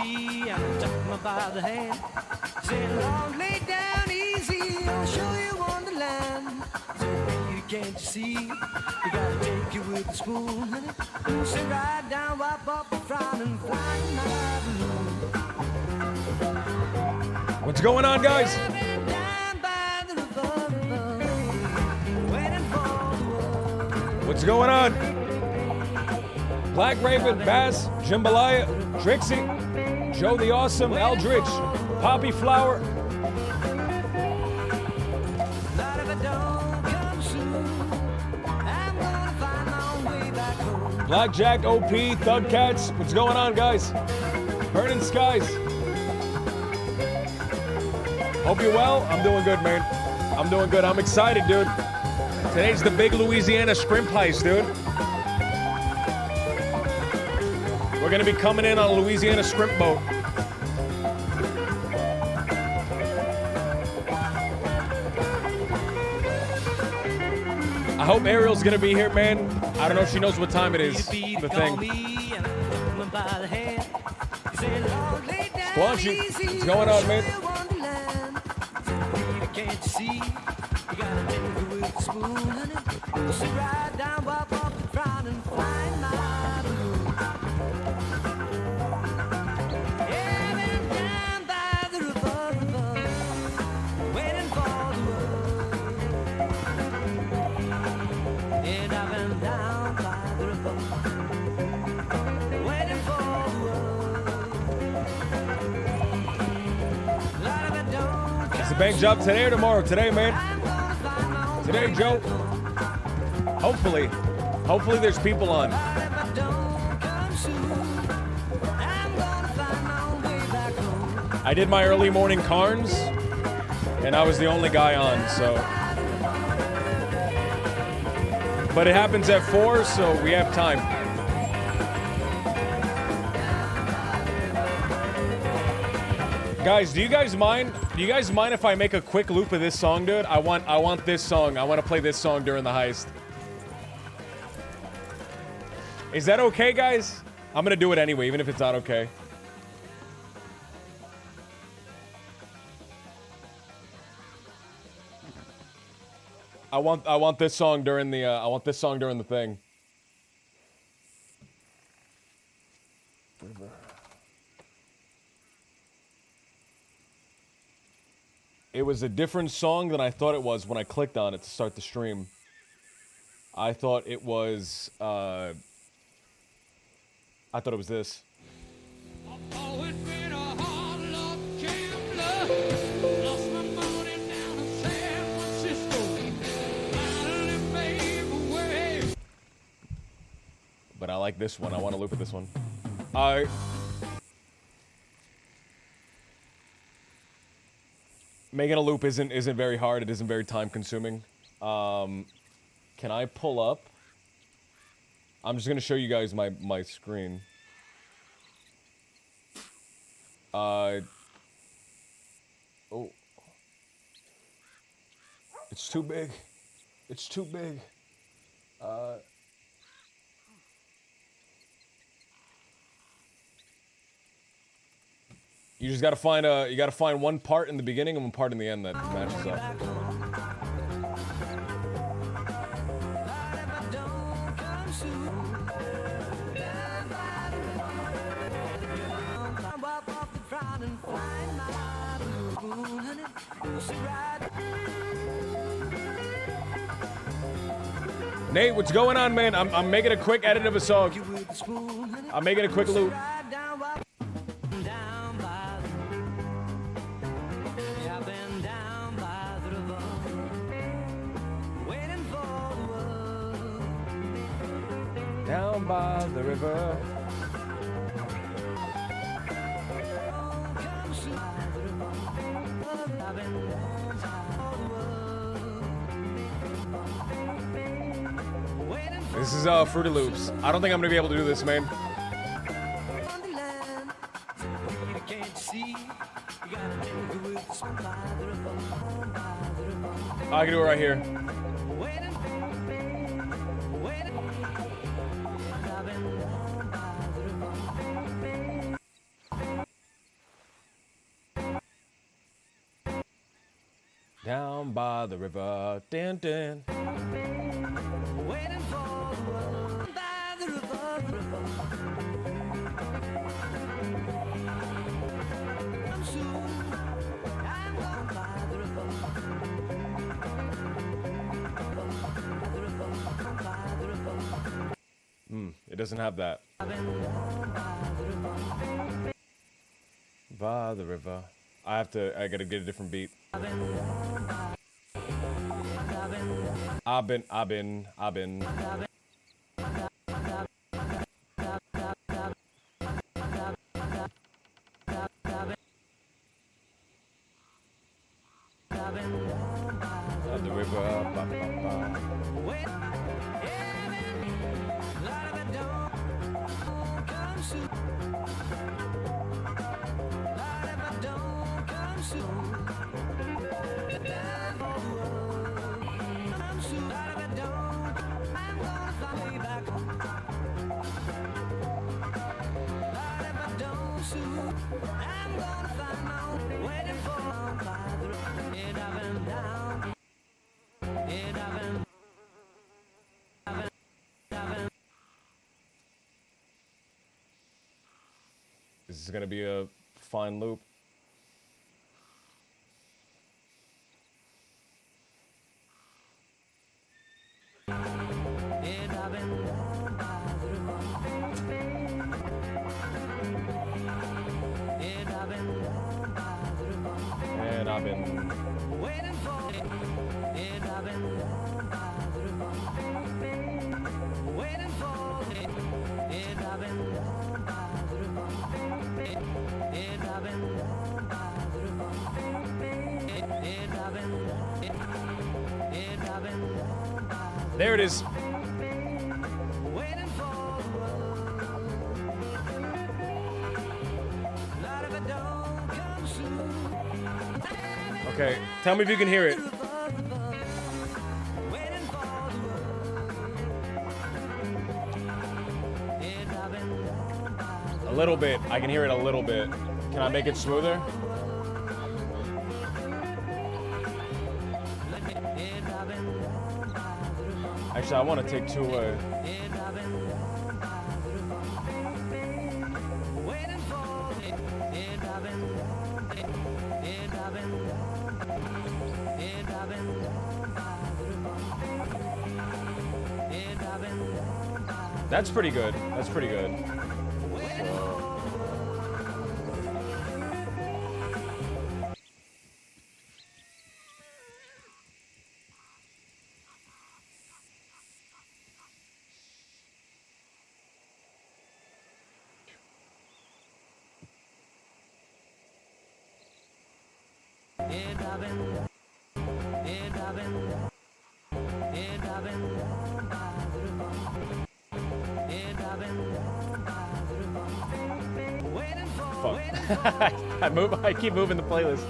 me and took me by the hand. Said, Lord, lay down easy, I'll show you Wonderland. Said, baby, you can't see, you gotta take it with a spoon, honey. Sit right down, wipe off the frown and fly my balloon. What's going on, guys? What's going on? Black Raven, Bass, Jambalaya, Trixie, Joe the Awesome, Eldridge, Poppy Flower. Blackjack, OP, Thugcats. What's going on, guys? Burning Skies. Hope you're well. I'm doing good, man. I'm doing good. I'm excited, dude. Today's the big Louisiana Skrimp heist, dude. We're gonna be coming in on a Louisiana Skrimp boat. I hope Ariel's gonna be here, man. I don't know if she knows what time it is. The thing. Squanchy, what's going on, man? Can't see, you gotta take it with a spoon, honey. Sit right down, wipe off the frown and find my balloon. Yeah, been down by the river, waiting for the world. And I've been down by the river, waiting for the world. Lot of it don't. Is the bank job today or tomorrow? Today, man. Today, Joe. Hopefully there's people on. I did my early morning Carnes, and I was the only guy on, so. But it happens at 4, so we have time. Guys, do you guys mind? Do you guys mind if I make a quick loop of this song, dude? I want this song. I want to play this song during the heist. Is that okay, guys? I'm gonna do it anyway, even if it's not okay. I want this song during the thing. It was a different song than I thought it was when I clicked on it to start the stream. I thought it was this. But I like this one. I want to loop at this one. Making a loop isn't very hard. It isn't very time consuming. Can I pull up? I'm just gonna show you guys my screen. Oh, it's too big. It's too big. You just gotta find one part in the beginning and one part in the end that matches up. Nate, what's going on, man? I'm making a quick edit of a song. I'm making a quick loop. Down by the river. This is Fruity Loops. I don't think I'm gonna be able to do this, man. I can do it right here. Down by the river, dun, dun. Waiting for the world by the river, the river. I'm soon, I'm gone by the river. By the river, by the river. It doesn't have that. I've been down by the river. By the river. I gotta get a different beat. I've been down by. I've been. At the river, ba, ba, ba. Wait, heaven, light of a dawn, come soon. Light of a dawn, come soon. The time for the world, come soon. Light of a dawn, I'm gonna find way back home. Light of a dawn soon, I'm gonna find my own. Waiting for my father, and I've been down. And I've been. This is gonna be a fine loop. And I've been down by the river. And I've been down by the river. And I've been. Waiting for it. And I've been down by the river. Waiting for it. And I've been down by the river. And I've been down by the river. And I've been. And I've been down by the There it is. waiting for the world. Light of a dawn come soon. Okay, tell me if you can hear it. Waiting for the world. And I've been down by A little bit. I can hear it a little bit. Can I make it smoother? and I've been down by the river. Actually, I want to take two away. And I've been down by the river. Waiting for it. And I've been down. And I've been down. And I've been down by the river. And I've been down by That's pretty good. That's pretty good. So, and I've been down. And I've been down. And I've been down by the river. And I've been down by the river. Waiting for, fuck. waiting for I keep moving the playlist.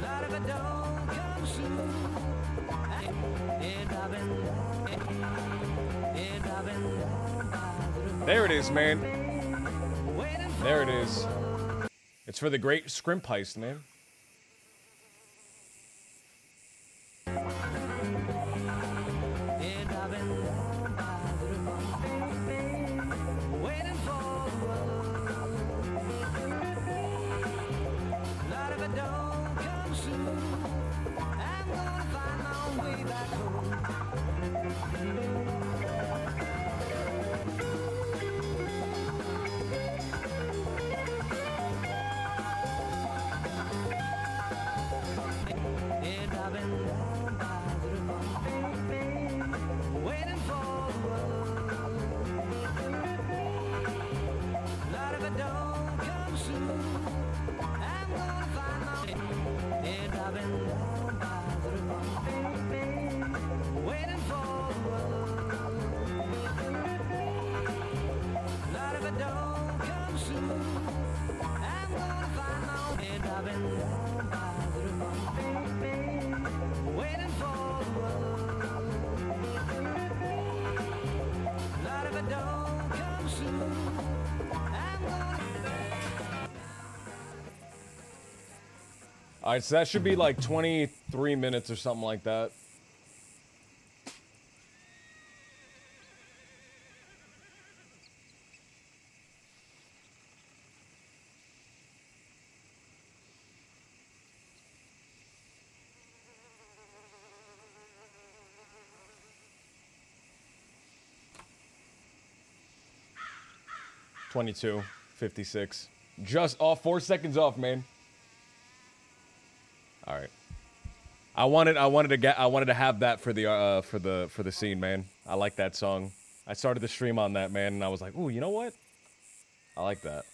light of a dawn come soon. And I've been down. And I've been down by the river. There it is, man. Waiting for There it is. It's for the great Skrimp heist, man. and I've been down by the river. Waiting for the world. Light of a dawn come soon. I'm gonna find my own way back home. And I've been down by the river. Waiting for the world. Light of a dawn come soon. I'm gonna find my way. And I've been down by the river. All right, so that should be like 23 minutes or something like that. $22.56. Just off 4 seconds off, man. All right. I wanted to have that for the scene, man. I like that song. I started the stream on that, man, and I was like, ooh, you know what? I like that.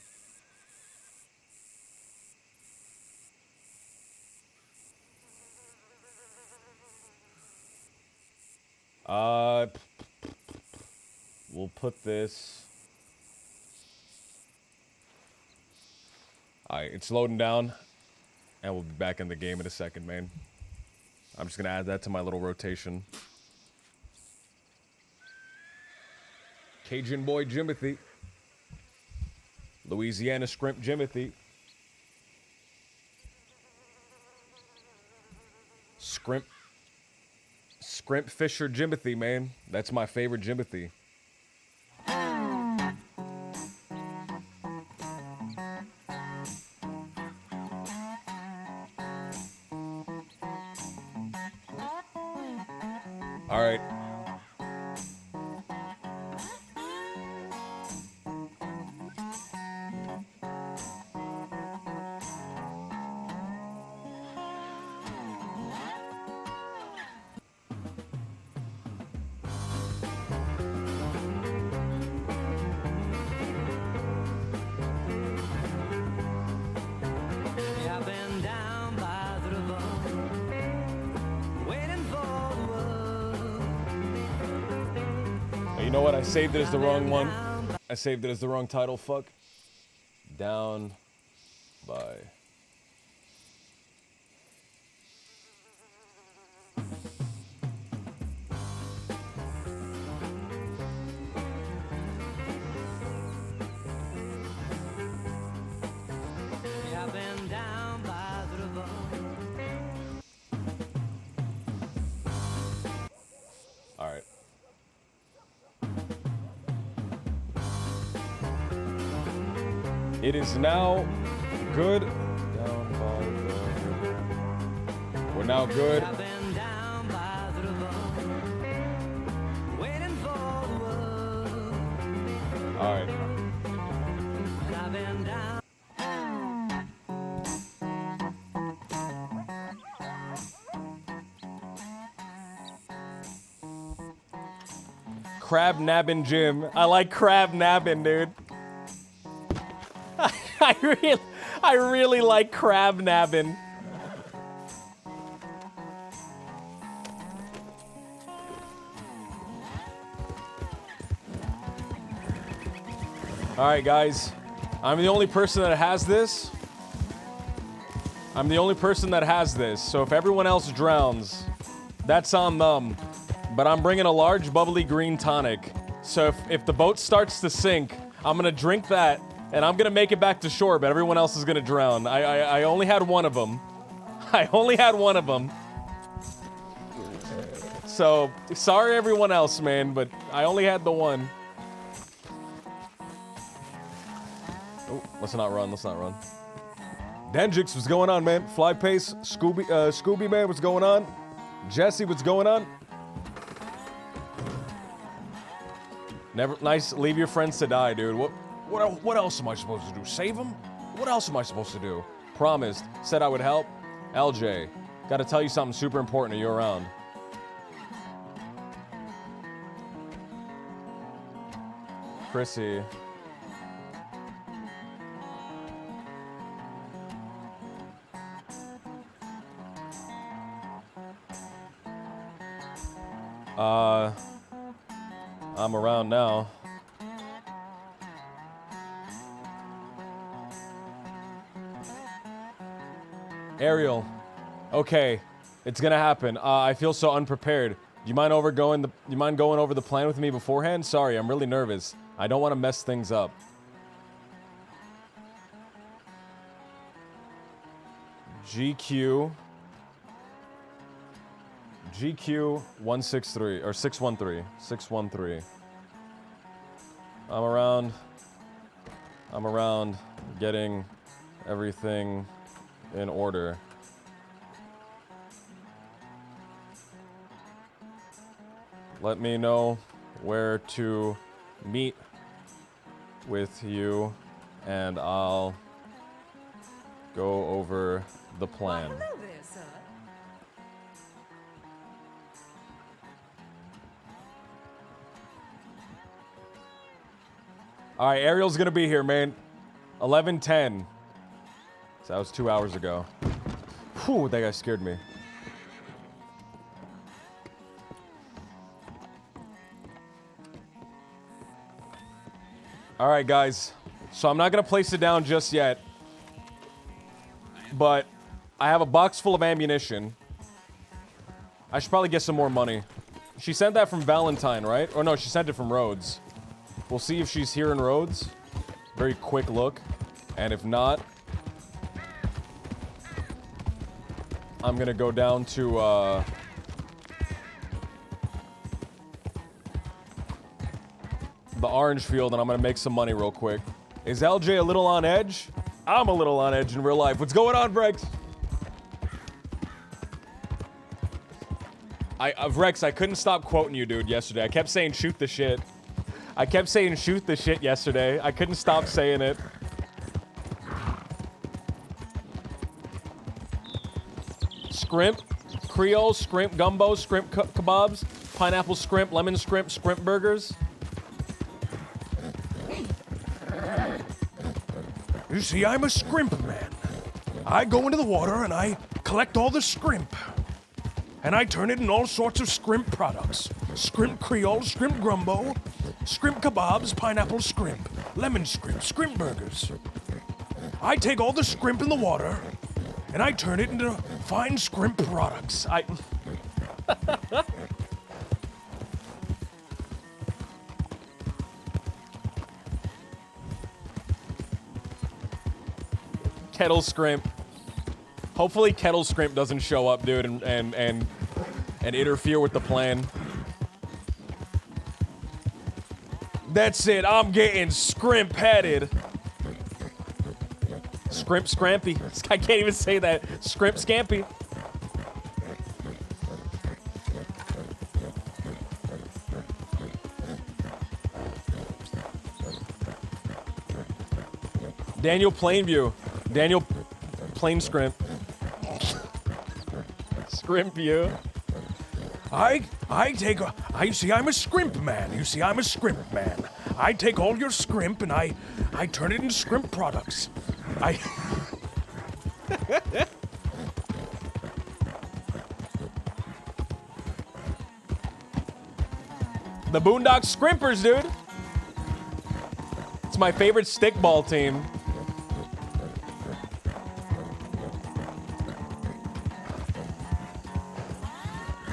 We'll put this. All right, it's loading down, and we'll be back in the game in a second, man. I'm just gonna add that to my little rotation. Cajun boy Jimothy. Louisiana Skrimp Jimothy. Skrimp Fisher Jimothy, man. That's my favorite Jimothy. All right. Yeah, I've been down by the river, waiting for the world. You know what? I saved it as the wrong one. I saved it as the wrong title. Fuck. Down by. Yeah, I've been down by the river. All right. It is now good. Down by the. We're now good. I've been down by the river, waiting for the world. All right. And I've been down. Crab nabbing Jim. I like crab nabbing, dude. I really like crab nabbing. All right, guys. I'm the only person that has this. I'm the only person that has this. So if everyone else drowns, that's on them. But I'm bringing a large bubbly green tonic. So if the boat starts to sink, I'm gonna drink that and I'm gonna make it back to shore, but everyone else is gonna drown. I only had one of them. I only had one of them. So sorry everyone else, man, but I only had the one. Oh, let's not run, let's not run. Denjix, what's going on, man? Fly Pace, Scooby, man, what's going on? Jesse, what's going on? Never, nice, leave your friends to die, dude. What else am I supposed to do? Save them? What else am I supposed to do? Promised, said I would help. LJ, gotta tell you something super important. Are you around? Chrissy. I'm around now. Ariel, okay, it's gonna happen. I feel so unprepared. You mind going over the plan with me beforehand? Sorry, I'm really nervous. I don't want to mess things up. GQ 163 or 613. I'm around getting everything in order. Let me know where to meet with you and I'll go over the plan. Well, hello there, sir. All right, Ariel's gonna be here, man. 11:10. So that was 2 hours ago. Whew, that guy scared me. All right, guys. So I'm not gonna place it down just yet, but I have a box full of ammunition. I should probably get some more money. She sent that from Valentine, right? Or no, she sent it from Rhodes. We'll see if she's here in Rhodes. Very quick look. And if not, I'm gonna go down to the orange field and I'm gonna make some money real quick. Is LJ a little on edge? I'm a little on edge in real life. What's going on, Brex? Rex, I couldn't stop quoting you, dude, yesterday. I kept saying shoot the shit. I kept saying shoot the shit yesterday. I couldn't stop saying it. Skrimp, Creole, Skrimp gumbo, Skrimp kebabs, pineapple Skrimp, lemon Skrimp, Skrimp burgers. You see, I'm a Skrimp man. I go into the water and I collect all the Skrimp. And I turn it in all sorts of Skrimp products. Skrimp Creole, Skrimp Grumbo, Skrimp Kebabs, Pineapple Skrimp, Lemon Skrimp, Skrimp Burgers. I take all the Skrimp in the water, and I turn it into fine Skrimp products. Kettle Skrimp. Hopefully Kettle Skrimp doesn't show up, dude, and interfere with the plan. That's it. I'm getting Skrimp headed. Skrimp Scrampy. I can't even say that. Skrimp Scampy. Daniel Plainview. Daniel Plain Skrimp. Skrimp you. You see, I'm a Skrimp man. You see, I'm a Skrimp man. I take all your Skrimp and I turn it into Skrimp products. The Boondock Skrimpers, dude. It's my favorite stickball team.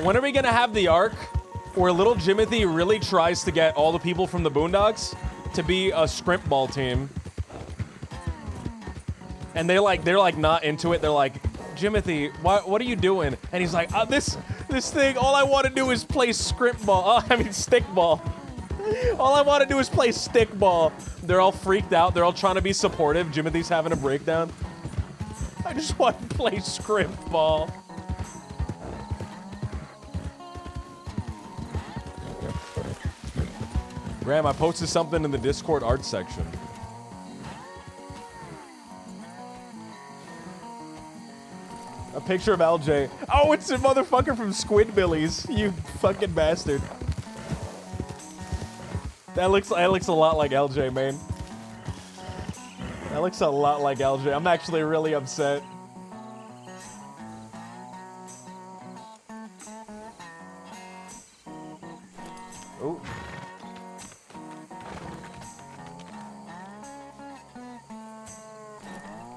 When are we gonna have the arc where little Jimothy really tries to get all the people from the Boondocks to be a Skrimp ball team? And they're like not into it. They're like, Jimothy, what are you doing? And he's like, this thing, all I want to do is play Skrimp ball. Stick ball. All I want to do is play stick ball. They're all freaked out. They're all trying to be supportive. Jimothy's having a breakdown. I just want to play Skrimp ball. Graham, I posted something in the Discord art section. A picture of LJ. Oh, it's a motherfucker from Squidbillies. You fucking bastard. That looks a lot like LJ, man. That looks a lot like LJ. I'm actually really upset. Oh.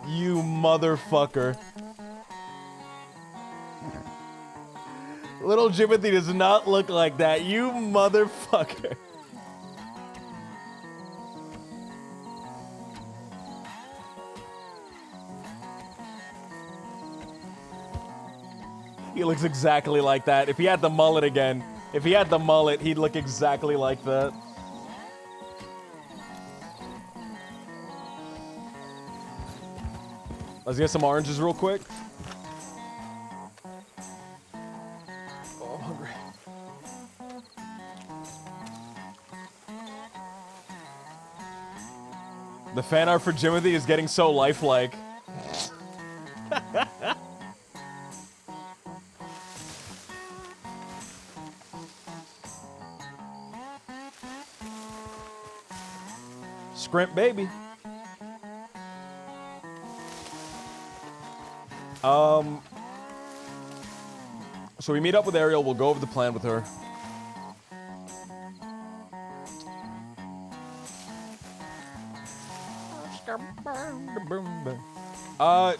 You motherfucker. Little Jimothy does not look like that. You motherfucker. He looks exactly like that. If he had the mullet again, if he had the mullet, he'd look exactly like that. Let's get some oranges real quick. Oh, I'm hungry. The fan art for Jimothy is getting so lifelike. Skrimp, baby. So we meet up with Ariel. We'll go over the plan with her.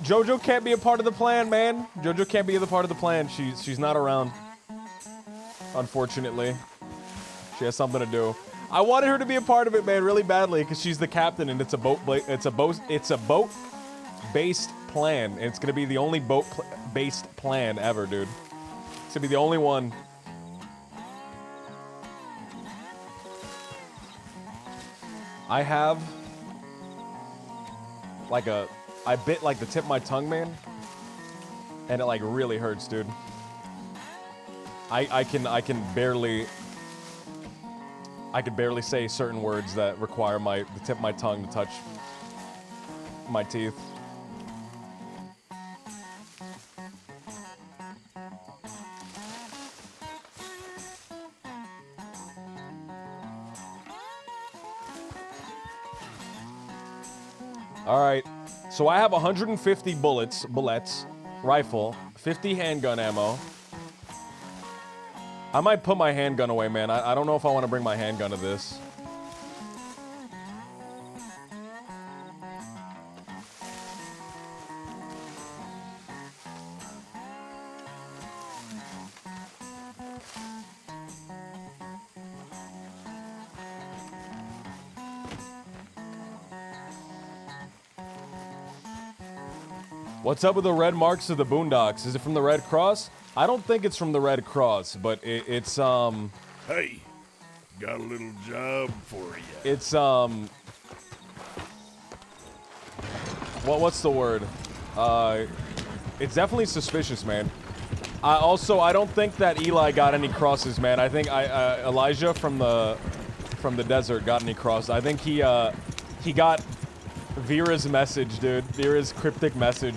Jojo can't be a part of the plan, man. Jojo can't be a part of the plan. She's not around. Unfortunately. She has something to do. I wanted her to be a part of it, man, really badly, because she's the captain and it's a boat-based plan. And it's gonna be the only boat-based plan ever, dude. It's gonna be the only one. I have like I bit like the tip of my tongue, man, and it like really hurts, dude. I can barely say certain words that require the tip of my tongue to touch my teeth. All right, so I have 150 bullets, rifle, 50 handgun ammo. I might put my handgun away, man. I don't know if I want to bring my handgun to this. What's up with the red marks of the boondocks? Is it from the Red Cross? I don't think it's from the Red Cross, but it's Hey, got a little job for you. It's what's the word? It's definitely suspicious, man. I don't think that Eli got any crosses, man. I think Elijah from the desert got any crosses. I think he got Vera's message, dude. Vera's cryptic message.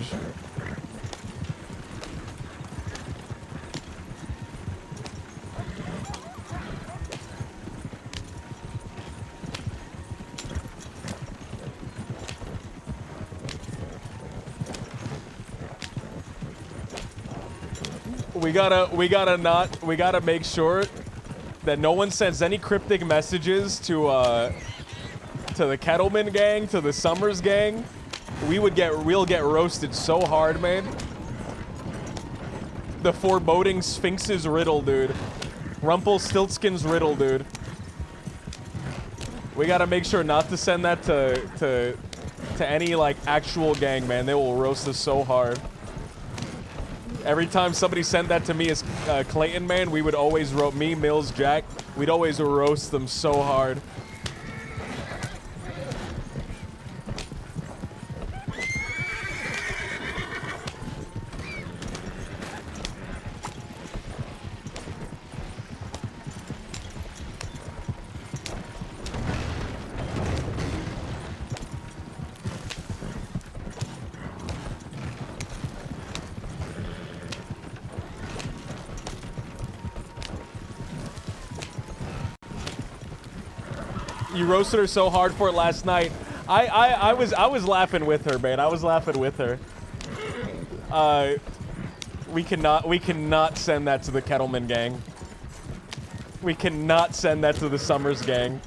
We gotta make sure that no one sends any cryptic messages to the Kettleman gang, to the Summers gang. We'll get roasted so hard, man. The foreboding Sphinx's riddle, dude. Rumpelstiltskin's riddle, dude. We gotta make sure not to send that to any like actual gang, man. They will roast us so hard. Every time somebody sent that to me as Clayton, man, we would always me, Mills, Jack, we'd always roast them so hard. You roasted her so hard for it last night. I was laughing with her, man. I was laughing with her. We cannot send that to the Kettleman gang. We cannot send that to the Summers gang.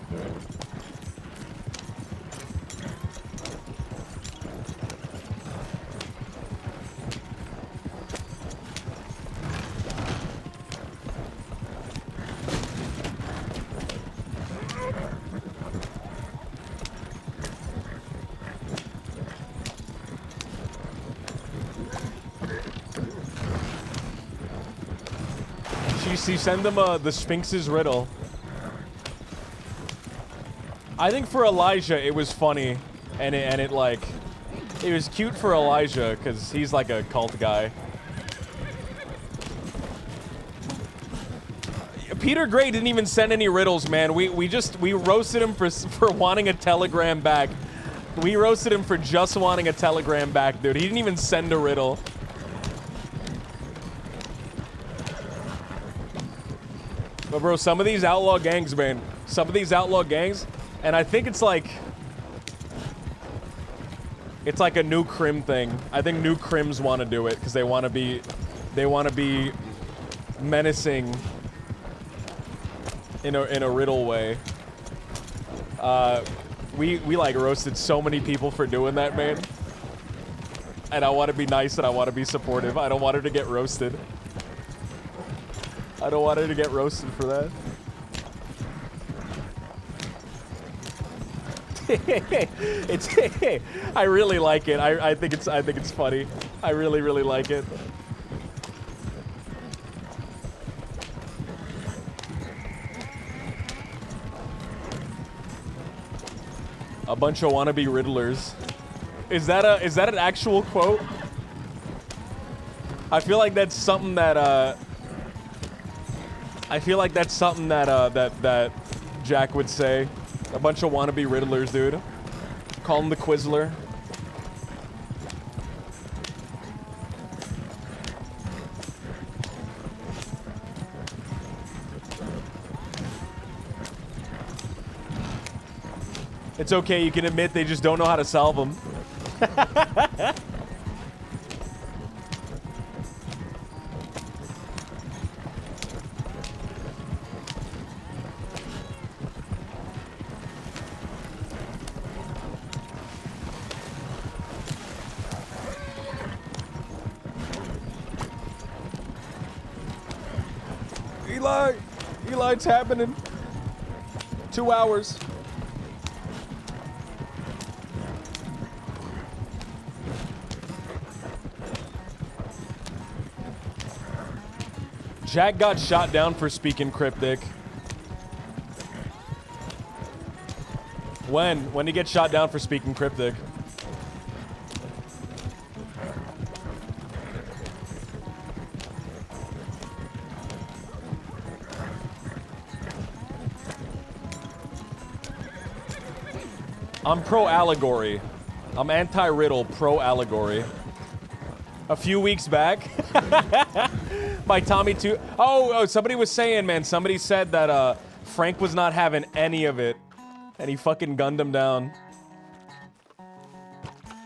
send them the Sphinx's riddle. I think for Elijah it was funny, and it like, it was cute for Elijah because he's like a cult guy. Peter Gray didn't even send any riddles, man. We roasted him for wanting a telegram back. We roasted him for just wanting a telegram back, dude. He didn't even send a riddle. But bro, some of these outlaw gangs, man. Some of these outlaw gangs, and I think it's like a new Crim thing. I think new Crims want to do it because they want to be menacing in a riddle way. We like roasted so many people for doing that, man. And I want to be nice and I want to be supportive. I don't want her to get roasted. I don't want her to get roasted for that. I really like it. I think it's funny. I really like it. A bunch of wannabe riddlers. Is that an actual quote? I feel like that's something that that Jack would say. A bunch of wannabe riddlers, dude. Call him the Quizzler. It's okay, you can admit they just don't know how to solve them. Eli, it's happening. 2 hours. Jack got shot down for speaking cryptic. When did he get shot down for speaking cryptic? I'm pro-allegory. I'm anti-riddle, pro-allegory. A few weeks back. By Tommy too. Oh, somebody was saying, man, somebody said that Frank was not having any of it. And he fucking gunned him down.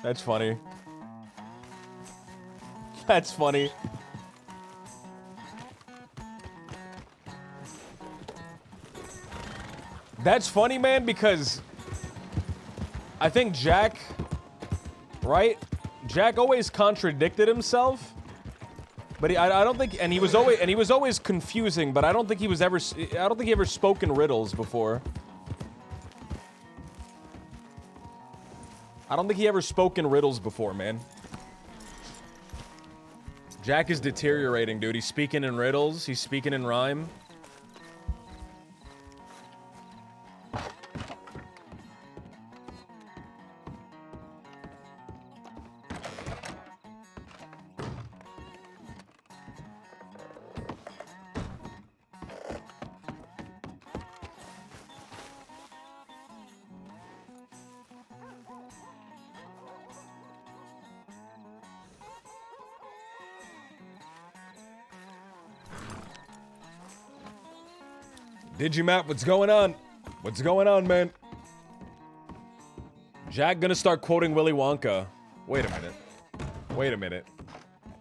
That's funny. That's funny. That's funny, man, because I think Jack, right? Jack always contradicted himself, but I don't think, and he was always confusing. But I don't think he ever spoke in riddles before. I don't think he ever spoke in riddles before, man. Jack is deteriorating, dude. He's speaking in riddles. He's speaking in rhyme. Digimap, what's going on? What's going on, man? Jack gonna start quoting Willy Wonka. Wait a minute. Wait a minute.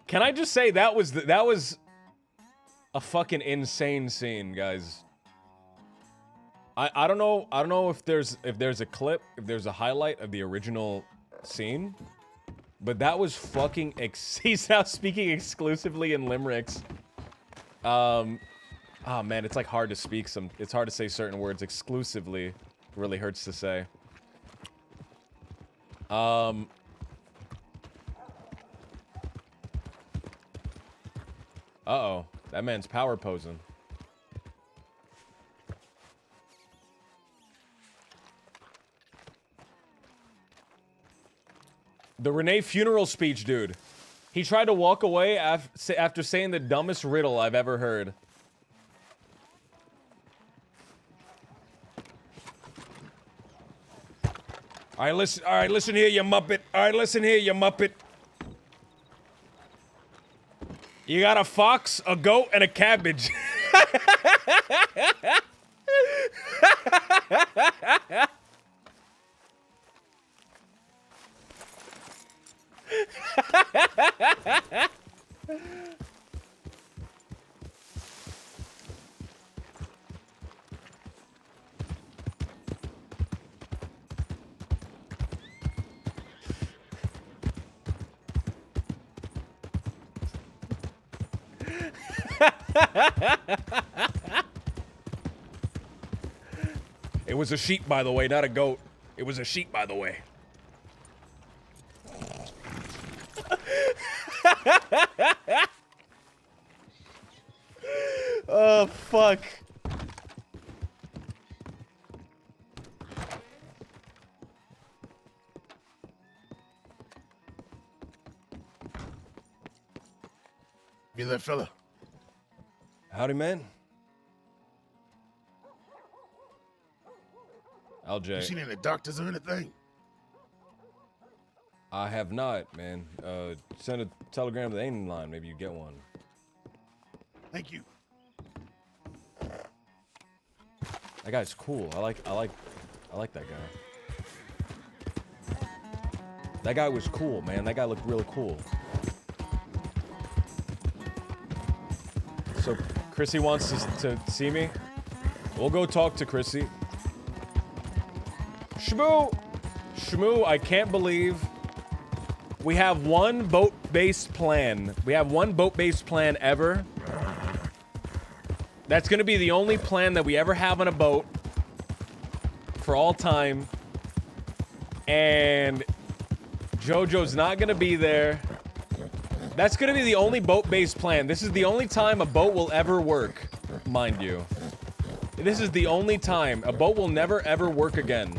Can I just say that was a fucking insane scene, guys. I don't know if there's a clip, if there's a highlight of the original scene, but that was fucking he's now speaking exclusively in limericks. Oh man, it's like hard to speak it's hard to say certain words exclusively. Really hurts to say. Uh-oh. That man's power posing. The Renee funeral speech, dude. He tried to walk away after saying the dumbest riddle I've ever heard. All right, listen here, you muppet. All right, listen here, you muppet. You got a fox, a goat, and a cabbage. It was a sheep, by the way, not a goat. It was a sheep, by the way. Oh, fuck. You that fella? Howdy, man. You LJ. seen any doctors or anything? I have not, man. Send a telegram to the aiming line. Maybe you get one. Thank you. That guy's cool. I like that guy. That guy was cool, man. That guy looked really cool. So, Chrissy wants to see me. We'll go talk to Chrissy. Shmoo, I can't believe we have one boat-based plan. We have one boat-based plan ever. That's gonna be the only plan that we ever have on a boat for all time. And JoJo's not gonna be there. That's gonna be the only boat-based plan. This is the only time a boat will ever work, mind you. This is the only time. A boat will never ever work again.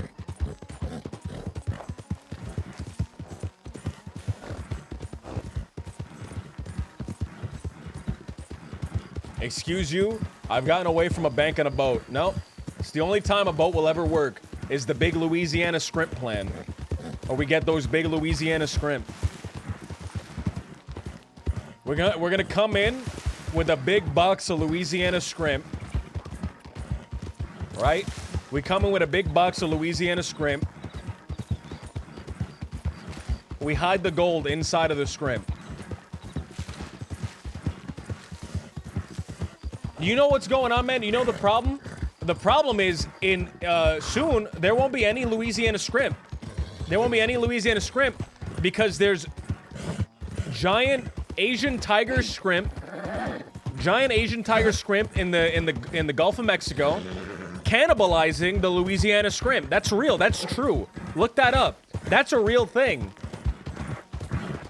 Excuse you? I've gotten away from a bank on a boat. No, it's the only time a boat will ever work is the big Louisiana Skrimp plan. Or we get those big Louisiana Skrimp. We're gonna come in with a big box of Louisiana Skrimp. Right? We come in with a big box of Louisiana Skrimp. We hide the gold inside of the Skrimp. You know what's going on, man? You know the problem? The problem is in soon there won't be any Louisiana Skrimp. There won't be any Louisiana Skrimp because there's giant Asian tiger Skrimp, in the Gulf of Mexico, cannibalizing the Louisiana Skrimp. That's real. That's true. Look that up. That's a real thing.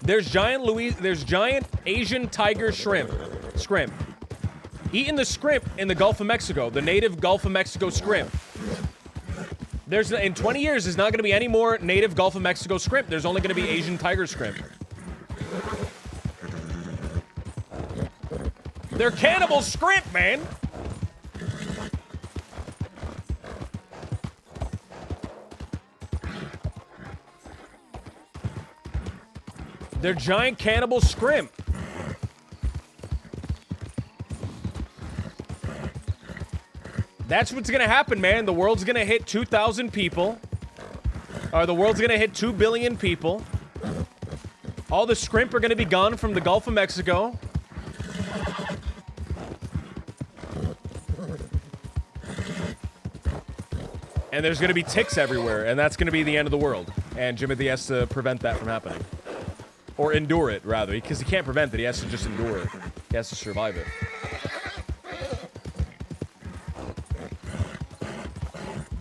There's giant Asian tiger shrimp. Eating the Skrimp in the Gulf of Mexico, the native Gulf of Mexico Skrimp. In 20 years, there's not going to be any more native Gulf of Mexico Skrimp. There's only going to be Asian tiger Skrimp. They're cannibal Skrimp, man! They're giant cannibal Skrimp. That's what's gonna happen, man. The world's gonna hit 2,000 people. Or the world's gonna hit 2 billion people. All the Skrimp are gonna be gone from the Gulf of Mexico. And there's gonna be ticks everywhere, and that's gonna be the end of the world. And Jimothy has to prevent that from happening. Or endure it, rather, because he can't prevent it, he has to just endure it. He has to survive it.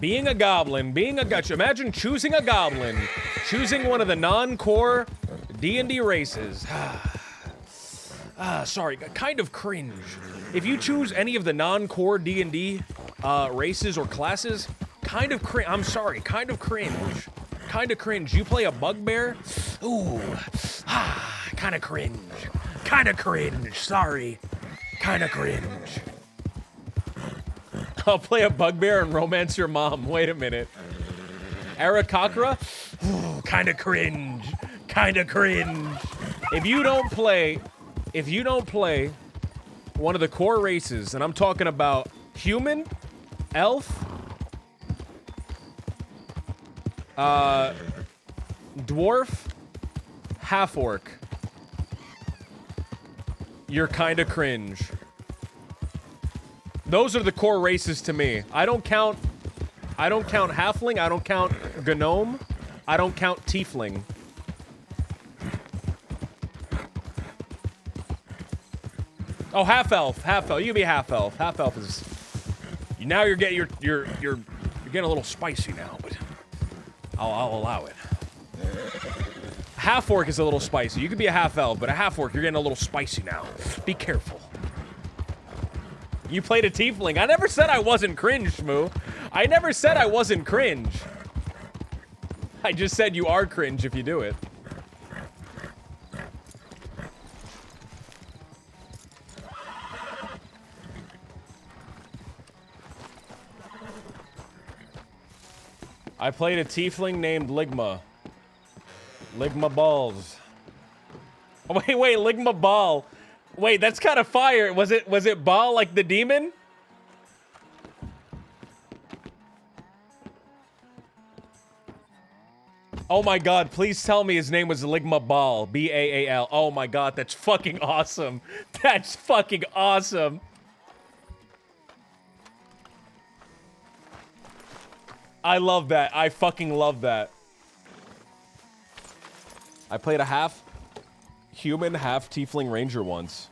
Being a goblin, imagine choosing a goblin, choosing one of the non-core D&D races. Sorry, kind of cringe. If you choose any of the non-core D&D races or classes, kind of cringe. I'm sorry, kind of cringe. Kinda cringe. You play a bugbear? Ooh. Kinda cringe. Kinda cringe. Sorry. Kinda cringe. I'll play a bugbear and romance your mom. Wait a minute. Arakakra? Ooh, kinda cringe. Kinda cringe. If you don't play one of the core races, and I'm talking about human, elf, dwarf, half-orc, you're kinda cringe. Those are the core races to me. I don't count halfling, I don't count gnome, I don't count tiefling. Oh, half-elf. You can be half-elf. Half-elf is... Now you're getting you're getting a little spicy now, but I'll allow it. Half-orc is a little spicy. You can be a half-elf, but a half-orc, you're getting a little spicy now. Be careful. You played a tiefling. I never said I wasn't cringe, Shmoo. I never said I wasn't cringe. I just said you are cringe if you do it. I played a tiefling named Ligma. Ligma Balls. Oh, wait, Ligma Ball. Wait, that's kind of fire. Was it Ball like the demon? Oh my god, please tell me his name was Ligma Ball. B-A-A-L. Oh my god, that's fucking awesome. That's fucking awesome. I love that. I fucking love that. I played a half human, half tiefling ranger once.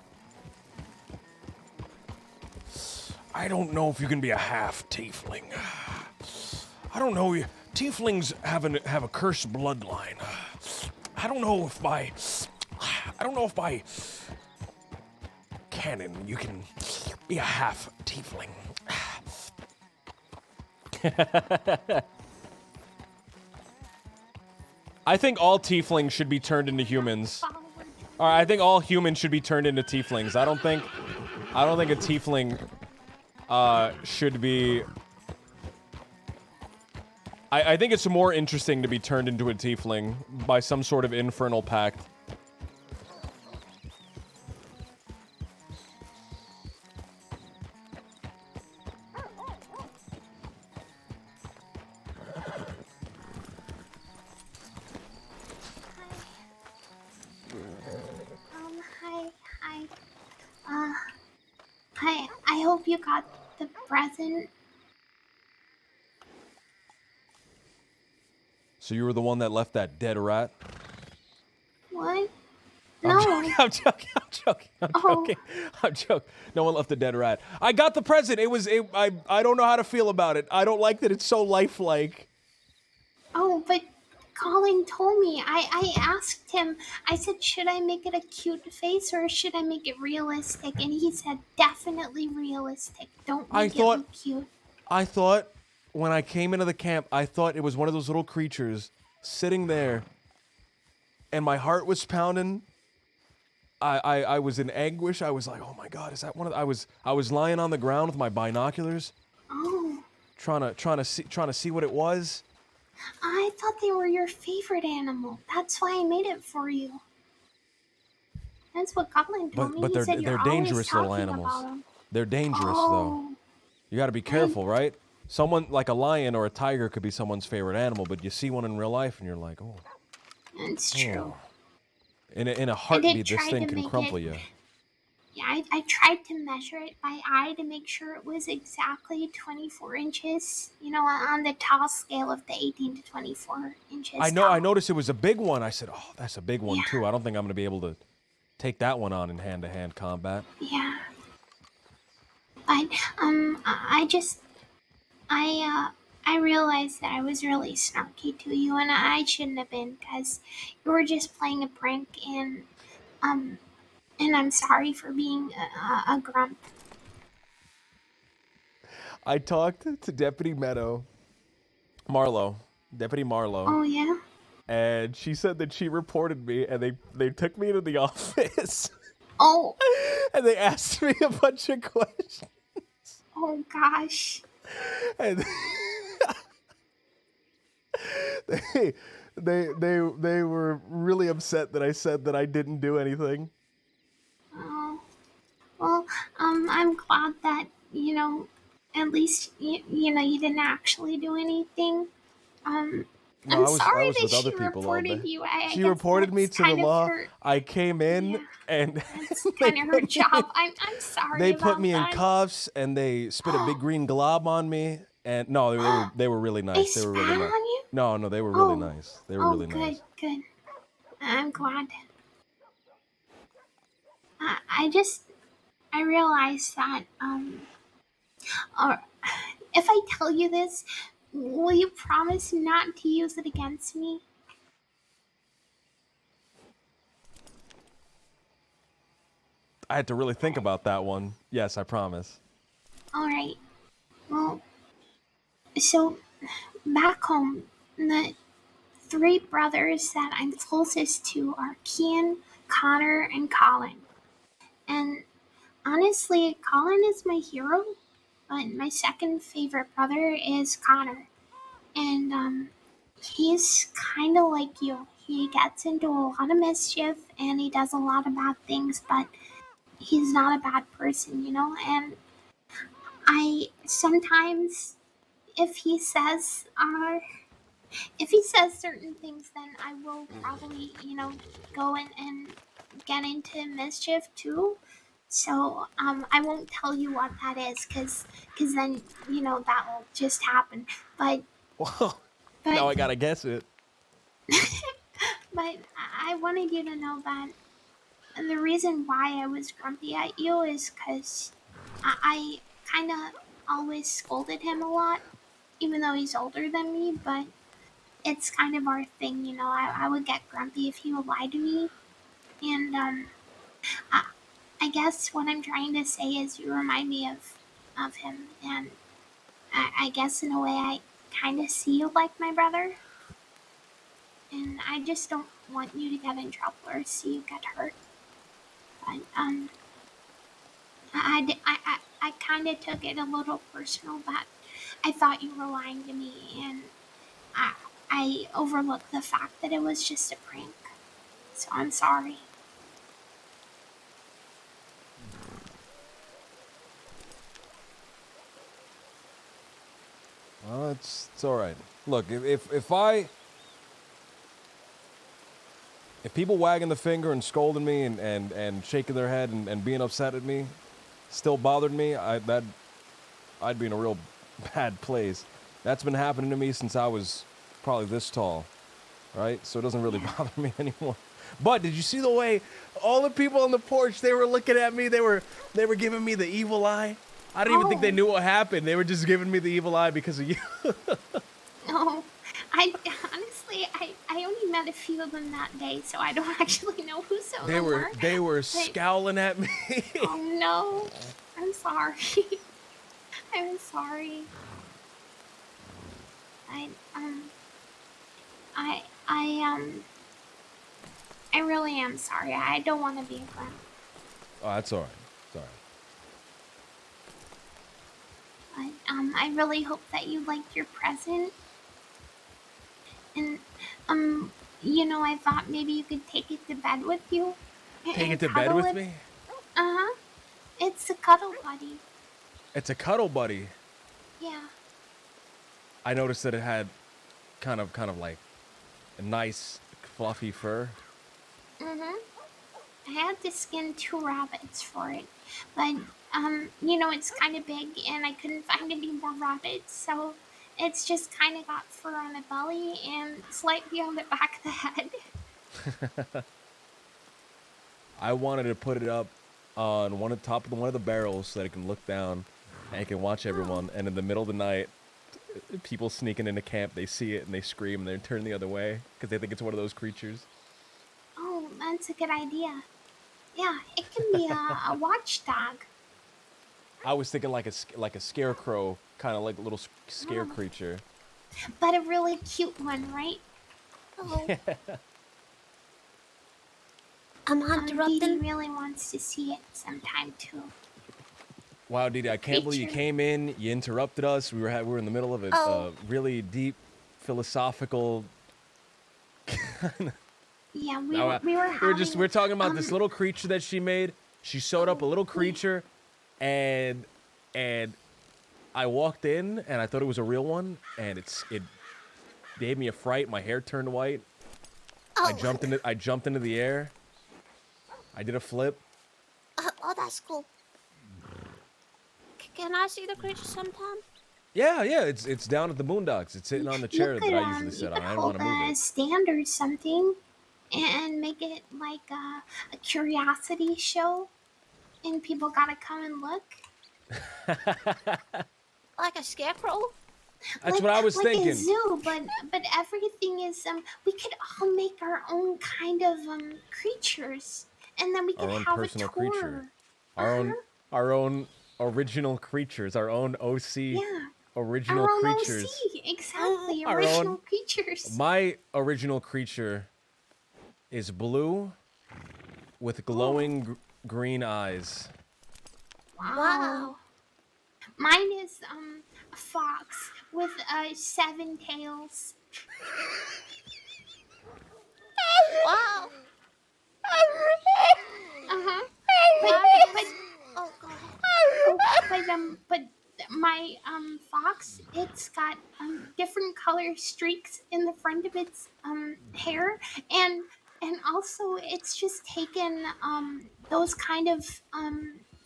I don't know if you can be a half tiefling. I don't know. Tieflings have a cursed bloodline. I don't know if by canon you can be a half tiefling. I think all tieflings should be turned into humans. Alright, I think all humans should be turned into tieflings. I don't think a tiefling should be... I think it's more interesting to be turned into a tiefling by some sort of infernal pact. I hope you got the present. So you were the one that left that dead rat? What? I'm joking. No one left a dead rat. I got the present. I don't know how to feel about it. I don't like that it's so lifelike. Oh, but Colin told me. I asked him. I said, should I make it a cute face or should I make it realistic? And he said, definitely realistic. Don't make it look cute. I thought, when I came into the camp, I thought it was one of those little creatures sitting there, and my heart was pounding. I was in anguish. I was like, oh my god, is that one of the... I was lying on the ground with my binoculars. Oh. Trying to see what it was. I thought they were your favorite animal. That's why I made it for you. That's what Colin told me. But He said they're dangerous little animals. They're dangerous though. You got to be careful, right? Someone like a lion or a tiger could be someone's favorite animal, but you see one in real life and you're like, oh. That's true. In a heartbeat, this thing can crumple you. Yeah, I tried to measure it by eye to make sure it was exactly 24 inches, you know, on the tall scale of the 18 to 24 inches. I noticed it was a big one. I said, oh, that's a big one too. I don't think I'm going to be able to take that one on in hand-to-hand combat. Yeah. But, I realized that I was really snarky to you, and I shouldn't have been, because you were just playing a prank, and I'm sorry for being a grump. I talked to Deputy Meadow, Marlowe, Deputy Marlowe. Oh yeah. And she said that she reported me, and they took me to the office, Oh. and they asked me a bunch of questions, Oh gosh. and they they were really upset that I said that I didn't do anything. Oh. Well, I'm glad that at least you didn't actually do anything. Um, No, I'm I sorry was that with other she people all day. reported you. I She guess reported me that's to the kind of law. her. I came in, Yeah, and that's they kind of her put me in, job. I'm sorry they put about me in that. cuffs, and they spit a big green glob on me. And no, they were really They nice. They were really spat nice. on you? No, they were really Oh, nice. They were oh, really good, nice. good. I'm glad. I realized that or if I tell you this, will you promise not to use it against me? I had to really think about that one. Yes, I promise. All right. Well, so back home, the three brothers that I'm closest to are Kian, Connor, and Colin. And honestly, Colin is my hero, but my second favorite brother is Connor. And he's kind of like you. He gets into a lot of mischief and he does a lot of bad things, but he's not a bad person. And I sometimes, if he says, if he says certain things, then I will probably, go in and get into mischief too. So I won't tell you what that is, cause then that will just happen. But Well, but now I gotta guess it. but I wanted you to know that the reason why I was grumpy at you is because I kind of always scolded him a lot, even though he's older than me. But it's kind of our thing. I would get grumpy if he would lie to me, and I, I guess what I'm trying to say is you remind me of him, and I guess in a way I kind of see you like my brother, and I just don't want you to get in trouble or see you get hurt. But I kind of took it a little personal that I thought you were lying to me, and I I overlooked the fact that it was just a prank. So I'm sorry. Well, it's all right. Look, if people wagging the finger and scolding me and shaking their head and being upset at me still bothered me, I'd be in a real bad place. That's been happening to me since I was probably this tall, right? So it doesn't really Yeah. bother me anymore. But did you see the way all the people on the porch, they were looking at me, they were giving me the evil eye? I didn't even think they Oh, knew what happened. They were just giving me the evil eye because of you. no. I honestly, I only met a few of them that day, so I don't actually know who some of them were. They were But scowling at me. oh no, I'm sorry. I'm sorry. I I I I really am sorry. I don't want to be a friend. Oh, that's all right. It's all right. But I really hope that you liked your present. And I thought maybe you could take it to bed with you Take it and to bed cuddle with it. me? Uh huh. It's a cuddle buddy. It's a cuddle buddy. Yeah. I noticed that it had kind of like a nice fluffy fur. Mhm. I had to skin two rabbits for it, but it's kind of big, and I couldn't find any more rabbits, so it's just kind of got fur on the belly and slightly on the back of the head. I wanted to put it up on one of the barrels so that it can look down and it can watch Oh, everyone. And in the middle of the night, people sneaking into camp, they see it and they scream and they turn the other way because they think it's one of those creatures. oh, that's a good idea. Yeah, it can be a watchdog. I was thinking like a scarecrow, kind of like a little scare Oh, creature. but a really cute one, right? Oh. I'm Dee interrupting. really wants to see it sometime too. Wow, Didi, I can't believe you Creature. came in. You interrupted us. We were in the middle of a Oh. really deep philosophical. Yeah, We we're talking about this little creature that she made. She sewed up a little creature, and I walked in and I thought it was a real one, and it gave me a fright. My hair turned white. Oh. I jumped into the air. I did a flip. Oh, that's cool. Can I see the creature sometime? Yeah, it's down at the Boondocks. It's sitting on the chair that I usually sit on. I didn't want to move a it. stand or something, and make it like a curiosity show, and people gotta come and look. Like a scarecrow? That's what I was like thinking. a zoo, but everything is we could all make our own kind of creatures, and then we Our could own have personal a tour. creature. Our own original creatures. Our own OC Yeah. original Our own creatures. OC, exactly. Our Original own- creatures. My original creature is blue with glowing green eyes. Wow. Mine is a fox with 7 tails. Wow. Uh-huh. Oh, go ahead. But my fox, it's got different color streaks in the front of its hair, and also it's just taken those kind of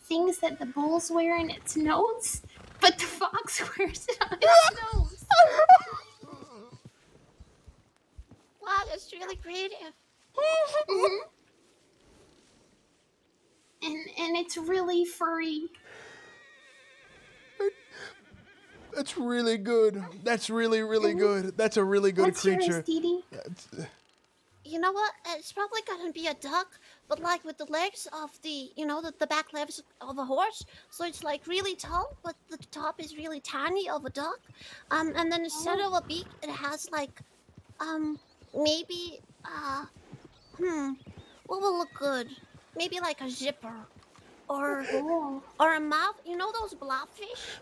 things that the bulls wear in its nose, but the fox wears it on its nose. Wow, that's really creative. And it's really furry. That's really good. That's really, really good. That's a really good What's creature. yours, Dee Dee? You know what? It's probably gonna be a duck, but like with the legs of the, the back legs of a horse. So it's like really tall, but the top is really tiny of a duck. And then instead of a beak, it has like, maybe, what will look good? Maybe like a zipper, or Cool. or a mouth. You know those blobfish,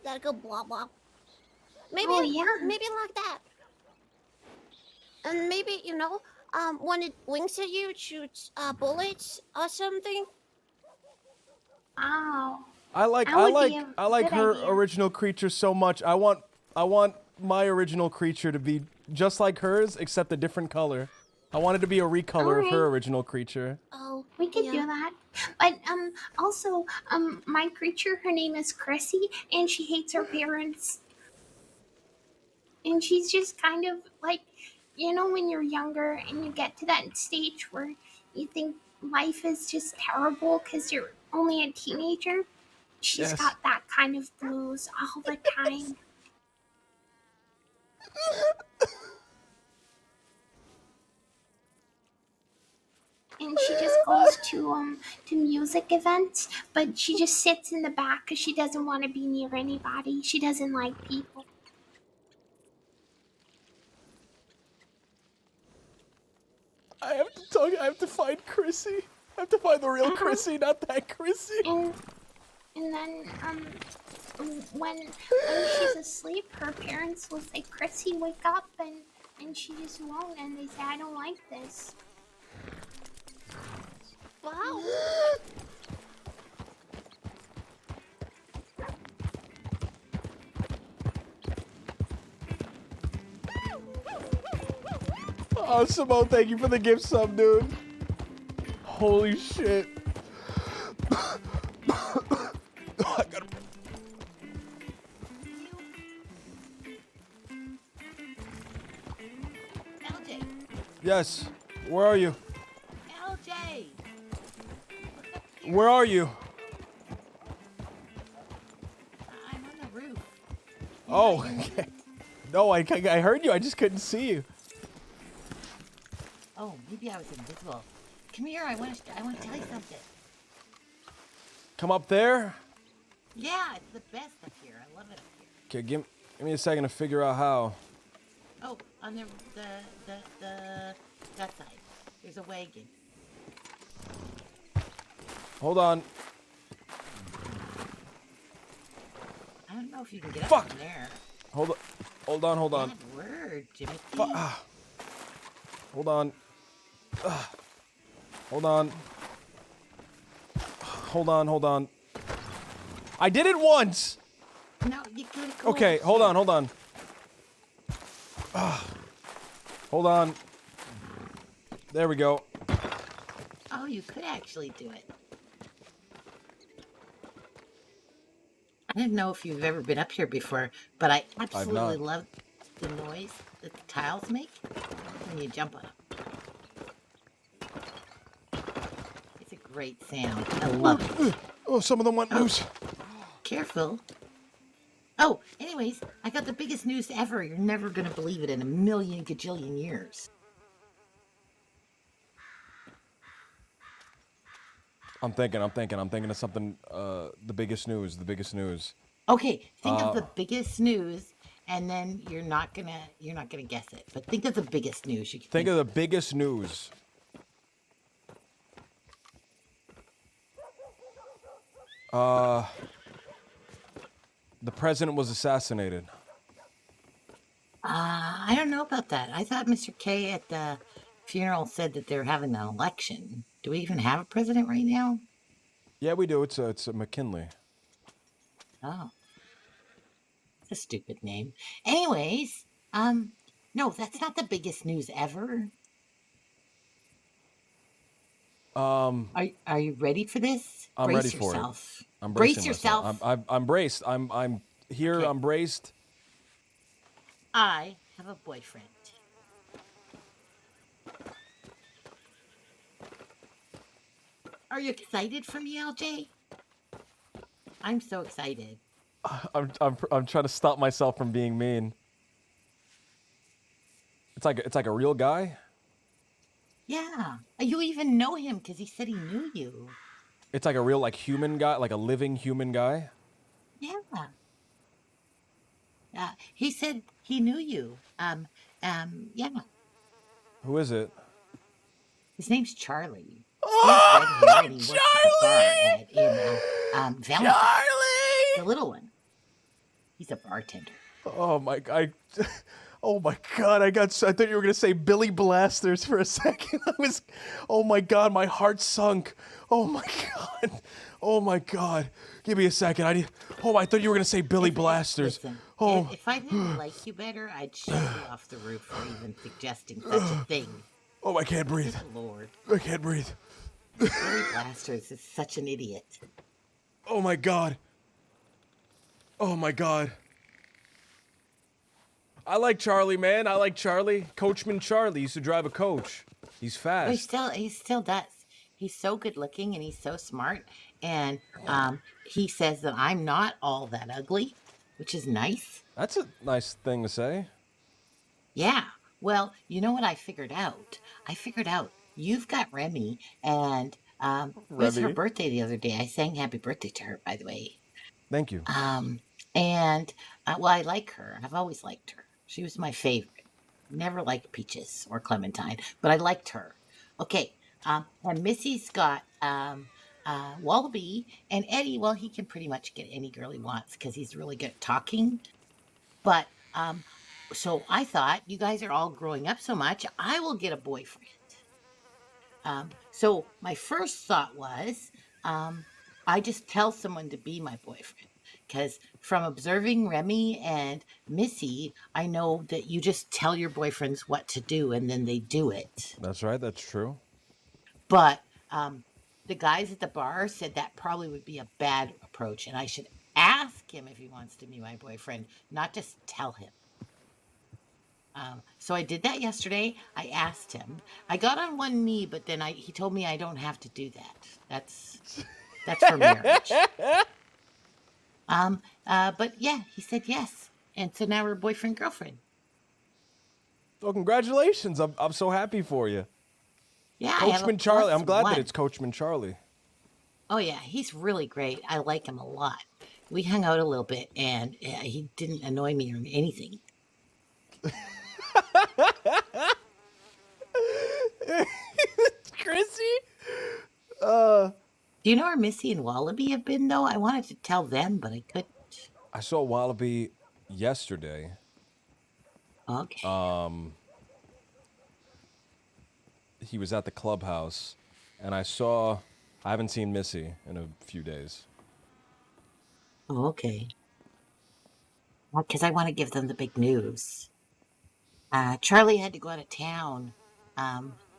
that go blah blah. Maybe, Oh, yeah. maybe like that. And maybe, when it winks at you, it shoots bullets or something. Wow. I like That would be a good her idea. original creature so much. I want my original creature to be just like hers, except a different color. I want it to be a recolor of her Alright. original creature. Oh, We could yeah. do that. But also my creature, her name is Chrissy, and she hates her parents. And she's just kind of like, when you're younger and you get to that stage where you think life is just terrible because you're only a teenager. She's Yes. got that kind of blues all the time. And she just goes to music events, but she just sits in the back because she doesn't want to be near anybody. She doesn't like people. I have to find Chrissy. I have to find the real Chrissy, not that Chrissy. And then when she's asleep, her parents will say, "Chrissy, wake up," and she just won't, and they say, "I don't like this." Wow. Oh, Simone, thank you for the gift sub, dude. Holy shit. Oh, I gotta... LJ, Yes. Where are you? LJ, Where are you? I'm on the roof. Oh, okay. No, I heard you. I just couldn't see you. Oh, maybe I was invisible. Come here, I want to tell you something. Come up there. Yeah, it's the best up here. I love it up here. Okay, Give me a second to figure out how. Oh, on the that side. There's a wagon. Hold on. I don't know if you can get Fuck. up from there. Hold on. Bad word, Jimmy. Hold on. Hold on. I did it once. No, you gotta go. Okay, hold on. Hold on. There we go. Oh, you could actually do it. I didn't know if you've ever been up here before, but I absolutely love the noise that the tiles make when you jump on them. It's a great sound. I love it. Oh, some of them went loose. Careful. Oh, anyways, I got the biggest news ever. You're never going to believe it in a million gajillion years. I'm thinking of something, the biggest news. Okay, think of the biggest news, and then you're not gonna guess it. But think of the biggest news you can Think of the biggest news. The president was assassinated. I don't know about that. I thought Mr. K at the funeral said that they're having an election. Do we even have a president right now? Yeah, we do. It's a McKinley. Oh. It's a stupid name. Anyways, no, that's not the biggest news ever. Are you ready for this? I'm Brace ready for yourself. it. I'm Brace bracing yourself. myself. I'm braced. I'm here. Okay. I'm braced. I have a boyfriend. Are you excited for me, LJ? I'm so excited. I'm trying to stop myself from being mean. It's like a real guy. Yeah. You even know him because he said he knew you. It's like a real human guy, like a living human guy. Yeah. He said he knew you. Yeah. Who is it? His name's Charlie. He has red hair and he works at the bar in Valentine. Charlie! The little one. He's a bartender. Oh my god. Oh my god, I thought you were gonna say Billy Blasters for a second. Oh my god, my heart sunk. Oh my god. Oh my god. Give me a second. I thought you were gonna say Billy Blasters. Listen, Oh. if I didn't like you better, I'd shove you off the roof for even suggesting such a thing. Oh, I can't breathe. Good Lord. I can't breathe. Billy Blasters is such an idiot. Oh my god. Oh my god. I like Charlie, man. I like Charlie. Coachman Charlie used to drive a coach. He's fast. He still does. He's so good looking and he's so smart. And he says that I'm not all that ugly, which is nice. That's a nice thing to say. Yeah. Well, you know what I figured out? You've got Remy, and it was her Remy? birthday the other day. I sang happy birthday to her, by the way. Thank you. Well, I like her. I've always liked her. She was my favorite. Never liked Peaches or Clementine, but I liked her. Okay, and Missy's got Wallaby, and Eddie, well, he can pretty much get any girl he wants because he's really good at talking. But, so I thought, you guys are all growing up so much, I will get a boyfriend. So my first thought was, I just tell someone to be my boyfriend. Because from observing Remy and Missy, I know that you just tell your boyfriends what to do and then they do it. That's right. That's true. But the guys at the bar said that probably would be a bad approach and I should ask him if he wants to be my boyfriend, not just tell him. So I did that yesterday. I asked him. I got on one knee, but then he told me I don't have to do that. That's for marriage. But yeah, he said yes. And so now we're boyfriend, girlfriend. Well, congratulations. I'm so happy for you. Yeah. Coachman Charlie. I'm glad +1. that it's Coachman Charlie. Oh yeah, he's really great. I like him a lot. we hung out a little bit, and he didn't annoy me or anything. Chrissy? Do you know where Missy and Wallaby have been, though? I wanted to tell them, but I couldn't. I saw Wallaby yesterday. Okay. He was at the clubhouse, and I haven't seen Missy in a few days. Oh, okay. Because I want to give them the big news. Charlie had to go out of town,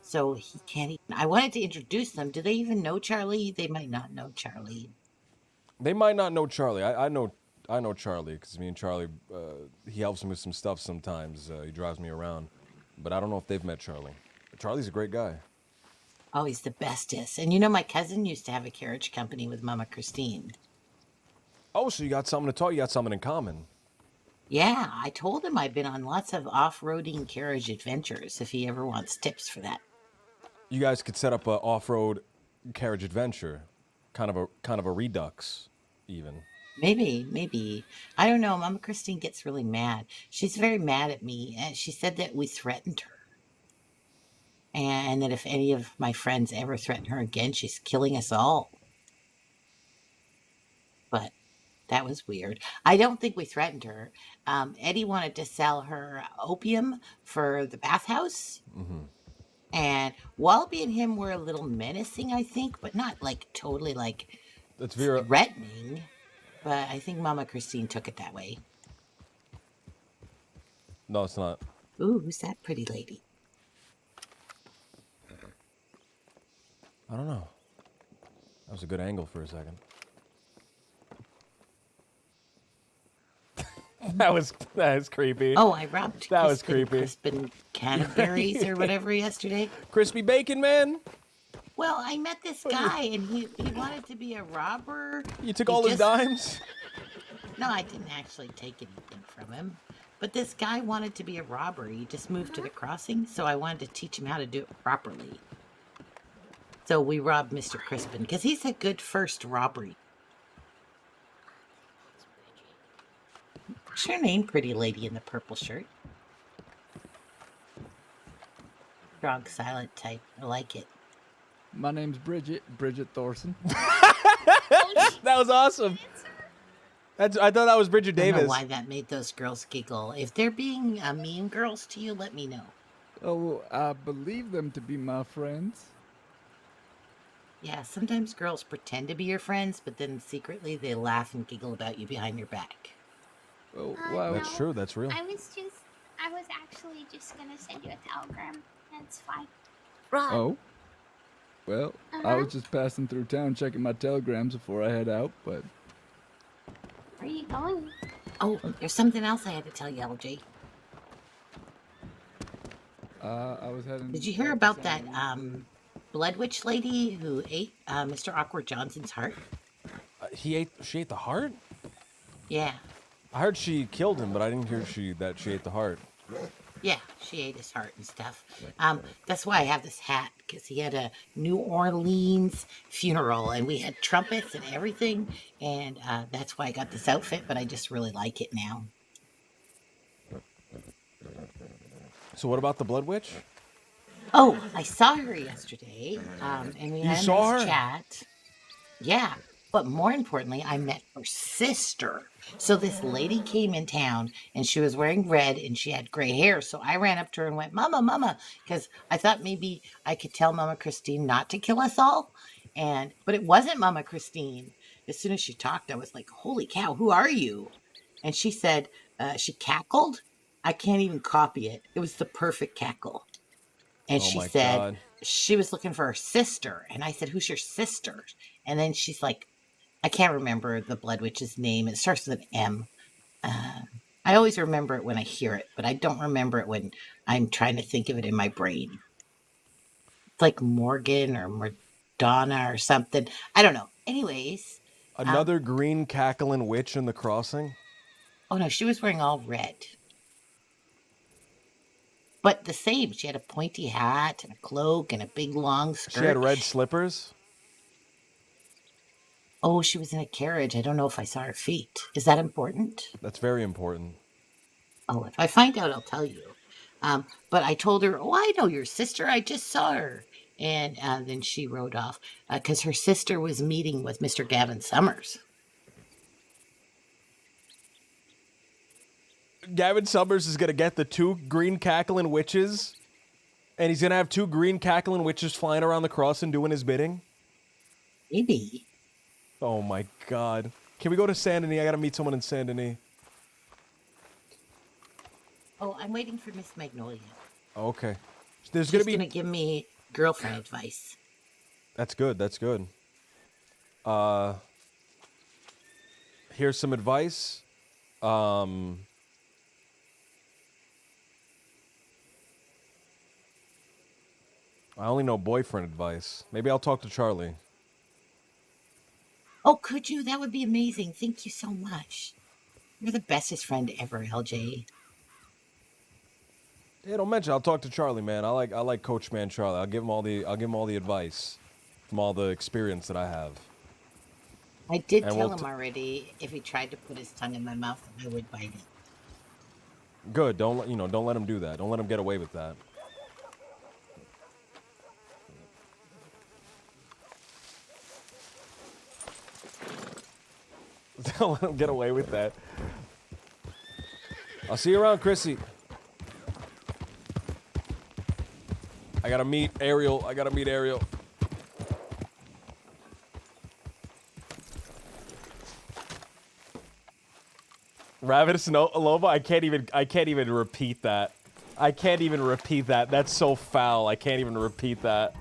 so he can't even. I wanted to introduce them. Do they even know Charlie? They might not know Charlie. They might not know Charlie. I know Charlie because me and Charlie, he helps me with some stuff sometimes. He drives me around, but I don't know if they've met Charlie. But Charlie's a great guy. Oh, he's the bestest. And you know, my cousin used to have a carriage company with Mama Christine. Oh, so you got something to talk. You got something in common. Yeah, I told him I've been on lots of off-roading carriage adventures if he ever wants tips for that. You guys could set up a off-road carriage adventure, kind of a redux, even. Maybe. I don't know. Mama Christine gets really mad. She's very mad at me, and she said that we threatened her. And that if any of my friends ever threaten her again, she's killing us all. But that was weird. I don't think we threatened her. Eddie wanted to sell her opium for the bathhouse. Mm-hmm. And Wallaby and him were a little menacing, I think, but not like totally like That's Vera. threatening. But I think Mama Christine took it that way. No, it's not. Ooh, who's that pretty lady? I don't know. That was a good angle for a second. That was creepy. Oh, I robbed That was creepy. Crispin Canterbury's or whatever yesterday. Crispy bacon, man. Well, I met this guy and he wanted to be a robber. You took He all his just- dimes? No, I didn't actually take anything from him. But this guy wanted to be a robber. He just moved to the crossing, so I wanted to teach him how to do it properly. So we robbed Mr. Crispin because he's a good first robbery. What's your name, pretty lady in the purple shirt? Strong, silent type. I like it. My name's Bridget Thorson. That was awesome. I thought that was Bridget I don't know Davis. why that made those girls giggle. If they're being mean girls to you, let me know. Oh, I believe them to be my friends. Yeah, sometimes girls pretend to be your friends, but then secretly they laugh and giggle about you behind your back. Oh, wow. That's true. That's real. I was actually just gonna send you a telegram. That's fine. Right. Oh. Well, I was just passing through town checking my telegrams before I head out, but Where are you going? Oh, there's something else I had to tell you, LJ. I was heading. Did you hear about that blood witch lady who ate Mr. Awkward Johnson's heart? She ate the heart? Yeah. I heard she killed him, but I didn't hear that she ate the heart. Yeah, she ate his heart and stuff. That's why I have this hat, because he had a New Orleans funeral, and we had trumpets and everything, and that's why I got this outfit, but I just really like it now. So what about the Blood Witch? Oh, I saw her yesterday, and we had a saw nice her? chat. Yeah, but more importantly, I met her sister. So this lady came in town, and she was wearing red, and she had gray hair. So I ran up to her and went, "Mama, Mama," because I thought maybe I could tell Mama Christine not to kill us all. But it wasn't Mama Christine. As soon as she talked, I was like, "Holy cow, who are you?" And she said, she cackled. I can't even copy it. It was the perfect cackle. And Oh she my said God. she was looking for her sister. And I said, "Who's your sister?" And then she's like, I can't remember the Blood Witch's name. It starts with an M. I always remember it when I hear it, but I don't remember it when I'm trying to think of it in my brain. It's like Morgan or Madonna or something. I don't know. Anyways. Another green cackling witch in the crossing? Oh, no, she was wearing all red. But the same. She had a pointy hat and a cloak and a big long skirt. She had red slippers? Oh, she was in a carriage. I don't know if I saw her feet. Is that important? That's very important. Oh, if I find out, I'll tell you. But I told her, oh, I know your sister. I just saw her. And then she rode off because her sister was meeting with Mr. Gavin Summers. Gavin Summers is gonna get the 2 green cackling witches, and he's gonna have 2 green cackling witches flying around the cross and doing his bidding. Maybe. Oh my god. Can we go to Saint Denis? I gotta meet someone in Saint Denis. Oh, I'm waiting for Miss Magnolia. Okay. There's She's gonna be. gonna give me girlfriend advice. That's good. That's good. Here's some advice. I only know boyfriend advice. Maybe I'll talk to Charlie. Oh, could you? That would be amazing. Thank you so much. You're the bestest friend ever, LJ. Yeah, don't mention. I'll talk to Charlie, man. I like Coach Man Charlie. I'll give him all the advice from all the experience that I have. I did And tell we'll him already if he tried to put his tongue in my mouth, I would bite it. Good. Don't let him do that. Don't let him get away with that. Don't let him get away with that. I'll see you around, Chrissy. I gotta meet Ariel. Ravenous Loba, I can't even repeat that. That's so foul. I can't even repeat that.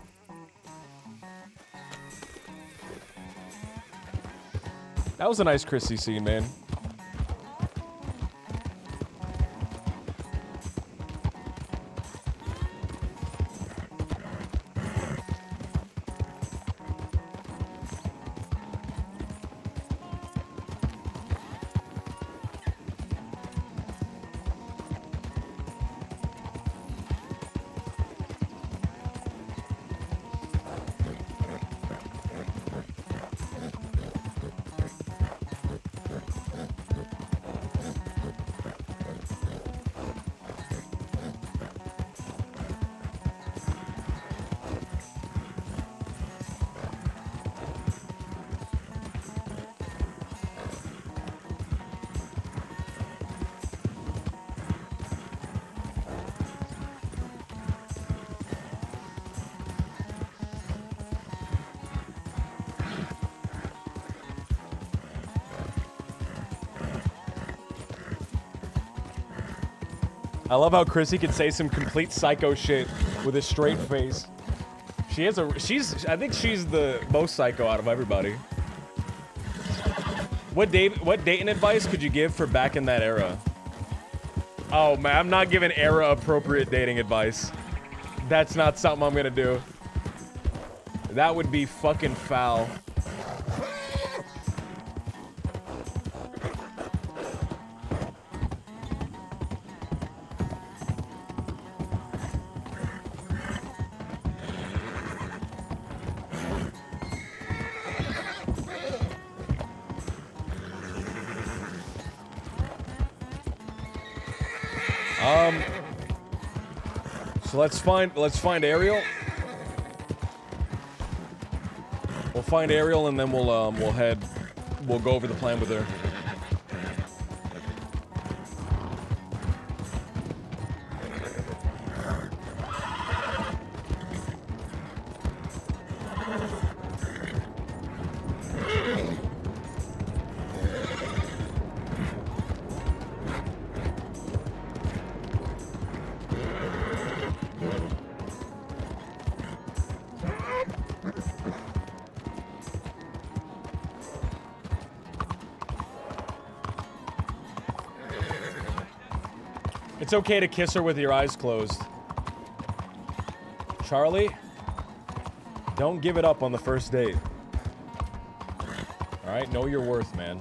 That was a nice Chrissy scene, man. I love how Chrissy can say some complete psycho shit with a straight face. I think she's the most psycho out of everybody. What dating advice could you give for back in that era? Oh man, I'm not giving era appropriate dating advice. That's not something I'm gonna do. That would be fucking foul. So let's find Ariel. We'll find Ariel and then we'll go over the plan with her. It's okay to kiss her with your eyes closed. Charlie, don't give it up on the first date. All right, know your worth, man.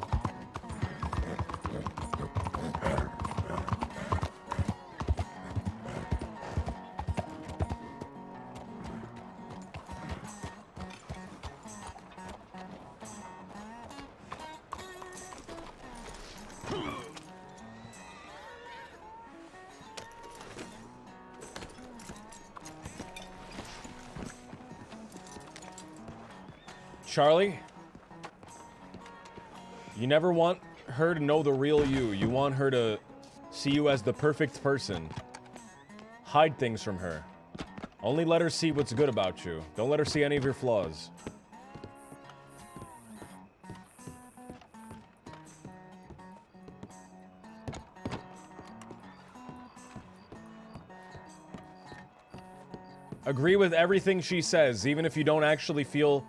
Charlie, you never want her to know the real you. You want her to see you as the perfect person. Hide things from her. Only let her see what's good about you. Don't let her see any of your flaws. Agree with everything she says, even if you don't actually feel...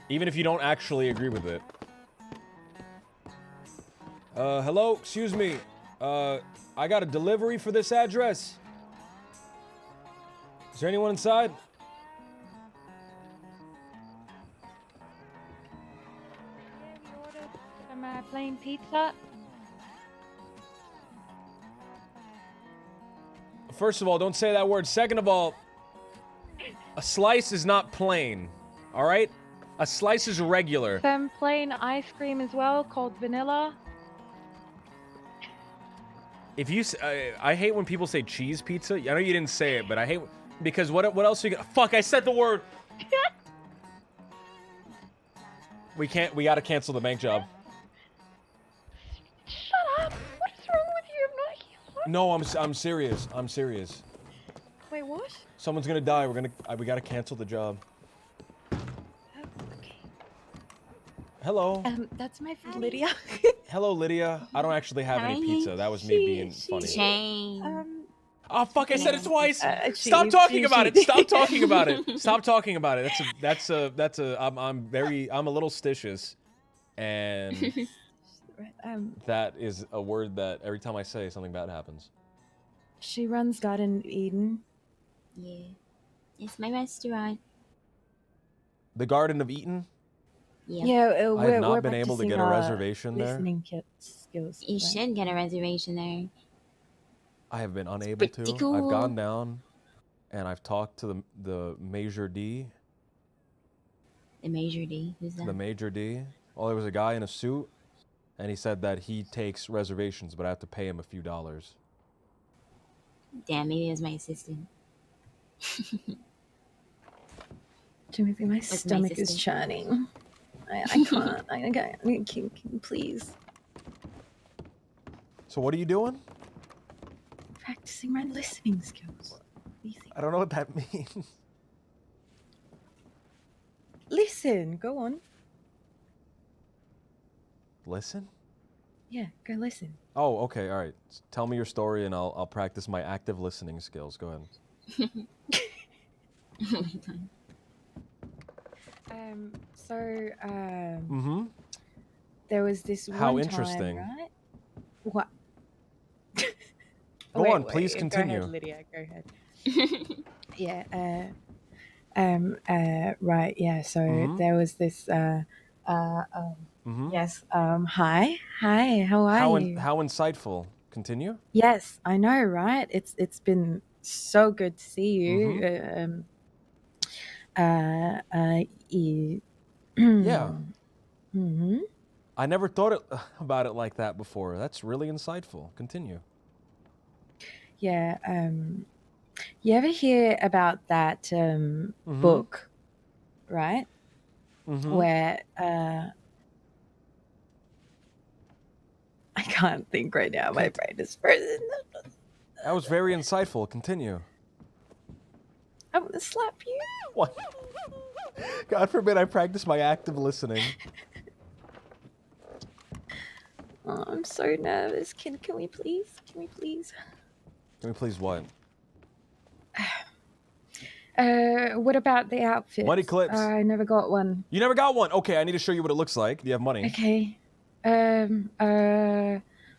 Even if you don't actually agree with it. Hello? Excuse me. I got a delivery for this address. Is there anyone inside? Yeah, we ordered some plain pizza. First of all, don't say that word. Second of all, a slice is not plain. All right? A slice is regular. Some plain ice cream as well, called vanilla. If you, I hate when people say cheese pizza. I know you didn't say it, but I hate because what else are you gonna? Fuck! I said the word. We can't. We gotta cancel the bank job. Shut up! What is wrong with you? I'm not here. No, I'm serious. I'm serious. Wait, what? Someone's gonna die. We gotta cancel the job. Okay. Hello. That's my friend Lydia. Hello, Lydia. I don't actually have any pizza. That was me being funny. Shame. Oh fuck! I said it twice. Stop talking about it. Stop talking about it. Stop talking about it. That's a. I'm a little stitious, and that is a word that every time I say something bad happens. She runs Garden of Eden. Yeah. It's my restaurant. The Garden of Eden. Yeah. I have not been able to get a reservation there. Listening skills. You should get a reservation there. I have been unable pretty to. cool. I've gone down, and I've talked to the Major D. The Major D? Who's that? The Major D. Well, there was a guy in a suit, and he said that he takes reservations, but I have to pay him a few dollars. Damn, maybe it was my assistant. Timothy, my stomach is churning. I can't. Can please. So what are you doing? Practicing my listening skills. What do you think? I don't know what that means. Listen, go on. Listen? Yeah, go listen. Oh, okay, all right. Tell me your story, and I'll practice my active listening skills. Go ahead. There was this one How interesting. time, right? What? Go on, please continue. Go ahead, Lydia. Go ahead. Yeah. Right. Yeah. So there was this. Yes. Hi. How are you? How insightful. Continue. Yes, I know, right? It's been so good to see you. Yeah. Mm-hmm. I never thought about it like that before. That's really insightful. Continue. Yeah. You ever hear about that book, right? Where I can't think right now. My brain is frozen. That was very insightful. Continue. I'm gonna slap you. What? God forbid I practice my active listening. Oh, I'm so nervous. Can we please? Can we please what? What about the outfit? What eclipse? I never got one. You never got one? Okay, I need to show you what it looks like. Do you have money? Okay.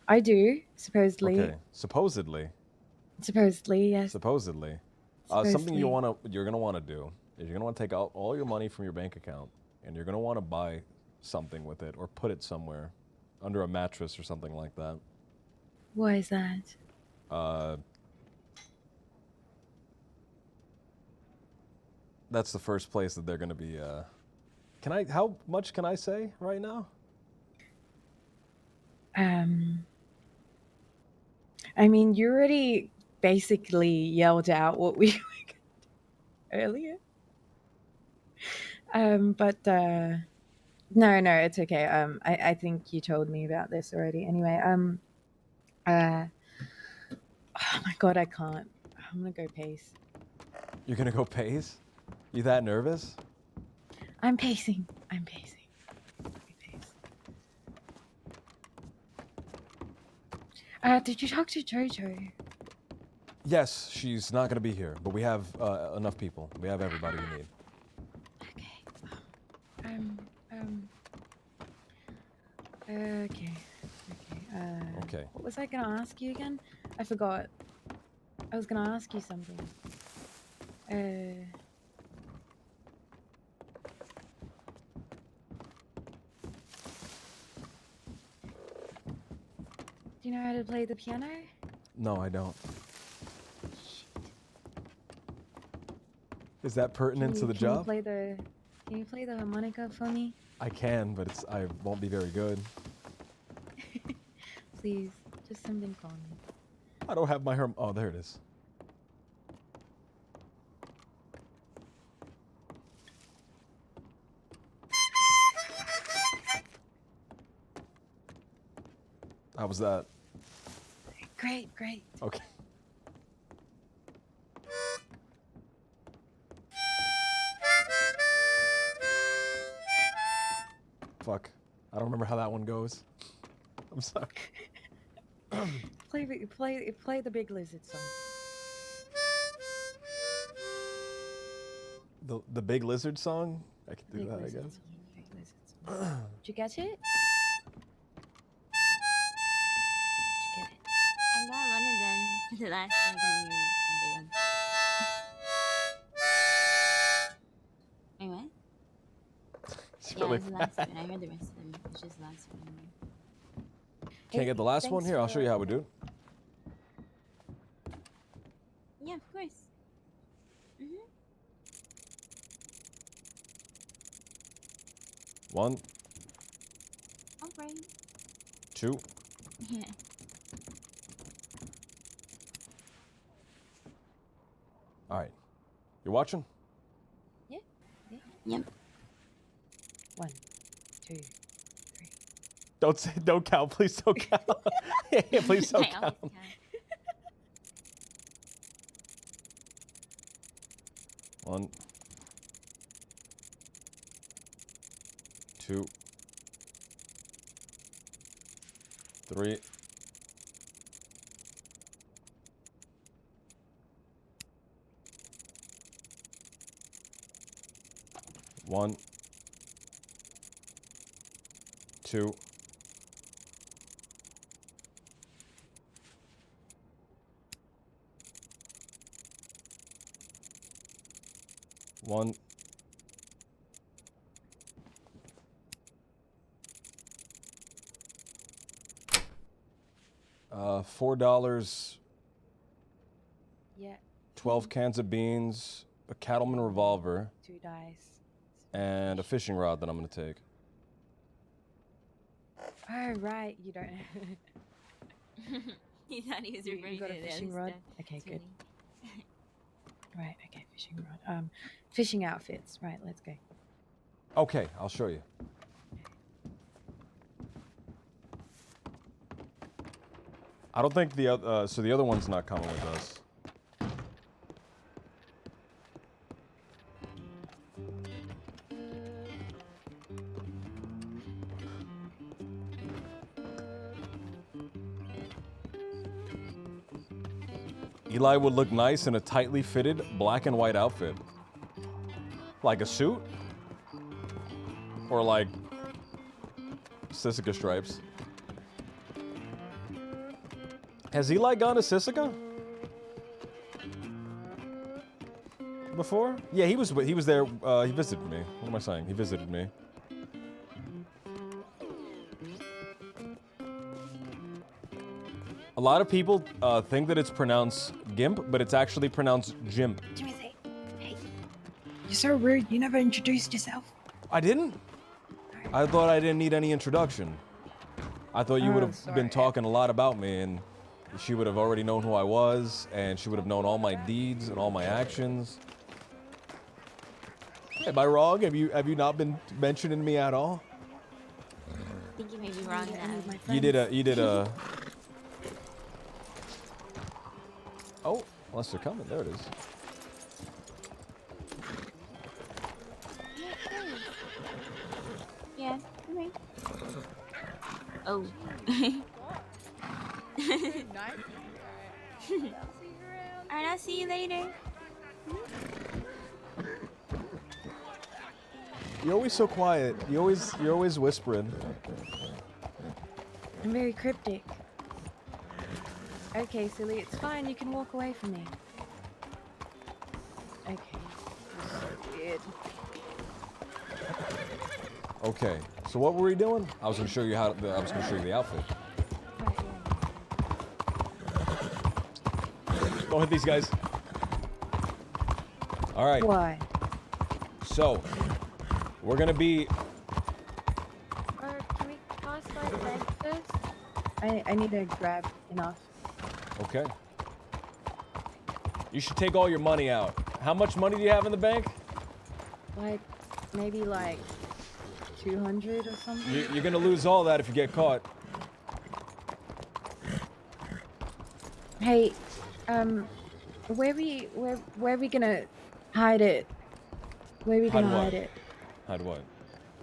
I do, supposedly. Okay. Supposedly. Supposedly, yes. Supposedly. Something you're gonna wanna do is you're gonna wanna take out all your money from your bank account, and you're gonna wanna buy something with it or put it somewhere, under a mattress or something like that. Why is that? That's the first place that they're gonna be. How much can I say right now? I mean, you already basically yelled out what we earlier. But no, it's okay. I think you told me about this already. Anyway, oh my god, I can't. I'm gonna go pace. You're gonna go pace? You that nervous? I'm pacing. I'm pacing. Did you talk to Jojo? Yes, she's not gonna be here, but we have enough people. We have everybody we need. Okay. Okay. What was I gonna ask you again? I forgot. I was gonna ask you something. Do you know how to play the piano? No, I don't. Is that pertinent to the job? Can you play the harmonica for me? I can, but I won't be very good. Please, just something calming. I don't have my Oh, there it is. How was that? Great. Okay. Fuck. I don't remember how that one goes. I'm sorry. Play the Big Lizard song. The Big Lizard song? I can do Big that, Lizard I guess. song, Big Lizard song. Did you get it? I got one of them. The last one I can hear is somebody one. Wait, what? It's Yeah, really it's the last one. I heard the rest of them. It's just the last one. Can't get the last one here? I'll show you how we do it. Yeah, of course. One. All right. Two. Yeah. All right. You watching? Yeah. Yep. 1, 2. Don't count. Please don't count. Yeah, please don't I always count. count. One. 2. 3. 1. 2. 1. $4. Yeah. 12 cans of beans, a cattleman revolver, 2 dice. and a fishing rod that I'm gonna take. Oh right, you don't. He thought he was referring You got to a the fishing other rod. stuff. Okay, It's good. funny. Right. Okay, fishing rod. Fishing outfits. Right. Let's go. Okay, I'll show you. I don't think the other, so the other one's not coming with us. Eli would look nice in a tightly fitted black and white outfit. Like a suit? Or like Sisika stripes. Has Eli gone to Sisika? Before? Yeah, he was there, he visited me. What am I saying? He visited me. A lot of people think that it's pronounced Gimp, but it's actually pronounced Jimp. Timothy, hey, you're so rude. You never introduced yourself. I didn't? I thought I didn't need any introduction. I thought you would have been talking a lot about me, and she would have already known who I was, and she would have known all my deeds and all my actions. Am I wrong? Have you not been mentioning me at all? I think you may be wrong in that. You did a. Oh, unless they're coming. There it is. Yeah, come here. Oh. Alright, I'll see you later. You're always so quiet. You're always whispering. I'm very cryptic. Okay, silly, it's fine. You can walk away from me. Okay. So weird. Okay. So what were we doing? I was gonna show you I was gonna show you the outfit. Don't hit these guys. All right. Why? So we're gonna be. Can we pass by the bank first? I need to grab enough. Okay. You should take all your money out. How much money do you have in the bank? Like, maybe like 200 or something? You're gonna lose all that if you get caught. Hey, where we gonna hide it? Where we gonna hide it? Hide what?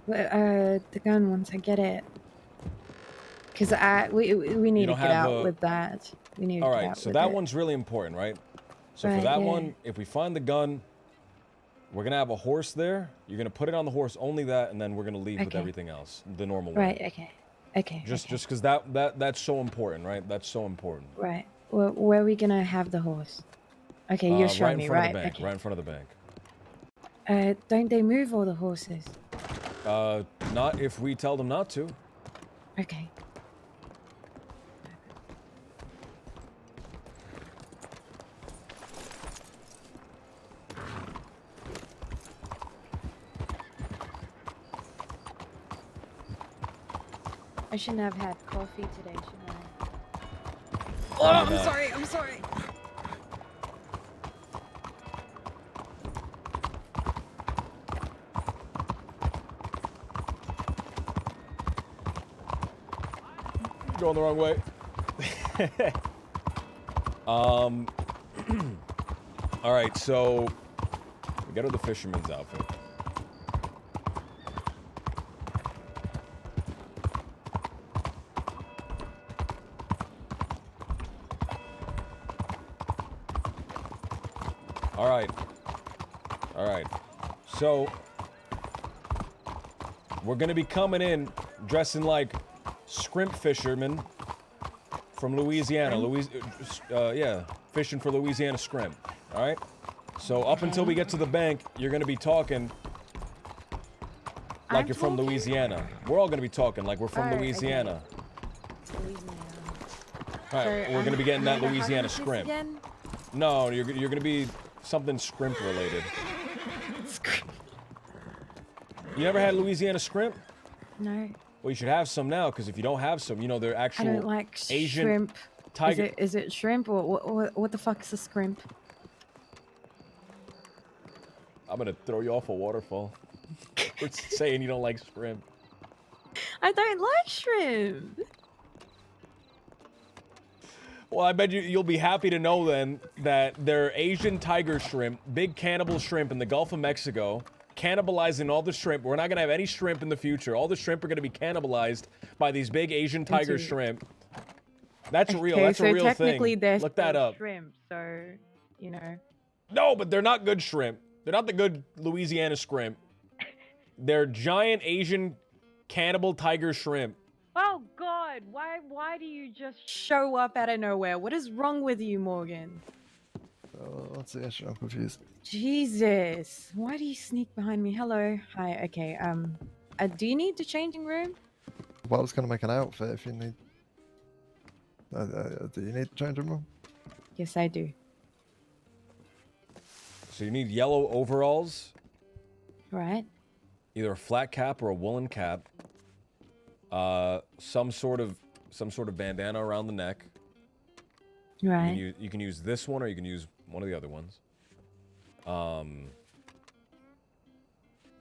The gun once I get it. Cause we need to get out with that. We need to get out so with that it. one's really important, right? So for Right, that yeah. one, if we find the gun, we're gonna have a horse there. You're gonna put it on the horse, only that, and then we're gonna leave with Okay. everything else, the normal Right, way. okay. Just because that's so important, right? That's so important. Right. Where are we gonna have the horse? Okay, you're showing me, Right right? in front of the bank. Okay. Right in front of the bank. Don't they move all the horses? Not if we tell them not to. Okay. I shouldn't have had coffee today, should I? Oh, I'm sorry. Going the wrong way. All right, so we got her the fisherman's outfit. All right. So we're gonna be coming in dressing like Skrimp fishermen from Louisiana. Yeah, fishing for Louisiana Skrimp. All right. So up until we get to the bank, you're gonna be talking like you're from Louisiana. We're all gonna be talking like we're from Louisiana. All right, we're gonna be getting that Louisiana Skrimp. No, you're gonna be something Skrimp related. You never had Louisiana Skrimp? No. Well, you should have some now, because if you don't have some, you know, they're actual I don't like Asian shrimp. tiger. Is it shrimp or what the fuck is a scrimp? I'm gonna throw you off a waterfall. For saying you don't like shrimp. I don't like shrimp. Well, I bet you'll be happy to know then that they're Asian tiger shrimp, big cannibal shrimp in the Gulf of Mexico, cannibalizing all the shrimp. We're not gonna have any shrimp in the future. All the shrimp are gonna be cannibalized by these big Asian tiger shrimp. That's real. That's a real technically thing. they're Look that still up. shrimp, so you know. No, but they're not good shrimp. They're not the good Louisiana shrimp. They're giant Asian cannibal tiger shrimp. Oh God! Why do you just show up out of nowhere? What is wrong with you, Morgan? What's the issue? I'm confused. Jesus! Why do you sneak behind me? Hello. Hi. Okay. Do you need the changing room? Well, I was gonna make an outfit if you need. Do you need the changing room? Yes, I do. So you need yellow overalls, Right. either a flat cap or a woolen cap. Some sort of bandana around the neck. Right. You can use this one, or you can use one of the other ones.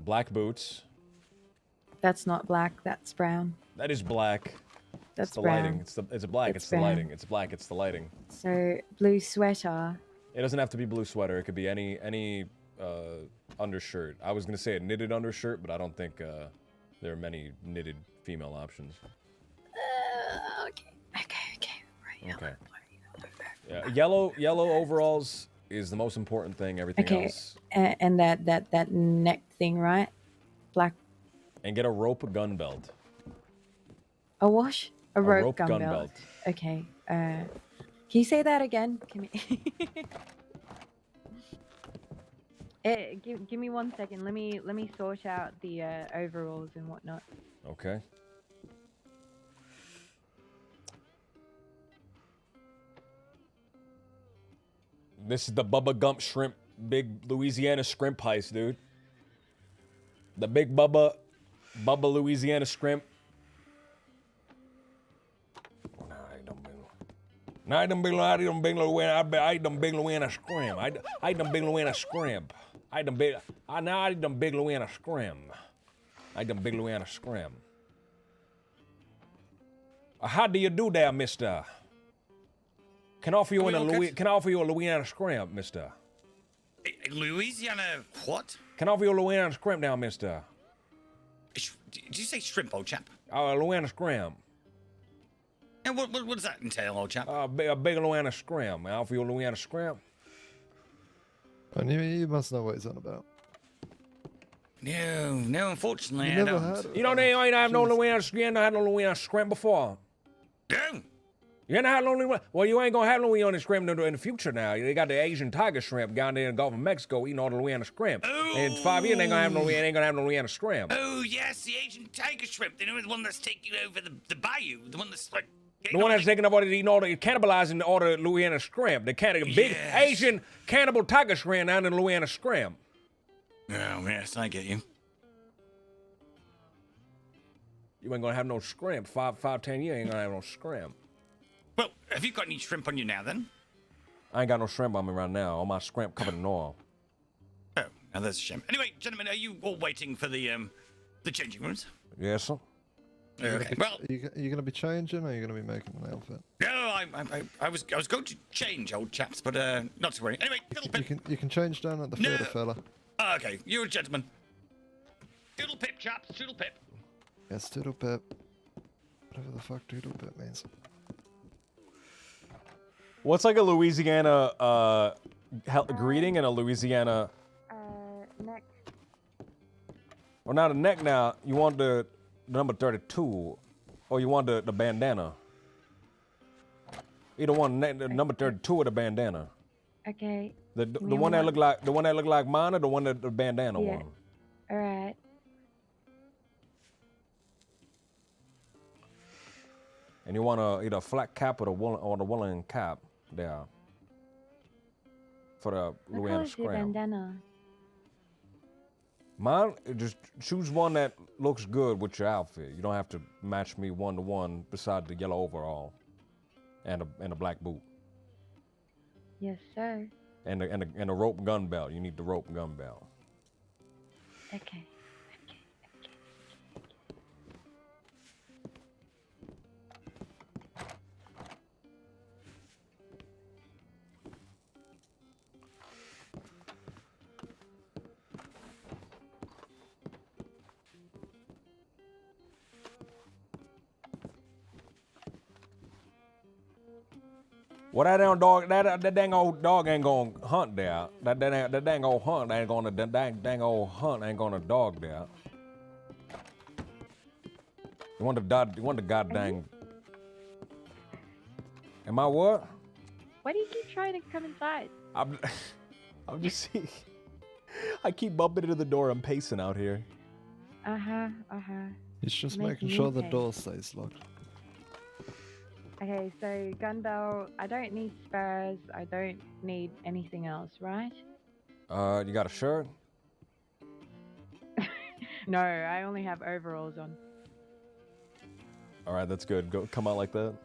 Black boots. That's not black. That's brown. That is black. That's it's the brown. lighting. It's black. It's the brown. lighting. It's black. It's the lighting. So blue sweater. It doesn't have to be blue sweater. It could be any undershirt. I was gonna say a knitted undershirt, but I don't think there are many knitted female options. Okay. Right. Okay. Yeah, yellow overalls is the most important thing. Everything Okay. else. And that neck thing, right? Black. And get a rope gun belt. A wash? A rope gun belt. Okay. Can you say that again? Can you... give me 1 second. Let me sort out the overalls and whatnot. Okay. This is the Bubba Gump Shrimp, big Louisiana Skrimp heist, dude. The big Bubba Louisiana Skrimp. I done big Louisiana Skrimp. I done big Louisiana Skrimp. I done big Louisiana Skrimp. How do you do that, mister? Can I offer you a Louisiana Skrimp, mister? Louisiana what? Can I offer you a Louisiana Skrimp now, mister? Did you say shrimp, old chap? Louisiana Skrimp. And what does that entail, old chap? A big Louisiana Skrimp. I offer you a Louisiana Skrimp. And you must know what he's on about. No, unfortunately, You I never don't. had it. You don't ain't have no Louisiana Skrimp. I had no Louisiana Skrimp before. No. You ain't had no Louisiana. Well, you ain't gonna have Louisiana Skrimp in the future now. They got the Asian tiger shrimp down there in the Gulf of Mexico eating all the Louisiana Skrimp. Oh. And in 5 years, they ain't gonna have no Louisiana Skrimp. Oh yes, the Asian tiger shrimp. The one that's taking over the bayou. The one that's like. The one that's taking up all the eating all the cannibalizing all the Louisiana Skrimp. The big Asian cannibal tiger shrimp down in the Louisiana Skrimp. Oh yes, I get you. You ain't gonna have no Skrimp. 10 years, ain't gonna have no Skrimp. Well, have you got any shrimp on you now then? I ain't got no shrimp on me right now. All my shrimp covered in oil. Oh, now that's a shame. Anyway, gentlemen, are you all waiting for the changing rooms? Yes, sir. Okay. Well, Are you going to be changing, or are you going to be making an outfit? no, I was going to change, old chaps, but not to worry. Anyway, Doodle Pip. You can change down at the theatre, fella. Oh, okay, you're a gentleman. Doodle Pip, chaps. Doodle Pip. Yes, Doodle Pip. Whatever the fuck Doodle Pip means. What's like a Louisiana greeting and a Louisiana? Neck. Well, now the neck. Now you want the number 32, or you want the bandana? Either one, the number 32 or the bandana. Okay. The one that look like mine, or the one that the bandana Yeah. one. All right. And you want either a flat cap or the woolen cap there for the Louisiana What color is your Skrimp. bandana? Mine, just choose one that looks good with your outfit. You don't have to match me 1-to-1 beside the yellow overall and a black boot Yes, sir. and a rope gun belt. You need the rope gun belt. Okay. Well, that damn dog, that dang old dog ain't gonna hunt there. That dang old hunt ain't gonna dang old hunt ain't gonna dog there. You want the goddamn. Am I what? Why do you keep trying to come inside? I'm just seeing. I keep bumping into the door. I'm pacing out here. He's just Making making me sure the pay. door stays locked. Okay, so gun belt. I don't need spurs. I don't need anything else, right? You got a shirt? No, I only have overalls on. All right, that's good. Go, come out like that.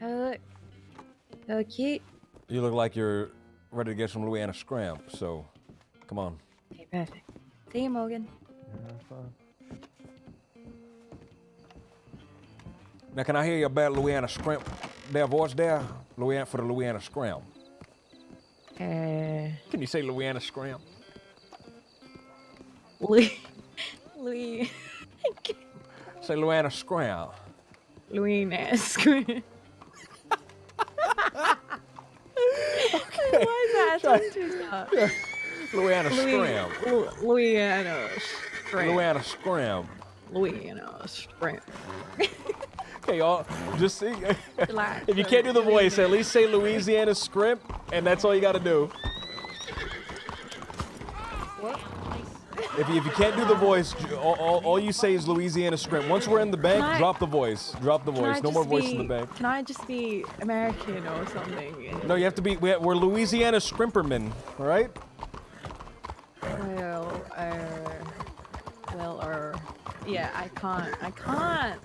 look. So cute. You look like you're ready to get some Louisiana Skrimp, so come on. Okay, perfect. See you, Morgan. Yeah, fine. Now, can I hear your bad Louisiana Skrimp? Their voice there? Louisiana for the Louisiana Skrimp. Can you say Louisiana Skrimp? Louis. Say Louisiana Skrimp. Louisiana Skrimp. Why is that tongue twister? Louisiana Skrimp. Louisiana Skrimp. Louisiana Skrimp. Louisiana Skrimp. Okay, y'all, just see. If you can't do the voice, at least say Louisiana Skrimp, and that's all you gotta do. What? If you can't do the voice, all you say is Louisiana Skrimp. Once we're in the bank, drop the voice. Drop the voice. No more voice in the bank. Can I just be American or something? No, you have to be. We're Louisiana Skrimpermen, all right? Yeah, I can't.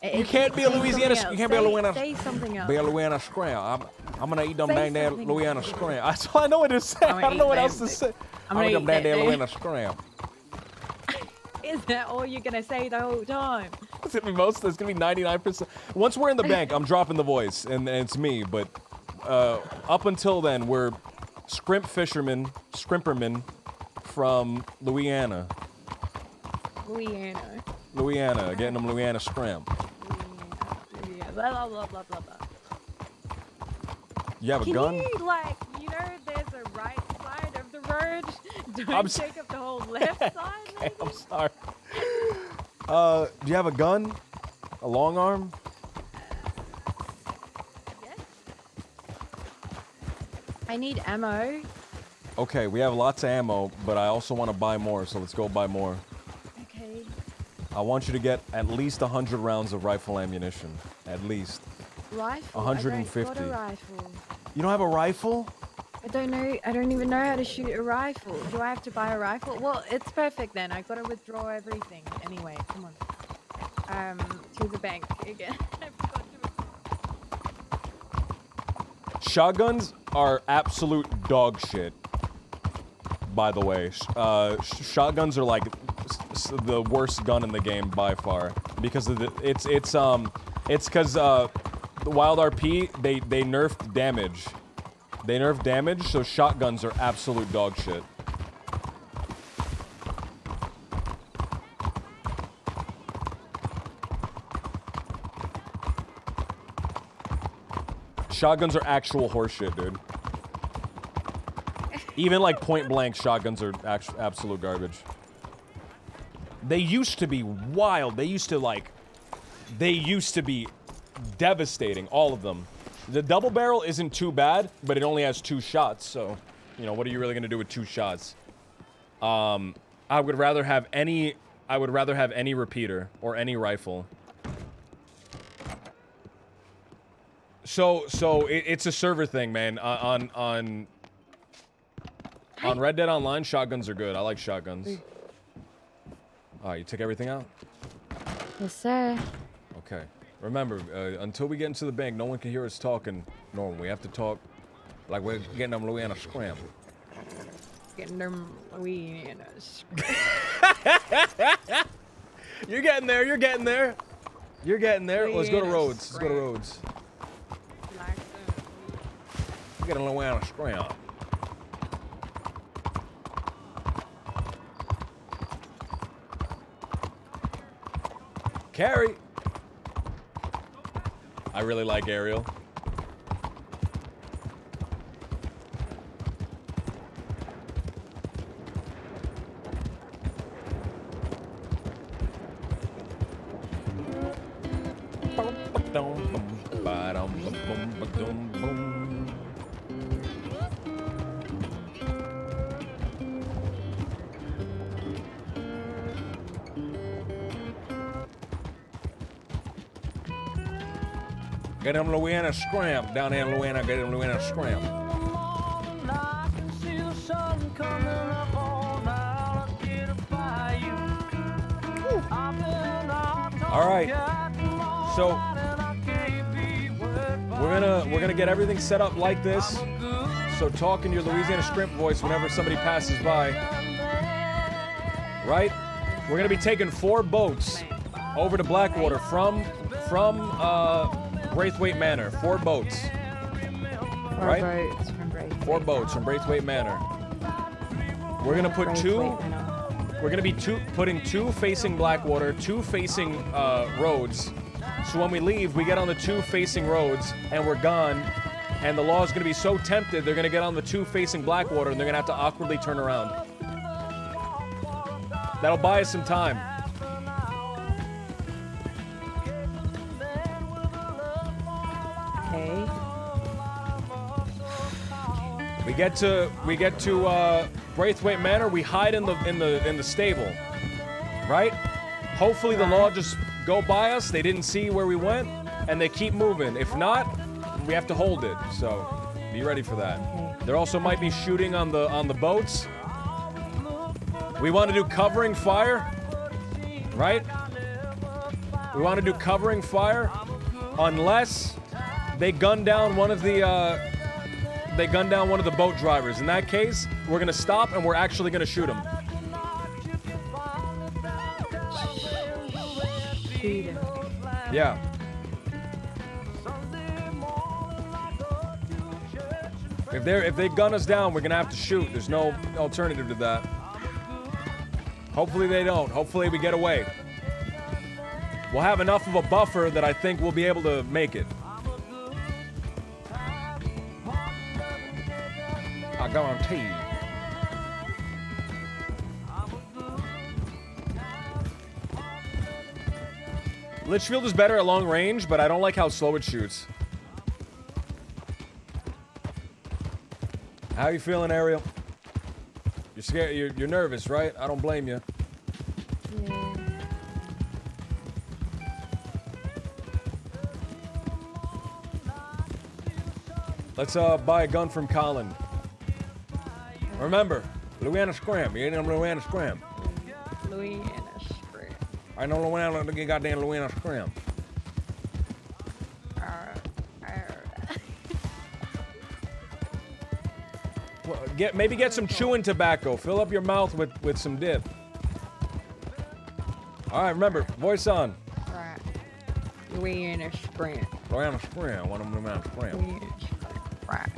You can't be a Louisiana. You can't be a Louisiana. Say something else. Be a Louisiana Skrimp. I'm gonna eat them dang there something Louisiana Skrimp. That's all I know what to say. I don't know what else to say. I'm gonna eat them dang there Louisiana Skrimp. Is that all you're gonna say the whole time? It's gonna be most. It's gonna be 99%. Once we're in the bank, I'm dropping the voice, and it's me. But up until then, we're Skrimpermen from Louisiana. Louisiana, getting them Louisiana Skrimp. Blah blah blah blah blah blah. You have a gun? You there's a right side of the road. Don't take up the whole left side. Okay, I'm sorry. Do you have a gun? A long arm? Yes. I need ammo. Okay, we have lots of ammo, but I also want to buy more, so let's go buy more. Okay. I want you to get at least 100 rounds of rifle ammunition. At least. Rifle? 150. I don't got a rifle. You don't have a rifle? I don't know. I don't even know how to shoot a rifle. Do I have to buy a rifle? Well, it's perfect then. I gotta withdraw everything. Anyway, come on. To the bank again. I forgot to withdraw. Shotguns are absolute dog shit. By the way, shotguns are like the worst gun in the game by far because of it's because the Wild RP they nerfed damage. They nerfed damage, so shotguns are absolute dog shit. Shotguns are actual horseshit, dude. Even like point blank shotguns are absolute garbage. They used to be wild. They used to be devastating, all of them. The double barrel isn't too bad, but it only has 2 shots, so, what are you really gonna do with 2 shots? I would rather have any repeater or any rifle. So it's a server thing, man. On Red Dead Online, shotguns are good. I like shotguns. Alright, you took everything out? Yes, sir. Okay. Remember, until we get into the bank, no one can hear us talking normal. We have to talk like we're getting them Louisiana Skrimp. Getting them Louisiana Skrimp. You're getting there. You're getting there. You're getting there. Let's go to Rhodes. Let's go to Rhodes. Get a Louisiana Skrimp. Carrie. I really like Ariel. Get them Louisiana Skrimp. Down here in Louisiana, get them Louisiana Skrimp. All right. So, We're gonna get everything set up like this. So talk in your Louisiana Skrimp voice whenever somebody passes by. Right? We're gonna be taking 4 boats over to Blackwater from Braithwaite Manor. 4 boats. Right? 4 boats from Braithwaite Manor. We're gonna put 2. We're gonna be putting 2 facing Blackwater, 2 facing roads. So when we leave, we get on the 2 facing roads and we're gone. And the law is gonna be so tempted, they're gonna get on the 2 facing Blackwater and they're gonna have to awkwardly turn around. That'll buy us some time. Okay. We get to Braithwaite Manor. We hide in the stable, right? Hopefully the law just go by us. They didn't see where we went, and they keep moving. If not, we have to hold it. So be ready for that. There also might be shooting on the boats. We want to do covering fire, right? We want to do covering fire, unless they gun down one of the boat drivers. In that case, we're gonna stop and we're actually gonna shoot them. Yeah. If they gun us down, we're gonna have to shoot. There's no alternative to that. Hopefully they don't. Hopefully we get away. We'll have enough of a buffer that I think we'll be able to make it. I guarantee you. Litchfield is better at long range, but I don't like how slow it shoots. How you feeling, Ariel? You're scared. You're nervous, right? I don't blame you. Yeah. Let's buy a gun from Colin. Remember, Louisiana Skrimp. You ain't in Louisiana Skrimp. Louisiana Skrimp. I know Louisiana, goddamn Louisiana Skrimp. Maybe get some chewing tobacco. Fill up your mouth with some dip. All right, remember, voice on. Right. Louisiana Skrimp. Louisiana Skrimp. One of them Louisiana Skrimp. Louisiana Skrimp. Right.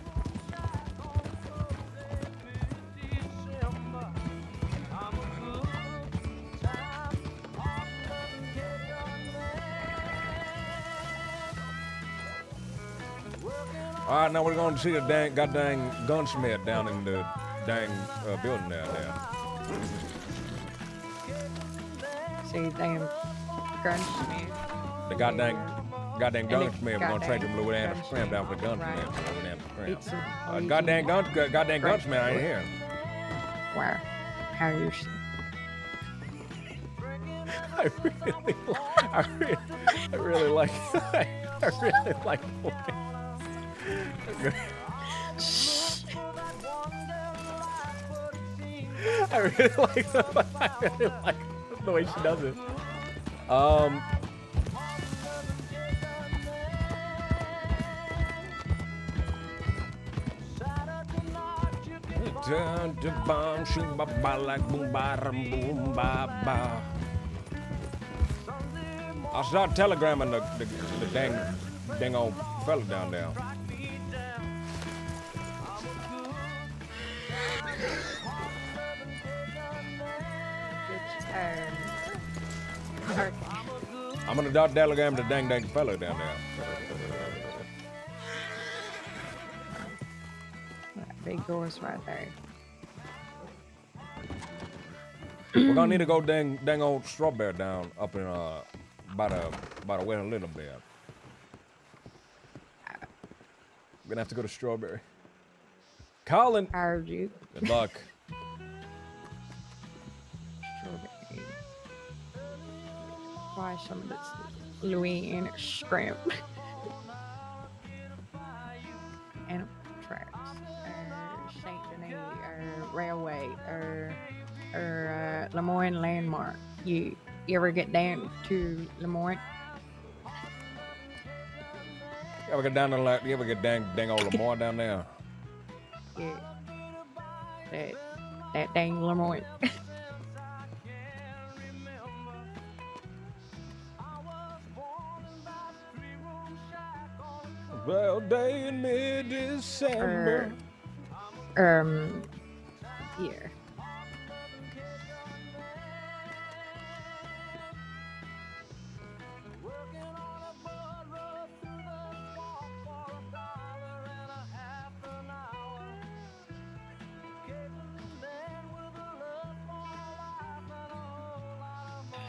All right, now we're going to see the goddamn gunsmith down in the dang building there. See, damn gunsmith. The goddamn gunsmith. We're going to trade him Louisiana gunsmith. Skrimp down for the gunsmith. Right. Louisiana It's Skrimp. a Goddamn gunsmith, I ain't here. Wow. How you I really like the way. I really like the way she does it. I'll start telegramming the dang old fella down there. Okay. I'm gonna dot telegram the dang fella down there. That big door's right there. We're gonna need to go dang old strawberry down up in by the way a little bit. We're gonna have to go to Strawberry. Colin. How are you? Good luck. Strawberry. Try some of this Louisiana Skrimp. Animal tracks. Saint Denis. Railway. Lemoyne Landmark. You ever get down to Lemoyne? You ever get down there like, you ever get dang old Lamar down there? Yeah. That dang Lamar. Well, day in mid-December. Here.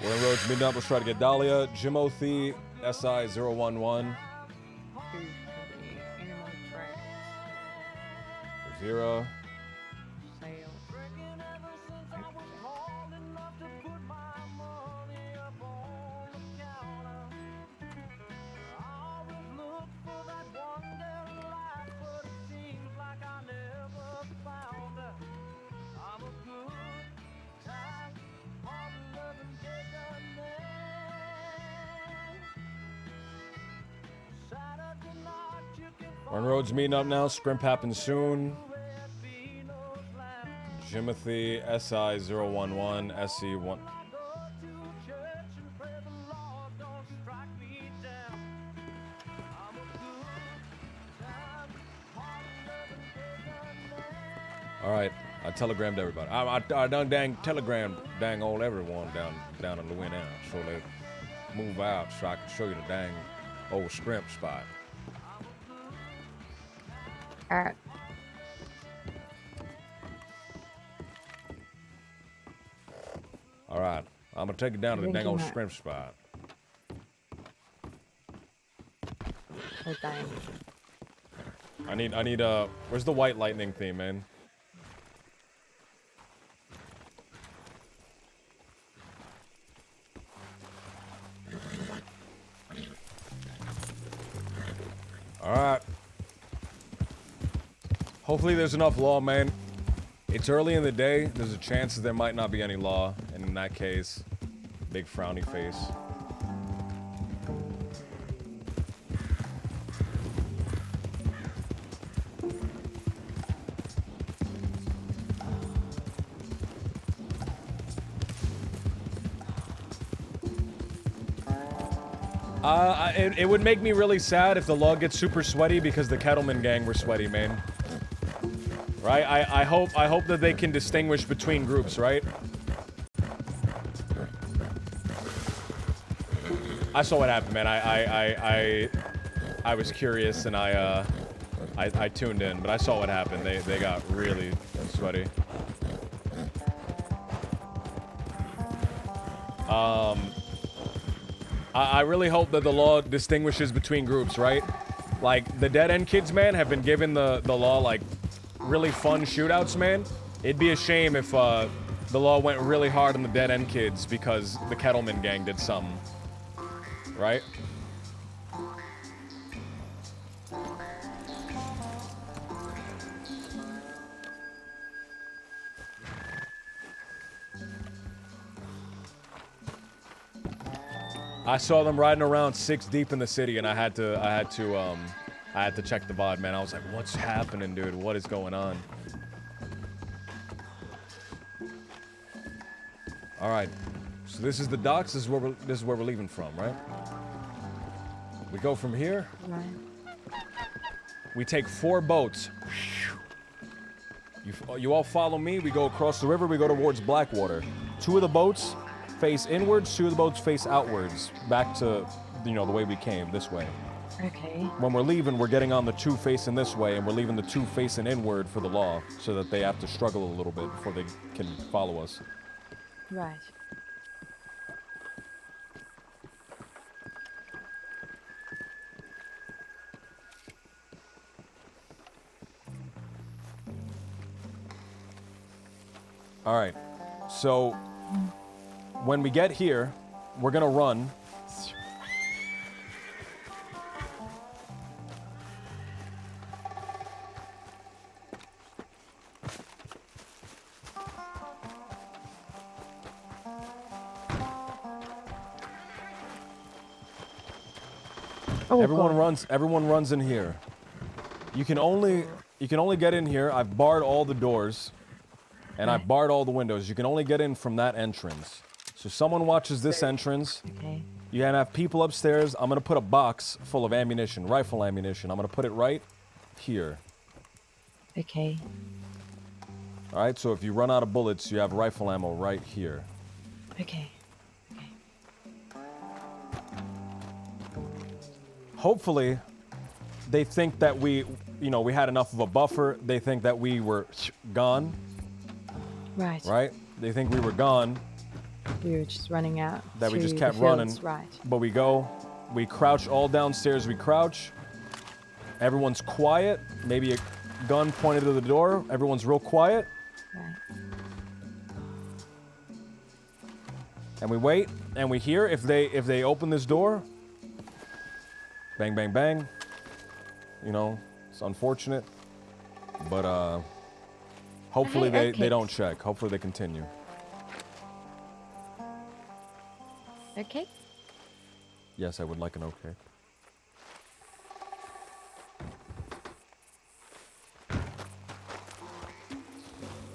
We're in roads meeting up. Let's try to get Dahlia. Jimothy, SI011. 0. We're on roads meeting up now. Skrimp happens soon. Jimothy, SI011, SE1. All right, I telegrammed everybody. I done dang telegram dang old everyone down in Louisiana, so they move out so I can show you the dang old Skrimp spot. Alright. All right, I'm gonna take it down to the dang old Skrimp spot. Oh, dang. I need where's the white lightning theme, man? All right. Hopefully there's enough law, man. It's early in the day. There's a chance that there might not be any law. And in that case, big frowny face. It would make me really sad if the law gets super sweaty because the Kettleman gang were sweaty, man. Right? I hope that they can distinguish between groups, right? I saw what happened, man. I was curious and I tuned in, but I saw what happened. They got really sweaty. I really hope that the law distinguishes between groups, right? Like, the Dead End kids, man, have been given the law, like, really fun shootouts, man. It'd be a shame if the law went really hard on the Dead End kids because the Kettleman gang did something. Right? I saw them riding around 6 deep in the city, and I had to check the VOD, man. I was like, "What's happening, dude? What is going on?" All right, so this is the docks. This is where we're leaving from, right? We go from here. Right. We take 4 boats. You all follow me. We go across the river. We go towards Blackwater. 2 of the boats face inwards, 2 of the boats face outwards, back to, you know, the way we came, this way. Okay. When we're leaving, we're getting on the 2 facing this way, and we're leaving the 2 facing inward for the law, so that they have to struggle a little bit before they can follow us. Right. All right, so when we get here, we're gonna run. Oh, everyone God. runs in here. You can only get in here. I've barred all the doors. And I've barred all the windows. You can only get in from that entrance. So someone watches this entrance. Okay. You can have people upstairs. I'm gonna put a box full of ammunition, rifle ammunition. I'm gonna put it right here. Okay. Alright, so if you run out of bullets, you have rifle ammo right here. Okay. Hopefully, they think that we had enough of a buffer. They think that we were gone. Right. Right? They think we were gone. We were just running out. That we to just the kept fields, running. Right. But we crouch all downstairs. We crouch. Everyone's quiet. Maybe a gun pointed to the door. Everyone's real quiet. Right. And we wait. And we hear if they open this door. Bang, bang, bang. You know, it's unfortunate. But hopefully they don't check. Hopefully they continue. Okay. Yes, I would like an okay.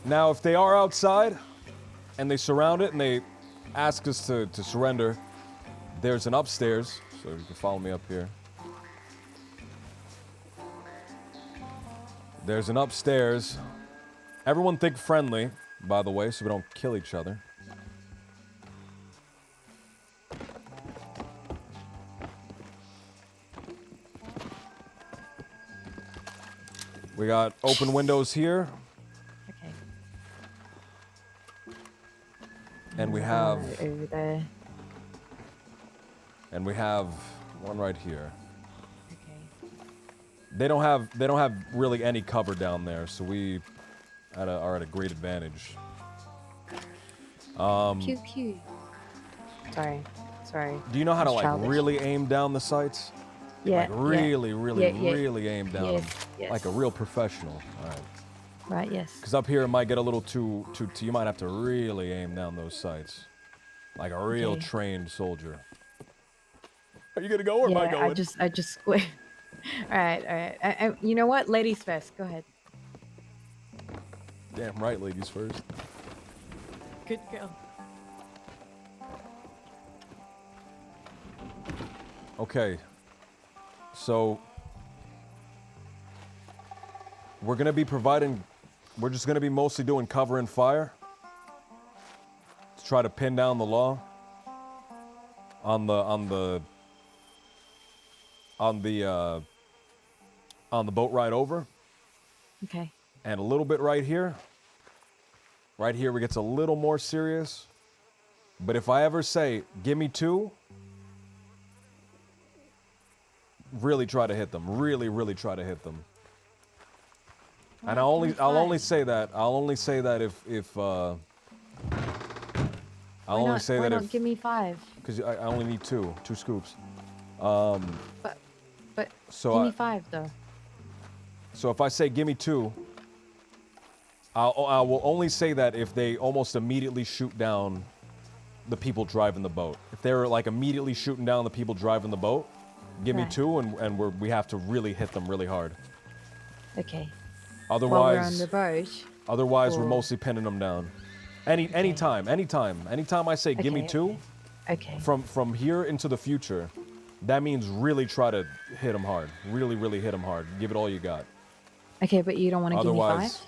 Now, if they are outside and they surround it and they ask us to surrender, there's an upstairs, so you can follow me up here. There's an upstairs. Everyone think friendly, by the way, so we don't kill each other. We got open windows here. Okay. And we have over there. And we have one right here. Okay. They don't have really any cover down there, so we are at a great advantage. Pew pew. Sorry. Do you know how to It's like childish. really aim down the sights? Yeah. Like really aim down them. Yes. Like a real professional. All right. Right. Yes. Because up here it might get a little too. You might have to really aim down those sights, like a real Okay. trained soldier. Are you gonna go or am I going? I just square. All right. You know what? Ladies first. Go ahead. Damn right, ladies first. Good girl. Okay. So we're gonna be providing. We're just gonna be mostly doing cover and fire to try to pin down the law on the boat ride over. Okay. And a little bit right here. Right here, it gets a little more serious. But if I ever say, give me two, really try to hit them. Really try to hit them. And I'll only say that if give me 5. because I only need two scoops. But So give me 5 though. So if I say give me 2, I will only say that if they almost immediately shoot down the people driving the boat. If they're like immediately shooting down the people driving the boat, give me Right. 2 and we have to really hit them really hard. Okay. Otherwise, While we're on the boat. Otherwise, we're or- mostly pinning them down. Anytime I say give me Okay, 2, Okay. from here into the future, that means really try to hit them hard. Really hit them hard. Give it all you got. Okay, but you don't want to give me 5? Otherwise,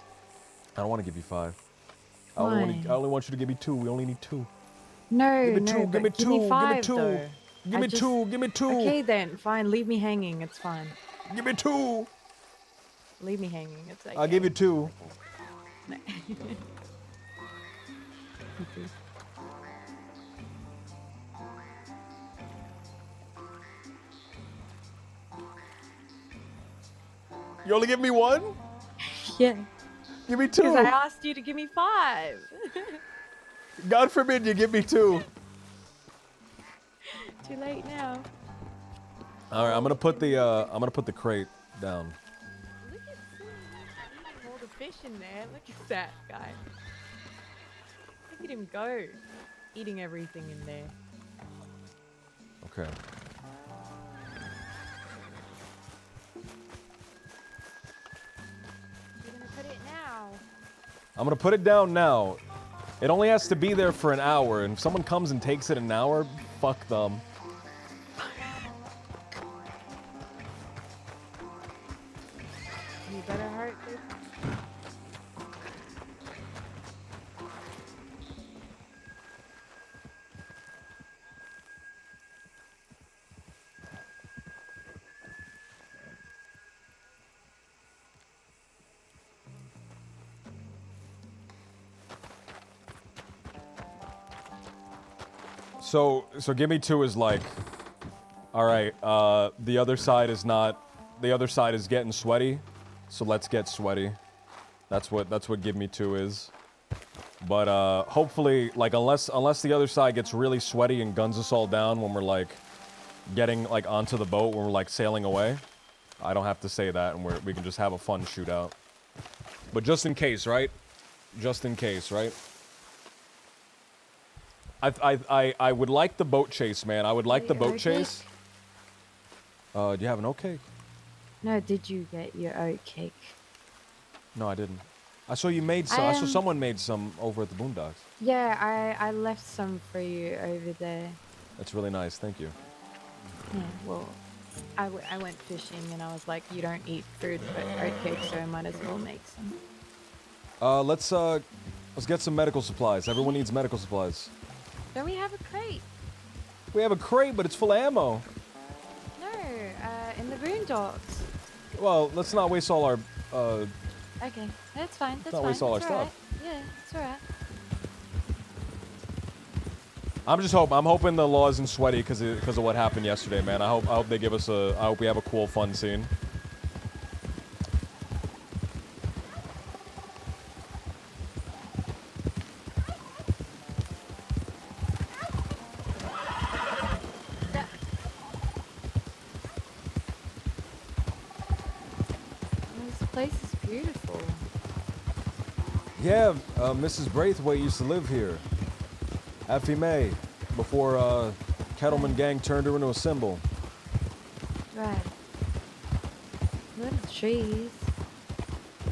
I don't want to give you 5. I only want you to give me 2. We only need 2. No, Give me no, 2. Give but me 2. give me Give me 5 2. though. Give me 2. Give me 2. Okay then, fine. Leave me hanging. It's fine. Give me 2. Leave me hanging. It's okay. I'll give you 2. No. You only give me 1? Yeah. Give me 2. Because I asked you to give me 5. God forbid you give me 2. Too late now. All right, I'm gonna put the crate down. Look at eating all the fish in there. Look at that guy. Look at him go, eating everything in there. Okay. now. I'm gonna put it down now. It only has to be there for an hour, and if someone comes and takes it an hour, fuck them. You better hurt it. So give me 2 is like, all right, the other side is getting sweaty, so let's get sweaty. That's what give me 2 is. But hopefully, like, unless the other side gets really sweaty and guns us all down when we're like getting like onto the boat, when we're like sailing away, I don't have to say that, and we can just have a fun shootout. But just in case, right? Just in case, right? I would like the boat chase, man. I would like the boat chase. Do you have an oat cake? No, did you get your oat cake? No, I didn't. I saw you made some. I saw someone made some over at the Boondocks. Yeah, I left some for you over there. That's really nice. Thank you. Yeah, well, I went fishing and I was like, you don't eat fruit but oat cake, so I might as well make some. Let's get some medical supplies. Everyone needs medical supplies. Don't we have a crate? We have a crate, but it's full of ammo. No, in the boondocks. Well, let's not waste all our. Okay, that's fine. That's not fine. waste all our It's alright. stuff. Yeah, it's alright. I'm hoping the law isn't sweaty because of what happened yesterday, man. I hope they give us I hope we have a cool, fun scene. This place is beautiful. Yeah, Mrs. Braithwaite used to live here. Effie May, before Kettleman gang turned her into a symbol. Right. Little trees.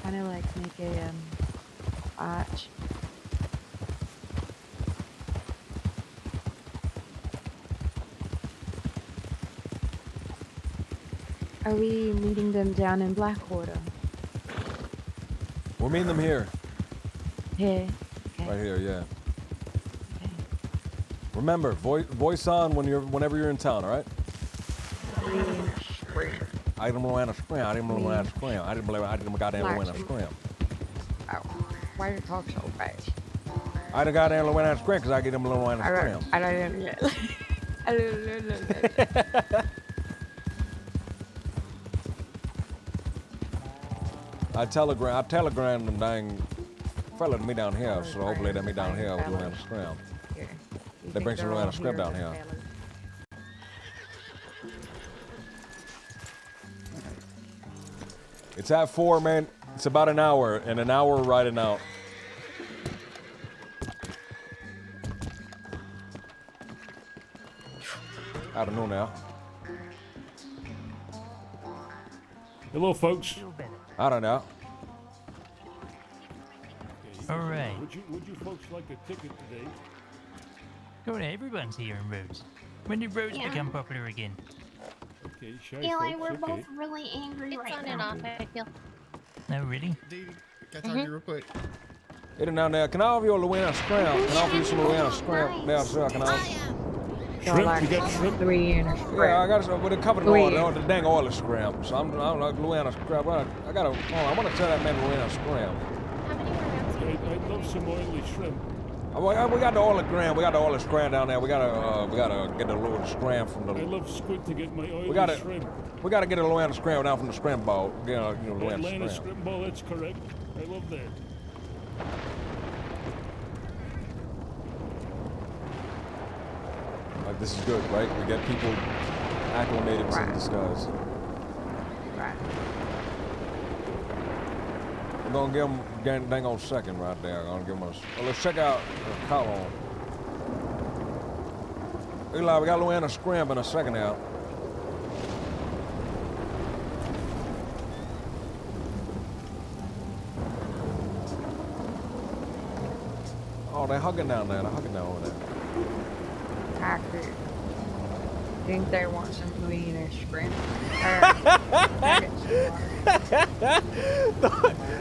Kind of like make a arch. Are we meeting them down in Blackwater? We're meeting them here. Here. Okay. Right here, yeah. Remember, voice on whenever you're in town, all right? I didn't want to scram. I didn't want to scram. I didn't goddamn want to scram. Why do you talk so fast? I didn't goddamn want to scram because I get them little want to scram. I telegram them dang fella to me down here, so hopefully they me down here will want to scram. They bring some Louisiana Skrimp down here. It's at 4, man. It's about an hour, and an hour riding out. I don't know now. Hello, folks. I don't know. All right. Would you folks like a ticket today? Go to everyone's here in Rhodes. When did Rhodes Yeah. become popular again? Okay, shy Eli, folks, we're okay. both really angry right now. I feel. No, really? Dude, can I talk to you real quick? Get it down there. Can I offer you a Louisiana Skrimp? Can I offer you some Louisiana Skrimp? Yeah, sure. Can I? Shrimp? You got shrimp? 3 and a scrimp. Yeah, I got some, but it covered in Three. oil, the dang oil is scrimp. So I'm like Louisiana Skrimp. I gotta, hold on, I want to tell that man Louisiana Skrimp. I'd love some oily shrimp. We got the oil of Graham. We got the oil of Scram down there. We gotta get the little Scram from the. I love squid to get my oily We gotta, shrimp. we gotta get a Louisiana Scram down from the Scram ball. Louisiana Atlanta Scram. shrimp ball, that's correct. I love that. Like this is good, right? We get people acclimated to the disguise. Right. We're gonna give them dang on second right there. I'm gonna give them a. Well, let's check out the column. Eli, we got Louisiana Scram in a second out. Oh, they're hugging down there. They're hugging down over there. Hacker. Think they want some Louisiana Skrimp?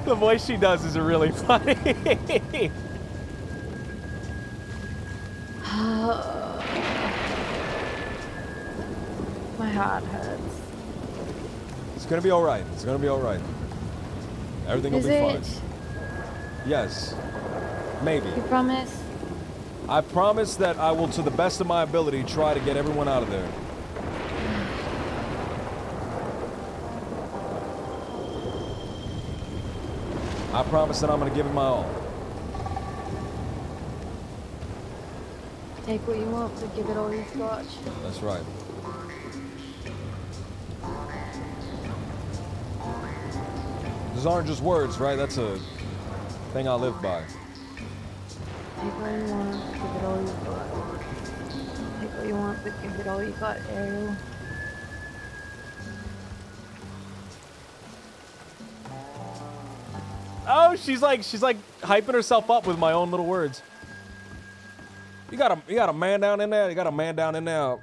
The voice she does is really funny. My heart hurts. It's gonna be all right. It's gonna be all right. Everything will Is be it? fine. Yes. Maybe. You promise? I promise that I will, to the best of my ability, try to get everyone out of there. I promise that I'm gonna give it my all. Take what you want, but give it all you've got. That's right. Those aren't just words, right? That's a thing I live by. Take what you want, but give it all you've got. Take what you want, but give it all you got, Ariel. Oh, she's like hyping herself up with my own little words. You got a man down in there. You got a man down in there,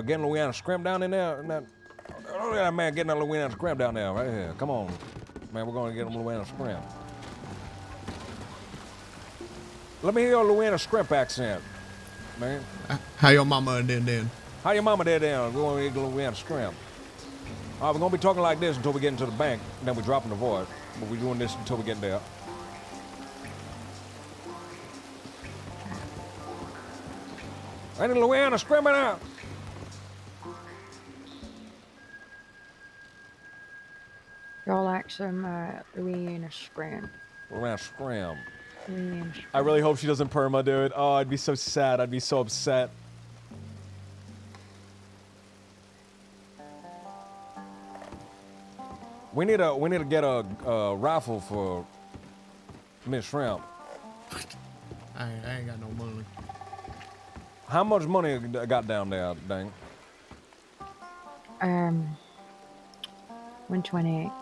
getting Louisiana Skrimp down in there. Look at that man getting a Louisiana Skrimp down there, right here. Come on, man, we're gonna get him Louisiana Skrimp. Let me hear your Louisiana Skrimp accent, man. How your mama and then? How your mama did down? We're gonna get Louisiana Skrimp. All right, we're gonna be talking like this until we get into the bank, and then we're dropping the void. But we're doing this until we get there. Any Louisiana Skrimp out? Y'all like some Louisiana Skrimp. Louisiana Skrimp. Louisiana Skrimp. I really hope she doesn't perma, dude. Oh, I'd be so sad. I'd be so upset. We need to get a raffle for Miss Shrimp. I ain't got no money. How much money I got down there, dang? 128.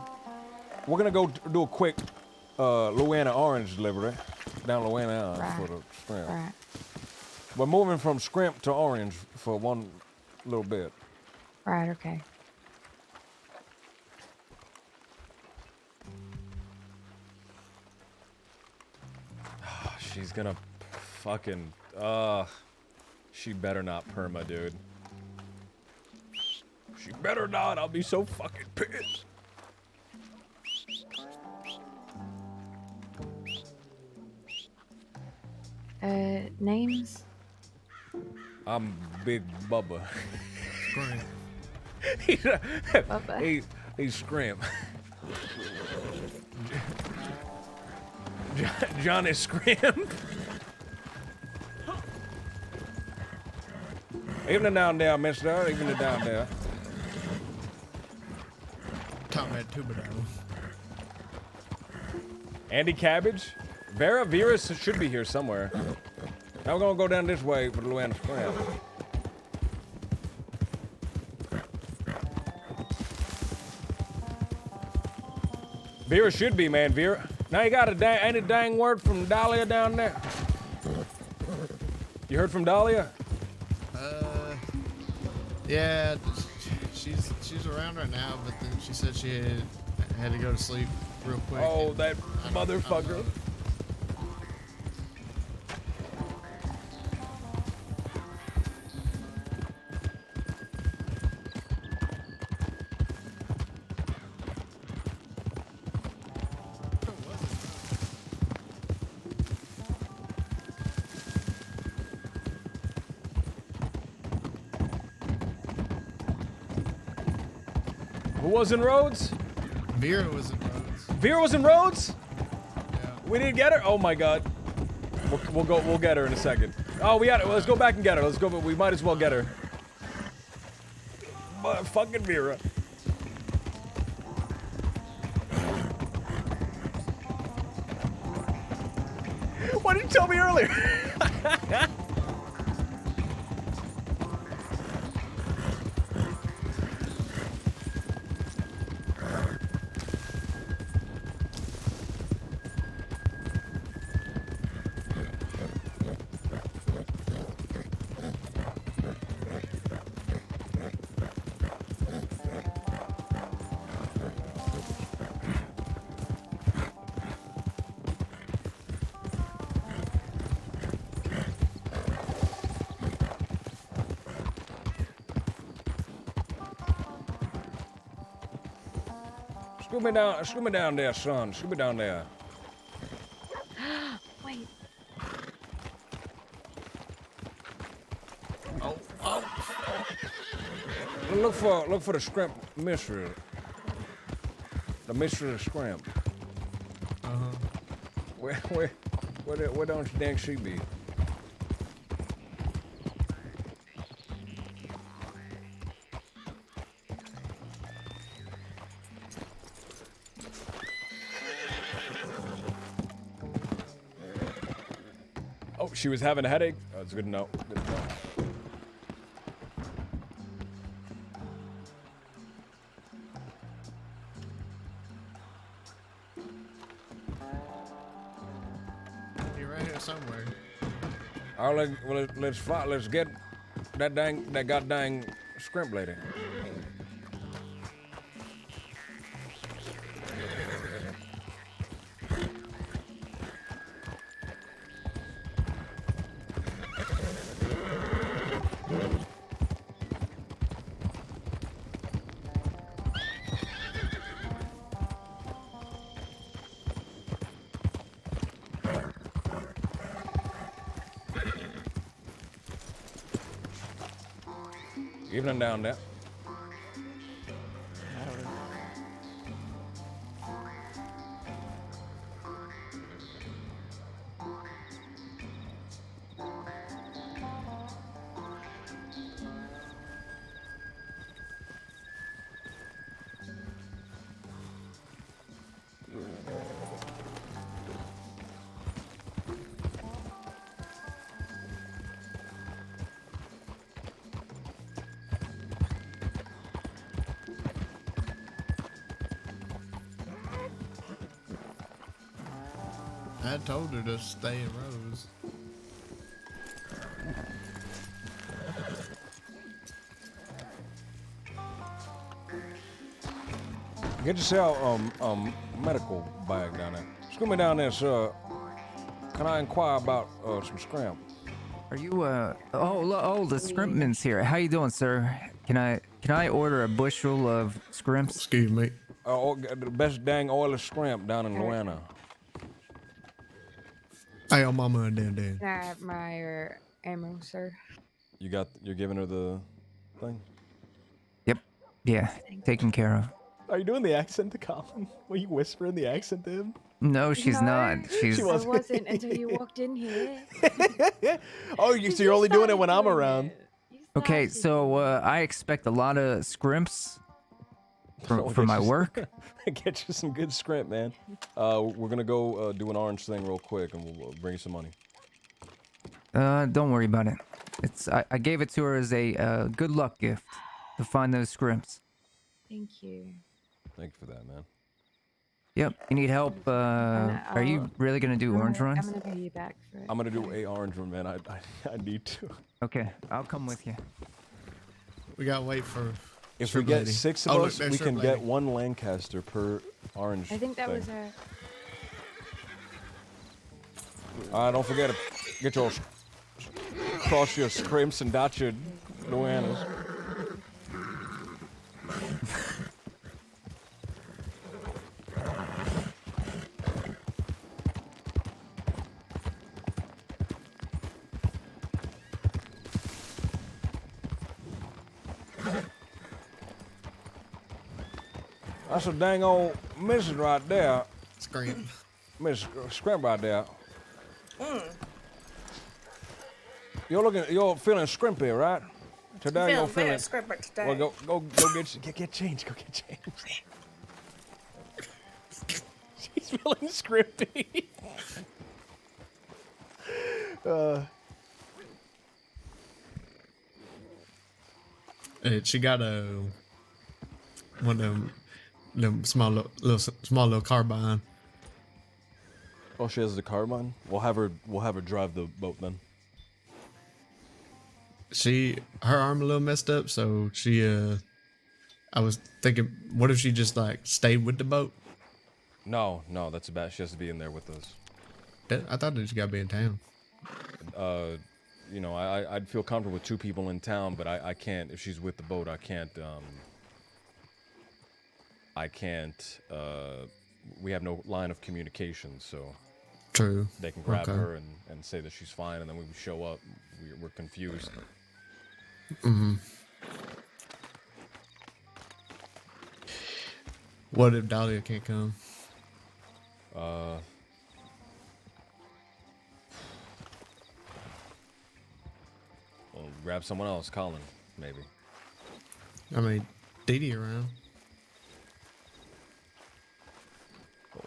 We're gonna go do a quick Louisiana orange delivery down Louisiana for the shrimp. Right. We're moving from Skrimp to orange for one little bit. Right, okay. She's gonna fucking she better not perma, dude. She better not. I'll be so fucking pissed. Names? I'm Big Bubba. Skrimp. Bubba. He's Skrimp. Johnny Skrimp. Evening down there, mister. Evening down there. Tom had tuba down. Andy Cabbage? Vera should be here somewhere. Now we're gonna go down this way for the Louisiana Skrimp. Vera should be, man. Vera. Now you got any dang word from Dahlia down there? You heard from Dahlia? Yeah, she's around right now, but then she said she had to go to sleep real quick. Oh, that motherfucker. Who was in Rhodes? Vera was in Rhodes. Vera was in Rhodes? Yeah. We didn't get her? Oh my god. We'll get her in a second. Oh, let's go back and get her. Let's go, but we might as well get her. Fucking Vera. Why didn't you tell me earlier? Scoop me down there, son. Scoop me down there. Wait. Oh. Look for the Skrimp mystery. The mystery of Skrimp. Where don't you think she be? Oh, she was having a headache? Oh, that's good to know. Good to know. You're right here somewhere. All right, let's fly. Let's get that goddamn Skrimp lady. Evening down there. I told her to stay in rows. Get yourself medical bag down there. Scoot me down there, sir. Can I inquire about some Skrimp? Are you the Skrimpman's here. How you doing, sir? Can I order a bushel of Skrimps? Excuse me. The best dang oily Skrimp down in Louisiana. Hey, I'm mama and Dan. Can I have my ammo, sir? You're giving her the thing? Yep. Yeah. Taken care of. Are you doing the accent to Colin? Were you whispering the accent to him? No, she's not. She I wasn't until you walked in here. Oh, so you're only doing it when I'm around. Okay, so I expect a lot of Skrimps for my work. Get you some good Skrimp, man. We're gonna go do an orange thing real quick, and we'll bring you some money. Don't worry about it. I gave it to her as a good luck gift to find those Skrimps. Thank you. Thank you for that, man. Yep. You need help? Are you really gonna do orange runs? I'm gonna pay you back for it. I'm gonna do a orange run, man. I need to. Okay, I'll come with you. We gotta wait for. If we get 6 of us, we can get lady. 1 Lancaster per orange. I think that thing. was a. Don't forget to get your cross your Skrimps and dot your Louisianas. That's a dang old missus right there. Skrimp. Miss Skrimp right there. You're feeling scrimpy, right? Today you're feeling scrimpy today. Well, go get change. Go get change. She's feeling scrimpy. She got one of them small little carbine. Oh, she has the carbine. We'll have her drive the boat then. Her arm a little messed up, so I was thinking, what if she just like stayed with the boat? No, that's a bad. She has to be in there with us. I thought that she gotta be in town. I'd feel comfortable with 2 people in town, but I can't. If she's with the boat, I can't. I can't. We have no line of communication, so True. they can grab Okay. her and say that she's fine, and then when we show up, we're confused. Mm-hmm. What if Dahlia can't come? Well, grab someone else, Colin, maybe. I mean, Dee Dee around.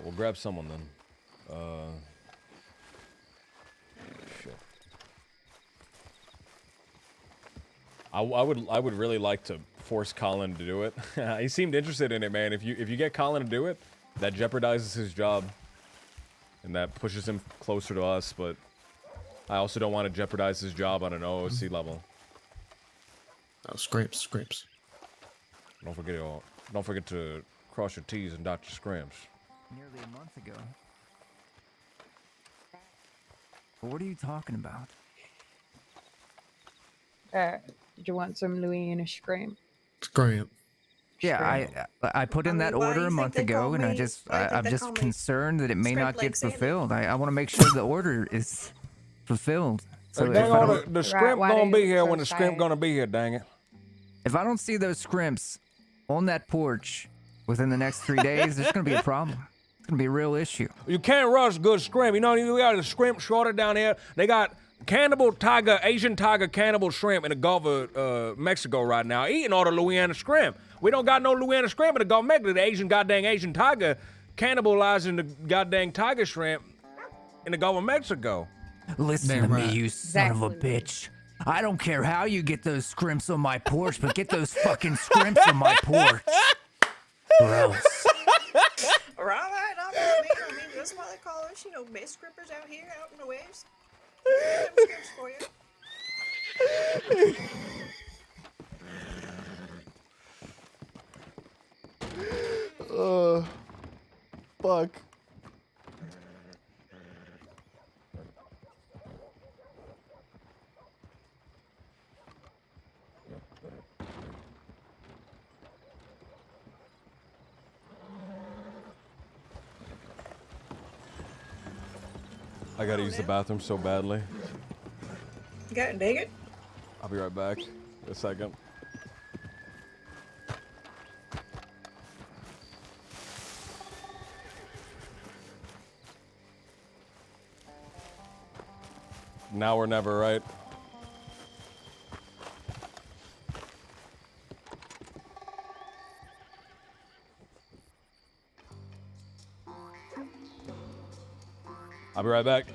We'll grab someone then. Shit. I would really like to force Colin to do it. He seemed interested in it, man. If you get Colin to do it, that jeopardizes his job, and that pushes him closer to us. But I also don't want to jeopardize his job on an OOC level. Oh, Skrimps. Don't forget to cross your T's and dot your Skrimps. Nearly a month ago. What are you talking about? Did you want some Louisiana Skrimp? Skrimp. Yeah, I put in that order a month ago, and I'm just concerned that it may not get fulfilled. I want to make sure the order is fulfilled. So if I don't, the Skrimp gonna be here when the Skrimp gonna be here, dang it. if I don't see those Skrimps on that porch within the next 3 days, there's gonna be a problem. It's gonna be a real issue. You can't rush good Skrimp. You know, we got a Skrimp shorter down here. They got cannibal tiger, Asian tiger cannibal shrimp in the Gulf of Mexico right now, eating all the Louisiana Skrimp. We don't got no Louisiana Skrimp in the Gulf of Mexico. The Asian tiger cannibalizing the goddamn tiger shrimp in the Gulf of Mexico. Listen to me, you son of a bitch. I don't care how you get those Skrimps on my porch, but get those fucking Skrimps on my porch. Or else. Right, I mean, that's why they call us, best scrippers out here, out in the west. Them scripts for you. Fuck. I gotta use the bathroom so badly. You got it, dig it? I'll be right back in a second. Now or never, right? I'll be right back.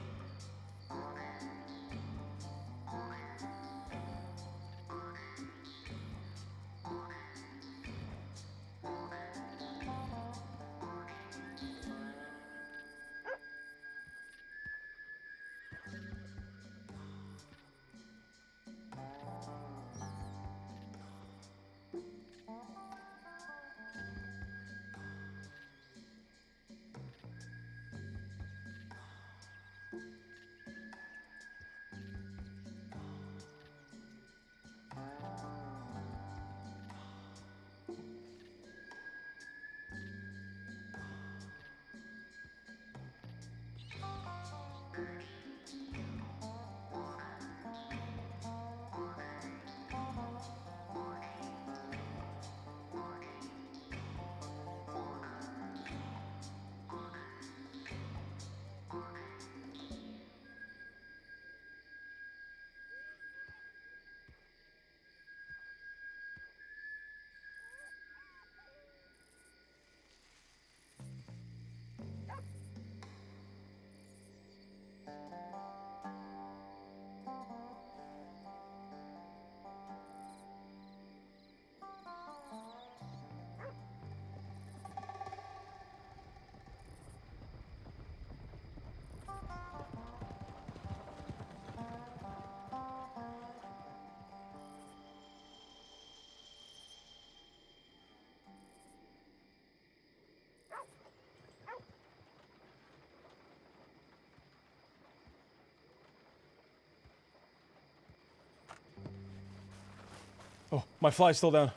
Oh, my fly's still down.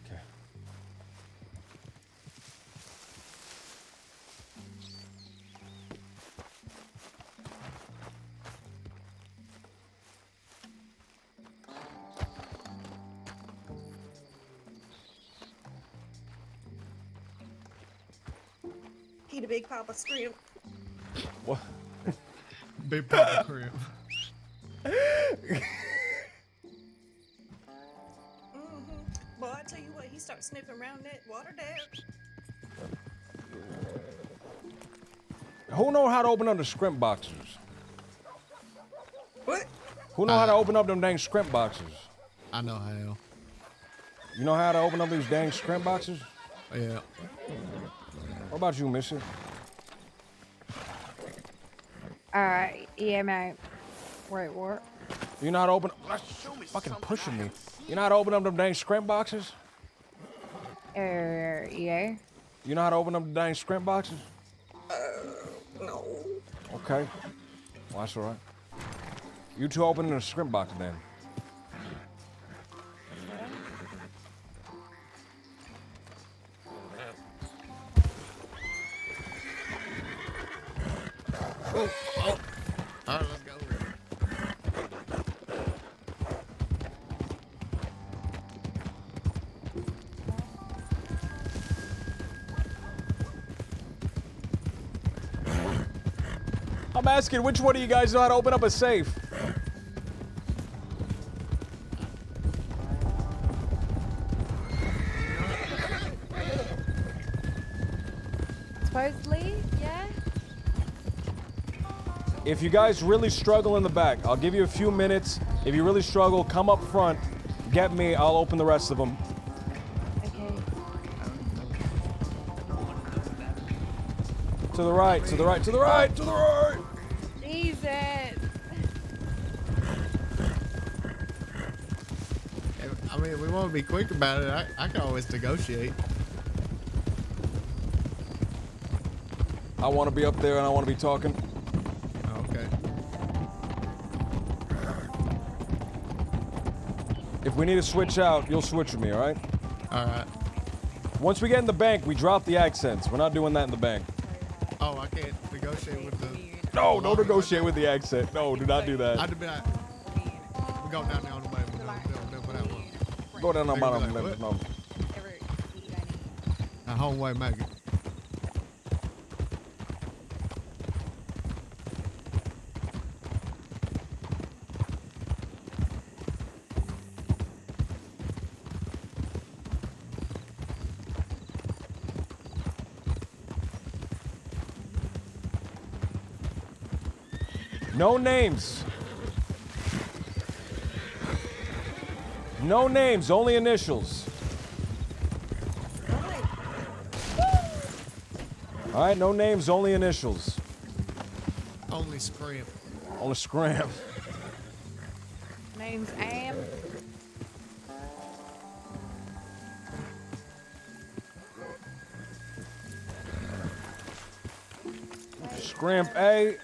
Okay. Lucky to Big Papa Skrimp. What? Big Papa Skrimp. Boy, I tell you what, he starts sniffing around that water there. Who know how to open up the Skrimp boxes? What? Who know how to open up them dang Skrimp boxes? I know how. You know how to open up these dang Skrimp boxes? Yeah. What about you, Missy? Yeah, mate. Wait, what? You know how to open... Fucking pushing me. You know how to open up them dang Skrimp boxes? Yeah. You know how to open up the dang Skrimp boxes? No. Okay. Well, that's all right. You two open the Skrimp box then. Oh. All right, let's go. I'm asking, which one of you guys know how to open up a safe? Supposedly, yeah. If you guys really struggle in the back, I'll give you a few minutes. If you really struggle, come up front, get me, I'll open the rest of them. Okay. To the right, to the right, to the right, to the right! Jesus. I mean, we want to be quick about it. I can always negotiate. I want to be up there and I want to be talking. Okay. If we need to switch out, you'll switch with me, all right? All right. Once we get in the bank, we drop the accents. We're not doing that in the bank. Oh, I can't negotiate with the... No, don't negotiate with the accent. No, do not do that. I'd be like, we go down there on the way. Go down on Like, my what? no. A home way, Maggie. No names. No names, only initials. All right, no names, only initials. Only Skrimp. Only Skrimp. Name's Am. Skrimp A,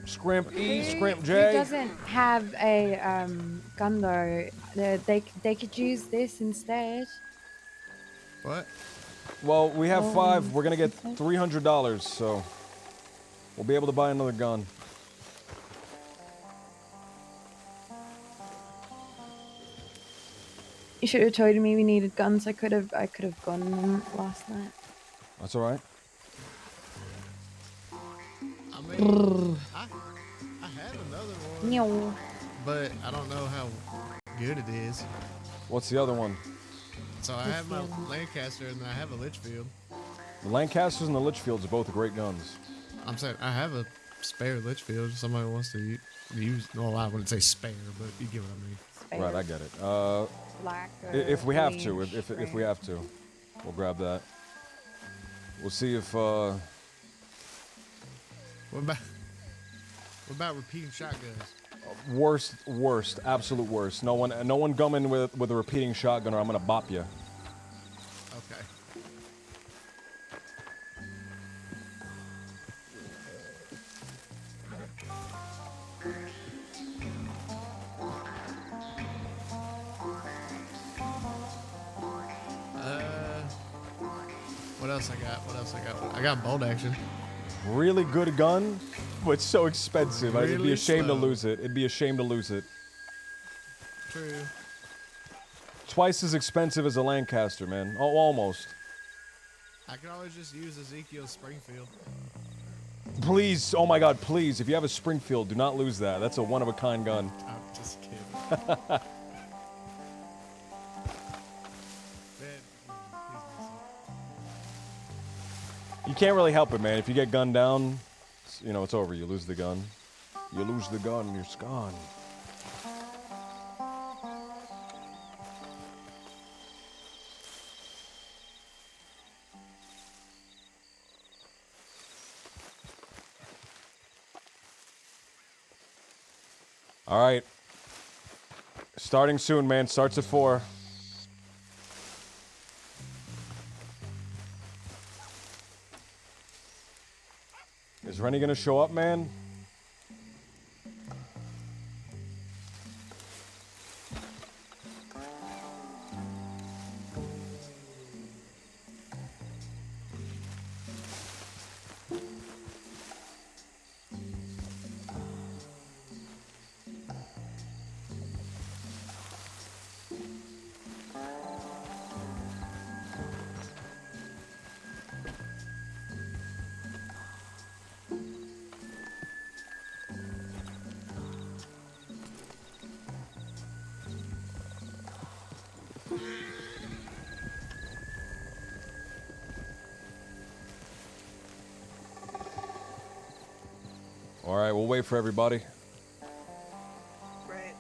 Skrimp E, Skrimp J. Who doesn't have a gun though? They could use this instead. What? Well, we have 5. We're gonna get $300, so we'll be able to buy another gun. You should have told me we needed guns. I could have gotten them last night. That's all right. I mean, I had another one, No. but I don't know how good it is. What's the other one? So I have my Lancaster and I have a Litchfield. The Lancasters and the Litchfields are both great guns. I'm saying I have a spare Litchfield. If somebody wants to use. Well, I wouldn't say spare, but you get what I mean. Spare. Right, I get it. Black if we have to, orange, if we have to, we'll grab that. We'll see if. What about repeating shotguns? Worst, absolute worst. No one gumming with a repeating shotgun, or I'm gonna bop you. Okay. What else I got? I got bolt action. Really good gun, but it's so expensive. It'd be Really a shame to slow. lose it. It'd be a shame to lose it. True. Twice as expensive as a Lancaster, man. Oh, almost. I can always just use Ezekiel Springfield. Please, oh my God, please, if you have a Springfield, do not lose that. That's a one-of-a-kind gun. I'm just kidding. You can't really help it, man. If you get gunned down, you know, it's over. You lose the gun. You lose the gun, you're gone. All right. Starting soon, man. Starts at 4. Is Rennie gonna show up, man? All right, we'll wait for everybody. Right.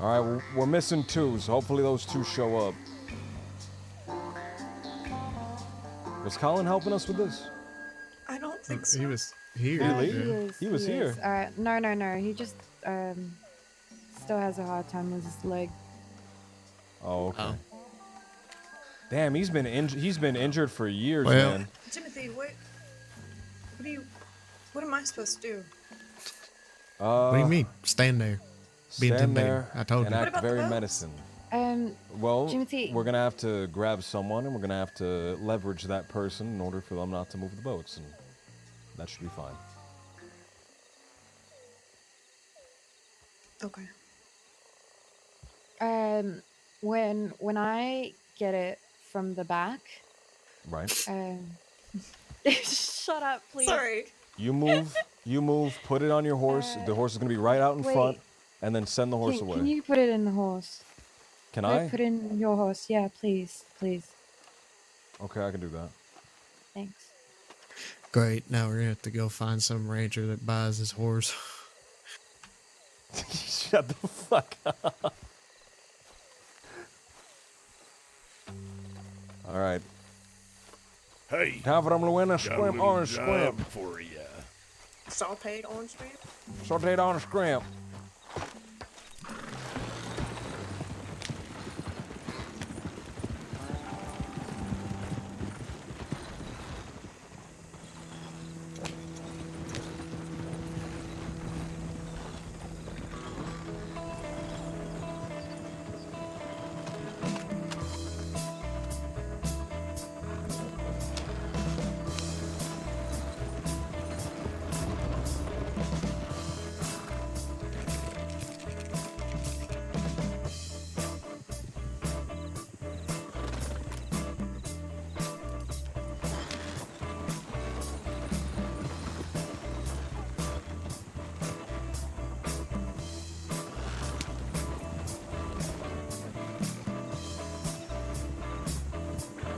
All right, we're missing 2, so hopefully those 2 show up. Was Colin helping us with this? I don't think so. He was here. He was here. No. He just still has a hard time with his leg. Oh, okay. Damn, he's been injured for years, Well- man. Timothy, what am I supposed to do? What do you mean? Stand there. Be Stand intimidating. there I told and you. What act about the very votes? menacing. Well, Well, we're gonna have to grab someone, and we're gonna have to leverage that person in order for them not to move the boats, and that should be fine. Okay. When I get it from the back, Right. shut up, please. Sorry. You move, put it on your horse. The horse is gonna be right out in wait. front, and then send the horse Can, away. can you put it in the horse? Can Put I? it in your horse. Yeah, please. Okay, I can do that. Thanks. Great. Now we're gonna have to go find some rancher that buys his horse. Shut the fuck up. All right. Hey, Time for them to win a got a Skrimp little orange job Skrimp. for ya. Sauteed orange strip? Sauteed orange Skrimp.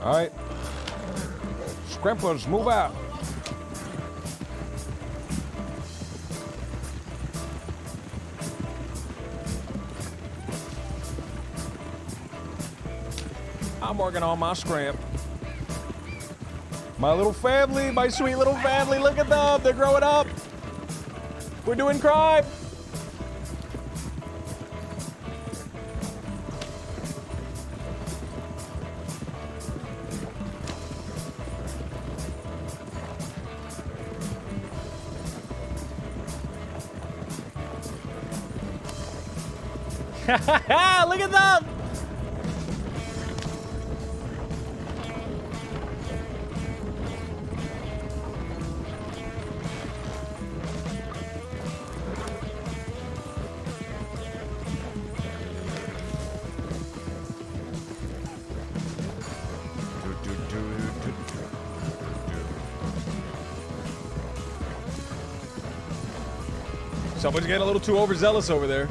All right. Scrimpers, move out. I'm working on my Skrimp. My little family, my sweet little family, look at them. They're growing up. We're doing crime. Look at them! Someone's getting a little too overzealous over there.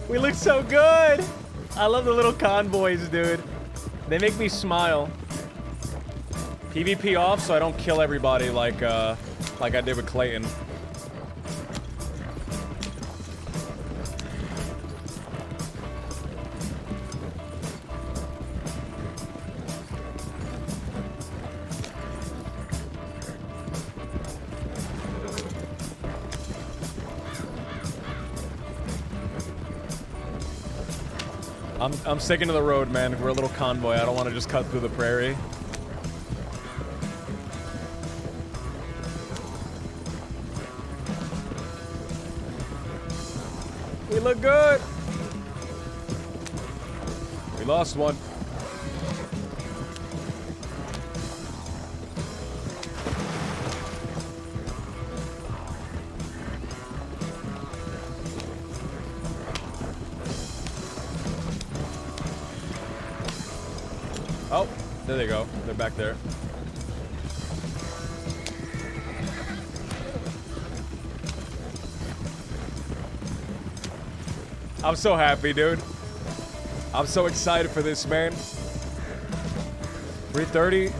We look so good. I love the little convoys, dude. They make me smile. PvP off so I don't kill everybody like I did with Clayton. I'm sticking to the road, man. We're a little convoy. I don't want to just cut through the prairie. We look good. We lost one. Oh, there they go. They're back there. I'm so happy, dude. I'm so excited for this, man. 3:30.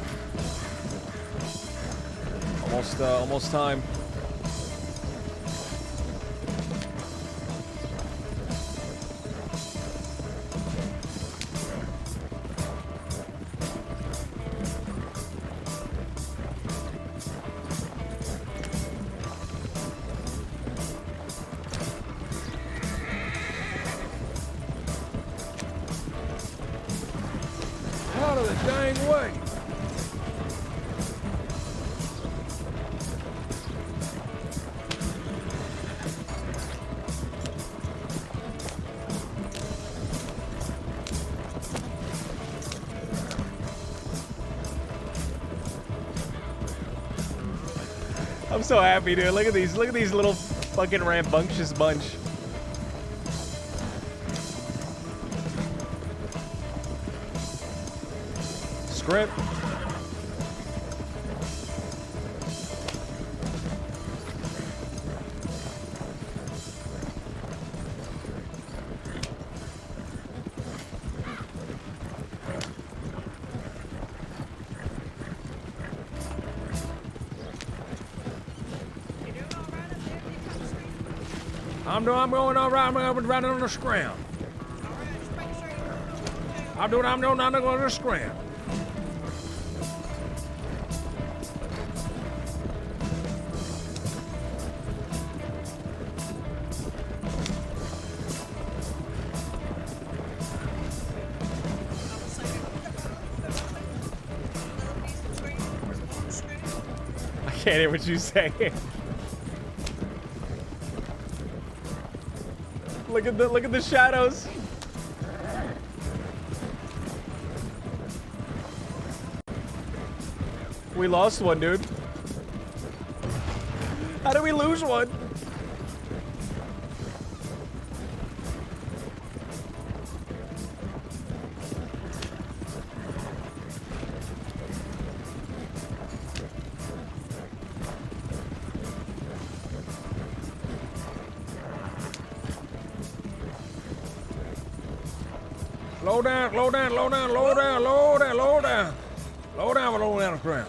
Almost time. Out of the dang way. I'm so happy, dude. Look at these little fucking rambunctious bunch. Skrimp. I'm going all right. I'm running on the scram. I'm going on the scram. I can't hear what you say. Look at the shadows. We lost one, dude. How did we lose one? Low down the ground.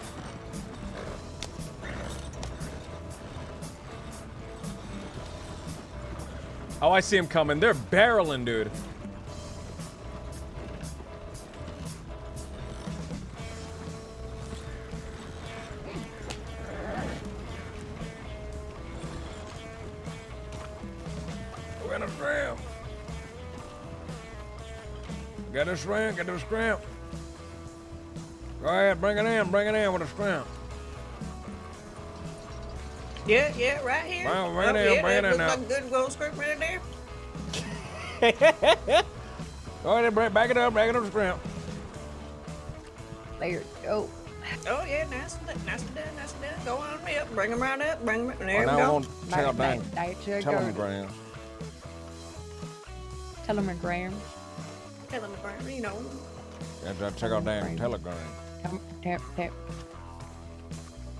Oh, I see him coming. They're barreling, dude. We're in a ground. Get the shrimp, get the shrimp. Go ahead, bring it in with the shrimp. Yeah, right here. Well, bring it in, bring it in now. Looks like a good gold script right there. Go ahead, back it up, shrimp. There you go. Oh yeah, nice and done. Go on up, bring them right up, There we now go. we're gonna tell them Telegram. Telegram, you know. Check out dang Telegram. Tap.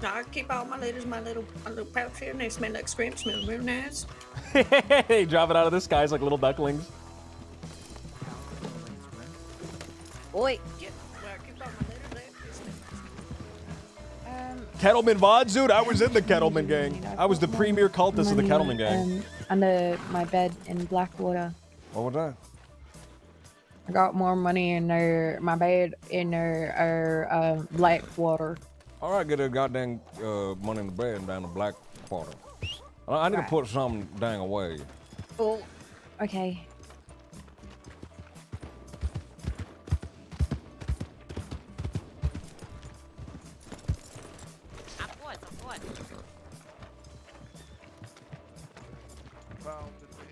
I keep all my letters in my little pouch here, and they smell like Skrimp, smell real nice. Hey, drop it out of the skies like little ducklings. Oi. Kettleman VODs, dude. I was in the Kettleman gang. I was the premier cultist of the Kettleman gang. Under my bed in Blackwater. What was that? I got more money in my bed in Blackwater. All right, get a goddamn money in the bed down the Blackwater. I need to put something dang away. Oh, okay.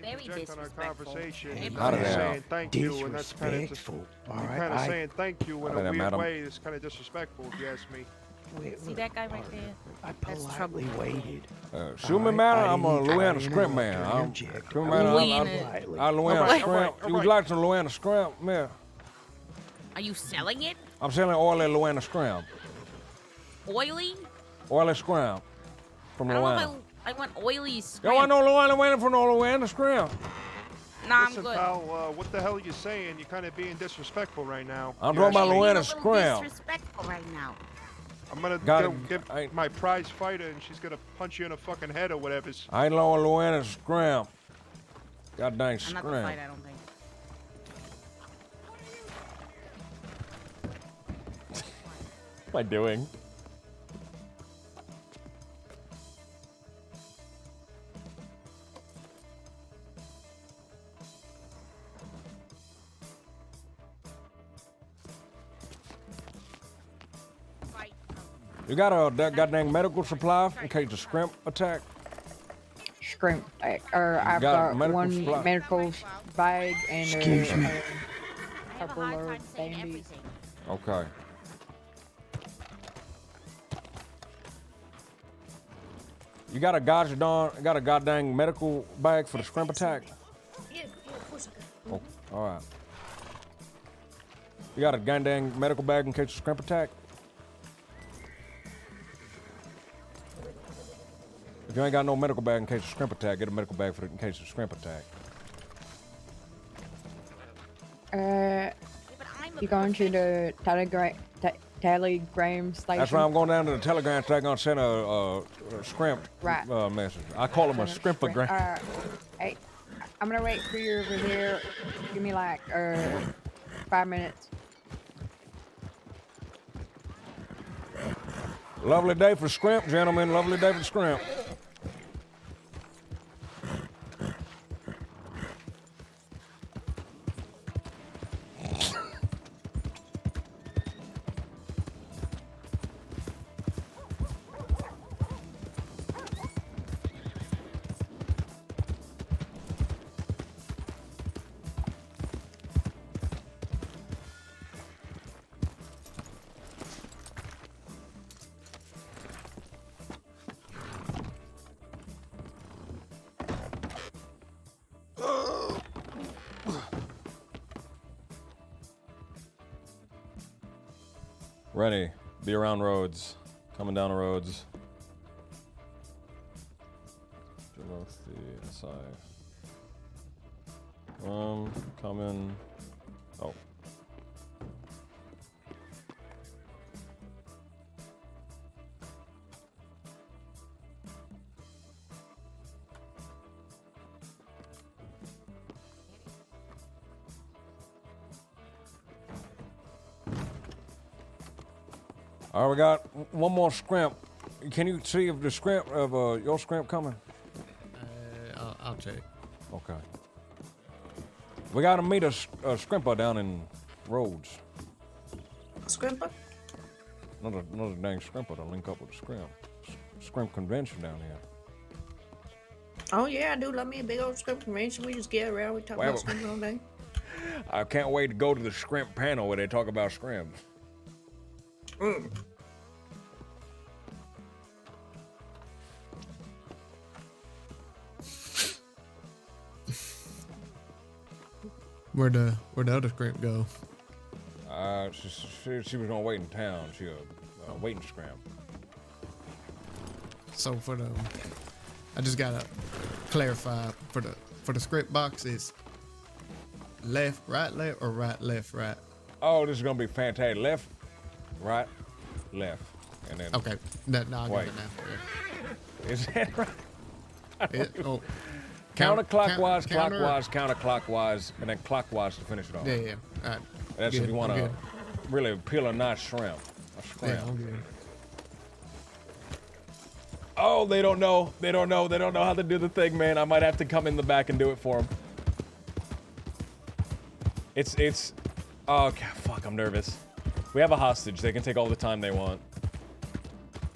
Very on our conversation. Saying thank you, and that's kind of saying thank you in a weird way. It's kind of disrespectful, if you ask me. See that guy right there? I politely waited. Shoot me, man. I'm a Louisiana Skrimp man. I'm Louisiana Skrimp. You would like some Louisiana Skrimp, man? Are you selling it? I'm selling oily Louisiana Skrimp. Oily? Oily Skrimp from Louisiana. I want oily Skrimp. You want no Louisiana from no Louisiana Skrimp? Nah, Listen, I'm good. pal, what the hell are you saying? You're kind of being disrespectful right now. I'm talking about Louisiana Skrimp. Disrespectful right now. I'm gonna go get my prize fighter, and she's gonna punch you in the fucking head or whatever. I ain't no Louisiana Skrimp. God dang I'm not the Skrimp. fight, I don't think. What am I doing? You got a goddamn medical supply in case of Skrimp attack? Skrimp. I've got one medical bag and a couple of bandies. Okay. You got a goddamn medical bag for the Skrimp attack? Yeah, of course I got. Oh, all right. You got a goddamn medical bag in case of Skrimp attack? If you ain't got no medical bag in case of Skrimp attack, get a medical bag in case of Skrimp attack. You going to the Telegram station? That's right. I'm going down to the Telegram station. I'm gonna send a Skrimp message. I call him a Skrimpagram. Hey, I'm gonna wait for you over here. Give me like 5 minutes. Lovely day for Skrimp, gentlemen. Lovely day for Skrimp. Ready. Be around roads. Coming down the roads. Coming. Oh. All right, we got one more Skrimp. Can you see if the Skrimp of your Skrimp coming? I'll check. Okay. We got to meet a Skrimper down in Roads. Skrimper? Another dang Skrimper to link up with the Skrimp. Skrimp convention down here. Oh yeah, I do love me a big old Skrimp convention. We just get around, we talk about Skrimp all day. I can't wait to go to the Skrimp panel where they talk about Skrimp. Where'd the other Skrimp go? She was gonna wait in town. She waiting Skrimp. So for the, I just gotta clarify for the Skrimp box is left, or right, left, right. Oh, this is gonna be fantastic. Left, right, left, and then. Okay, no, I got it now. Yeah. Is that right? Counterclockwise, clockwise, counterclockwise, and then clockwise to finish it off. Yeah. All right. That's if you want to really peel a nice shrimp. Yeah, I'm good. Oh, they don't know. They don't know how to do the thing, man. I might have to come in the back and do it for them. It's. Oh, fuck, I'm nervous. We have a hostage. They can take all the time they want.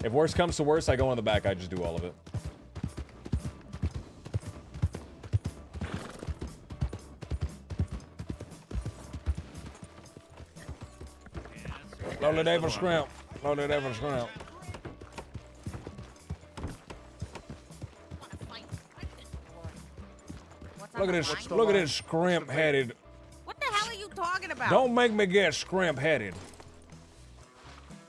If worse comes to worse, I go in the back. I just do all of it. Load it over Skrimp. Load it over Skrimp. Look at this Skrimp headed. What the hell are you talking about? Don't make me get Skrimp headed.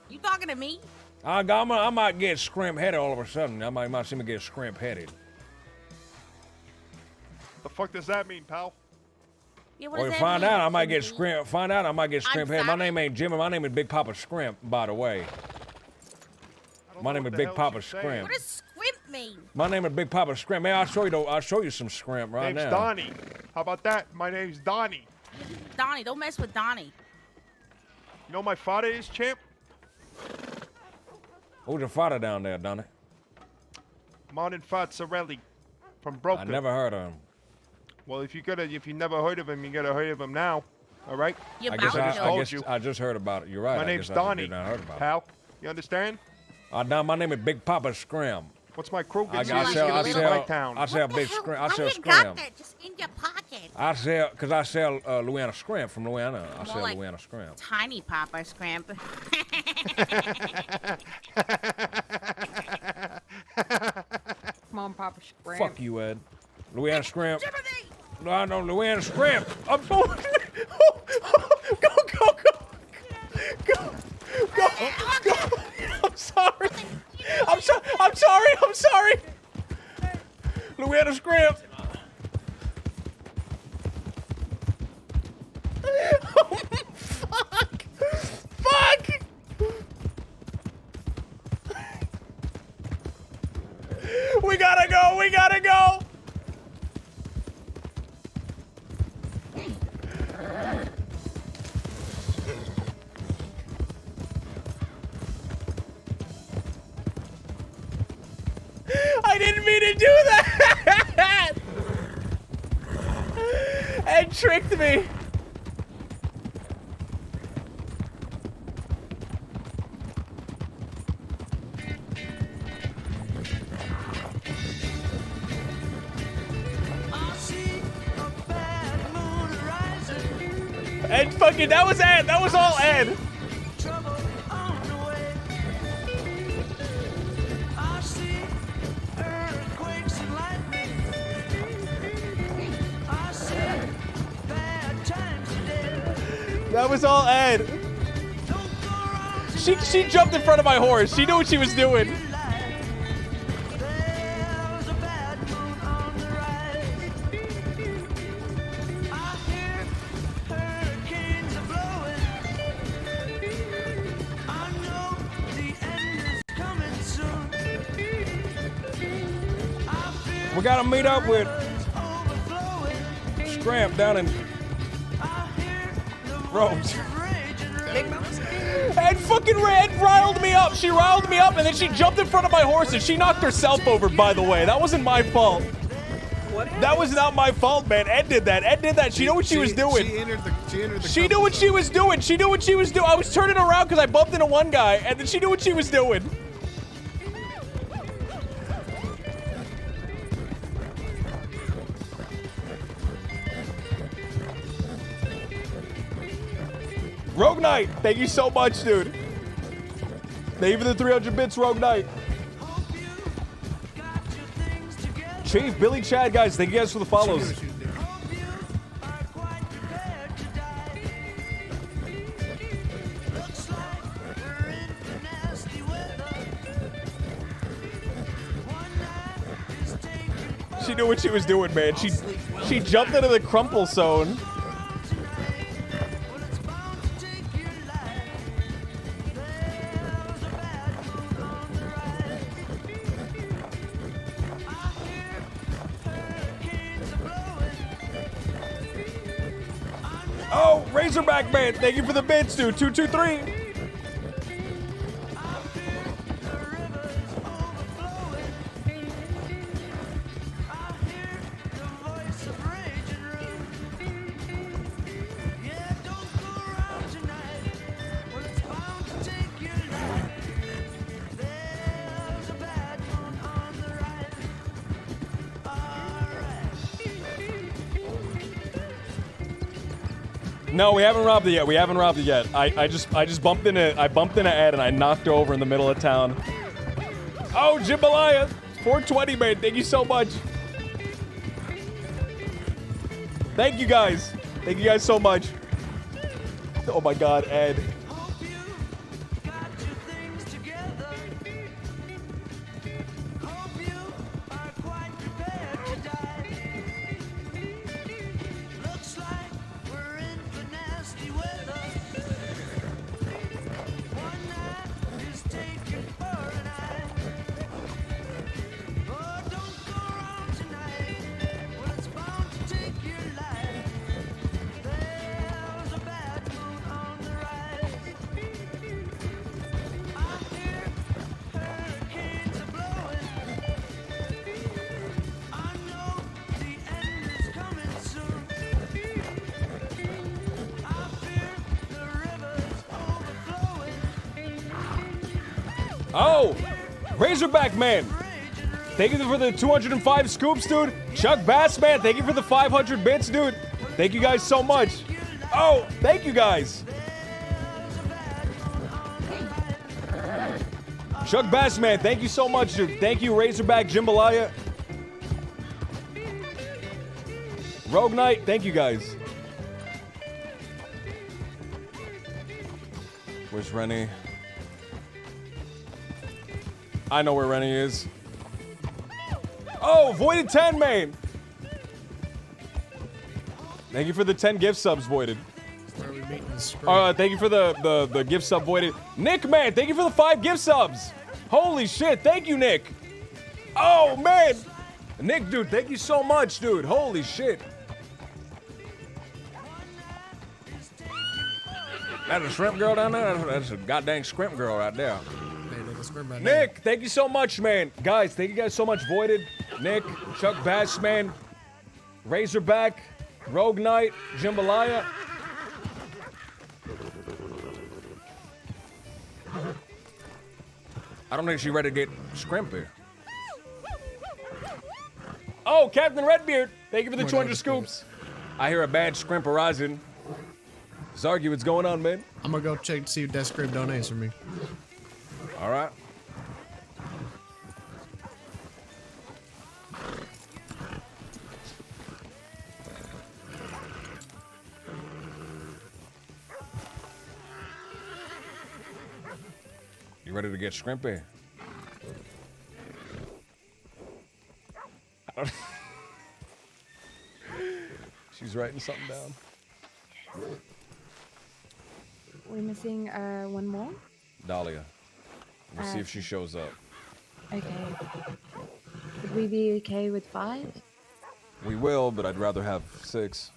You talking to me? I might get Skrimp headed all of a sudden. I might see me get Skrimp headed. The fuck does that mean, pal? Yeah, Well, find out I might get Skrimp. Find out I might get Skrimp headed. My name ain't Jimmy. My name is Big Papa Skrimp, by the way. My name is Big Papa Skrimp. What does Skrimp mean? My name is Big Papa Skrimp. Man, I'll show you some Skrimp right Name's now. Donnie. How about that? My name's Donnie. Donnie, don't mess with Donnie. You know who my father is, champ? Who's your father down there, Donnie? Martin Fazzarelli from Broker. I never heard of him. Well, if you never heard of him, you gotta heard of him now. All right? I just heard about it. You're right. My name's Donnie, pal. You understand? Now my name is Big Papa Skrimp. What's my crew? I sell big Skrimp. I sell You got Skrimp. that just in your pocket. I sell Louisiana Skrimp from Louisiana. I sell like Louisiana Skrimp. Tiny Papa Skrimp. Come on, Papa Skrimp. Fuck you, Ed. Louisiana Skrimp. No, I know Louisiana Skrimp. I'm going. Go. I'm sorry. Louisiana Skrimp. Fuck. We gotta go. I didn't mean to do that! Ed tricked me. Ed fucking, that was Ed. That was all Ed. That was all Ed. She jumped in front of my horse. She knew what she was doing. We gotta meet up with Skrimp down in Rose. And fucking Red riled me up. She riled me up and then she jumped in front of my horse and she knocked herself over, by the way. That wasn't my fault. what happened? That was not my fault, man. Ed did that. Ed did that. She knew what she was doing. She entered the She knew what she was doing. She knew what she was doing. I was turning around because I bumped into one guy, and then she knew what she was doing. Rogue Knight, thank you so much, dude. Thank you for the 300 bits, Rogue Knight. Chief, Billy, Chad, guys, thank you guys for the follows. She knew what she was doing, man. She jumped into the crumple zone. Oh, Razorback Man, thank you for the bits, dude. 223. No, we haven't robbed it yet. We haven't robbed it yet. I just bumped into Ed and I knocked her over in the middle of town. Oh, Jambalaya, 420, man. Thank you so much. Thank you guys. Thank you guys so much. Oh my God, Ed. Oh, Razorback Man. Thank you for the 205 scoops, dude. Chuck Bass Man, thank you for the 500 bits, dude. Thank you guys so much. Oh, thank you guys. Chuck Bass Man, thank you so much, dude. Thank you, Razorback Jambalaya. Rogue Knight, thank you guys. Where's Rennie? I know where Rennie is. Oh, Voided 10, man. Thank you for the 10 gift subs, Voided. Where are we meeting the Thank you for the gift sub, Voided. Nick, man, thank you for the 5 gift subs. Holy shit, thank you, Nick. Oh, man. Nick, dude, thank you so much, dude. Holy shit. That's a shrimp girl down there? That's a goddamn shrimp girl right there. Nick, thank you so much, man. Guys, thank you guys so much. Voided, Nick, Chuck Bass, man, Razorback, Rogue Knight, Jambalaya. I don't think she's ready to get Skrimp here. Oh, Captain Redbeard, thank you for the 200 scoops. I hear a bad Skrimp arising. Zargy, what's going on, man? I'm gonna go check to see if that Skrimp don't answer me. All right. You ready to get Skrimpy? She's writing something down. We're missing one more. Dahlia. We'll see if she shows up. Okay. Would we be okay with 5? We will, but I'd rather have 6.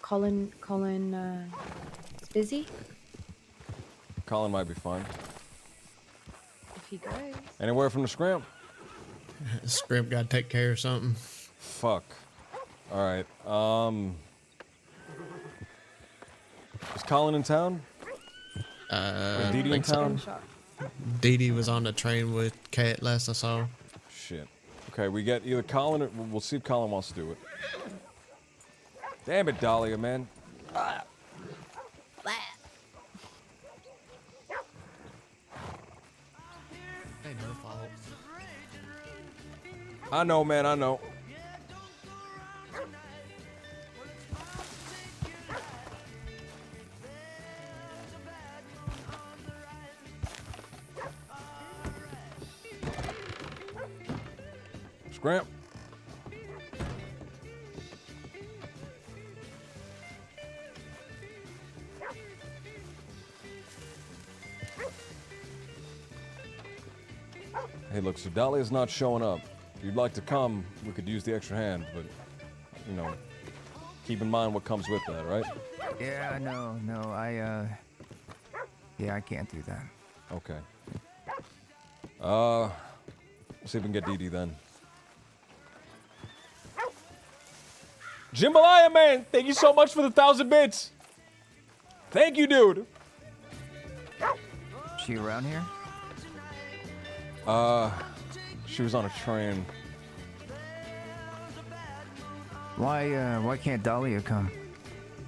Colin is busy. Colin might be fine. Off he goes. Anywhere from the Skrimp? Skrimp got to take care of something. Fuck. All right. Is Colin in town? Is Dee Dee in town? Dee Dee was on the train with Kat last I saw. Shit. Okay, we get either Colin or we'll see if Colin wants to do it. Damn it, Dahlia, man. Ain't her fault. I know, man, I know. Skrimp. Hey, look, so Dahlia's not showing up. If you'd like to come, we could use the extra hand, but, you know, keep in mind what comes with that, right? Yeah, no, yeah, I can't do that. Okay. We'll see if we can get Dee Dee then. Jambalaya, man! Thank you so much for the 1,000 bits! Thank you, dude! She around here? She was on a train. Why can't Dahlia come?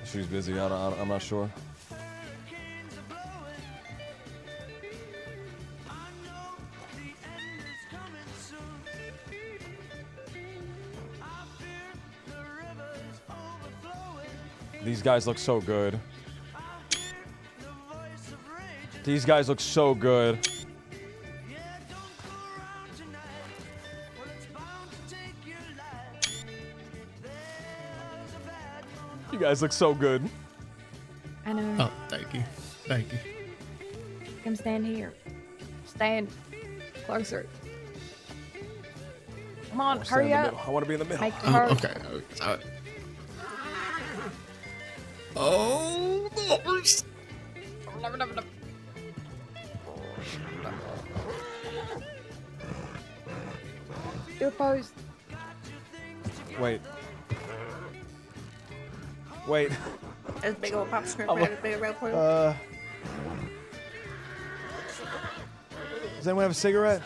She's busy, I'm not sure. These guys look so good. These guys look so good. You guys look so good. I know. Oh, thank you. Thank you. Come stand here. Stand closer. Come on, hurry up. I want to be in the middle. Make it hard. Okay. Sorry. Oh, Lord. Do a pose. Wait. Wait. There's a big old pop Skrimp right at the big red portal. Does anyone have a cigarette?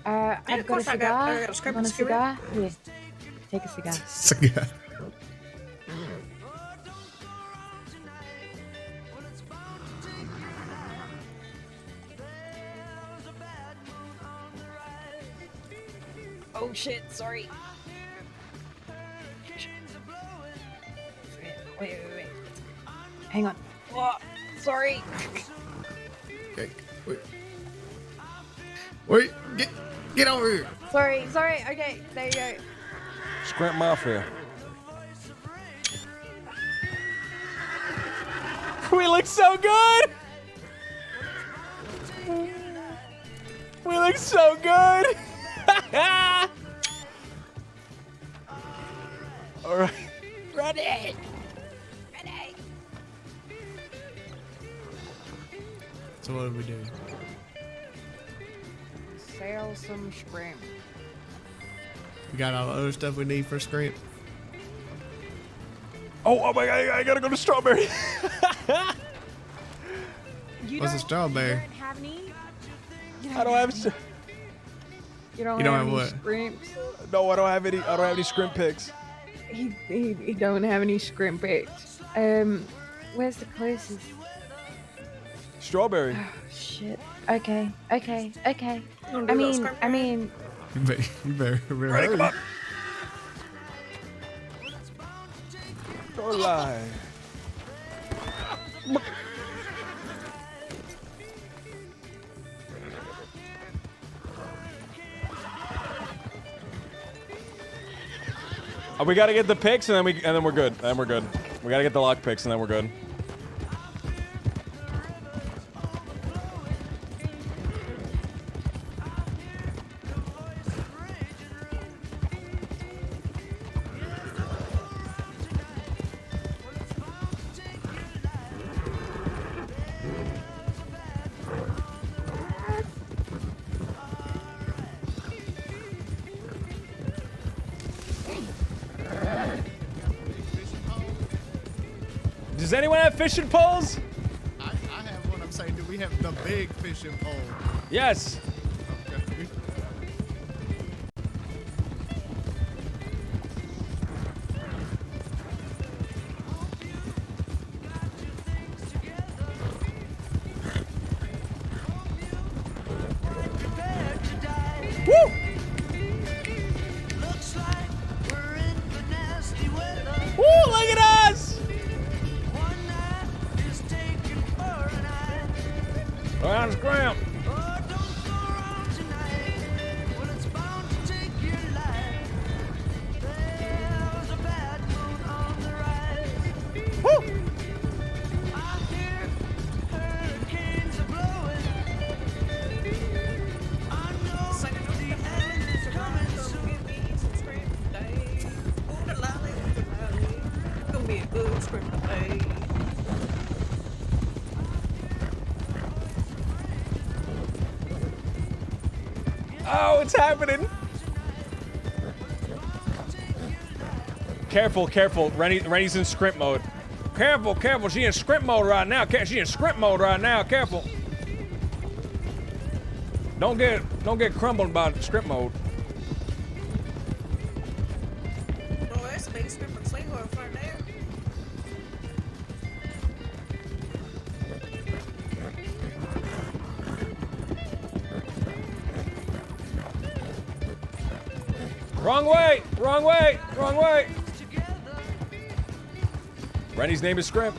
I've got a cigar. I got a Skrimp Want a skewer. cigar? Here. Take a cigar. Cigar. Oh shit, sorry. Wait. Hang on. Oh, sorry. Okay. Wait. Get over here. Sorry. Okay, there you go. Skrimp Mafia. We look so good! We look so good! Alright. Ready. So what do we do? Sell some Skrimp. We got all the other stuff we need for Skrimp. Oh my god, I gotta go to Strawberry. What's a strawberry? You don't have any? I don't have. You don't have any what? Skrimps? No, I don't have any. I don't have any Skrimp picks. He don't have any Skrimp picks. Where's the closest? Strawberry. Oh, shit. Okay. You I mean. You better Ready, hurry. come on. Go live. We gotta get the picks and then we're good. Then we're good. We gotta get the lock picks and then we're good. Does anyone have fishing poles? I have one. I'm saying, do we have the big fishing pole? Yes. Okay. Woo! Woo, look at us! Around Skrimp. Woo! Gonna be a good script today. Oh, it's happening. Careful, careful. Rennie's in Skrimp mode. Careful, careful. She in Skrimp mode right now. She in Skrimp mode right now. Careful. Don't get crumbled by Skrimp mode. Oh, that's a big script and sling over front there. Wrong way! Wrong way! Wrong way! Rennie's name is Skrimp.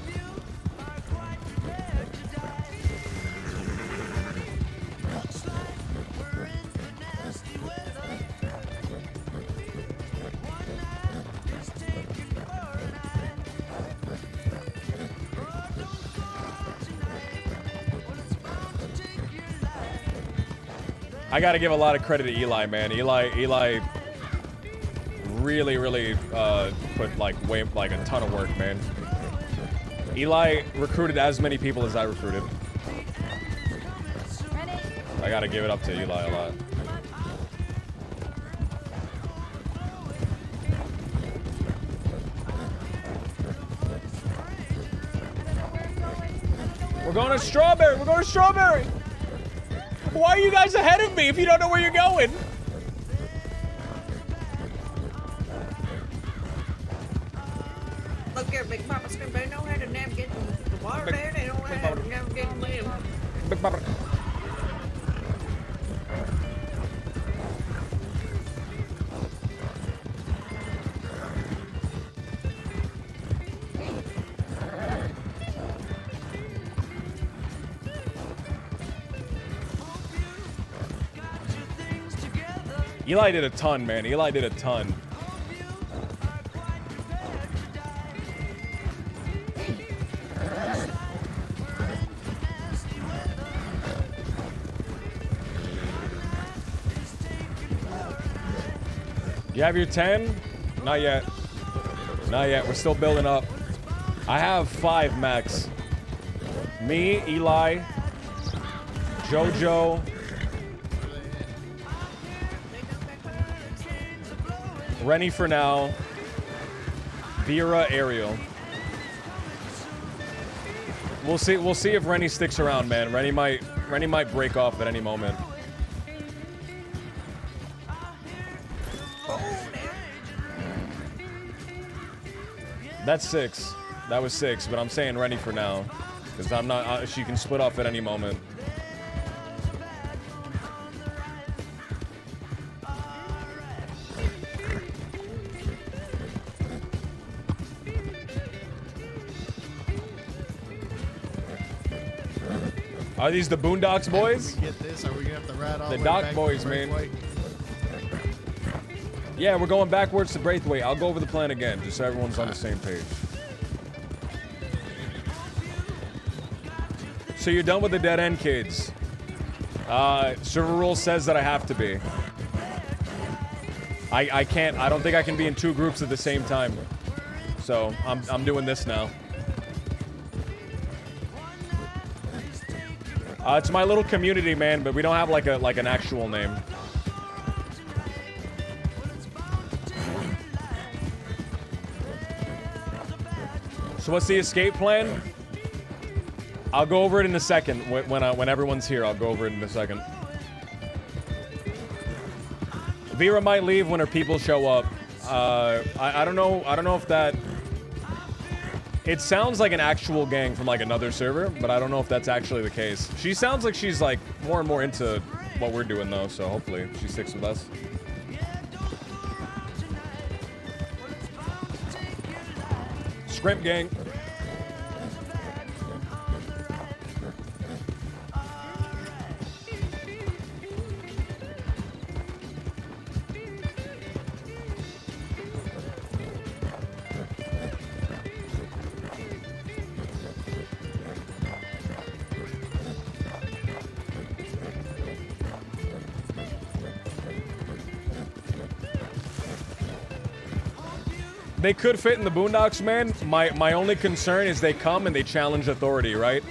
I gotta give a lot of credit to Eli, man. Eli really put like a ton of work, man. Eli recruited as many people as I recruited. I gotta give it up to Eli a lot. We're going to Strawberry. We're going to Strawberry. Why are you guys ahead of me if you don't know where you're going? Look here, Big Papa Skrimp. They know how to navigate the water there. They know how to navigate the land. Big Papa. Eli did a ton, man. Eli did a ton. You have your 10? Not yet. Not yet. We're still building up. I have 5 max. Me, Eli, Jojo, Rennie for now, Vera, Ariel. We'll see if Rennie sticks around, man. Rennie might break off at any moment. That's 6. That was 6, but I'm saying Rennie for now, because I'm not. She can split off at any moment. Are these the Boondocks boys? Get this? Are we gonna have to ride all The way Doc back boys, to man. Braithwaite? Yeah, we're going backwards to Braithwaite. I'll go over the plan again, just so everyone's on the same page. So you're done with the dead end, kids. Server rule says that I have to be. I can't. I don't think I can be in 2 groups at the same time. So I'm doing this now. It's my little community, man, but we don't have like an actual name. So what's the escape plan? I'll go over it in a second. When everyone's here, I'll go over it in a second. Vera might leave when her people show up. I don't know. I don't know if that. It sounds like an actual gang from like another server, but I don't know if that's actually the case. She sounds like she's like more and more into what we're doing though, so hopefully she sticks with us. Skrimp gang. They could fit in the boondocks, man. My only concern is they come and they challenge authority, right?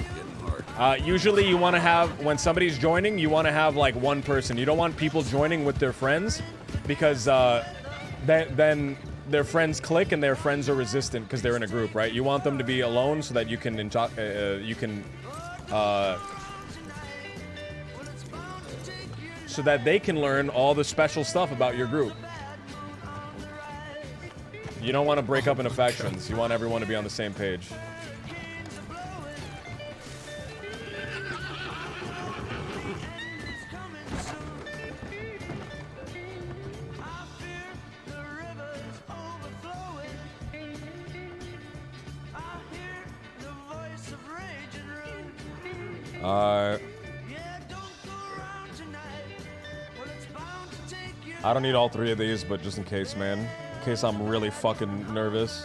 Usually you want to have, when somebody's joining, you want to have like one person. You don't want people joining with their friends because then their friends click and their friends are resistant because they're in a group, right? You want them to be alone so that you can so that they can learn all the special stuff about your group. You don't want to break up into factions. You want everyone to be on the same page. I don't need all three of these, but just in case, man. In case I'm really fucking nervous.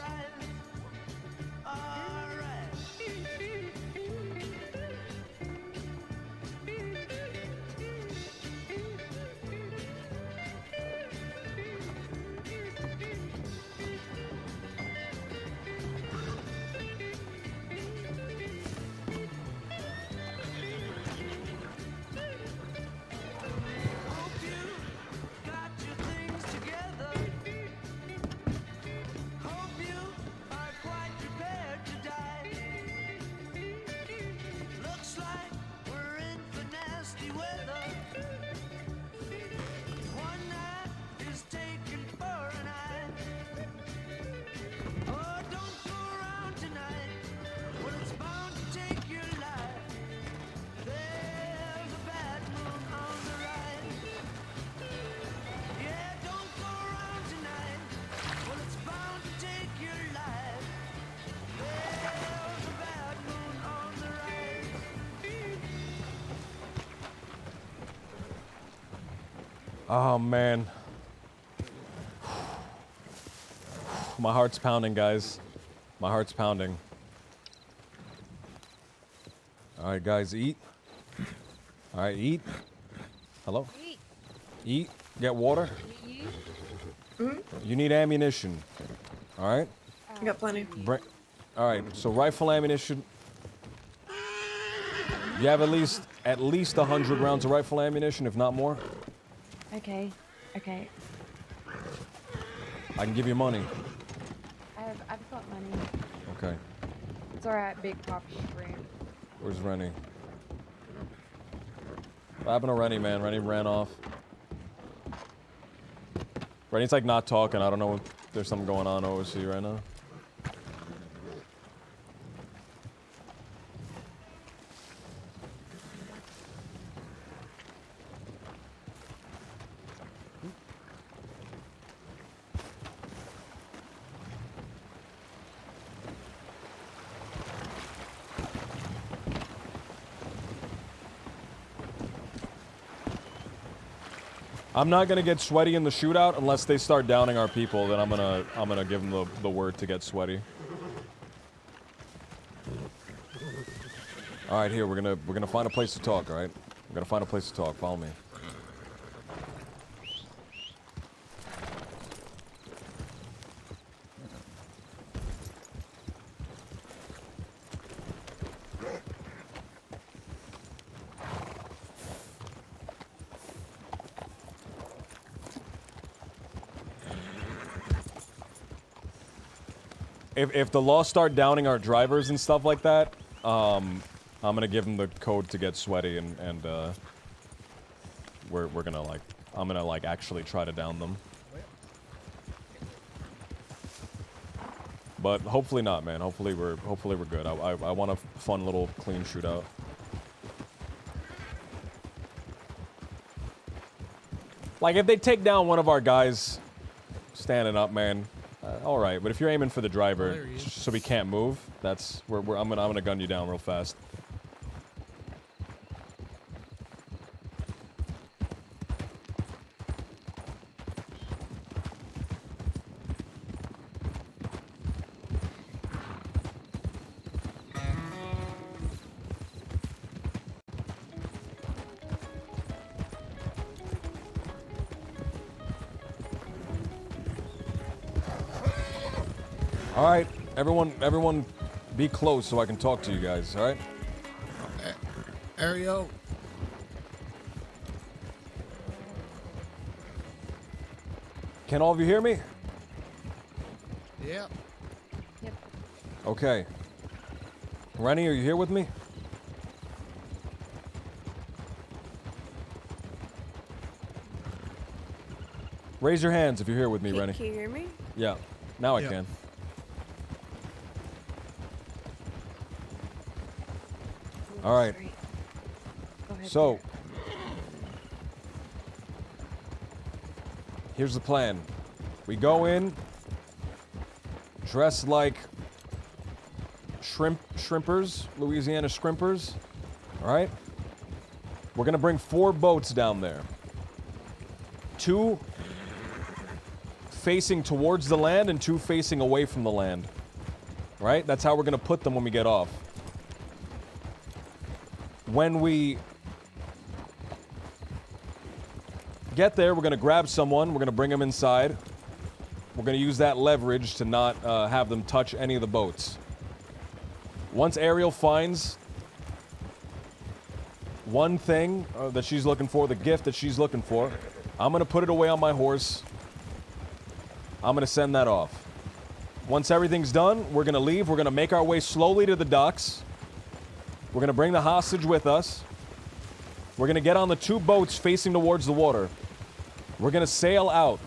Oh, man. My heart's pounding, guys. My heart's pounding. All right, guys, eat. All right, eat. Hello? Eat. Get water. You need ammunition. All right? I got plenty. All right, so rifle ammunition. You have at least 100 rounds of rifle ammunition, if not more. Okay. Okay. I can give you money. I've got money. Okay. It's alright, Big Pop Shrimp. Where's Rennie? What happened to Rennie, man? Rennie ran off. Rennie's like not talking. I don't know if there's something going on OC right now. I'm not gonna get sweaty in the shootout unless they start downing our people. Then I'm gonna give them the word to get sweaty. All right, here we're gonna find a place to talk. All right, we're gonna find a place to talk. Follow me. if the law start downing our drivers and stuff like that, I'm gonna give them the code to get sweaty and we're gonna like, I'm gonna like actually try to down them. But hopefully not, man. Hopefully we're good. I want a fun little clean shootout. Like if they take down one of our guys standing up, man, all right. But if you're aiming for the driver, so we can't move, that's where I'm gonna gun you down real fast. All right, everyone, be close so I can talk to you guys. All right. Ariel. Can all of you hear me? Yep. Yep. Okay. Rennie, are you here with me? Raise your hands if you're here with me, Rennie. Can you hear me? Yeah. Now I can. All right. So, here's the plan. We go in, dressed like shrimpers, Louisiana Skrimpers. All right? We're going to bring 4 boats down there. 2 facing towards the land and 2 facing away from the land. Right? That's how we're going to put them when we get off. When we get there, we're going to grab someone. We're going to bring them inside. We're going to use that leverage to not have them touch any of the boats. Once Ariel finds one thing that she's looking for, the gift that she's looking for, I'm going to put it away on my horse. I'm going to send that off. Once everything's done, we're going to leave. We're going to make our way slowly to the docks. We're going to bring the hostage with us. We're going to get on the 2 boats facing towards the water. We're going to sail out.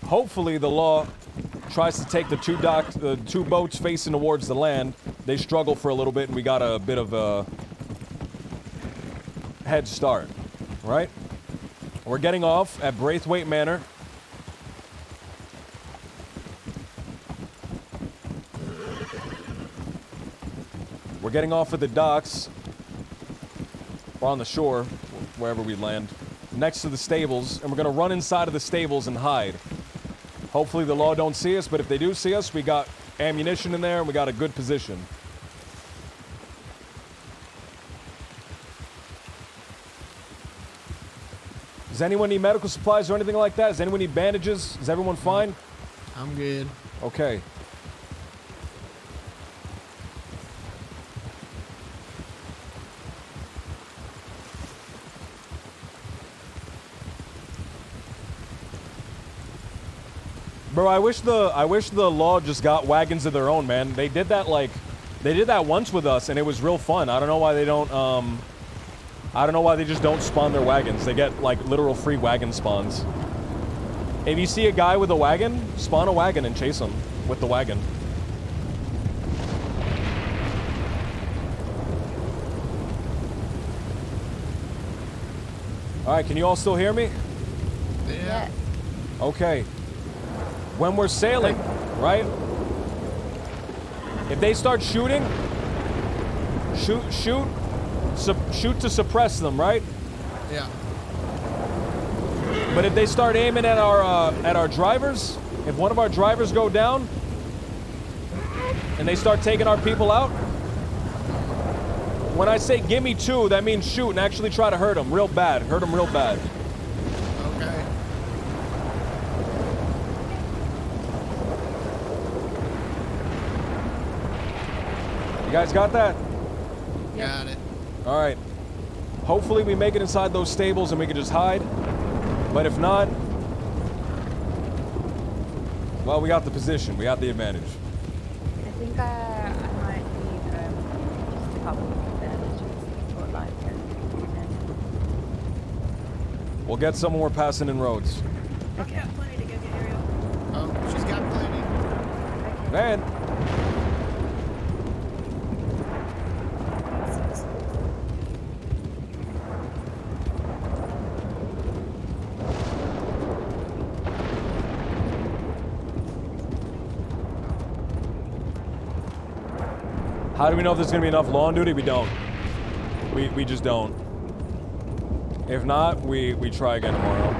Hopefully the law tries to take the 2 boats facing towards the land. They struggle for a little bit and we got a bit of a head start, right? We're getting off at Braithwaite Manor. We're getting off at the docks, or on the shore, wherever we land, next to the stables, and we're gonna run inside of the stables and hide. Hopefully the law don't see us, but if they do see us, we got ammunition in there and we got a good position. Does anyone need medical supplies or anything like that? Does anyone need bandages? Is everyone fine? I'm good. Okay. Bro, I wish the law just got wagons of their own, man. They did that once with us and it was real fun. I don't know why they don't I don't know why they just don't spawn their wagons. They get like literal free wagon spawns. If you see a guy with a wagon, spawn a wagon and chase him with the wagon. All right, can you all still hear me? Yeah. Okay. When we're sailing, right? If they start shooting, shoot to suppress them, right? Yeah. But if they start aiming at our drivers, if one of our drivers go down and they start taking our people out, when I say give me 2, that means shoot and actually try to hurt them real bad. Hurt them real bad. Okay. You guys got that? Got it. All right. Hopefully we make it inside those stables and we can just hide. But if not, Well, we got the position. We got the advantage. I think I might need just a couple of bandages for like We'll get someone we're passing in roads. I've got plenty to go get Ariel. Oh, she's got plenty. Man. How do we know if there's gonna be enough law on duty? We don't. We just don't. If not, we try again tomorrow.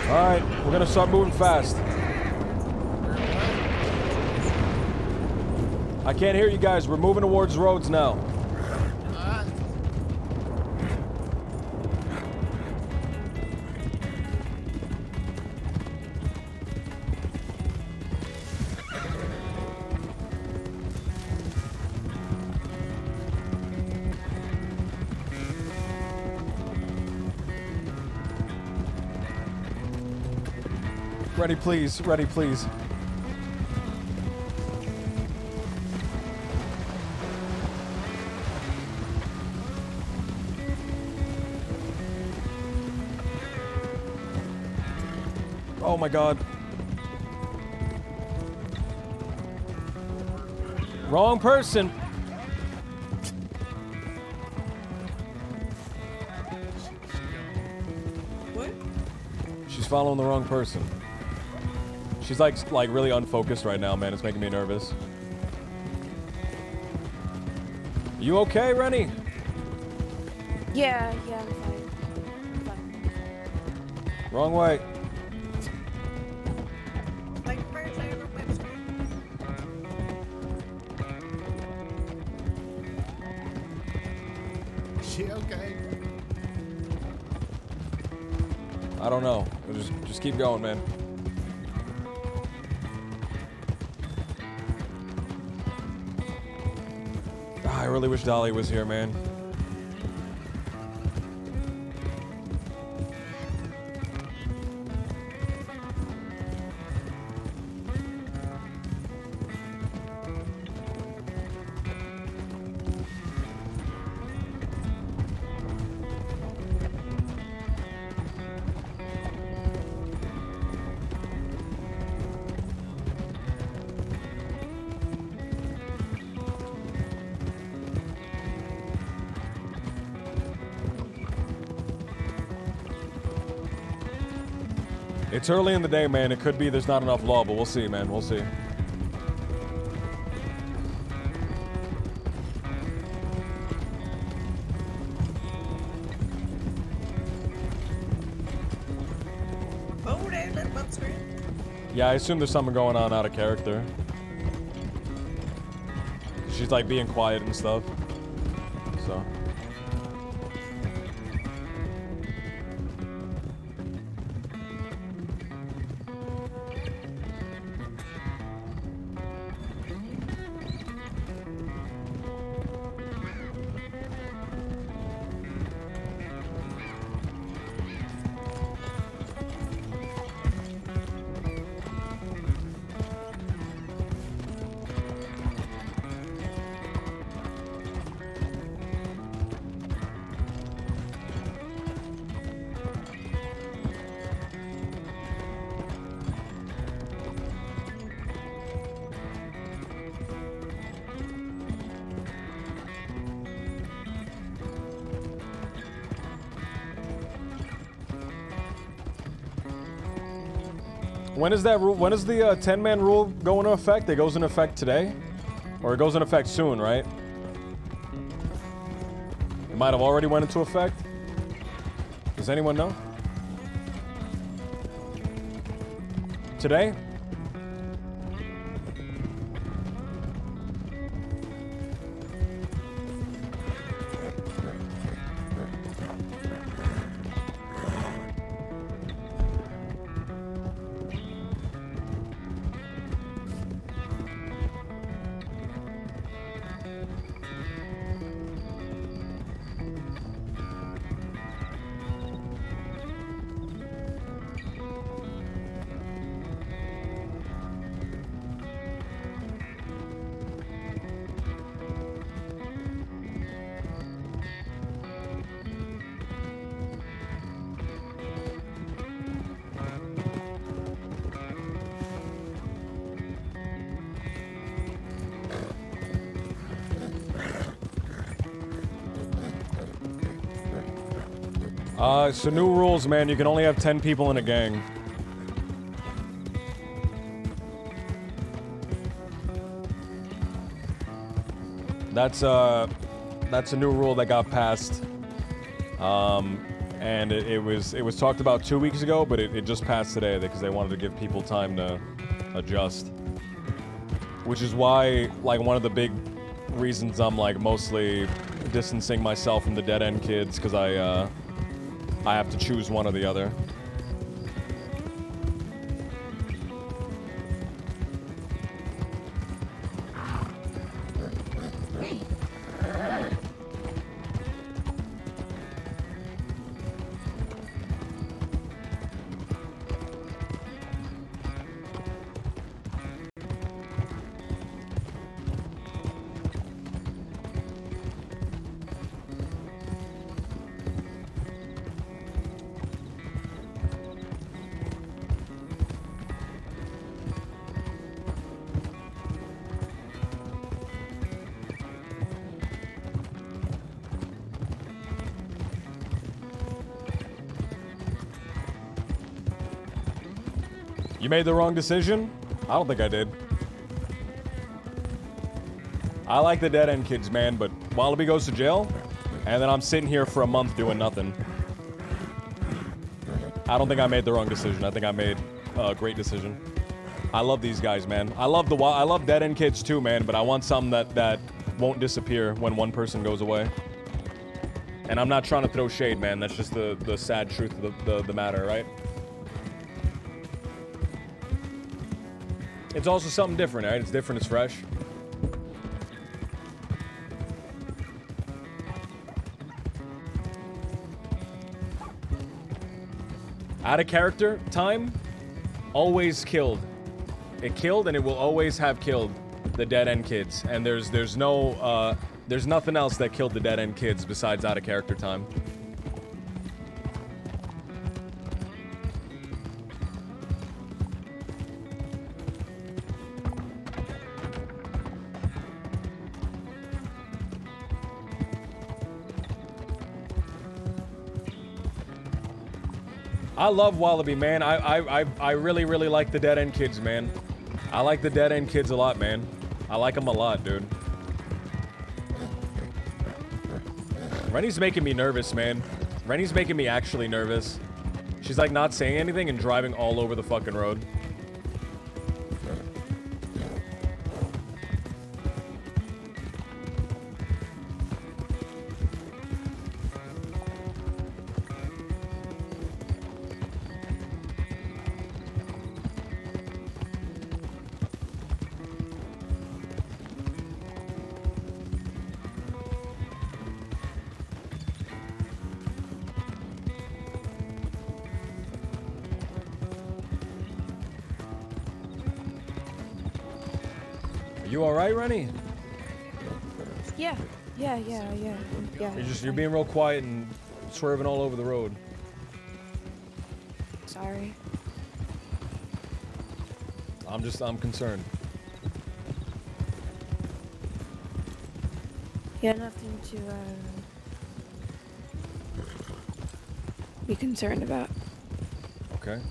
Alright, we're gonna start moving fast. I can't hear you guys. We're moving towards roads now. Ready, please. Ready, please. Oh my God. Wrong person. What? She's following the wrong person. She's like really unfocused right now, man. It's making me nervous. You okay, Rennie? Yeah, I'm fine. I'm fine. Wrong way. Like first I don't my screen. She okay? I don't know. Just keep going, man. I really wish Dolly was here, man. It's early in the day, man. It could be there's not enough law, but we'll see, man. We'll see. Oh, there, let up screen. Yeah, I assume there's something going on out of character. She's like being quiet and stuff. So. When is that rule? When is the 10-man rule go into effect? It goes into effect today? Or it goes into effect soon, right? It might have already went into effect. Does anyone know? Today? So new rules, man. You can only have 10 people in a gang. That's a new rule that got passed. And it was talked about 2 weeks ago, but it just passed today because they wanted to give people time to adjust. Which is why, like, one of the big reasons I'm, like, mostly distancing myself from the dead end kids, because I have to choose one or the other. You made the wrong decision? I don't think I did. I like the dead end kids, man, but Wallaby goes to jail, and then I'm sitting here for a month doing nothing. I don't think I made the wrong decision. I think I made a great decision. I love these guys, man. I love dead end kids too, man, but I want something that won't disappear when one person goes away. And I'm not trying to throw shade, man. That's just the sad truth of the matter, right? It's also something different, right? It's different, it's fresh. Out of character, time, always killed. It killed and it will always have killed the dead end kids. And there's nothing else that killed the dead end kids besides out of character time. I love Wallaby, man. I really, really like the dead end kids, man. I like the dead end kids a lot, man. I like them a lot, dude. Rennie's making me nervous, man. Rennie's making me actually nervous. She's like not saying anything and driving all over the fucking road. You alright, Rennie? Yeah. You're being real quiet and swerving all over the road. Sorry. I'm concerned. Yeah, nothing to be concerned about. Okay.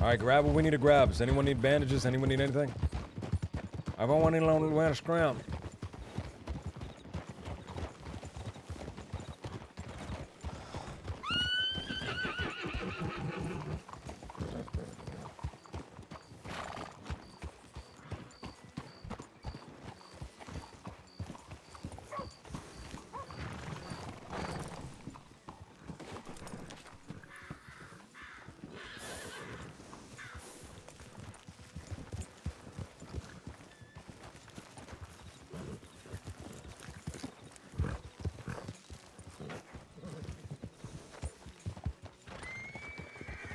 Alright, grab what we need to grab. Does anyone need bandages? Anyone need anything? I don't want anyone to wear a Skrimp.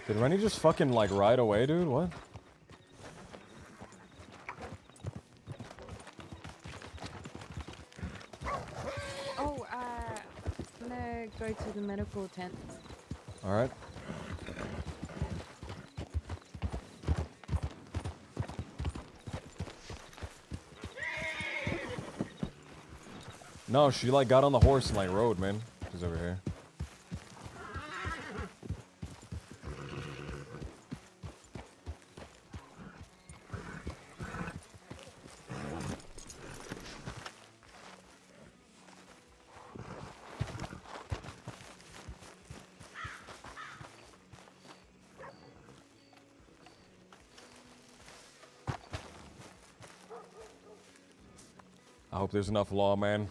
Did Rennie just fucking, like, ride away, dude? What? Oh, I'm gonna go to the medical tent. Alright. No, she like got on the horse and like rode, man. She's over here. I hope there's enough law, man.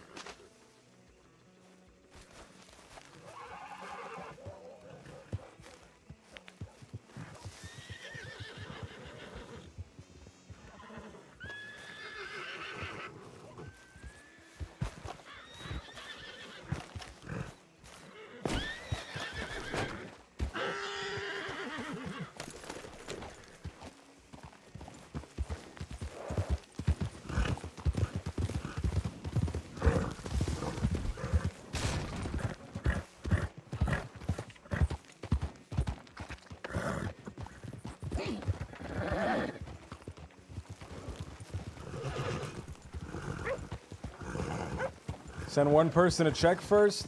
Send one person to check first.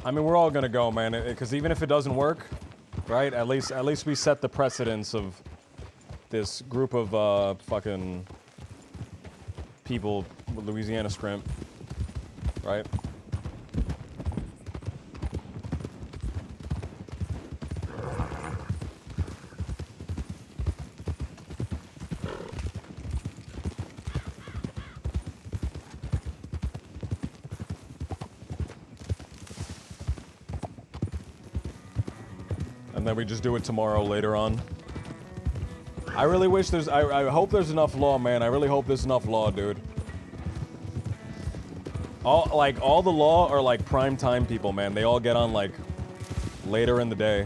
I mean, we're all gonna go, man. Because even if it doesn't work, right? At least we set the precedence of this group of fucking people with Louisiana Skrimp, right? And then we just do it tomorrow later on. I really wish there's... I hope there's enough law, man. I really hope there's enough law, dude. All the law are like prime time people, man. They all get on like later in the day.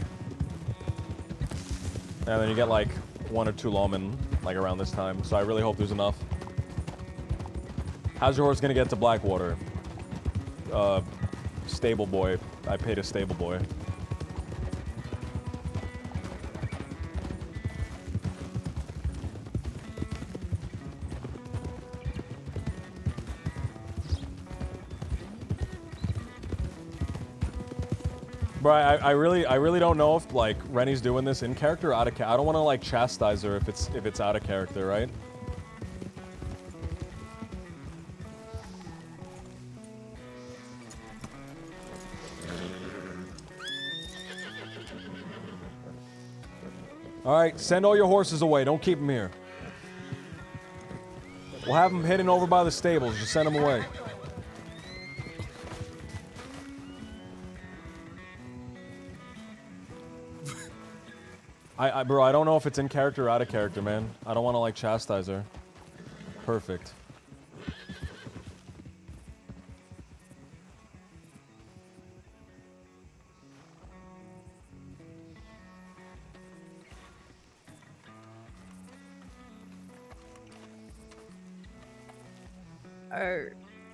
And then you get like 1 or 2 lawmen like around this time. So I really hope there's enough. How's your horse gonna get to Blackwater? Stable boy. I paid a stable boy. Bro, I really don't know if like Rennie's doing this in character or out of character. I don't want to like chastise her if it's out of character, right? All right, send all your horses away. Don't keep them here. We'll have them hidden over by the stables. Just send them away. Bro, I don't know if it's in character or out of character, man. I don't want to like chastise her. Perfect.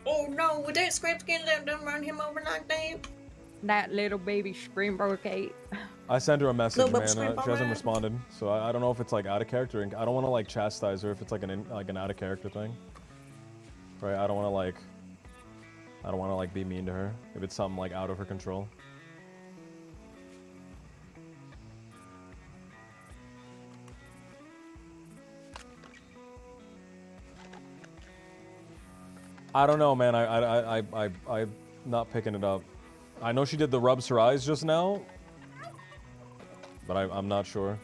Oh no, would that Skrimp get out done run him over like that? That little baby Skrimp, okay. I sent her a message, Little man. Skrimp She hasn't alright? responded, so I don't know if it's like out of character. And I don't want to like chastise her if it's like an out of character thing, right? I don't want to like be mean to her if it's something like out of her control. I don't know, man. I'm not picking it up. I know she did the rubs her eyes just now, but I'm not sure.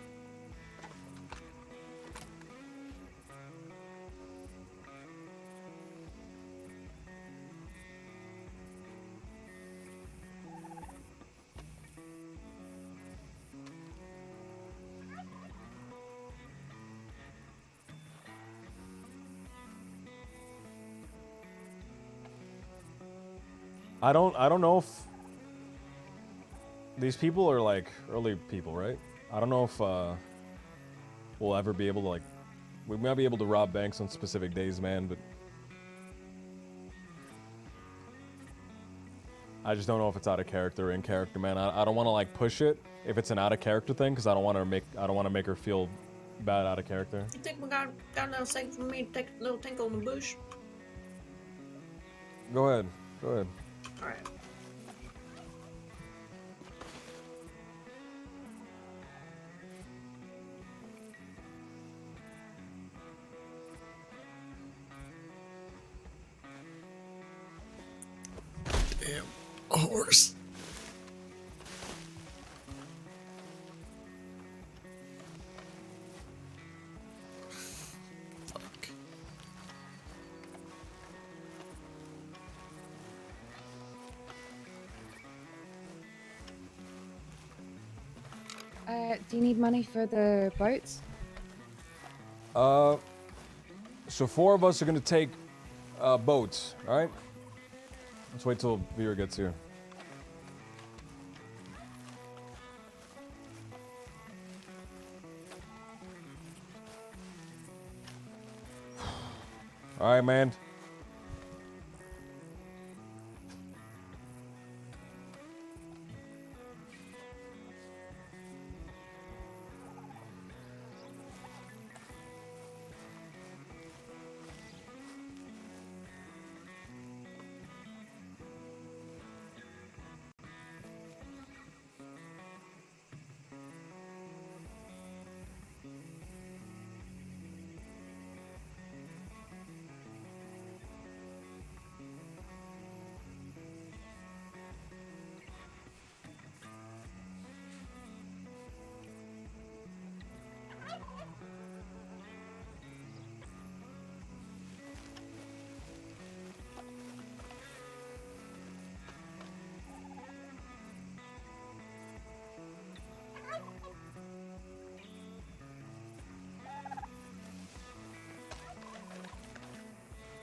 I don't know if these people are like early people, right? I don't know if we'll ever be able to like, we might be able to rob banks on specific days, man, but I just don't know if it's out of character or in character, man. I don't want to like push it if it's an out of character thing, because I don't want to make her feel bad out of character. You think we got a little second for me to take a little tinkle in the bush? Go ahead. Go ahead. All right. Damn, a horse. Do you need money for the boats? So 4 of us are gonna take boats. All right. Let's wait till Vera gets here. All right, man.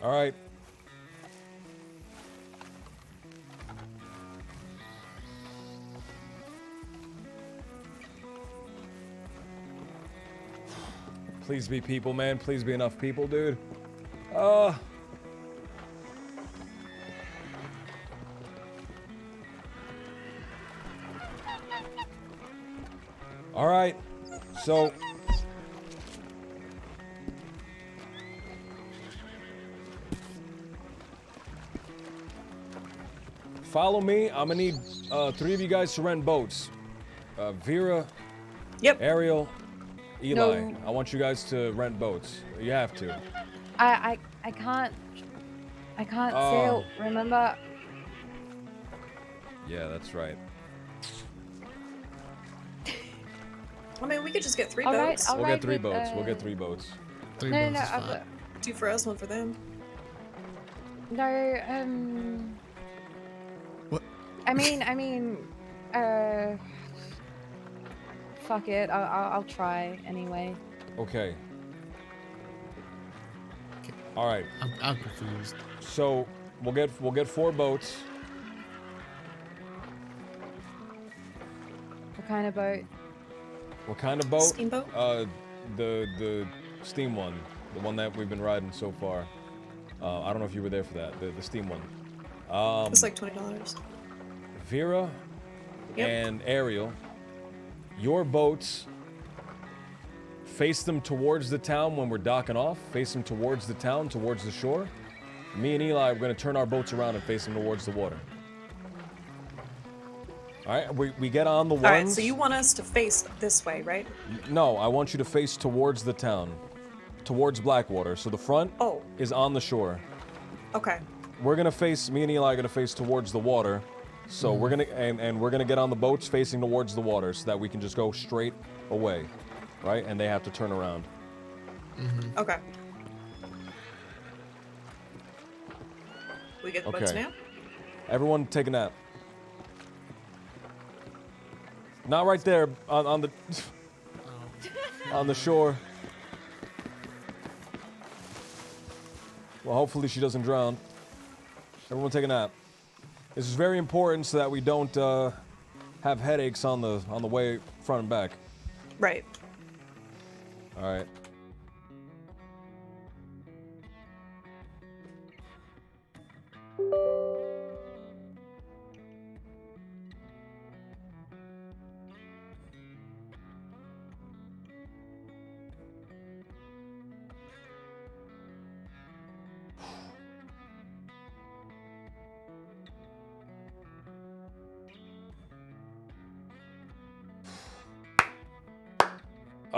All right. Please be people, man. Please be enough people, dude. All right. So follow me. I'm gonna need 3 of you guys to rent boats. Vera, Yep. Ariel, Eli. No. I want you guys to rent boats. You have to. I can't sail, remember? Yeah, that's right. I mean, we could just get 3 All right, boats. I'll We'll ride get 3 with, boats. We'll get 3 boats. No, I've got, 2 for us, 1 for them. no, What? I mean, fuck it, I'll try anyway. Okay. All right. I'm confused. So we'll get 4 boats. What kind of boat? What kind of boat? Steamboat? The steam one, the one that we've been riding so far. I don't know if you were there for that. The steam one. It's like $20. Vera and Ariel, your boats, face them towards the town when we're docking off. Face them towards the town, towards the shore. Me and Eli, we're gonna turn our boats around and face them towards the water. All right, we get on the ones. All right, so you want us to face this way, right? No, I want you to face towards the town, towards Blackwater. So the front is on the shore. Okay. We're gonna face. Me and Eli are gonna face towards the water. So we're gonna and we're gonna get on the boats facing towards the water so that we can just go straight away, right? And they have to turn around. Okay. We get the boats now? Everyone take a nap. Not right there on the on the shore. Well, hopefully she doesn't drown. Everyone take a nap. This is very important so that we don't have headaches on the way front and back. Right. All right.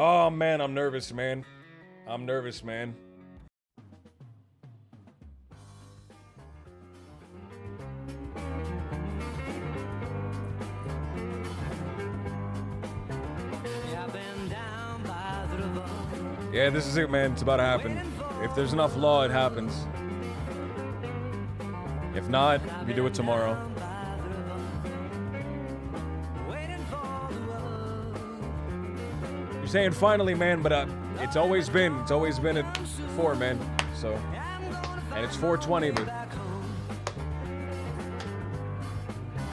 Oh man, I'm nervous, man. I'm nervous, man. Yeah, this is it, man. It's about to happen. If there's enough law, it happens. If not, we do it tomorrow. You're saying finally, man, but it's always been at 4, man. So, and it's 4:20, but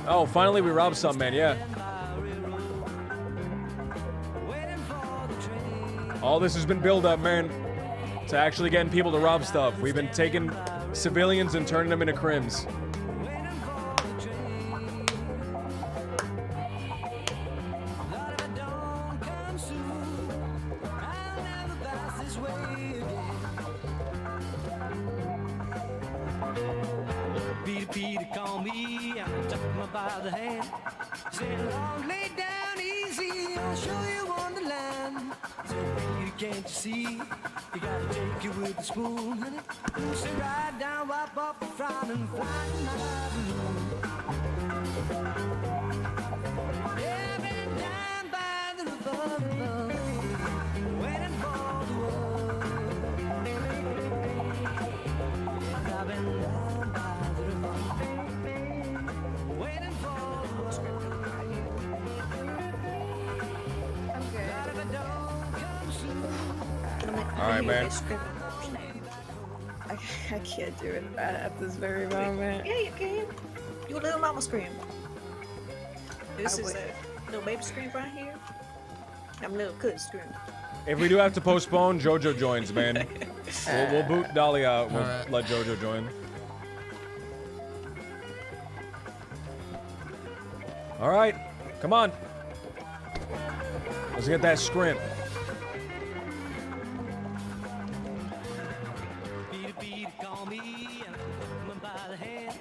oh, finally we robbed some, man. Yeah. All this has been build up, man, to actually getting people to rob stuff. We've been taking civilians and turning them into crims. Peter called me and took me by the hand. Said, "Long lay down easy, I'll show you Wonderland." Said, "Peter, can't you see? You gotta take it with a spoon, honey. Sit right down, wipe off the frown and fly my balloon." Yeah, been down by the river, waiting for the world. Yeah, I've been down by the river, waiting for the world. But if it don't come soon. All right, man. I can't do it at this very moment. Yeah, you can. You a little mama Skrimp. This is a little baby Skrimp right here. I'm a little good Skrimp. If we do have to postpone, JoJo joins, man. We'll boot Dolly out. We'll let JoJo join. All right, come on. Let's get that Skrimp. Peter called me and took me by the hand.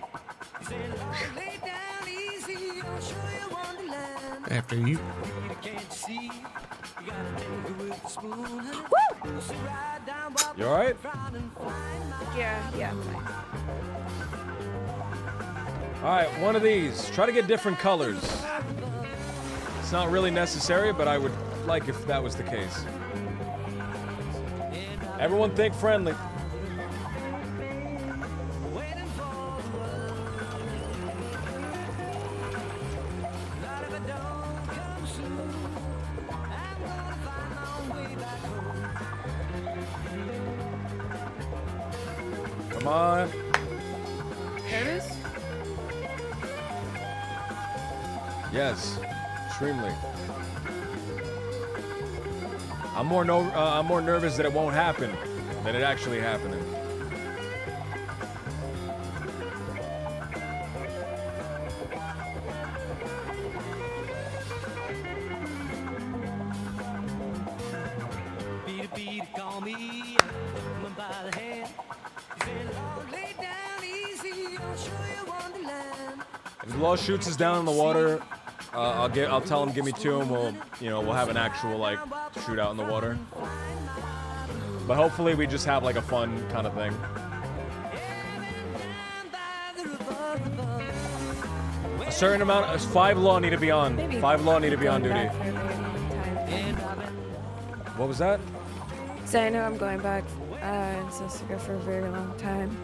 He said, "Long lay down easy, I'll show you Wonderland." After you. Peter, can't you see? You gotta take it with a spoon, honey. Sit right down, wipe You all right? off the frown and find my Yeah, I'm fine. All right, one of these. Try to get different colors. It's not really necessary, but I would like if that was the case. Everyone think friendly. Come on. Nervous? Yes, extremely. I'm more nervous that it won't happen than it actually happening. Peter called me and took me by the hand. He said, "Long lay down easy, I'll show you Wonderland." If the law shoots us down in the water, I'll tell him give me 2, and we'll have an actual like shootout in the water. But hopefully we just have like a fun kind of thing. A certain amount of 5 law need to be on. 5 law need to be on duty. What was that? So I know I'm going back in Sessica for a very long time.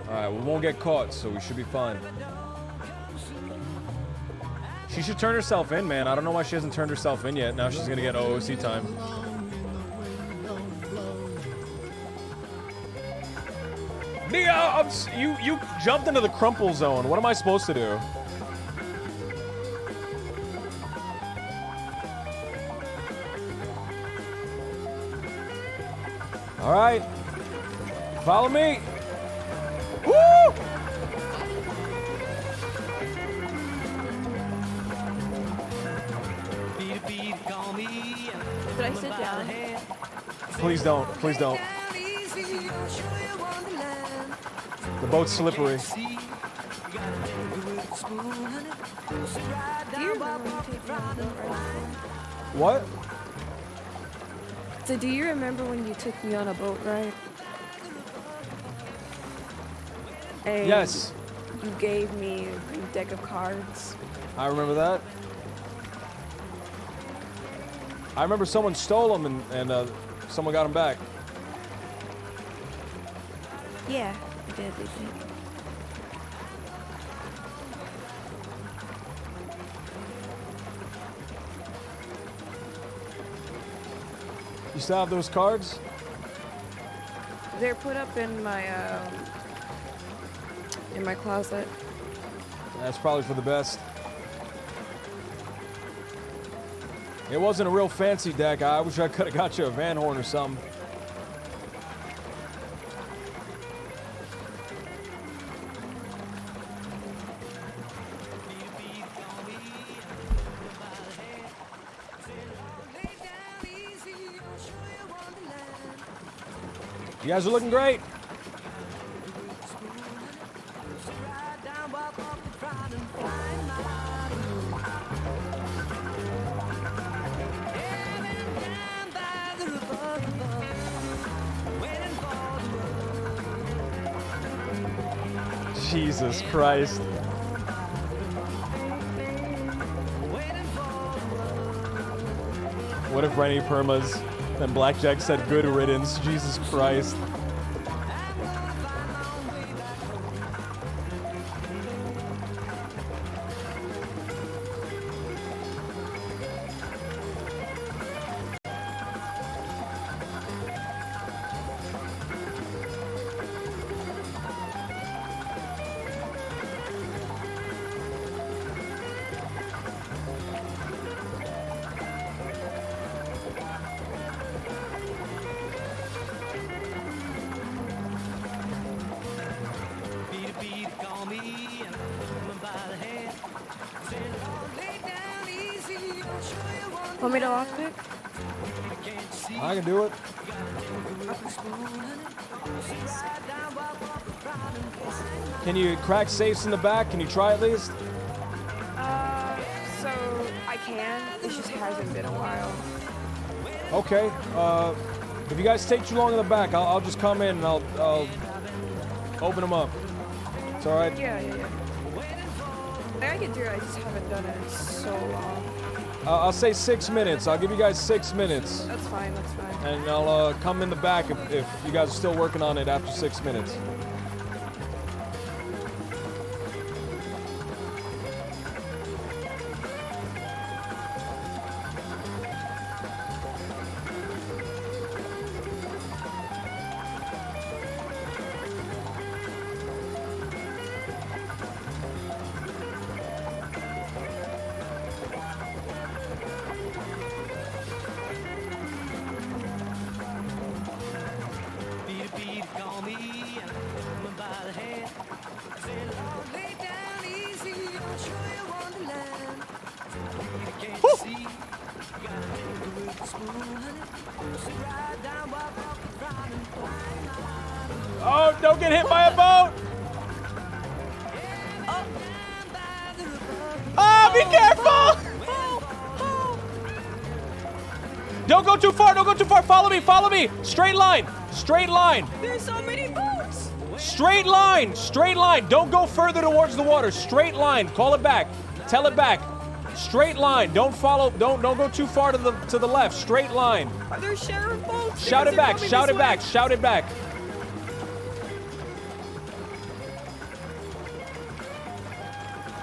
All right, we won't get caught, so we should be fine. She should turn herself in, man. I don't know why she hasn't turned herself in yet. Now she's gonna get OOC time. Nia, you jumped into the crumple zone. What am I supposed to do? All right, follow me. Woo! Should I sit down? Please don't. Please don't. The boat's slippery. Do you remember when you taped me on the right? What? So do you remember when you took me on a boat ride? And Yes. You gave me a deck of cards. I remember that. I remember someone stole them and someone got them back. Yeah, I did. You still have those cards? They're put up in my closet. That's probably for the best. It wasn't a real fancy deck. I wish I could have got you a Van Horn or something. You guys are looking great. Jesus Christ. What if Rennie Permas and Blackjack said good riddance? Jesus Christ. Want me to lockpick? I can do it. Can you crack safes in the back? Can you try at least? So I can. It just hasn't been a while. Okay. If you guys take too long in the back, I'll just come in and I'll open them up. It's all right. Yeah. I can do it. I just haven't done it in so long. I'll say 6 minutes. I'll give you guys 6 minutes. That's fine. And I'll come in the back if you guys are still working on it after 6 minutes. Oh, don't get hit by a boat! Oh, be careful! Don't go too far, Follow me. Straight line. There's so many boats. Straight line. Don't go further towards the water. Straight line. Call it back. Tell it back. Straight line. Don't go too far to the left. Straight line. Are there sheriff boats? Shout it back.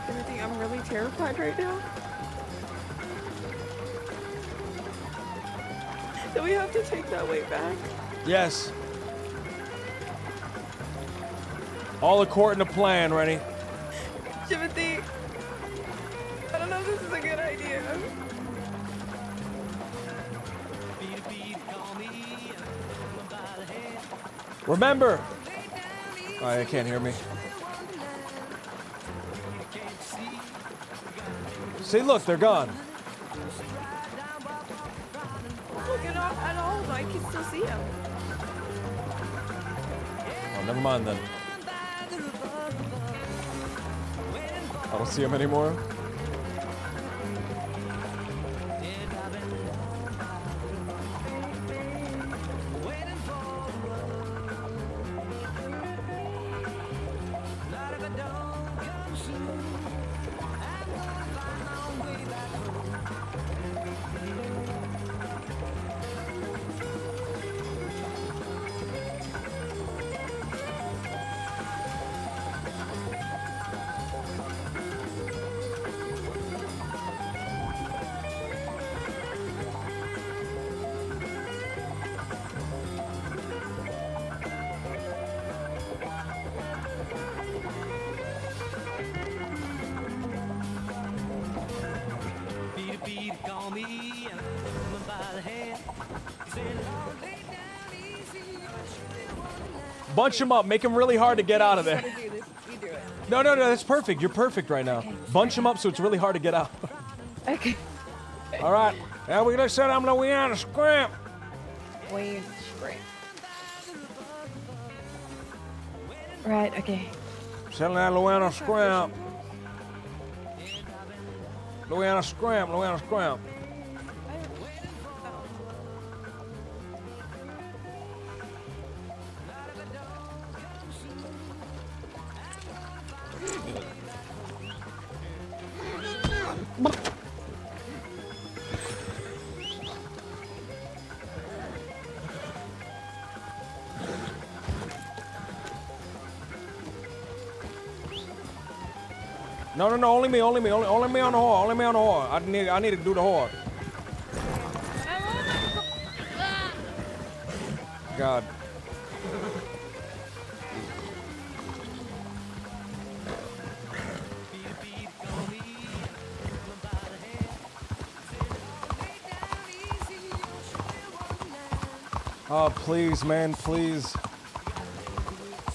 Everything, I'm really terrified right now. Do we have to take that way back? Yes. All according to plan, Rennie. Timothy, I don't know if this is a good idea. Remember. Oh, I can't hear me. See, look, they're gone. Look at all, I can still see him. Oh, never mind then. I don't see him anymore. Bunch them up. Make them really hard to get out of there. Gotta do this. You do it. No, that's perfect. You're perfect right now. Bunch them up so it's really hard to get out. Okay. All right. Now we're gonna set I'm Louisiana Skrimp. Wait, great. Right, okay. Selling that Louisiana Skrimp. Louisiana Skrimp, Louisiana Skrimp. No, only me on the whore, only me on the whore. I need to do the whore. God. Oh, please, man, please.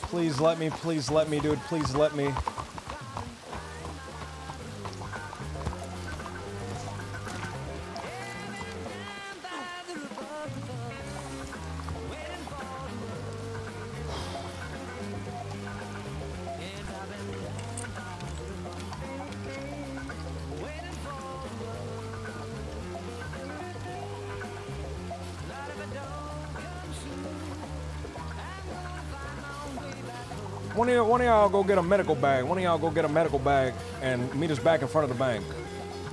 Please let me, dude, please let me. One of y'all go get a medical bag. One of y'all go get a medical bag and meet us back in front of the bank.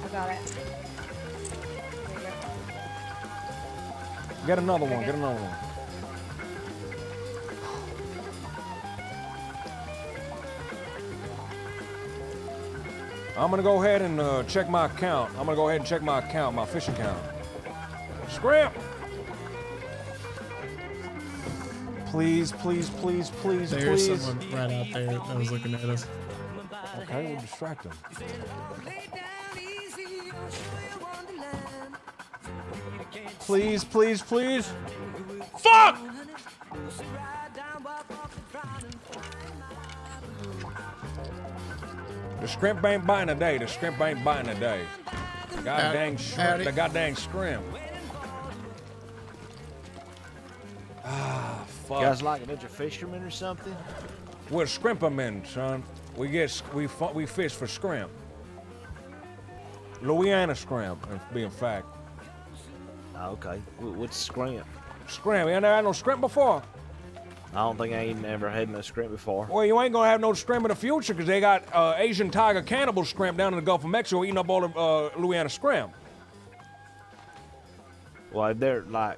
I got it. Get another one. Get another one. I'm gonna go ahead and check my account. My fish account. Skrimp! Please. There's someone right out there that was looking at us. Okay, we'll distract them. Please. Fuck! The Skrimp ain't biting today. God dang shrimp. The goddamn Skrimp. Ah, fuck. You guys like a bunch of fishermen or something? We're Skrimpermen, son. We fish for Skrimp. Louisiana Skrimp, to be in fact. Oh, okay. What's Skrimp? Skrimp. You never had no Skrimp before? I don't think I ain't never had no Skrimp before. Well, you ain't gonna have no Skrimp in the future because they got Asian tiger cannibal Skrimp down in the Gulf of Mexico eating up all the Louisiana Skrimp. Well, they're like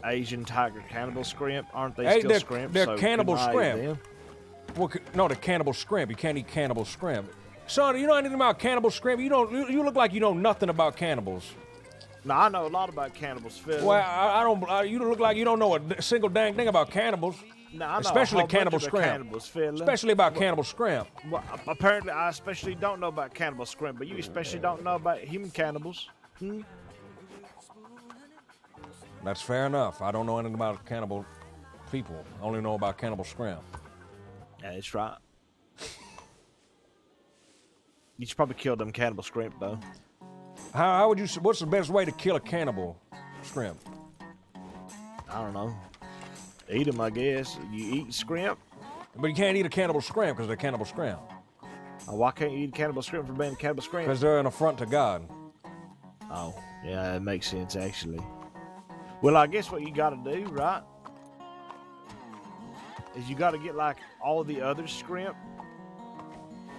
Asian tiger cannibal Skrimp, aren't they still Skrimp? They're cannibal Skrimp. Well, no, the cannibal Skrimp. You can't eat cannibal Skrimp. Son, you know anything about cannibal Skrimp? You look like you know nothing about cannibals. No, I know a lot about cannibals, Phil. Well, I don't. You look like you don't know a single dang thing about cannibals. No, I know especially a cannibal bunch Skrimp. Cannibals, Phil. Especially about cannibal Skrimp. Well, apparently, I especially don't know about cannibal Skrimp, but you especially don't know about human cannibals. That's fair enough. I don't know anything about cannibal people. I only know about cannibal Skrimp. Yeah, that's right. You should probably kill them cannibal Skrimp, though. How would you? What's the best way to kill a cannibal Skrimp? I don't know. Eat them, I guess. You eat Skrimp? But you can't eat a cannibal Skrimp because they're cannibal Skrimp. Why can't you eat a cannibal Skrimp for being a cannibal Skrimp? Because they're an affront to God. Oh, yeah, that makes sense, actually. Well, I guess what you gotta do, right, is you gotta get, like, all the other Skrimp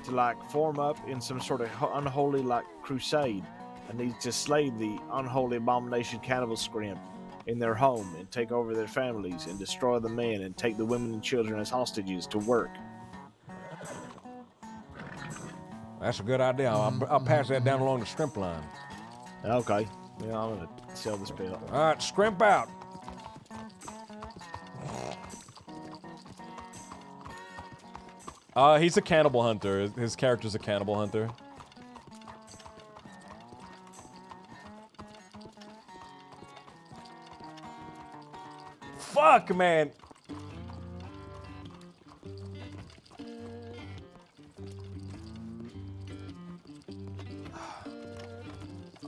to, like, form up in some sort of unholy, like, crusade. And need to slay the unholy abomination cannibal Skrimp in their home and take over their families and destroy the men and take the women and children as hostages to work. That's a good idea. I'll pass that down along the Skrimp line. Okay. Yeah, I'm gonna sell this bill. All right, Skrimp out. He's a cannibal hunter. His character's a cannibal hunter. Fuck, man.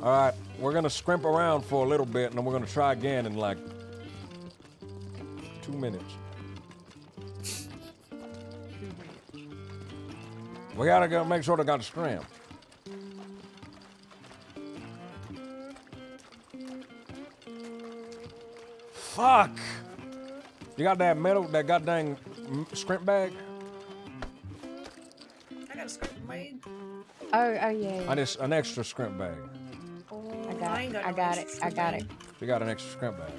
All right, we're gonna scrimp around for a little bit, and then we're gonna try again in like 2 minutes. We gotta go make sure they got the scrimp. Fuck! You got that metal, that goddamn scrimp bag? I got a script made. Oh, yeah. I just an extra scrimp bag. I got ain't it. got I no got it. extra I got it. You got an extra scrimp bag.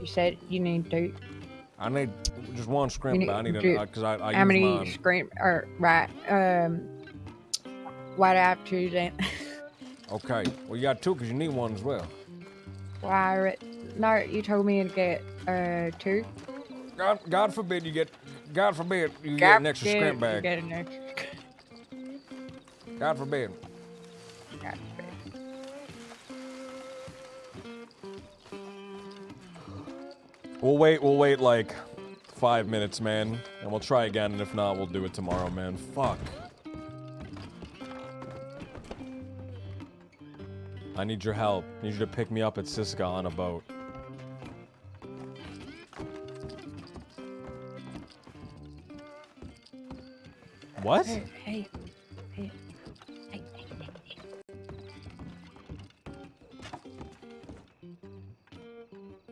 You said you need two. I need just one scrimp You bag. I need two. because I How use many mine. scrimp? Or right. Why do I have two then? Okay. Well, you got two because you need one as well. Why? No, you told me to get two. God forbid you get. God forbid you God get an extra forbid scrimp bag. you get an extra. God forbid. God forbid. We'll wait like 5 minutes, man, and we'll try again, and if not, we'll do it tomorrow, man. Fuck. I need your help. I need you to pick me up at Siska on a boat. What? Hey.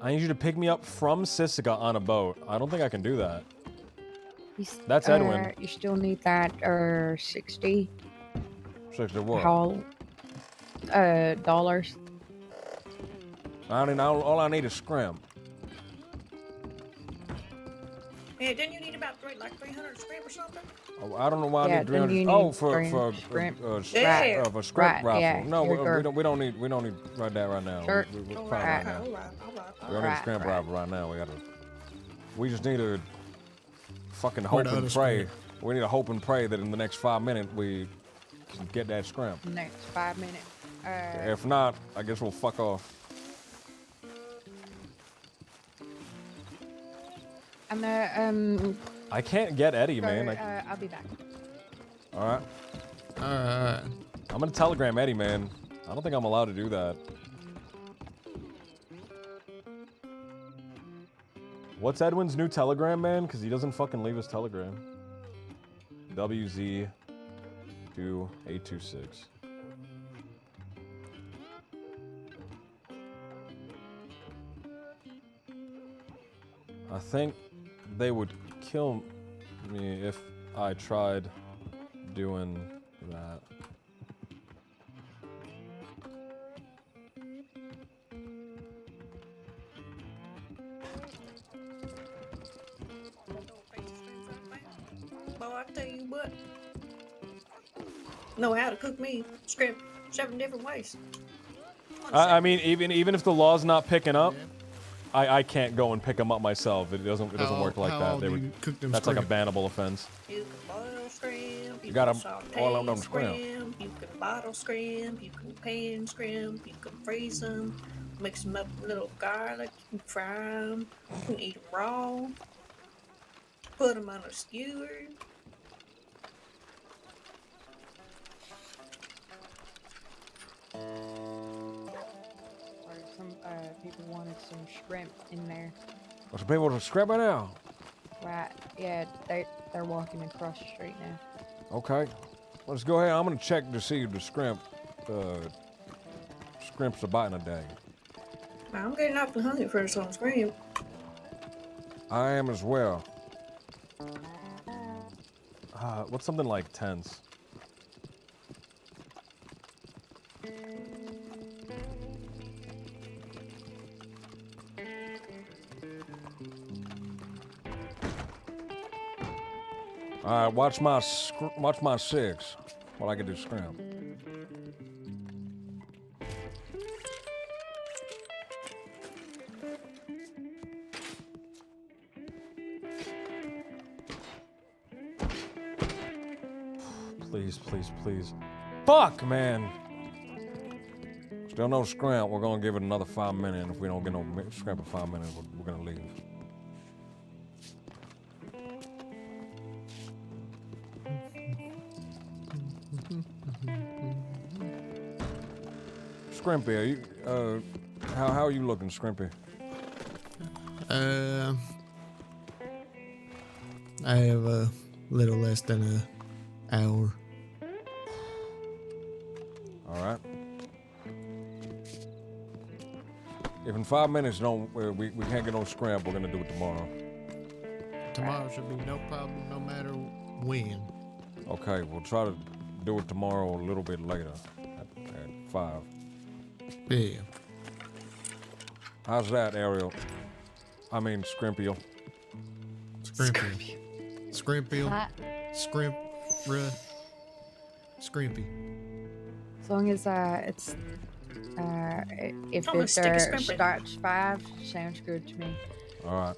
I need you to pick me up from Siska on a boat. I don't think I can do that. That's Edwin. You still need that 60. 60 what? Dollars. All I need is scrimp. Yeah, didn't you need about 300 scrimp or something? Oh, I don't know why I Yeah, need then 300. you Oh, need for scrimp. Yeah. a scrimp Right, rifle. yeah, No, here you we don't need right that right now. Sure. We're All fine right, right now. all right. We don't need a scrimp rifle right now. We just need to fucking Where hope the and other pray. scrimp? We need to hope and pray that in the next 5 minutes we can get that scrimp. Next 5 minutes. If not, I guess we'll fuck off. And I can't get Eddie, so, man. I'll be back. All right. Alright. I'm gonna telegram Eddie, man. I don't think I'm allowed to do that. What's Edwin's new telegram, man? Because he doesn't fucking leave his telegram. WZ2826. I think they would kill me if I tried doing that. Well, I tell you what. Know how to cook me scrimp 7 different ways. I mean, even if the law's not picking up, I can't go and pick them up myself. It doesn't work like that. They would, that's like a bannable offense. You can boil shrimp, you gotta can saute boil 'em on the shrimp, scrimp. you can bottle shrimp, you can pan shrimp, you can freeze them, mix them up with a little garlic, you can fry them, you can eat them raw, put them on a skewer. Or some people wanted some shrimp in there. What's the people to scrap right now? Right. Yeah, they're walking across the street now. Okay. Let's go ahead. I'm gonna check to see if the scrimps are biting a day. I'm getting awfully hungry for some shrimp. I am as well. What's something like tense? All right, watch my 6 while I can do scrimp. Please, please, please. Fuck, man. Still no scrimp. We're gonna give it another 5 minutes. If we don't get no scrimp in 5 minutes, we're gonna leave. Scrimpy, are you, how are you looking, Scrimpy? I have a little less than an hour. All right. If in 5 minutes we can't get no Skrimp, we're gonna do it tomorrow. Tomorrow should be no problem, no matter when. Okay, we'll try to do it tomorrow a little bit later, at 5. Yeah. How's that, Ariel? I mean, Skrimpiel. Skrimpiel. Skrimpiel. Skrimp. Scrimpy. As long as if I'm a it's stick of Skrimp. starts 5, sounds good to me. All right.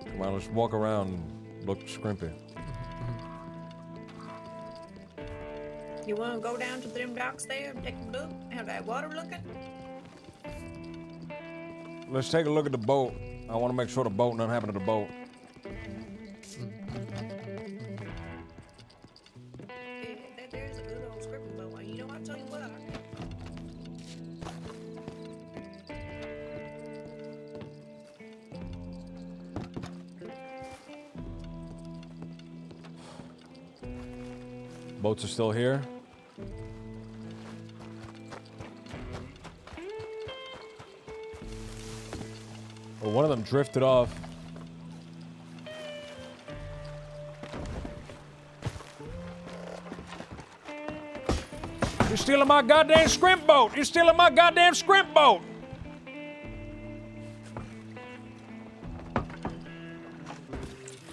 Come on, let's walk around and look Scrimpy. You want to go down to them docks there and take a look? How that water looking? Let's take a look at the boat. I want to make sure the boat nothing happened to the boat. Yeah, there's a good old script boat. You know, I'll tell you what. Boats are still here. Well, one of them drifted off. You're stealing my goddamn Skrimp boat! You're stealing my goddamn Skrimp boat!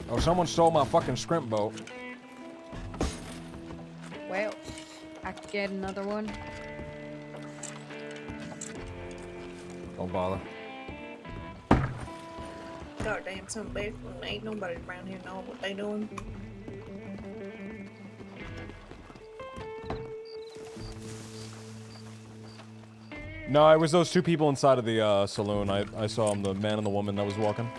Oh, someone stole my fucking Skrimp boat. Well, I could get another one. Don't bother. Goddamn, some big one. Ain't nobody around here know what they doing. No, it was those two people inside of the saloon. I saw them, the man and the woman that was walking.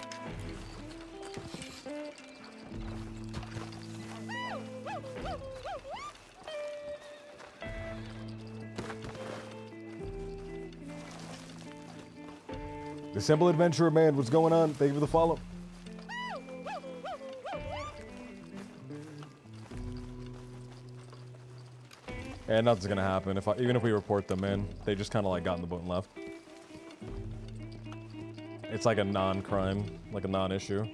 The Simple Adventurer Man, what's going on? Thank you for the follow. And nothing's gonna happen even if we report them in. They just kind of like got in the boat and left. It's like a non-crime, like a non-issue.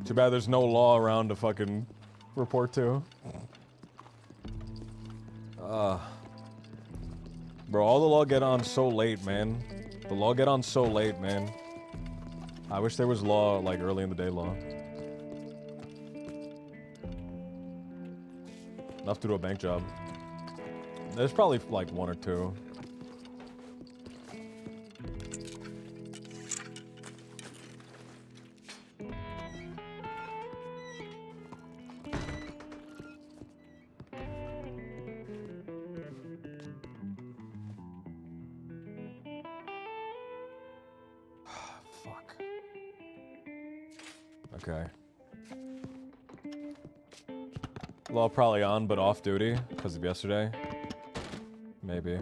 Too bad there's no law around to fucking report to. Bro, all the law get on so late, man. The law get on so late, man. I wish there was law, like, early in the day law. Enough to do a bank job. There's probably, like, 1 or 2. Okay. Law probably on, but off duty because of yesterday. Maybe.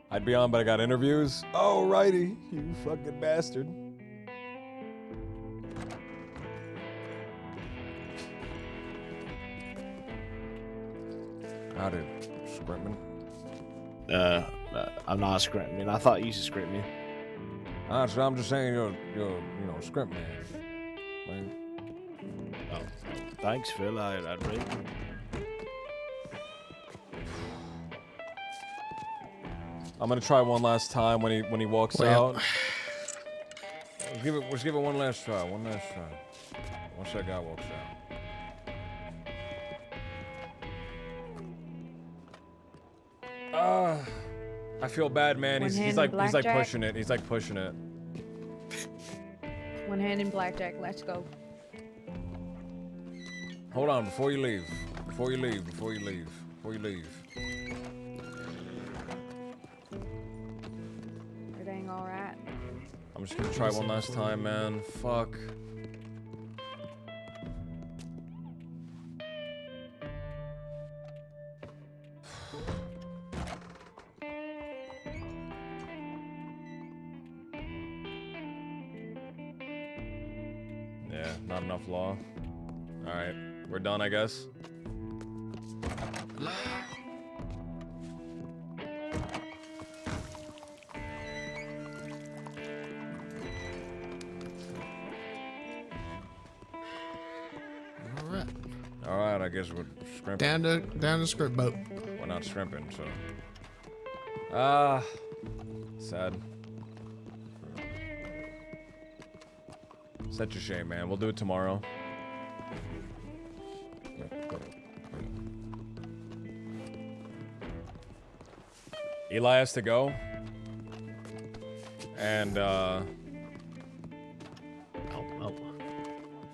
I'd be on, but I got interviews. Oh, righty, you fucking bastard. Howdy, Scrimpman. I'm not a Skrimp man. I thought you used to Skrimp me. So I'm just saying you're Skrimp man. Like, oh, thanks, Phil. I'd read. I'm gonna try one last time when he walks out. Let's give it one last try. One last try. Once that guy walks out. I feel bad, man. One He's hand like in he's like blackjack. pushing it. He's like pushing it. One hand in blackjack. Let's go. Hold on, before you leave. Before you leave. Before you leave. Before you leave. Everything all right? I'm just gonna try one last time, man. Fuck. Yeah, not enough law. Alright, we're done, I guess. Alright. Alright, I guess we're scrimping. Down the script boat. We're not scrimping, so. Sad. Such a shame, man. We'll do it tomorrow. Eli has to go. And,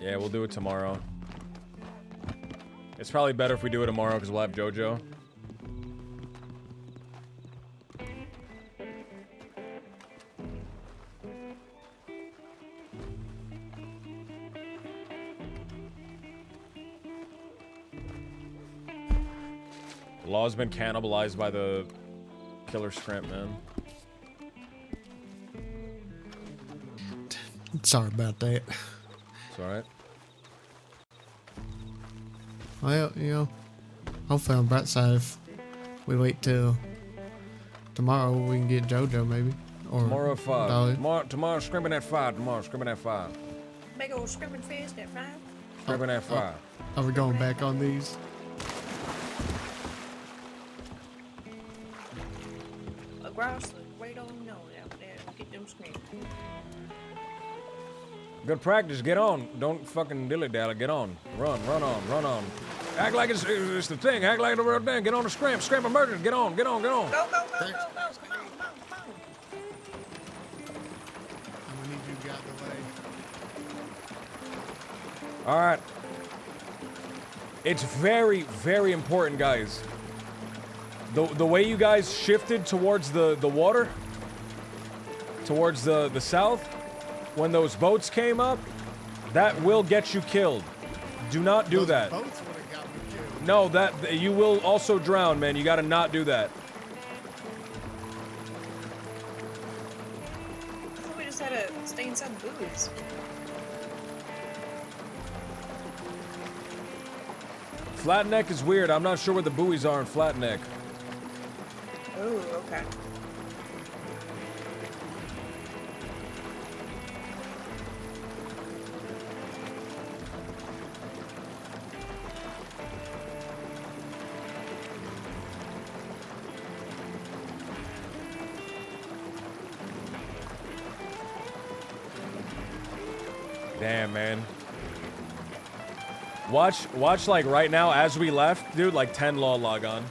yeah, we'll do it tomorrow. It's probably better if we do it tomorrow because we'll have JoJo. The law's been cannibalized by the killer Skrimp, man. Sorry about that. It's alright. Well, you know, hopefully on the bright side, if we wait till tomorrow, we can get JoJo maybe. Or Tomorrow at 5. Dolly. Tomorrow scrimping at 5. Tomorrow scrimping at 5. Big old scrimmage fest at 5. Scrimping at 5. Are we going back on these? A grassland, wait on no out there and get them screaming. Good practice. Get on. Don't fucking dilly-dally. Get on. Run on. Act like it's the thing. Act like the real thing. Get on the Skrimp. Skrimp emergence. Get on. Go, go, go, go, go, come on. We need you to get out the way. All right. It's very, very important, guys. The way you guys shifted towards the water, towards the south, when those boats came up, that will get you killed. Do not do that. Boats would have got me killed. No, that you will also drown, man. You got to not do that. I thought we just had to stay inside the buoys. Flat Neck is weird. I'm not sure where the buoys are in Flat Neck. Oh, okay. Damn, man. Watch like right now as we left, dude, like 10 law log on.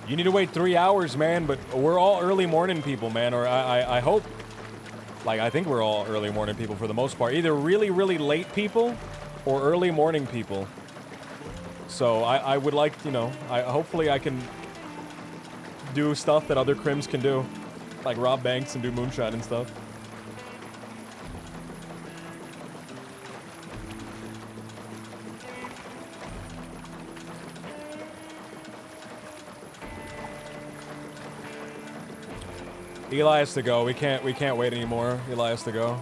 You need to wait 3 hours, man, but we're all early morning people, man, or I hope, like, I think we're all early morning people for the most part. Either really, really late people or early morning people. So I would like, you know, hopefully I can do stuff that other crims can do, like rob banks and do moonshine and stuff. Eli has to go. We can't wait anymore. Eli has to go.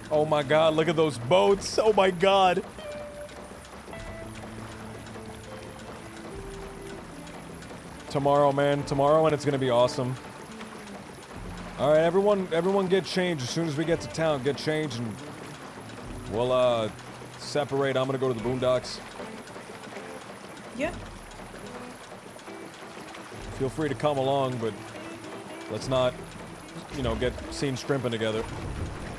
Oh my god, look at those boats. Oh my god. Tomorrow, man. Tomorrow, and it's gonna be awesome. All right, everyone get changed as soon as we get to town. Get changed, and we'll separate. I'm gonna go to the boondocks. Yeah. Feel free to come along, but let's not, you know, get seen scrimping together.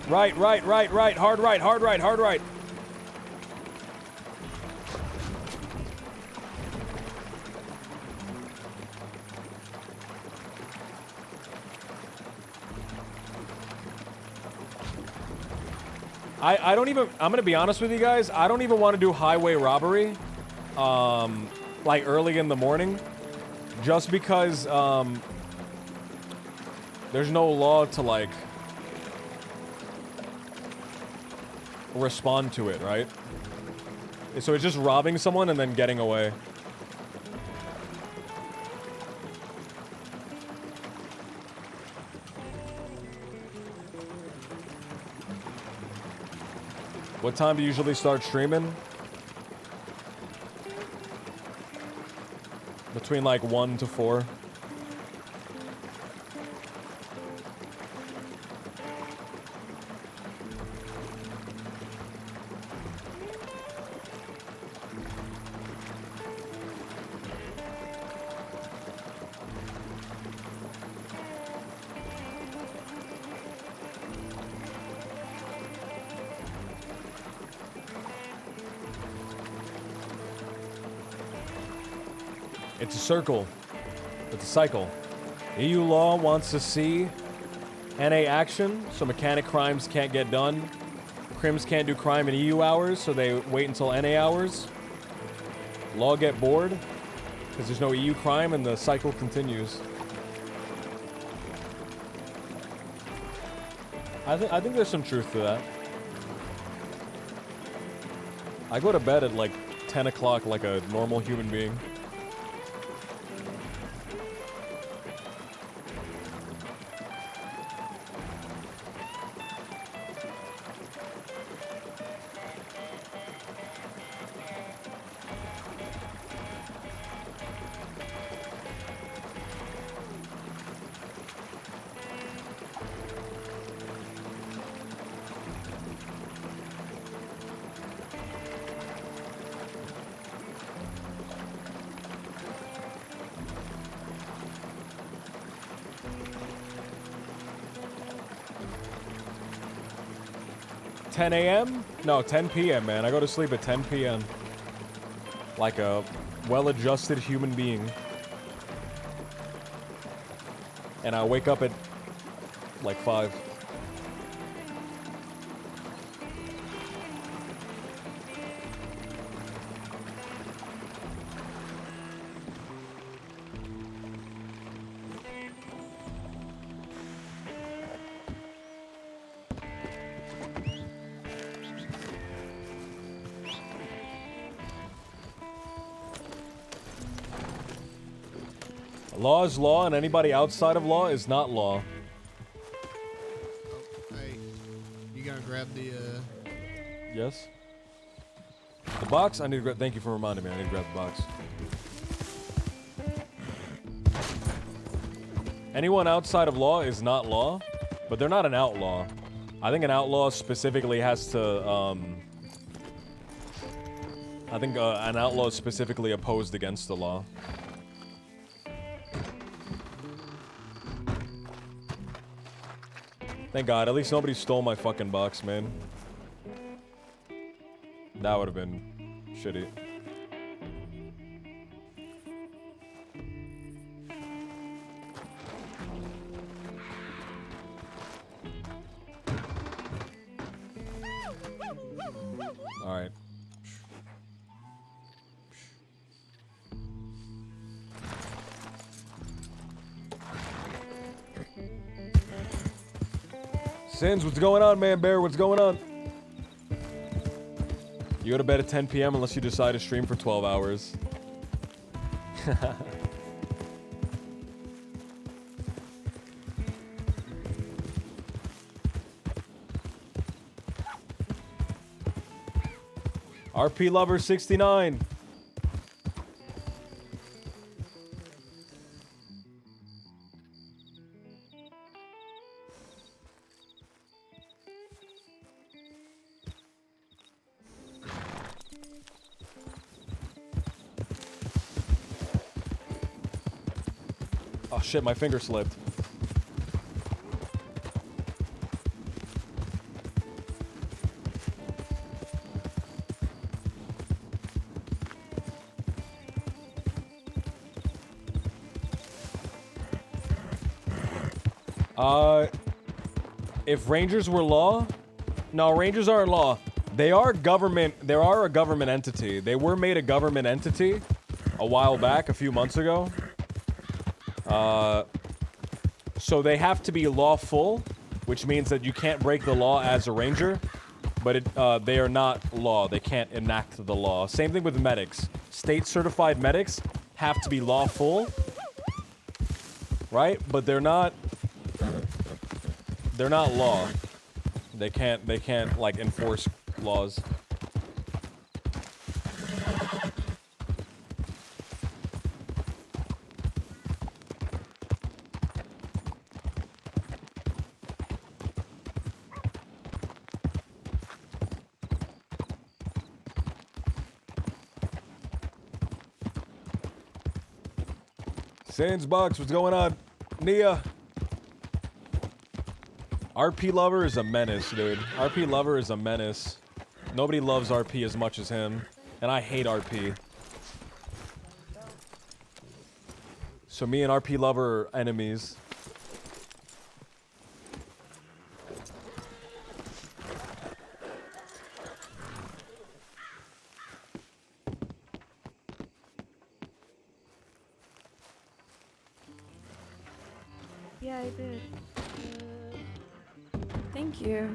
Right. Hard right. I don't even, I'm gonna be honest with you guys, I don't even want to do highway robbery, like early in the morning, just because, there's no law to, like, respond to it, right? So it's just robbing someone and then getting away. What time do you usually start streaming? Between like 1 to 4. It's a circle. It's a cycle. EU law wants to see NA action, so mechanic crimes can't get done. Crims can't do crime in EU hours, so they wait until NA hours. Law get bored, because there's no EU crime, and the cycle continues. I think there's some truth to that. I go to bed at like 10 o'clock like a normal human being. $10 a.m.? No, 10 p.m., man. I go to sleep at 10 p.m. Like a well-adjusted human being. And I wake up at like 5. Law is law, and anybody outside of law is not law. Hey, you gotta grab the, Yes? The box? I need to grab... Thank you for reminding me. I need to grab the box. Anyone outside of law is not law, but they're not an outlaw. I think an outlaw specifically has to, I think an outlaw is specifically opposed against the law. Thank God, at least nobody stole my fucking box, man. That would have been shitty. Alright. Sins, what's going on, man bear? What's going on? You go to bed at 10 p.m. unless you decide to stream for 12 hours. RP Lover 69. Oh shit, my finger slipped. If Rangers were law? No, Rangers aren't law. They are government, they are a government entity. They were made a government entity a while back, a few months ago. So they have to be lawful, which means that you can't break the law as a ranger, but they are not law. They can't enact the law. Same thing with medics. State-certified medics have to be lawful, right? But they're not law. They can't like enforce laws. Sandsbox, what's going on? Nia. RP Lover is a menace, dude. RP Lover is a menace. Nobody loves RP as much as him. And I hate RP. So me and RP Lover are enemies. Yeah, I did. Thank you.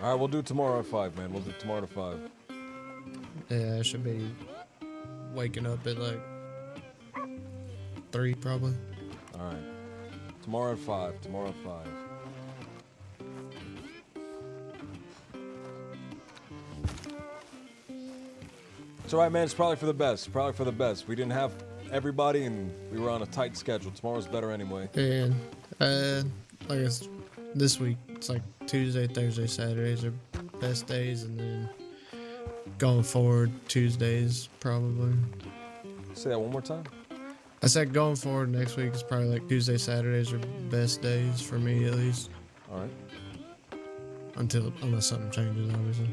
Alright, we'll do tomorrow at 5, man. We'll do tomorrow at 5. Yeah, I should be waking up at like 3 probably. Alright. Tomorrow at 5. Tomorrow at 5. It's alright, man. It's probably for the best. Probably for the best. We didn't have everybody and we were on a tight schedule. Tomorrow's better anyway. And I guess this week it's like Tuesday, Thursday, Saturdays are best days, and then going forward Tuesdays probably. Say that one more time. I said going forward next week is probably like Tuesday, Saturdays are best days for me at least. All right. Unless something changes, obviously.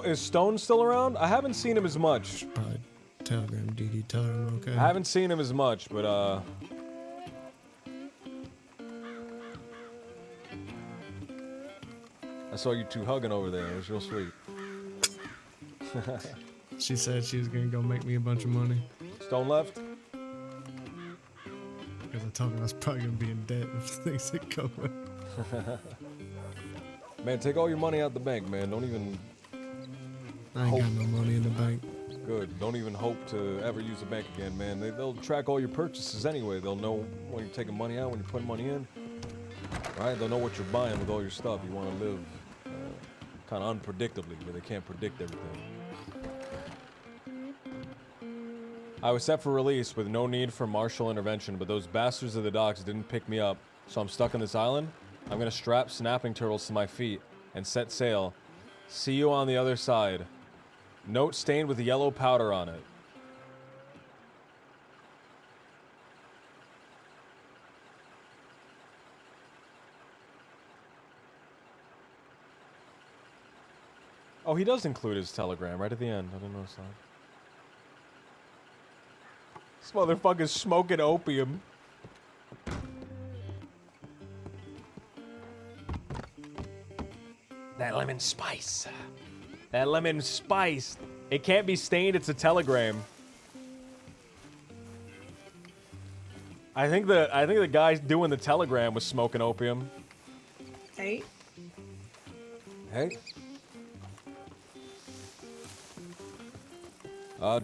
Is Stone still around? I haven't seen him as much. Probably telegram DD, tell her I'm okay. I haven't seen him as much, but I saw you two hugging over there. It was real sweet. She said she was gonna go make me a bunch of money. Stone left? Because I told her I was probably gonna be in debt if things didn't go well. Man, take all your money out the bank, man. Don't even... I ain't got no money in the bank. Good. Don't even hope to ever use a bank again, man. They'll track all your purchases anyway. They'll know when you're taking money out, when you're putting money in. Right? They'll know what you're buying with all your stuff. You want to live kind of unpredictably, where they can't predict everything. I was set for release with no need for martial intervention, but those bastards of the docks didn't pick me up, so I'm stuck on this island. I'm gonna strap snapping turtles to my feet and set sail. See you on the other side. Note stained with yellow powder on it. Oh, he does include his telegram right at the end. I didn't notice that. This motherfucker's smoking opium. That lemon spice. That lemon spice. It can't be stained, it's a telegram. I think the guy doing the telegram was smoking opium. Hey. Hey.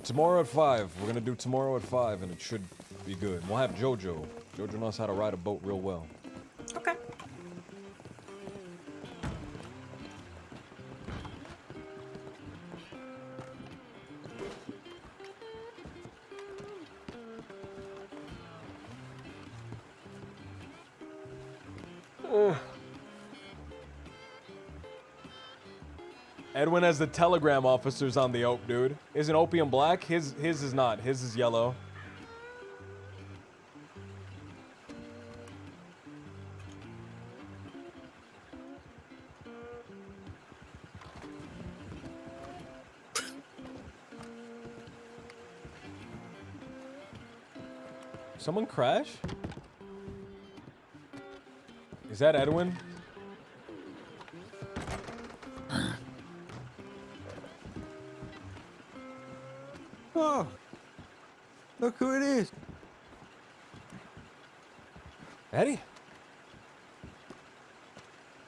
Tomorrow at 5. We're gonna do tomorrow at 5, and it should be good. We'll have Jojo. Jojo knows how to ride a boat real well. Okay. Edwin has the telegram officers on the ope, dude. Isn't opium black? His is not. His is yellow. Someone crash? Is that Edwin? Oh, look who it is. Eddie?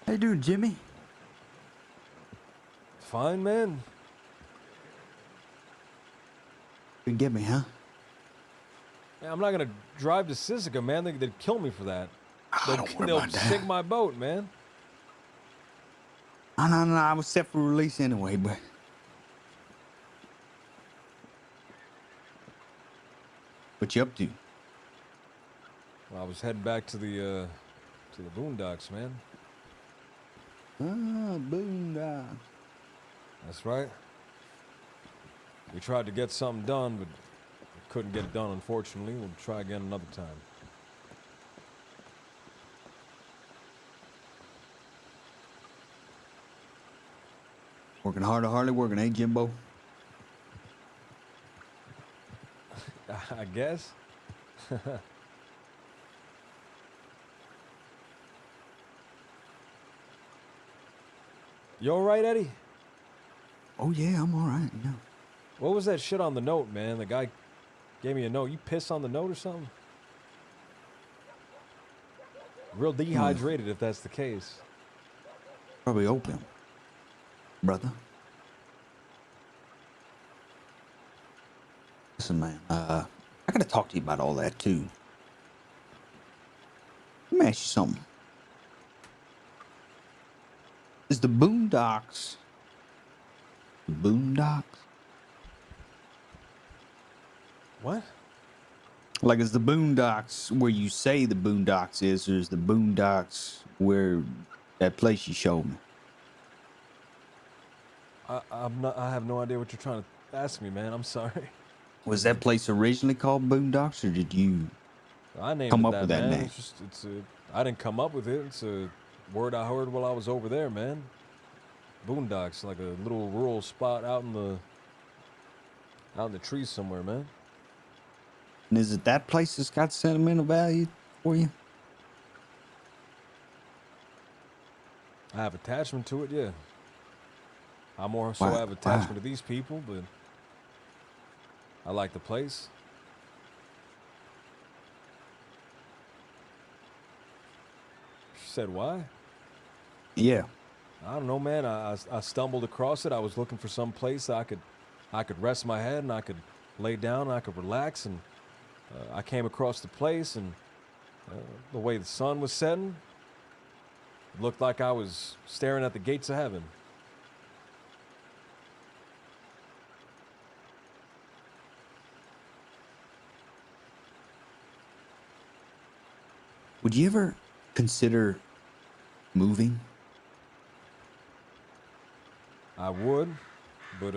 How you doing, Jimmy? Fine, man. You can get me, huh? Yeah, I'm not gonna drive to Sisika, man. They'd kill me for that. They'll that. sink my boat, man. Oh, no, I was set for release anyway, but... What you up to? Well, I was heading back to the boondocks, man. Ah, boondocks. That's right. We tried to get something done, but couldn't get it done, unfortunately. We'll try again another time. Working hard or hardly working, eh, Jimbo? I guess. You alright, Eddie? Oh, yeah, I'm alright, yeah. What was that shit on the note, man? The guy gave me a note. You piss on the note or something? Real dehydrated if that's the case. Probably opium, brother. Listen, man, I gotta talk to you about all that, too. Let me ask you something. Is the boondocks... The boondocks? What? Like, is the boondocks where you say the boondocks is, or is the boondocks where that place you showed me? I have no idea what you're trying to ask me, man. I'm sorry. Was that place originally called Boondocks, or did you I named come it up that, with that man. name? I didn't come up with it. It's a word I heard while I was over there, man. Boondocks, like a little rural spot out in the trees somewhere, man. And is it that place that's got sentimental value for you? I have attachment to it, yeah. I more so have attachment to these people, but I like the place. She said, why? Yeah. I don't know, man. I stumbled across it. I was looking for some place I could I could rest my head and I could lay down and I could relax. And I came across the place, and the way the sun was setting, it looked like I was staring at the gates of heaven. Would you ever consider moving? I would, but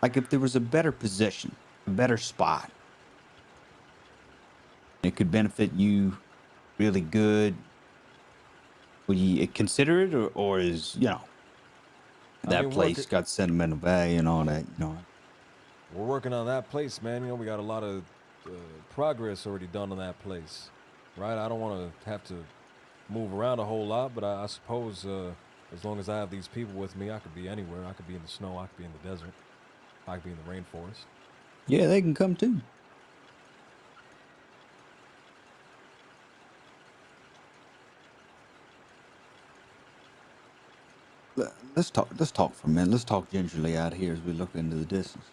like if there was a better position, a better spot, it could benefit you really good. Would you consider it, or is that place got sentimental value and all that? We're working on that place, man. We got a lot of progress already done on that place, right? I don't want to have to move around a whole lot, but I suppose as long as I have these people with me, I could be anywhere. I could be in the snow. I could be in the desert. I could be in the rainforest. Yeah, they can come too. Let's talk for a minute. Let's talk gingerly out here as we look into the distance.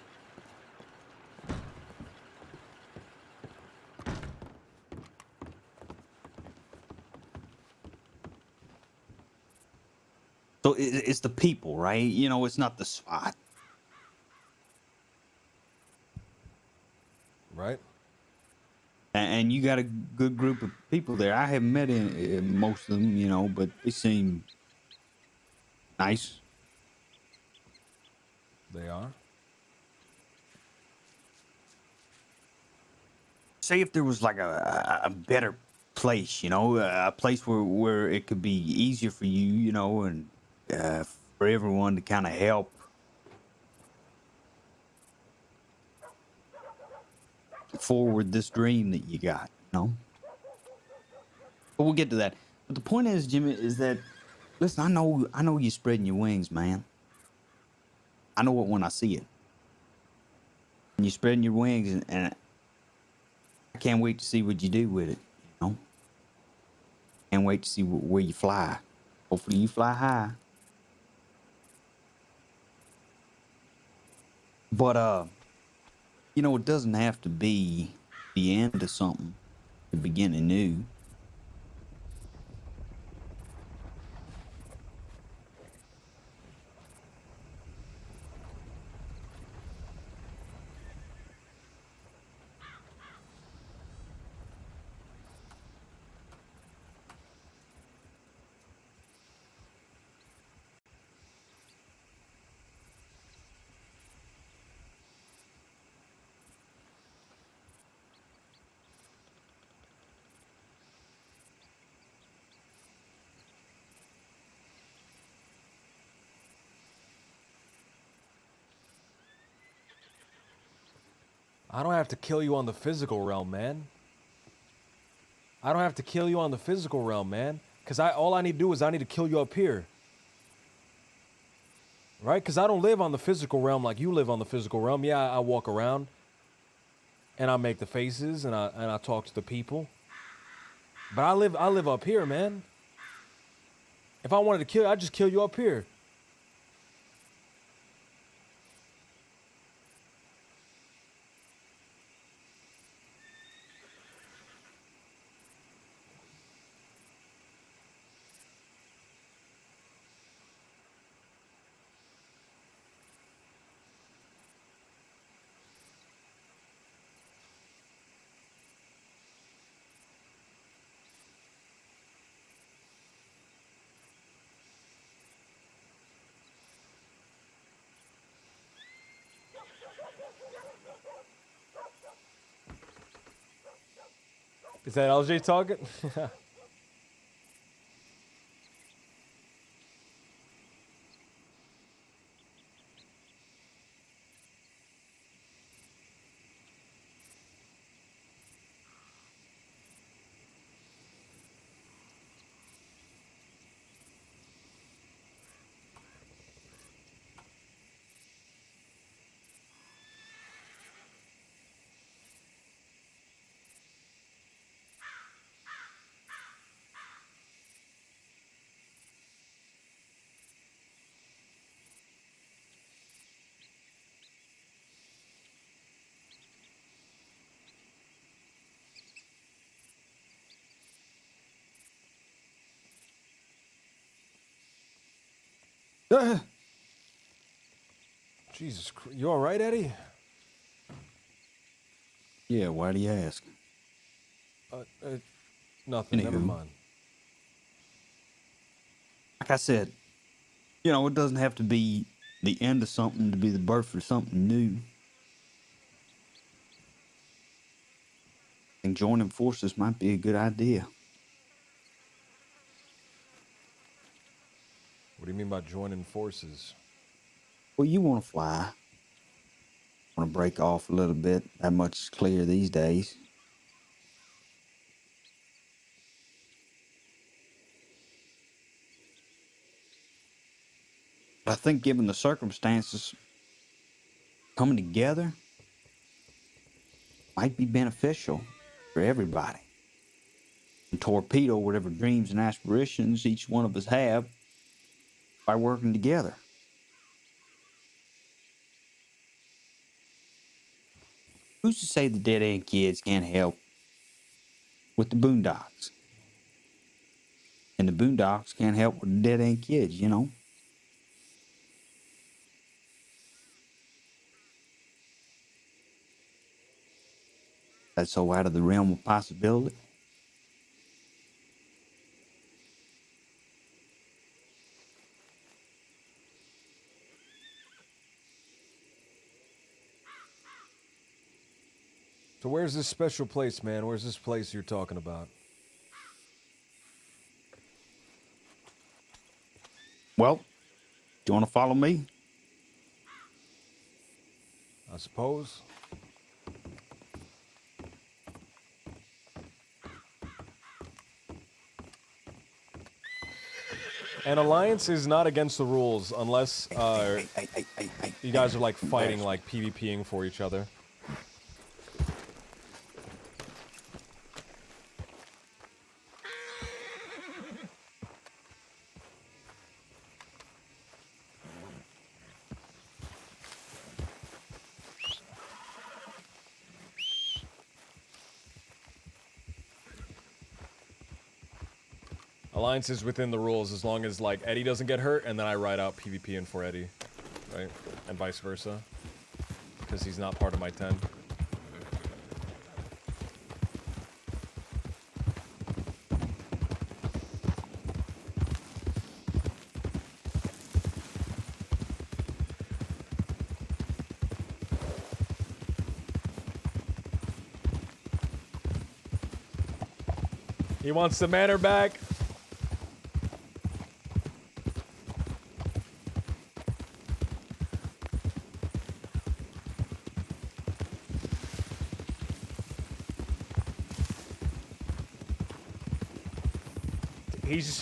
So it's the people, right? It's not the spot. Right. And you got a good group of people there. I haven't met most of them, but they seem nice. They are. Say if there was like a better place, a place where it could be easier for you, and for everyone to kind of help. Forward this dream that you got, But we'll get to that. But the point is, Jimmy, is that listen, I know you're spreading your wings, man. I know it when I see it. And you're spreading your wings, and I can't wait to see what you do with it. Can't wait to see where you fly. Hopefully, you fly high. But it doesn't have to be the end of something, the beginning new. I don't have to kill you on the physical realm, man. I don't have to kill you on the physical realm, man. Because all I need to do is I need to kill you up here. Right? Because I don't live on the physical realm like you live on the physical realm. Yeah, I walk around and I make the faces and I talk to the people. But I live up here, man. If I wanted to kill you, I'd just kill you up here. Is that LJ talking? Jesus Christ. You all right, Eddie? Yeah, why do you ask? Nothing. Never Anywho. mind. Like I said, you know, it doesn't have to be the end of something to be the birth of something new. I think joining forces might be a good idea. What do you mean by joining forces? Well, you want to fly. Want to break off a little bit. That much is clear these days. But I think given the circumstances, coming together might be beneficial for everybody. And torpedo whatever dreams and aspirations each one of us have by working together. Who's to say the dead end kids can't help with the boondocks? And the boondocks can't help with the dead end kids, you know? That's so out of the realm of possibility. So where's this special place, man? Where's this place you're talking about? Well, do you want to follow me? I suppose. An alliance is not against the rules unless you guys are like fighting, like PvPing for each other. Alliance is within the rules as long as like Eddie doesn't get hurt and then I ride out PvPing for Eddie, right? And vice versa, because he's not part of my 10. He wants the manor back.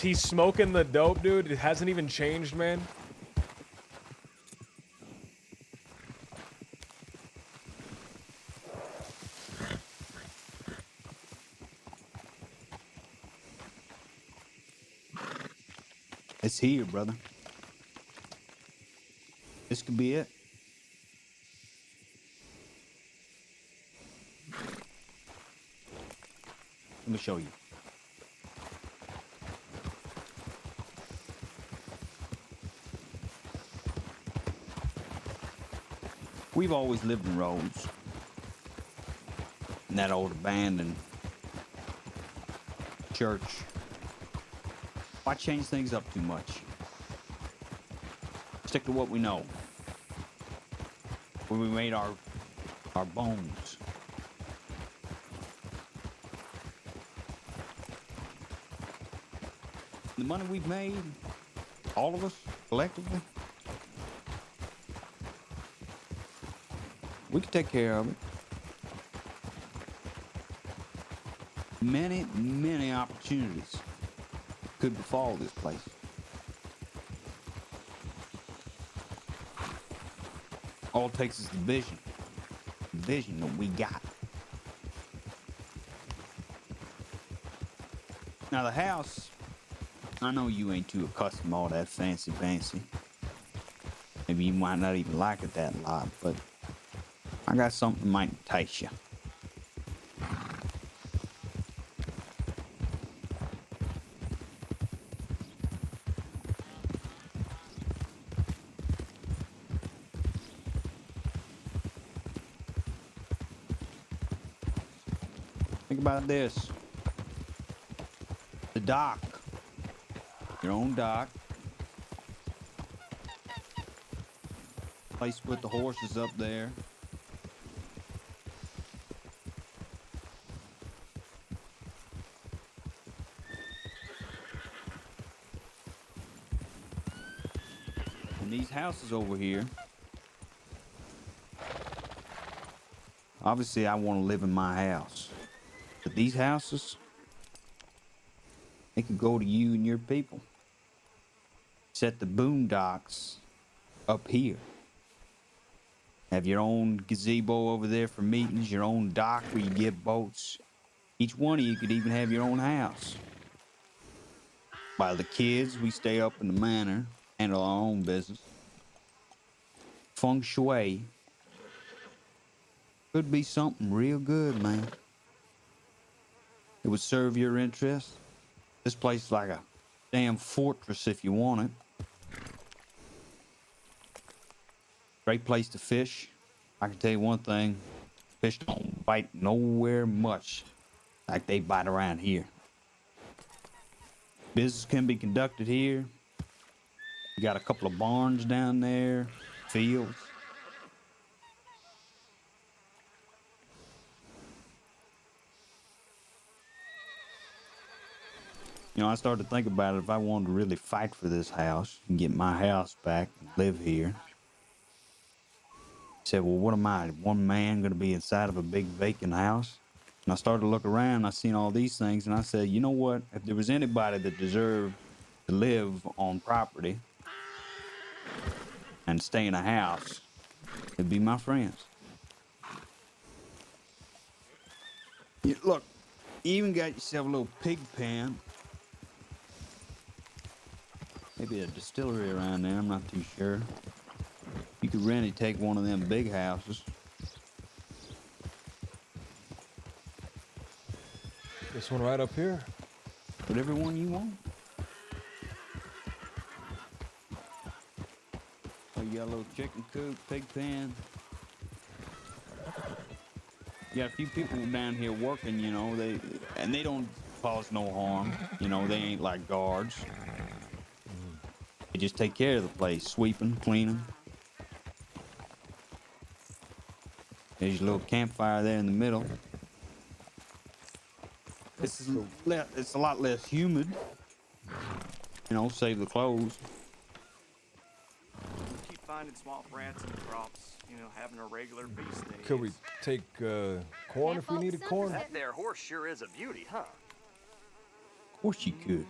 He's smoking the dope, dude. It hasn't even changed, man. It's here, brother. This could be it. Let me show you. We've always lived in Rhodes. In that old abandoned church. Why change things up too much? Stick to what we know. Where we made our bones. The money we've made, all of us, collectively, we can take care of it. Many, many opportunities could befall this place. All it takes is the vision that we got. Now the house, I know you ain't too accustomed to all that fancy. Maybe you might not even like it that lot, but I got something that might entice you. about this. The dock. Your own dock. Place to put the horses up there. And these houses over here. Obviously, I want to live in my house. But these houses, they could go to you and your people. Set the boondocks up here. Have your own gazebo over there for meetings, your own dock where you get boats. Each one of you could even have your own house. While the kids, we stay up in the manor, handle our own business. Feng shui could be something real good, man. It would serve your interest. This place is like a damn fortress if you want it. Great place to fish. I can tell you one thing. Fish don't bite nowhere much like they bite around here. Business can be conducted here. You got a couple of barns down there, fields. You know, I started to think about it. If I wanted to really fight for this house and get my house back and live here, I said, well, what am I, one man going to be inside of a big vacant house? And I started to look around, I seen all these things, and I said, you know what? If there was anybody that deserved to live on property and stay in a house, it'd be my friends. Look, you even got yourself a little pig pen. Maybe a distillery around there, I'm not too sure. You could really take one of them big houses. This one right up here? Whatever one you want. Oh, you got a little chicken coop, pig pen. You got a few people down here working, you know, they don't cause no harm. You know, they ain't like guards. They just take care of the place, sweeping, cleaning. There's your little campfire there in the middle. It's a lot less humid. You know, save the clothes. Keep finding swamp rats in the crops, you know, having a regular feast day. Could we take corn if we needed corn? That there horse sure is a beauty, huh? Of course you could.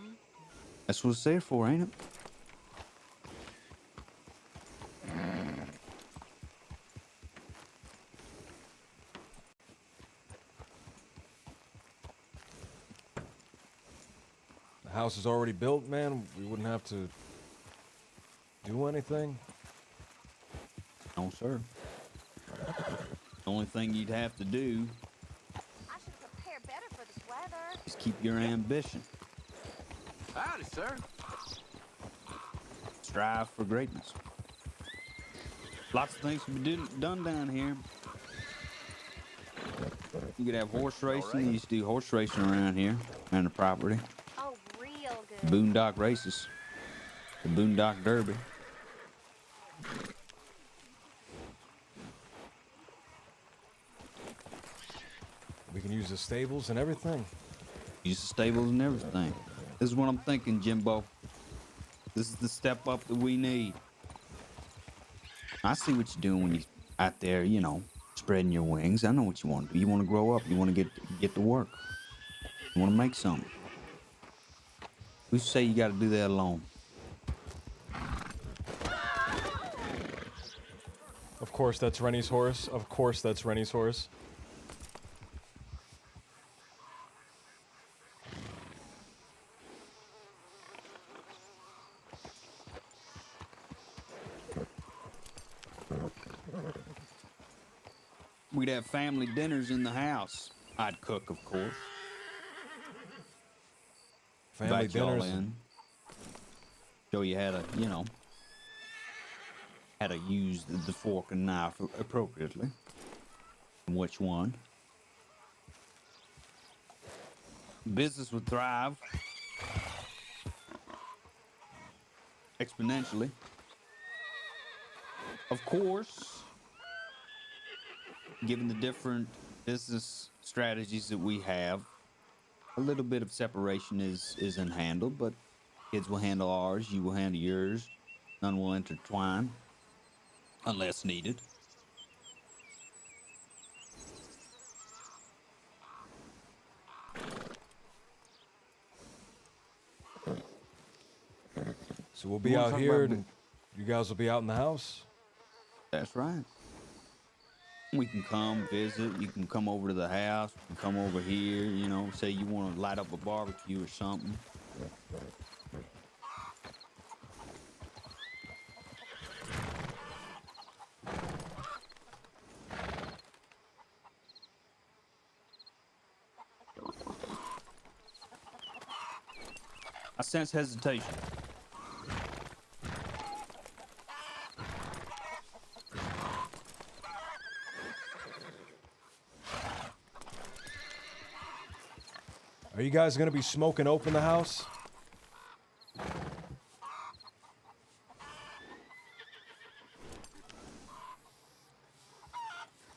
That's what it's there for, ain't it? The house is already built, man. We wouldn't have to do anything. No, sir. The only thing you'd have to do I should prepare better for this weather. is keep your ambition. Howdy, sir. Strive for greatness. Lots of things can be done down here. You could have horse racing. You used to do horse racing around here, around the property. Oh, real good. Boondock races. The Boondock Derby. We can use the stables and everything. Use the stables and everything. This is what I'm thinking, Jimbo. This is the step up that we need. I see what you're doing when you're out there, you know, spreading your wings. I know what you want to do. You want to grow up. You want to get to work. You want to make something. Who say you got to do that alone? Of course, that's Rennie's horse. Of course, that's Rennie's horse. We'd have family dinners in the house. I'd cook, of course. Family Invite y'all dinners. in. Show you how to, you know, how to use the fork and knife appropriately. And which one. business would thrive exponentially. Of course, given the different business strategies that we have, a little bit of separation is handled, but kids will handle ours, you will handle yours. None will intertwine unless needed. So we'll be out here, and you guys will be out in the house? That's right. We can come visit. You can come over to the house. You can come over here, you know, say you want to light up a barbecue or something. I sense hesitation. Are you guys gonna be smoking open the house?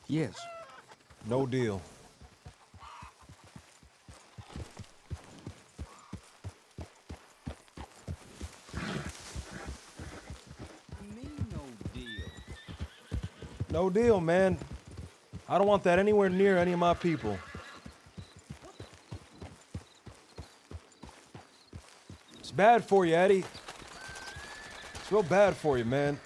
Yes. No deal. No deal, man. I don't want that anywhere near any of my people. It's bad for you, Eddie. It's real bad for you, man.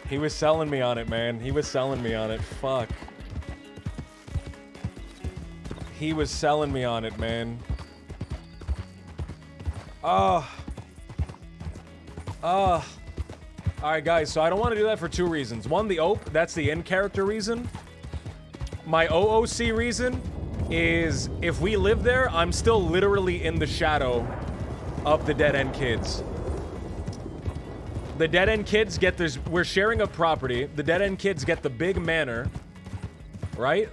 He was selling me on it, man. He was selling me on it. Fuck. He was selling me on it, man. Alright, guys, so I don't want to do that for two reasons. One, the OP, that's the in-character reason. My OOC reason is if we live there, I'm still literally in the shadow of the Dead End Kids. The Dead End Kids get this. We're sharing a property. The Dead End Kids get the big manor, right?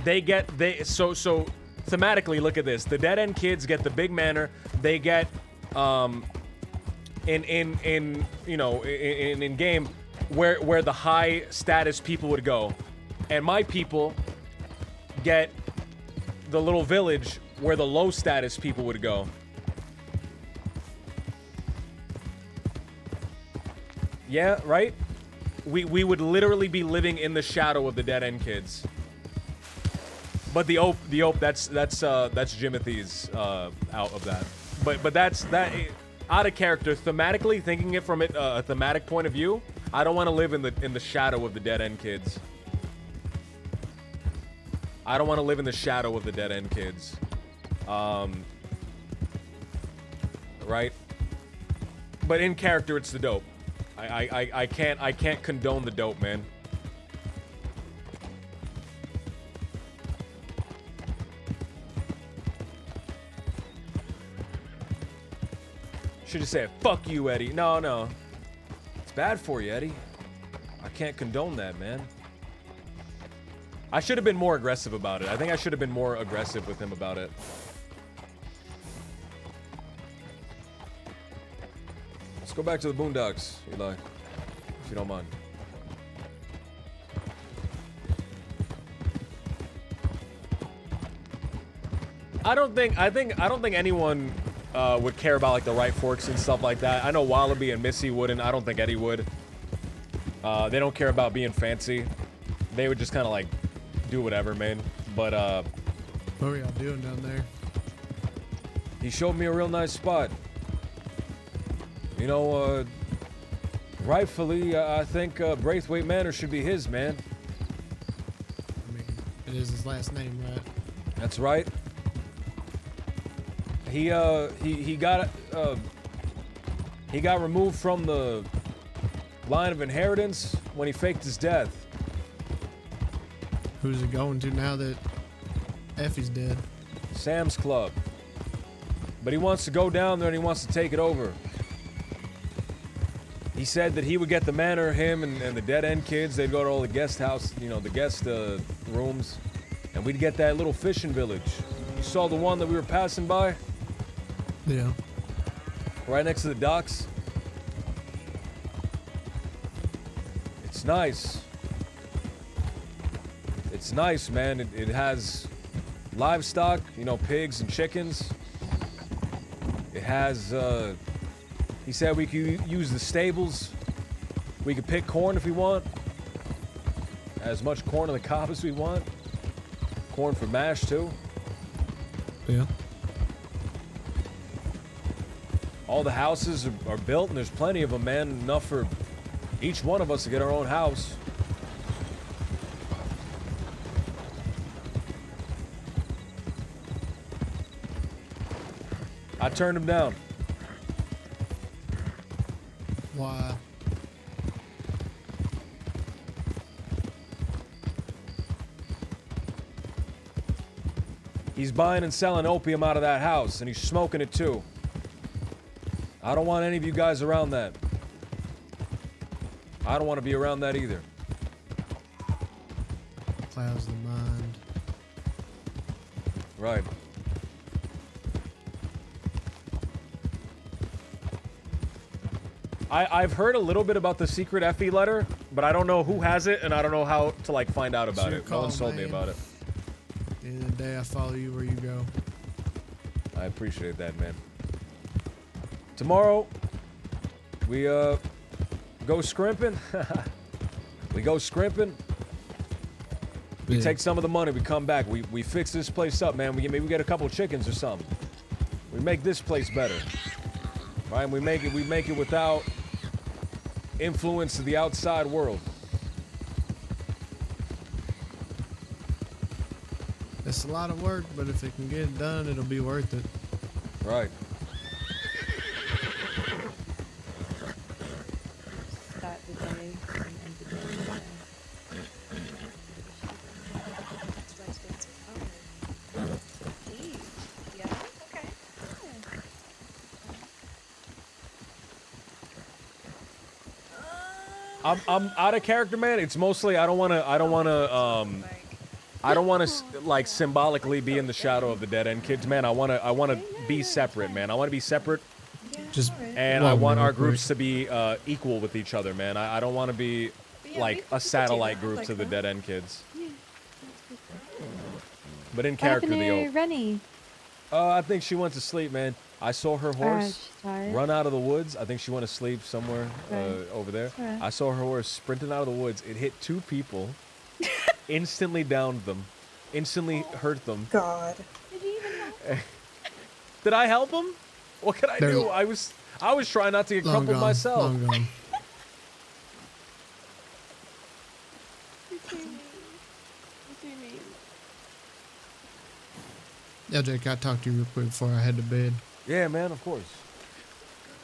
So thematically, look at this. The Dead End Kids get the big manor. They get in game where the high status people would go, and my people get the little village where the low status people would go. Yeah, right? We would literally be living in the shadow of the Dead End Kids. But the OP, that's Jimothy's out of that. But that's out of character. Thematically, thinking it from a thematic point of view, I don't want to live in the shadow of the Dead End Kids. I don't want to live in the shadow of the Dead End Kids. Right? But in character, it's the dope. I can't condone the dope, man. Should just say, fuck you, Eddie. No. It's bad for you, Eddie. I can't condone that, man. I should have been more aggressive about it. I think I should have been more aggressive with him about it. Let's go back to the boondocks, Eli, if you don't mind. I don't think anyone would care about like the right forks and stuff like that. I know Wallaby and Missy wouldn't. I don't think Eddie would. They don't care about being fancy. They would just kind of like do whatever, man. But what were y'all doing down there? He showed me a real nice spot. You know, rightfully, I think Braithwaite Manor should be his, man. I mean, it is his last name, right? That's right. He got removed from the line of inheritance when he faked his death. Who's it going to now that Effie's dead? Sam's Club. But he wants to go down there and he wants to take it over. He said that he would get the manor, him and the dead end kids. They'd go to all the guest house, you know, the guest rooms. And we'd get that little fishing village. You saw the one that we were passing by? Yeah. Right next to the docks. It's nice. It's nice, man. It has livestock, you know, pigs and chickens. It has, he said we could use the stables. We could pick corn if we want. As much corn on the cob as we want. Corn for mash, too. Yeah. All the houses are built, and there's plenty of them, man. Enough for each one of us to get our own house. I turned him down. Why? He's buying and selling opium out of that house, and he's smoking it too. I don't want any of you guys around that. I don't want to be around that either. Clouds the mind. Right. I've heard a little bit about the secret Effie letter, but I don't know who has it, and I don't know how to like find out about it. No one's told me about it. At the end of the day, I follow you where you go. I appreciate that, man. Tomorrow, we go scrimping. We go scrimping. We take some of the money. We come back. We fix this place up, man. Maybe we get a couple chickens or something. We make this place better, right? And we make it without influence to the outside world. It's a lot of work, but if it can get it done, it'll be worth it. Right. Start the day and end the day. I'm out of character, man. It's mostly I don't want to like symbolically be in the shadow of the dead end kids, man. I want to be separate, man. I want to be separate. And I want our groups to be equal with each other, man. I don't want to be like a satellite group to the dead end kids. But in character, the old. Rennie? I think she went to sleep, man. I saw her horse run out of the woods. I think she went to sleep somewhere over there. Right. I saw her horse sprinting out of the woods. It hit two people, instantly downed them, instantly hurt them. God. Did I help him? What could I do? I was trying not to get crumpled myself. Long gone. Yeah, Jake, can I talk to you real quick before I head to bed? Yeah, man, of course.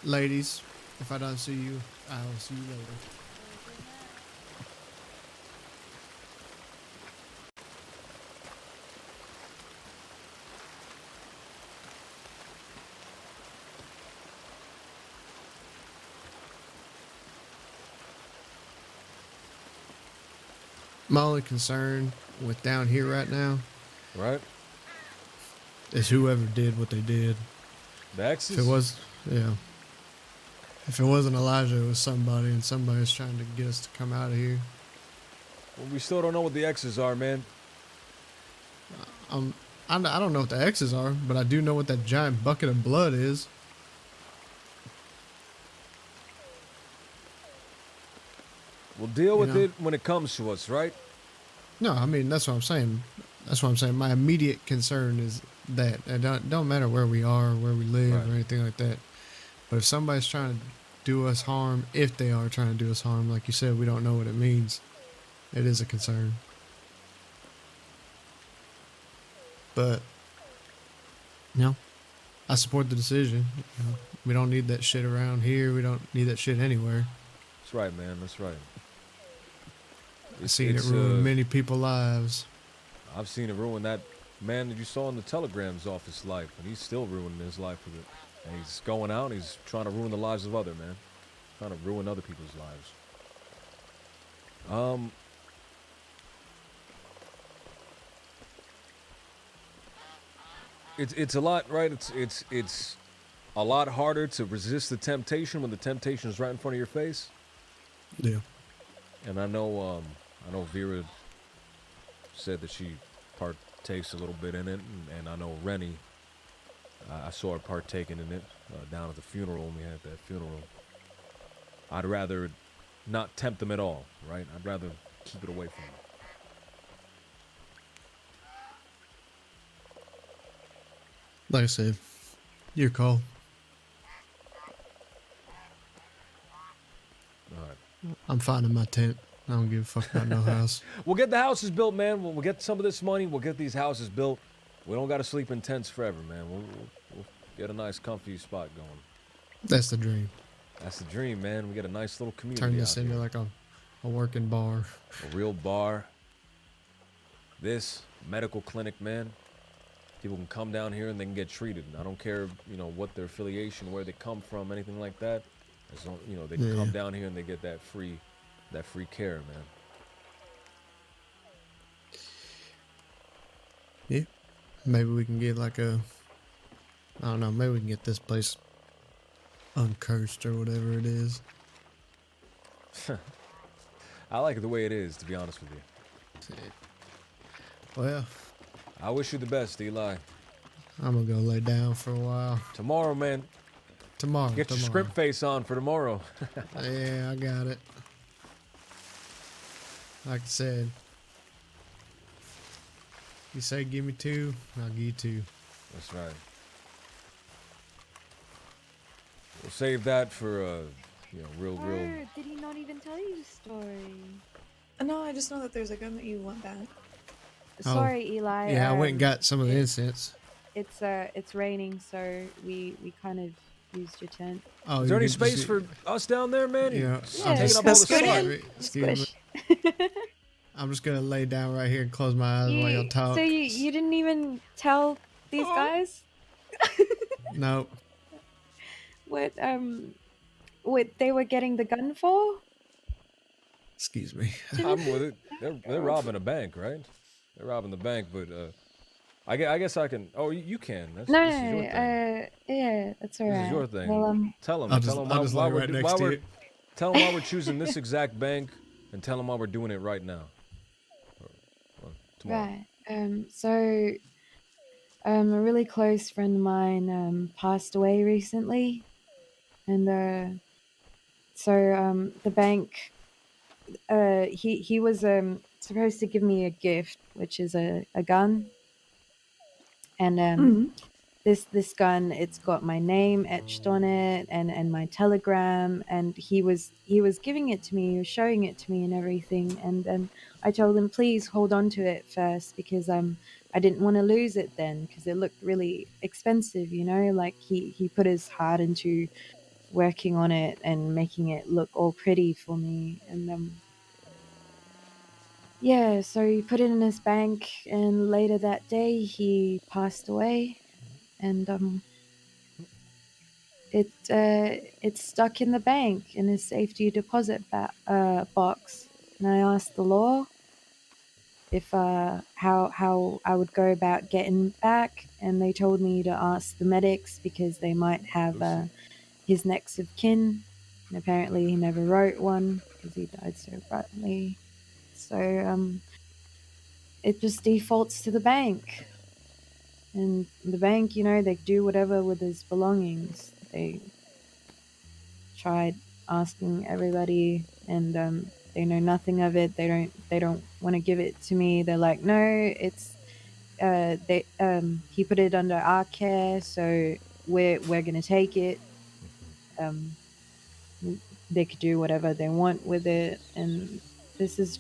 Ladies, if I don't see you, I will see you later. My only concern with down here right now, right, is whoever did what they did. The X's? If it was, yeah. If it wasn't Elijah, it was somebody, and somebody's trying to get us to come out of here. Well, we still don't know what the X's are, man. I don't know what the X's are, but I do know what that giant bucket of blood is. We'll deal with it when it comes to us, right? No, I mean, that's what I'm saying. That's what I'm saying. My immediate concern is that it don't matter where we are, where we live, or anything like that. But if somebody's trying to do us harm, if they are trying to do us harm, like you said, we don't know what it means. It is a concern. But, you know, I support the decision. You know, we don't need that shit around here. We don't need that shit anywhere. That's right, man. That's right. I've seen it ruin many people's lives. I've seen it ruin that man that you saw in the telegrams off his life, and he's still ruining his life with it. And he's going out and he's trying to ruin the lives of other, man. Trying to ruin other people's lives. It's a lot, right? It's a lot harder to resist the temptation when the temptation is right in front of your face. Yeah. And I know Vera said that she partakes a little bit in it, and I know Rennie, I saw her partaking in it down at the funeral when we had that funeral. I'd rather not tempt them at all, right? I'd rather keep it away from them. Like I said, your call. All right. I'm finding my tent. I don't give a fuck about no house. We'll get the houses built, man. We'll get some of this money. We'll get these houses built. We don't got to sleep in tents forever, man. We'll get a nice, comfy spot going. That's the dream. That's the dream, man. We get a nice little community. Turn this out into here. like a working bar. A real bar. This medical clinic, man. People can come down here and they can get treated. I don't care, what their affiliation, where they come from, anything like that. As long, they can come down here and they get that free care, man. Yeah. Maybe we can get like I don't know, maybe we can get this place uncursed or whatever it is. I like it the way it is, to be honest with you. Well, I wish you the best, Eli. I'm gonna go lay down for a while. Tomorrow, man. Tomorrow. Get your Skrimp face on for tomorrow. Yeah, I got it. Like I said, you say give me 2, I'll give you 2. That's right. We'll save that for real. Did he not even tell you the story? No, I just know that there's a gun that you want back. Sorry, Eli. Yeah, I went and got some of the incense. It's raining, so we kind of used your tent. Oh, is there any space for us down there, man? Yeah. I'm taking up all the spot. Excuse me. I'm just gonna lay down right here and close my eyes while y'all talk. So you didn't even tell these guys? No. What they were getting the gun for? Excuse me. I'm with it. They're robbing a bank, right? They're robbing the bank, but I guess I can. Oh, you can. This is your thing. Yeah, that's alright. This is your thing. Well, tell them why we're choosing this exact bank, and tell them why we're doing it right now. Tomorrow. Right. So, a really close friend of mine passed away recently, and so the bank, he was supposed to give me a gift, which is a gun, and this gun, it's got my name etched on it and my telegram, and he was giving it to me, he was showing it to me and everything, and I told him please hold on to it first because I didn't want to lose it then because it looked really expensive, like he put his heart into working on it and making it look all pretty for me, and yeah, so he put it in his bank, and later that day he passed away, and it's stuck in the bank in his safety deposit box. And I asked the law if how I would go about getting back, and they told me to ask the medics because they might have his next of kin. And apparently he never wrote one because he died so abruptly. So it just defaults to the bank. And the bank, they do whatever with his belongings. They tried asking everybody, and they know nothing of it. They don't want to give it to me. They're like, no, it's he put it under our care, so we're gonna take it. They could do whatever they want with it, and this is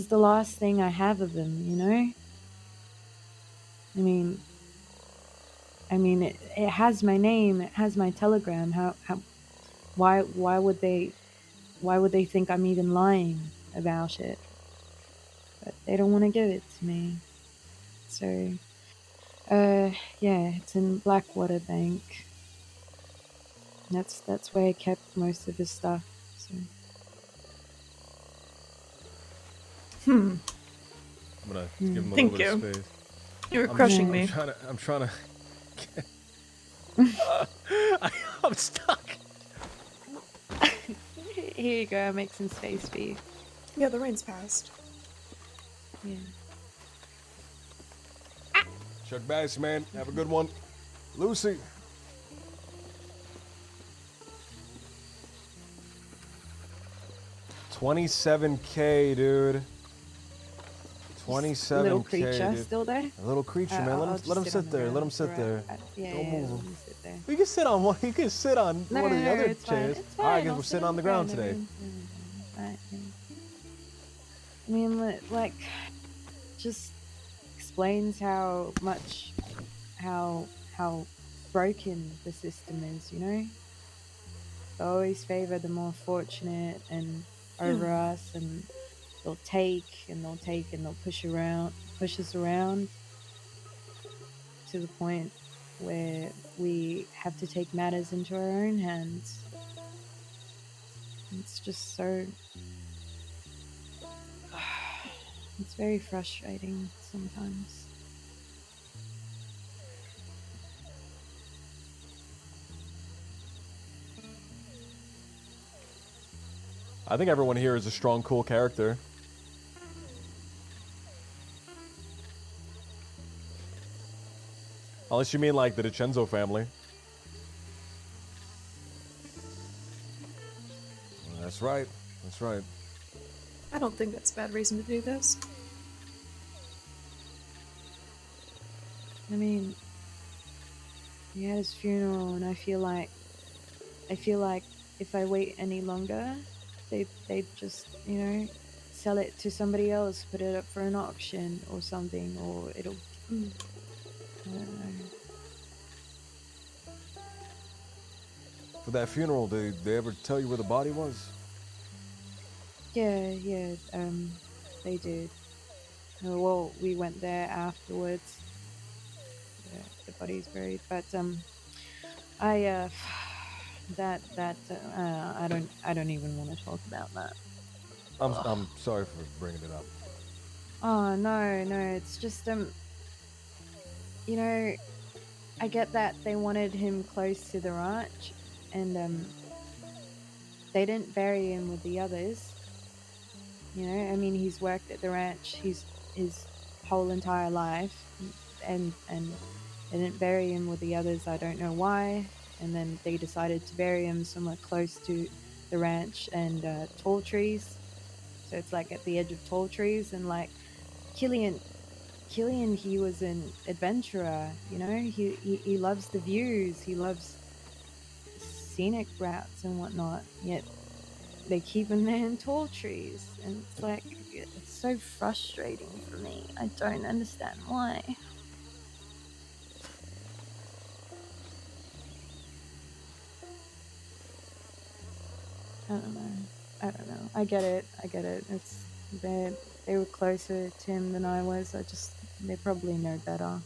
the last thing I have of him, I mean, it has my name, it has my telegram. How why would they think I'm even lying about it? But they don't want to give it to me. So, yeah, it's in Blackwater Bank. That's where I kept most of his stuff. So. I'm gonna give him a Thank little you. bit of space. You were crushing me. I'm trying to. I'm stuck. Here you go. I'll make some space for you. Yeah, the rain's passed. Yeah. Chuck Bass, man. Have a good one. Lucy. $27K, dude. 27K, Little creature dude. still there? A little creature, man. I'll Let him just sit on the there. Let him ground. sit Right. there. Yeah, Don't move let him. me sit there. We can sit on one. You can sit on No, one of the other it's fine. chairs. It's All right, I fine. guess I'll we're sit sitting on the ground today. Everyone's right, yeah. I mean, like, just explains how much, how broken the system is. You know, they always favor the more fortunate and over us, and they'll take and they'll take and they'll push us around to the point where we have to take matters into our own hands. It's just so. It's very frustrating sometimes. I think everyone here is a strong, cool character. Unless you mean like the DiCenzo family. That's right. That's right. I don't think that's a bad reason to do this. I mean, he had his funeral, and I feel like if I wait any longer, they'd just, you know, sell it to somebody else, put it up for an auction or something, or it'll. I don't know. For that funeral, did they ever tell you where the body was? Yeah, they did. Well, we went there afterwards. Yeah, the body's buried, but I I don't even want to talk about that. I'm sorry for bringing it up. Oh no, it's just you know, I get that they wanted him close to the ranch, and they didn't bury him with the others. You know, I mean, he's worked at the ranch his whole entire life, and they didn't bury him with the others. I don't know why. And then they decided to bury him somewhere close to the ranch and tall trees. So it's like at the edge of tall trees, and like Killian, he was an adventurer. You know, he loves the views. He loves scenic routes and whatnot. Yet they keep him there in tall trees, and it's like, it's so frustrating for me. I don't understand why. I don't know. I get it. It's they were closer to him than I was. They probably know better.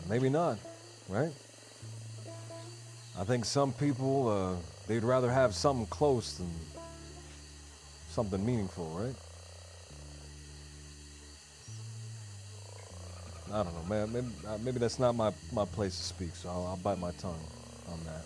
Maybe not, right? I think some people, they'd rather have something close than something meaningful, right? I don't know, man. Maybe that's not my place to speak, so I'll bite my tongue on that.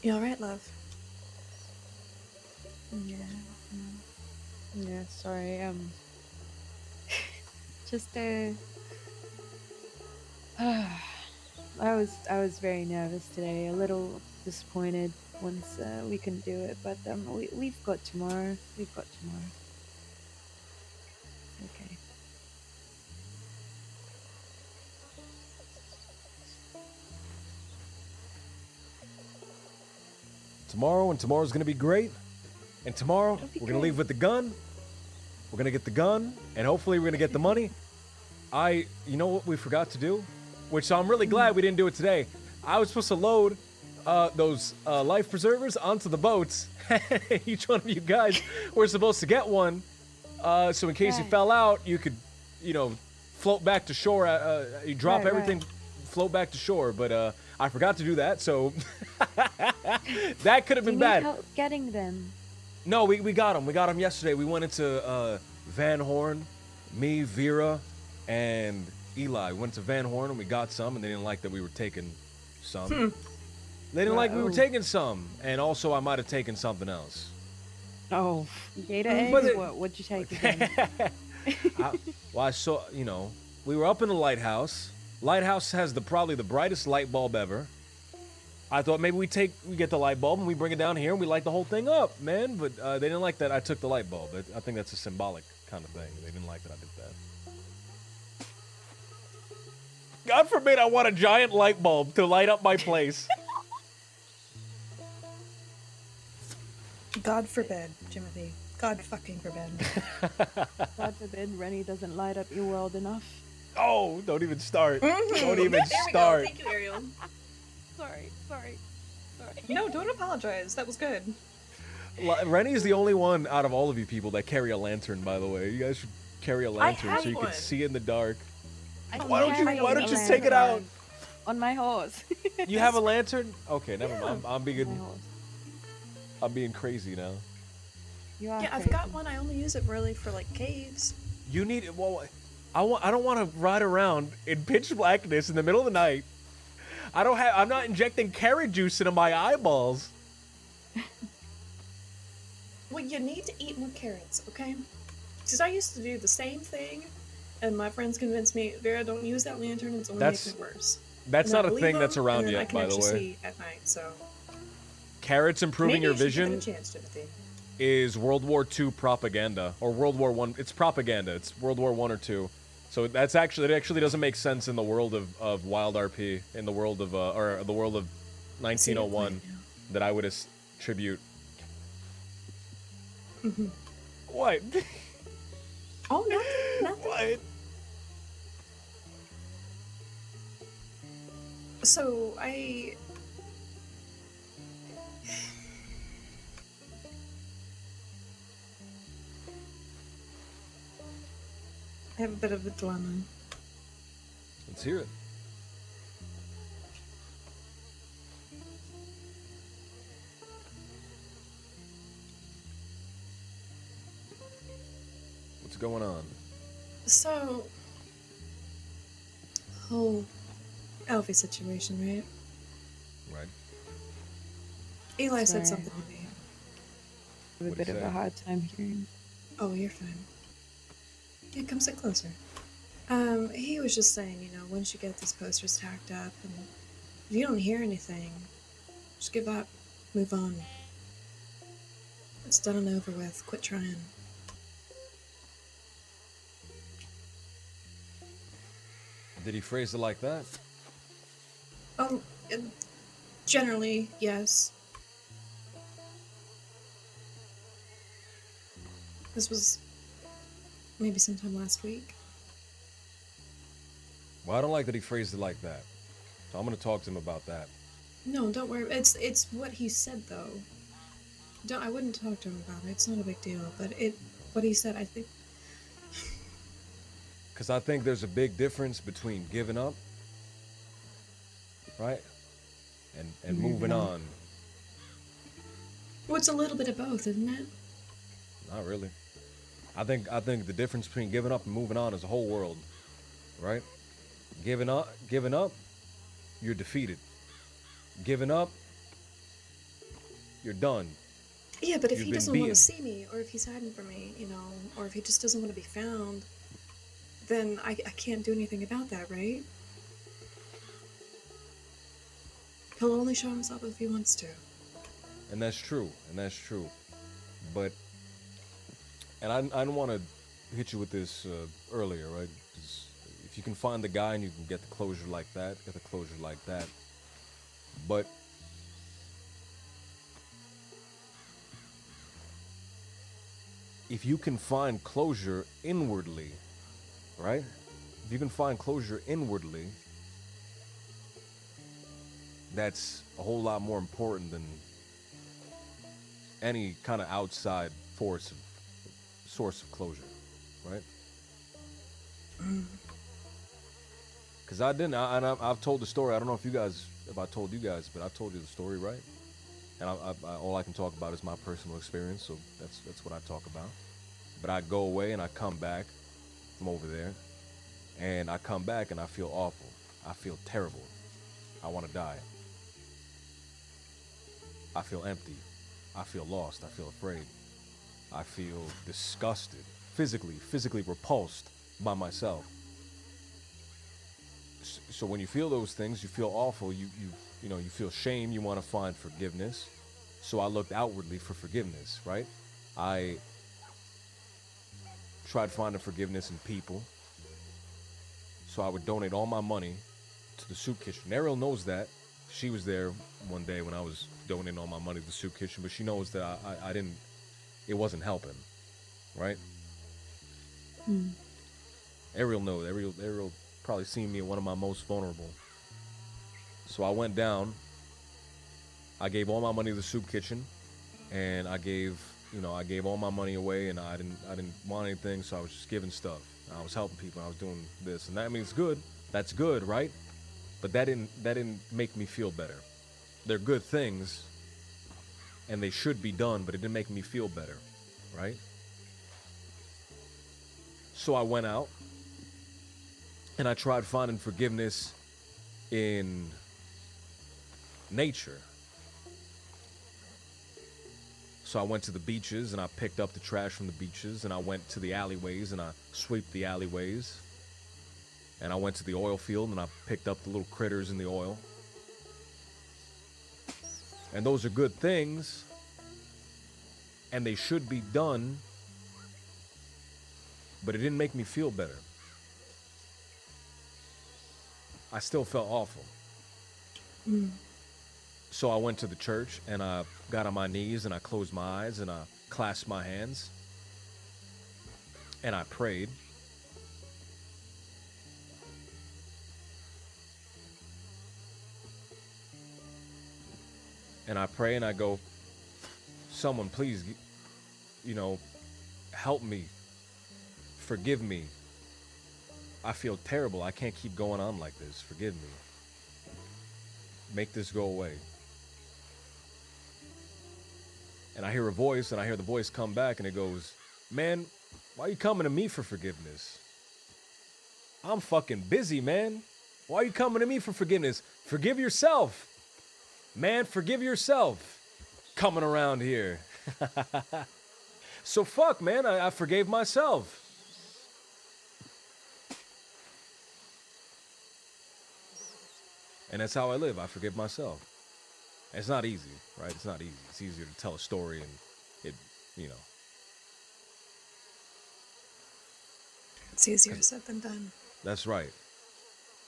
You all right, love? Yeah. Yeah. Sorry. Just I was very nervous today, a little disappointed once we couldn't do it, but we've got tomorrow. We've got tomorrow. It's okay. Tomorrow's gonna be great. And tomorrow we're gonna leave with the gun. We're gonna get the gun, and hopefully we're gonna get the money. You know what we forgot to do? Which I'm really glad we didn't do it today. I was supposed to load those life preservers onto the boats. Each one of you guys were supposed to get one. So in case you fell out, you could, float back to shore. You drop everything, float back to shore. But I forgot to do that, so that could have been bad. Do you need help getting them? No, we got them. We got them yesterday. We went into Van Horn, me, Vera, and Eli. We went to Van Horn and we got some, and they didn't like that we were taking some. They didn't like we were taking some, and also I might have taken something else. Oh, gator eggs? What'd you take again? I saw, we were up in the lighthouse. Lighthouse has probably the brightest light bulb ever. I thought maybe we get the light bulb and we bring it down here and we light the whole thing up, man. But they didn't like that I took the light bulb. I think that's a symbolic kind of thing. They didn't like that I did that. God forbid I want a giant light bulb to light up my place. God forbid, Timothy. God fucking forbid. God forbid Rennie doesn't light up your world enough. Oh, don't even start. Mm-hmm. Don't even there start. We go. Thank you, Ariel. Sorry. No, don't apologize. That was good. Rennie is the only one out of all of you people that carry a lantern, by the way. You guys should carry a lantern so you can see in the dark. Why don't you take it out? On my horse. You have a lantern? Okay, never mind. I'm being crazy now. Yeah, I've got one. I only use it really for like caves. You need it. Well, I don't want to ride around in pitch blackness in the middle of the night. I'm not injecting carrot juice into my eyeballs. Well, you need to eat more carrots, okay? Because I used to do the same thing, and my friends convinced me, Vera, don't use that lantern. It's only making it worse. That's not a thing that's around yet, by the way. See at night, so. Carrots improving your vision Maybe you should give it a chance, Timothy. is World War II propaganda, or World War I. It's propaganda. It's World War I or II. So it actually doesn't make sense in the world of Wild RP, in the world of or the world of 1901, that I would attribute. Mm-hmm. What? Oh, nothing. What? So I have a bit of a dilemma. Let's hear it. What's going on? So, whole Alfie situation, right? Right. Eli said Sorry. something to me. I have a bit of a hard time hearing. Oh, you're fine. Yeah, come sit closer. He was just saying, once you get these posters tacked up, and if you don't hear anything, just give up, move on. It's done and over with. Quit trying. Did he phrase it like that? Generally, yes. This was maybe sometime last week. Well, I don't like that he phrased it like that. So I'm going to talk to him about that. No, don't worry. It's what he said though. I wouldn't talk to him about it. It's not a big deal. But what he said, I think. Because I think there's a big difference between giving up, right, and moving on. Well, it's a little bit of both, isn't it? Not really. I think the difference between giving up and moving on is a whole world, right? Giving up, you're defeated. Giving up, you're done. Yeah, but if You've he been doesn't want beaten. to see me, or if he's hiding from me, or if he just doesn't want to be found, then I can't do anything about that, right? He'll only show himself if he wants to. And that's true. But, and I didn't want to hit you with this earlier, right? 'Cause if you can find the guy and you can get the closure like that, But if you can find closure inwardly, right? If you can find closure inwardly, that's a whole lot more important than any kind of outside source of closure, right? Because I've told the story. I don't know if I told you guys, but I've told you the story, right? And all I can talk about is my personal experience, so that's what I talk about. But I go away and I come back from over there, and I come back and I feel awful. I feel terrible. I want to die. I feel empty. I feel lost. I feel afraid. I feel disgusted, physically repulsed by myself. So when you feel those things, you feel awful. You feel shame. You want to find forgiveness. So I looked outwardly for forgiveness, right? I tried finding forgiveness in people. So I would donate all my money to the soup kitchen. Ariel knows that. She was there one day when I was donating all my money to the soup kitchen, but she knows that I didn't, it wasn't helping, right? Ariel knows. Ariel probably seen me at one of my most vulnerable. So I went down. I gave all my money to the soup kitchen, and I gave all my money away, and I didn't want anything, so I was just giving stuff. I was helping people. I was doing this, and that means good. That's good, right? But that didn't make me feel better. They're good things, and they should be done, but it didn't make me feel better, right? So I went out, and I tried finding forgiveness in nature. So I went to the beaches, and I picked up the trash from the beaches, and I went to the alleyways, and I swept the alleyways. And I went to the oil field, and I picked up the little critters in the oil. And those are good things, and they should be done, but it didn't make me feel better. I still felt awful. So I went to the church, and I got on my knees, and I closed my eyes, and I clasped my hands, and I prayed. And I pray and I go, someone please, help me, forgive me. I feel terrible. I can't keep going on like this. Forgive me. Make this go away. And I hear a voice, and I hear the voice come back, and it goes, man, why are you coming to me for forgiveness? I'm fucking busy, man. Why are you coming to me for forgiveness? Forgive yourself. Man, forgive yourself. Coming around here. So fuck, man, I forgave myself. And that's how I live. I forgive myself. It's not easy, right? It's not easy. It's easier to tell a story and It's easier said than done. That's right.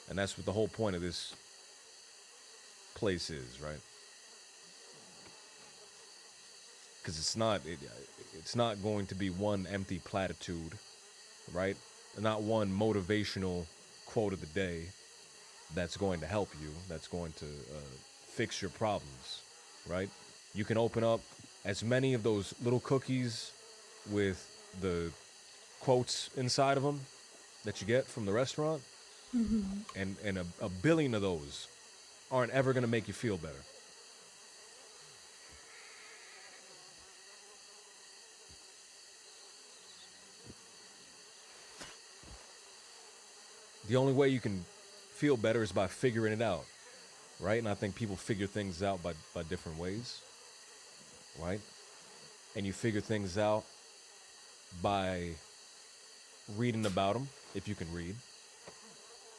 And that's what the whole point of this place is, right? Because it's not going to be one empty platitude, right? Not one motivational quote of the day that's going to help you, that's going to fix your problems, right? You can open up as many of those little cookies with the quotes inside of them that you get from the restaurant, and a billion of those aren't ever going to make you feel better. The only way you can feel better is by figuring it out, right? And I think people figure things out by different ways, right? And you figure things out by reading about them, if you can read,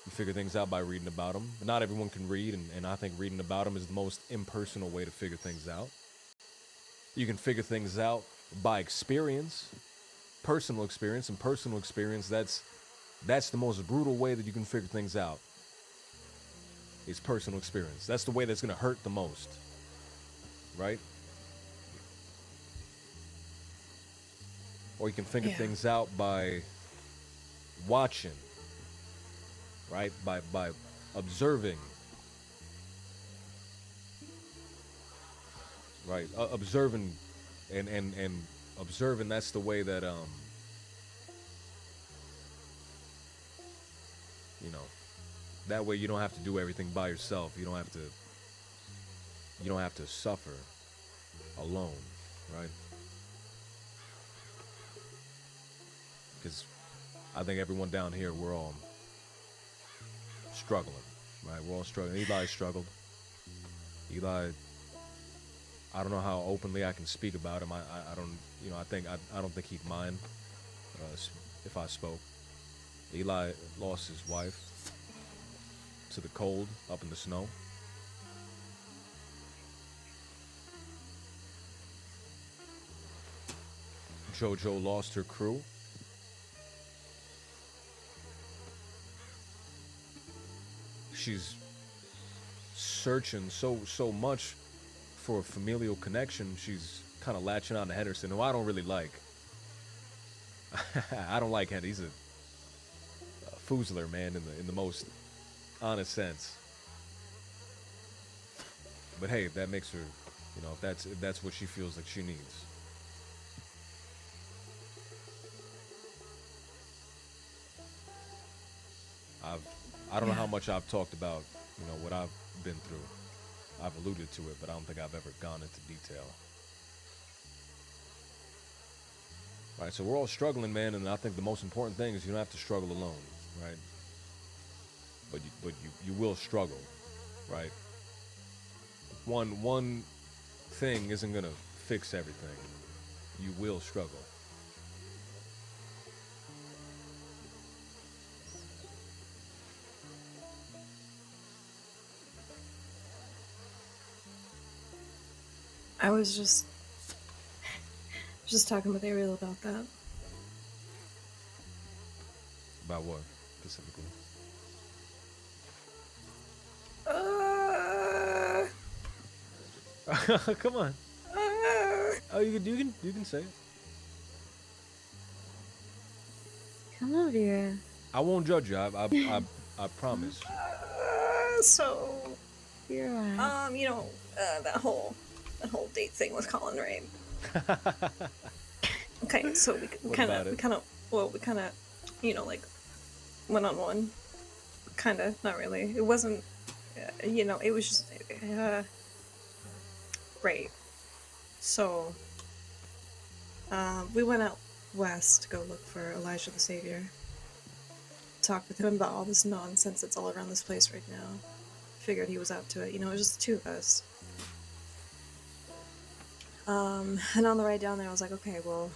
You figure things out by reading about them. Not everyone can read, and I think reading about them is the most impersonal way to figure things out. You can figure things out by experience, personal experience, and personal experience, that's the most brutal way that you can figure things out. Is personal experience. That's the way that's going to hurt the most. Right? Or you can figure things out by watching, right? By observing, right? Observing, and observing. That's the way that you know, that way you don't have to do everything by yourself. You don't have to suffer alone, right? Because I think everyone down here, we're all struggling, right? We're all struggling. Eli struggled. Eli, I don't know how openly I can speak about him. I don't, I don't think he'd mind if I spoke. Eli lost his wife to the cold up in the snow. JoJo lost her crew. She's searching so much for a familial connection. She's kind of latching on to Henderson, who I don't really like. I don't like Henderson. He's a foozler, man, in the most honest sense. But hey, if that makes her, if that's what she feels like she needs. I don't know how much I've talked about, what I've been through. I've alluded to it, but I don't think I've ever gone into detail. Right, so we're all struggling, man, and I think the most important thing is you don't have to struggle alone, right? But you will struggle, right? One thing isn't gonna fix everything. You will struggle. I was just talking with Ariel about that. About what, specifically? Come on. Oh, you can say it. Come on, Vera. I won't judge you. I promise. So, You're right. That whole date thing with Colin, right? Okay, so we kind of, like one-on-one, kind of, not really. It wasn't, it was just, right. So, we went out west to go look for Elijah the Savior. Talked with him about all this nonsense that's all around this place right now. Figured he was up to it. It was just the two of us. And on the ride down there, I was like, okay, well,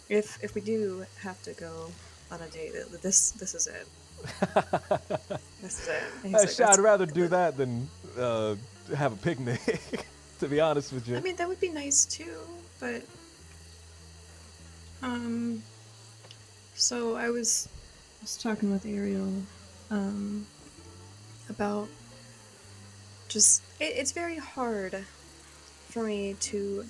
if we do have to go on a date, this is it. This is it. I'd rather do that than have a picnic, to be honest with you. I mean, that would be nice too, but so I was talking with Ariel about just it's very hard for me to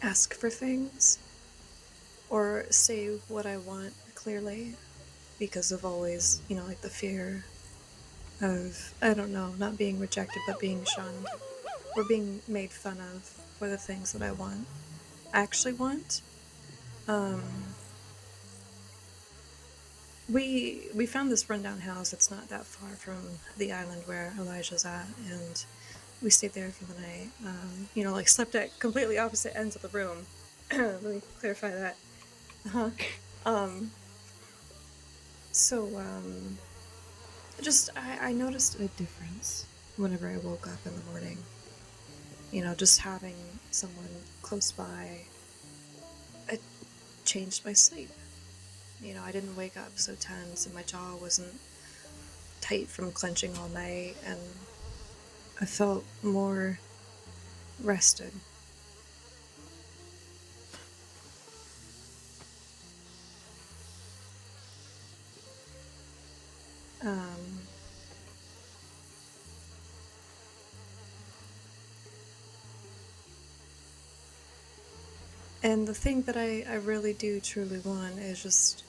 ask for things or say what I want clearly because of always, like the fear of, I don't know, not being rejected but being shunned or being made fun of for the things that I actually want. We found this rundown house that's not that far from the island where Elijah's at, and we stayed there for the night. Like slept at completely opposite ends of the room. Let me clarify that. I noticed a difference whenever I woke up in the morning. just having someone close by, it changed my sleep. I didn't wake up so tense and my jaw wasn't tight from clenching all night, and I felt more rested. Um, and the thing that I really do truly want is just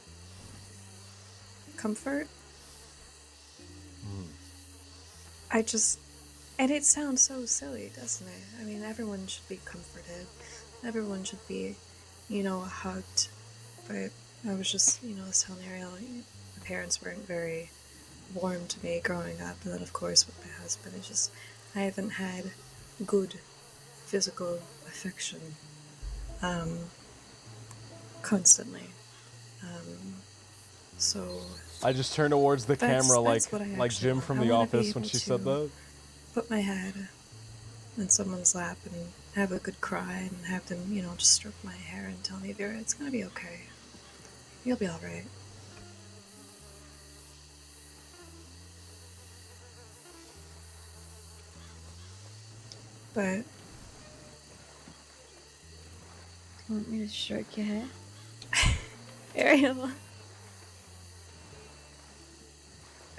comfort. And it sounds so silly, doesn't it? I mean, everyone should be comforted. Everyone should be, hugged. But I was just, I was telling Ariel, my parents weren't very warm to me growing up. And then, of course, with my husband, I haven't had good physical affection constantly. So I just turned towards the camera that's what I like actually Jim want. from I The wanna be Office when able she said to that. Put my head in someone's lap and have a good cry and have them, just stroke my hair and tell me, Vera, it's gonna be okay. You'll be alright. But You want me to stroke your hair? Ariel,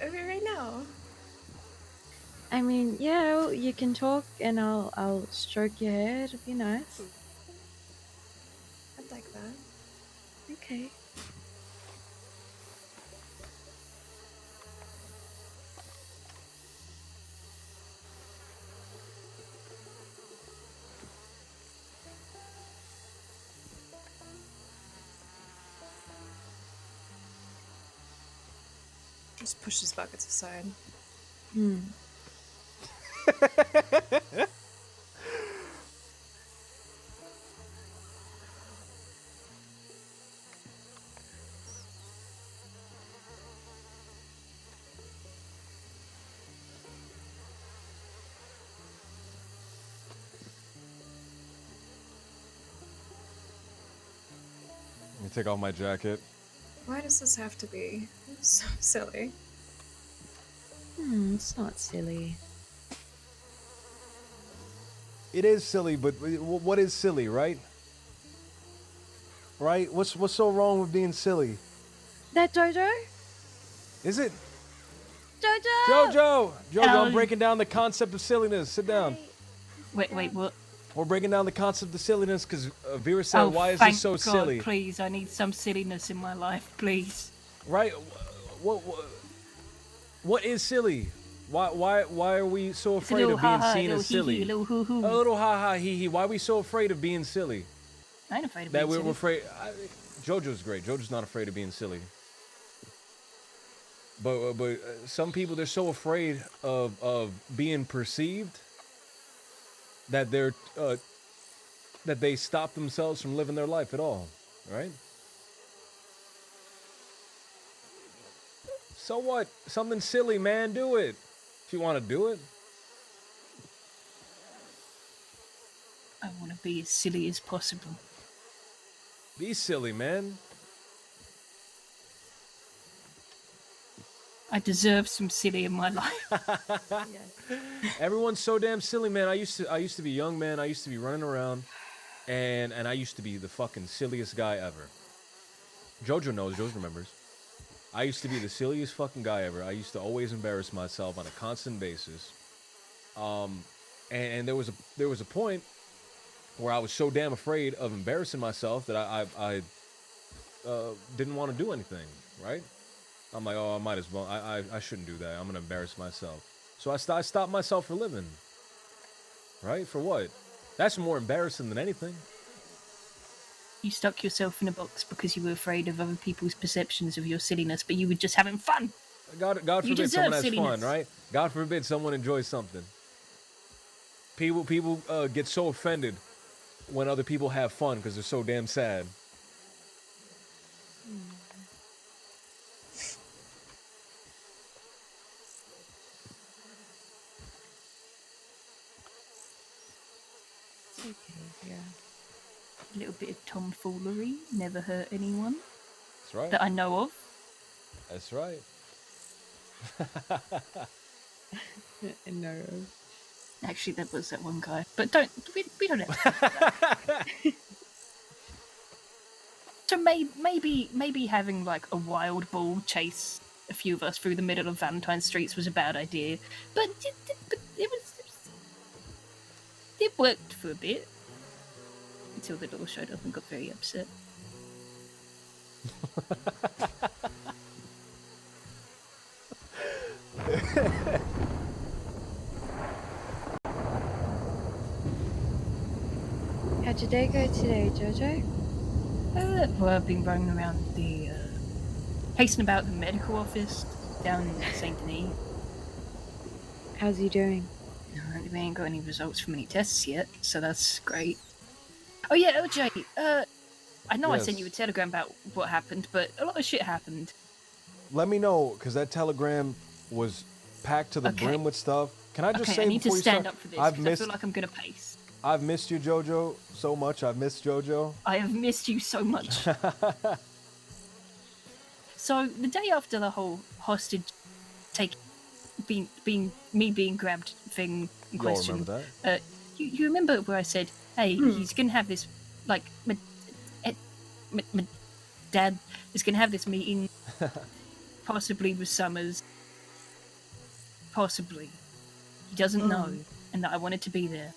over right now. I mean, yeah, you can talk and I'll stroke your hair. It'll be nice. I'd like that. Okay. Just push his buckets aside. Hmm. Let me take off my jacket. Why does this have to be so silly? It's not silly. It is silly, but what is silly, right? Right? What's so wrong with being silly? That Jojo? Is it? Jojo! Jojo, I'm breaking down the concept of silliness. Sit down. Wait, what? We're breaking down the concept of silliness because Vera said, "Why is thank this so God, silly?" Please, I need some silliness in my life, please. Right? What is silly? Why are we so afraid of being seen as silly? A little hoo-hoo. A little ha ha hee hee. Why are we so afraid of being silly? I ain't afraid of That being we're silly. afraid. Jojo's great. Jojo's not afraid of being silly. But some people, they're so afraid of being perceived that that they stop themselves from living their life at all, right? So what? Something silly, man. Do it if you want to do it. I want to be as silly as possible. Be silly, man. I deserve some silly in my life. Everyone's so damn silly, man. I used to be young, man. I used to be running around, and I used to be the fucking silliest guy ever. Jojo knows. Jojo remembers. I used to be the silliest fucking guy ever. I used to always embarrass myself on a constant basis. And there was a point where I was so damn afraid of embarrassing myself that I didn't want to do anything, right? I'm like, oh, I might as well. I shouldn't do that. I'm going to embarrass myself. So I stopped myself from living. Right? For what? That's more embarrassing than anything. You stuck yourself in a box because you were afraid of other people's perceptions of your silliness, but you were just having fun. God You forbid deserve someone has silliness. fun, right? God forbid someone enjoys something. People get so offended when other people have fun because they're so damn sad. It's okay, yeah. A little bit of tomfoolery never hurt anyone. That's right. That I know of. That's right. No. Actually, there was that one guy. But we don't have So maybe having like a wild bull chase a few of us through the middle of Valentine's streets was a bad idea. But it worked for a bit. Until the door showed up and got very upset. How'd your day go today, Jojo? Well, I've been running around the pacing about the medical office down in Saint Denis. How's he doing? We ain't got any results from any tests yet, so that's great. Oh yeah, OJ, I know I sent you a telegram about what happened, but a lot of shit happened. Let me know, because that telegram was packed to the brim with stuff. Can I just say I need to before you stand start, up for this, because I feel like I'm gonna pace. I've missed you, Jojo, so much. I've missed Jojo. I have missed you so much. So, the day after the whole hostage being grabbed thing in question. Remember that? You remember where I said, hey, he's gonna have this, like, my dad is gonna have this meeting, possibly with Summers. Possibly. He doesn't know, and that I wanted to be there.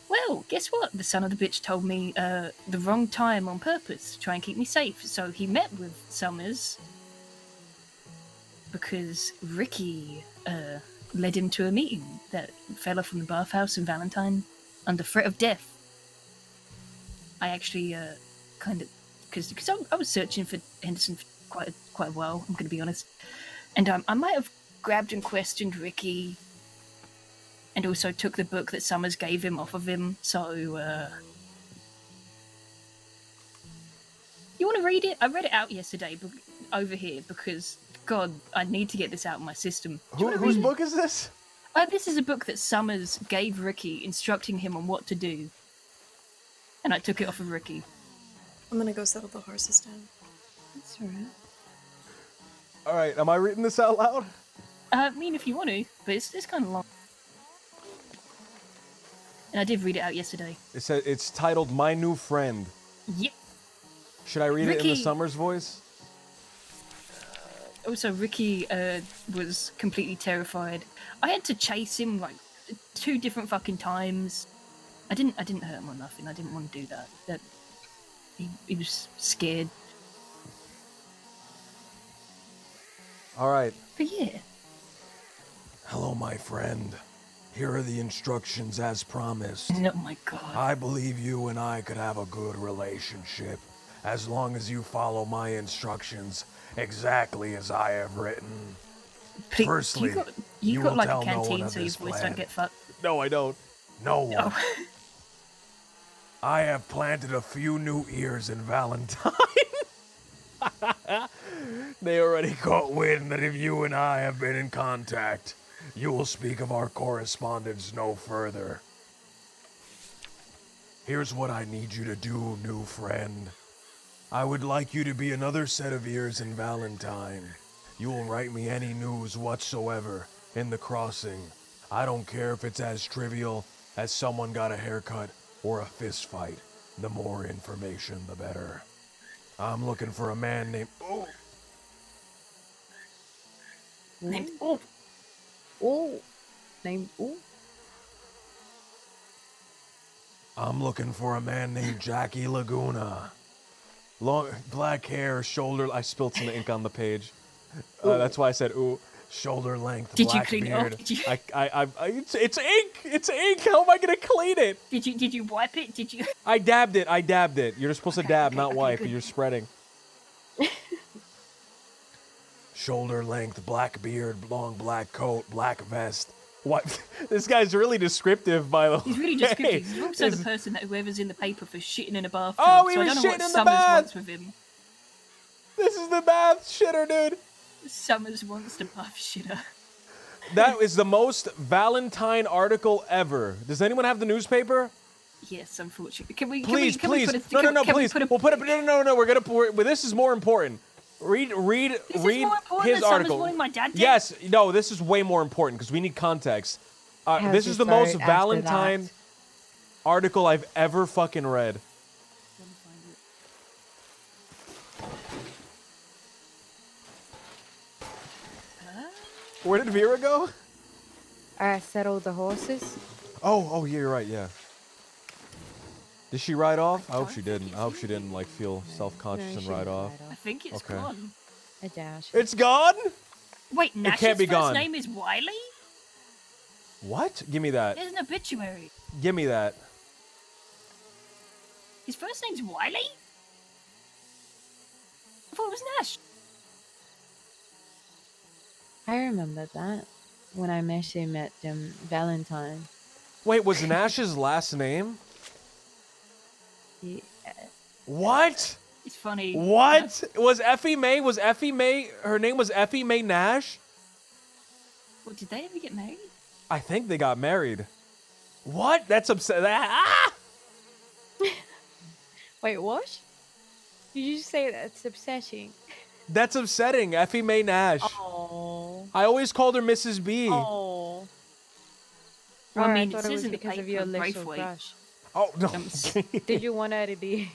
Well, guess what? The son of the bitch told me the wrong time on purpose to try and keep me safe. So he met with Summers because Ricky led him to a meeting. That fella from the bathhouse in Valentine under threat of death. I actually kind of... Because I was searching for Henderson for quite a while, I'm going to be honest. And I might have grabbed and questioned Ricky... And also took the book that Summers gave him off of him, so, You want to read it? I read it out yesterday over here because, God, I need to get this out of my system. Whose book is this? This is a book that Summers gave Ricky, instructing him on what to do. And I took it off of Ricky. I'm gonna go settle the horses down. That's alright. Alright, am I reading this out loud? I mean, if you want to, but it's kind of long. And I did read it out yesterday. It's titled My New Friend. Yep. Should I read it in the Summers voice? Also, Ricky was completely terrified. I had to chase him like 2 different fucking times. I didn't hurt him or nothing. I didn't want to do that. He was scared. All right. But yeah. Hello, my friend. Here are the instructions as promised. Oh my God. I believe you and I could have a good relationship as long as you follow my instructions exactly as I have written. Please, Firstly, you will got like tell a no one canteen of so your this voice plan. don't get fucked. No, I don't. No one. I have planted a few new ears in Valentine. They already caught wind that if you and I have been in contact, you will speak of our correspondence no further. Here's what I need you to do, new friend. I would like you to be another set of ears in Valentine. You will write me any news whatsoever in the crossing. I don't care if it's as trivial as someone got a haircut or a fist fight. The more information, the better. I'm looking for a man named... Oh! Named I'm looking for a man named Jackie Laguna. Long black hair, shoulder... I spilled some ink on the page. That's why I said ooh. Shoulder length, Did black you clean beard. it off? Did you... It's ink! It's ink! How am I gonna clean it? Did you wipe it? Did you... I dabbed it. You're supposed to dab, not wipe. good. You're spreading. Shoulder length, black beard, long black coat, black vest. What? This guy's really descriptive, by the way. He's really descriptive. He's also the person that whoever's in the paper for shitting in a bathtub. Oh, he so was I don't know shitting what in the Summers bath! wants with him. This is the bath shitter, dude. Summers wants the bath shitter. That is the most Valentine article ever. Does anyone have the newspaper? Yes, unfortunately. Can we Please, can we please. put a, No, can, no, no, can please. We put a, We'll put it. No. We're gonna. But this is more important. Read This is more important his than article. Summer's morning my dad did? Yes. No. This is way more important because we need context. How's This his is the most vote after Valentine that? article I've ever fucking read. Where did Vera go? Settle the horses. Oh, yeah, you're right. Yeah. Did she ride off? I hope she didn't. I hope she didn't like feel self-conscious No, and she ride didn't off. ride I think it's Okay. gone. I doubt it. It's gone? Wait, Nash's can't be first gone. name is Wiley? What? Give me that. There's an obituary. Give me that. His first name's Wiley? I thought it was Nash. I remember that when I met him at Valentine. Wait, was Nash's last name? Yeah. What? It's funny. What? Was Effie May? Her name was Effie May Nash? Well, did they ever get married? I think they got married. What? That's upsetting. Ah! Wait, what? Did you say that's upsetting? That's upsetting. Effie May Nash. Oh. I always called her Mrs. B. Oh. Well, I mean, I thought it it was says in the because of paper, your little Braithwaite. crush. Oh no. Did you want her to be?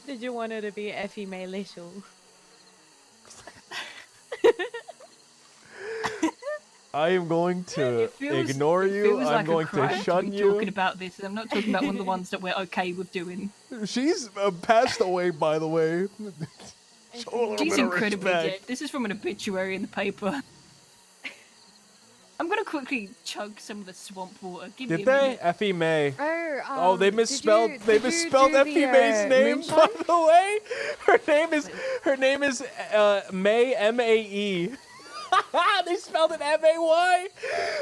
Did you want her to be Effie May Little? I am going to ignore It you. feels I'm like going a crime to shun be you. talking about this. I'm not talking about one of the ones that we're okay with doing. She's passed away, by the way. Show a little She's bit of incredibly respect. dead. This is from an obituary in the paper. I'm gonna quickly chug some of the swamp water. Give me Did a they? minute. Effie May. Oh, they misspelled. They did you misspelled do Effie the, May's name. moonshine? By the way, her name is May M-A-E. They spelled it M-A-Y.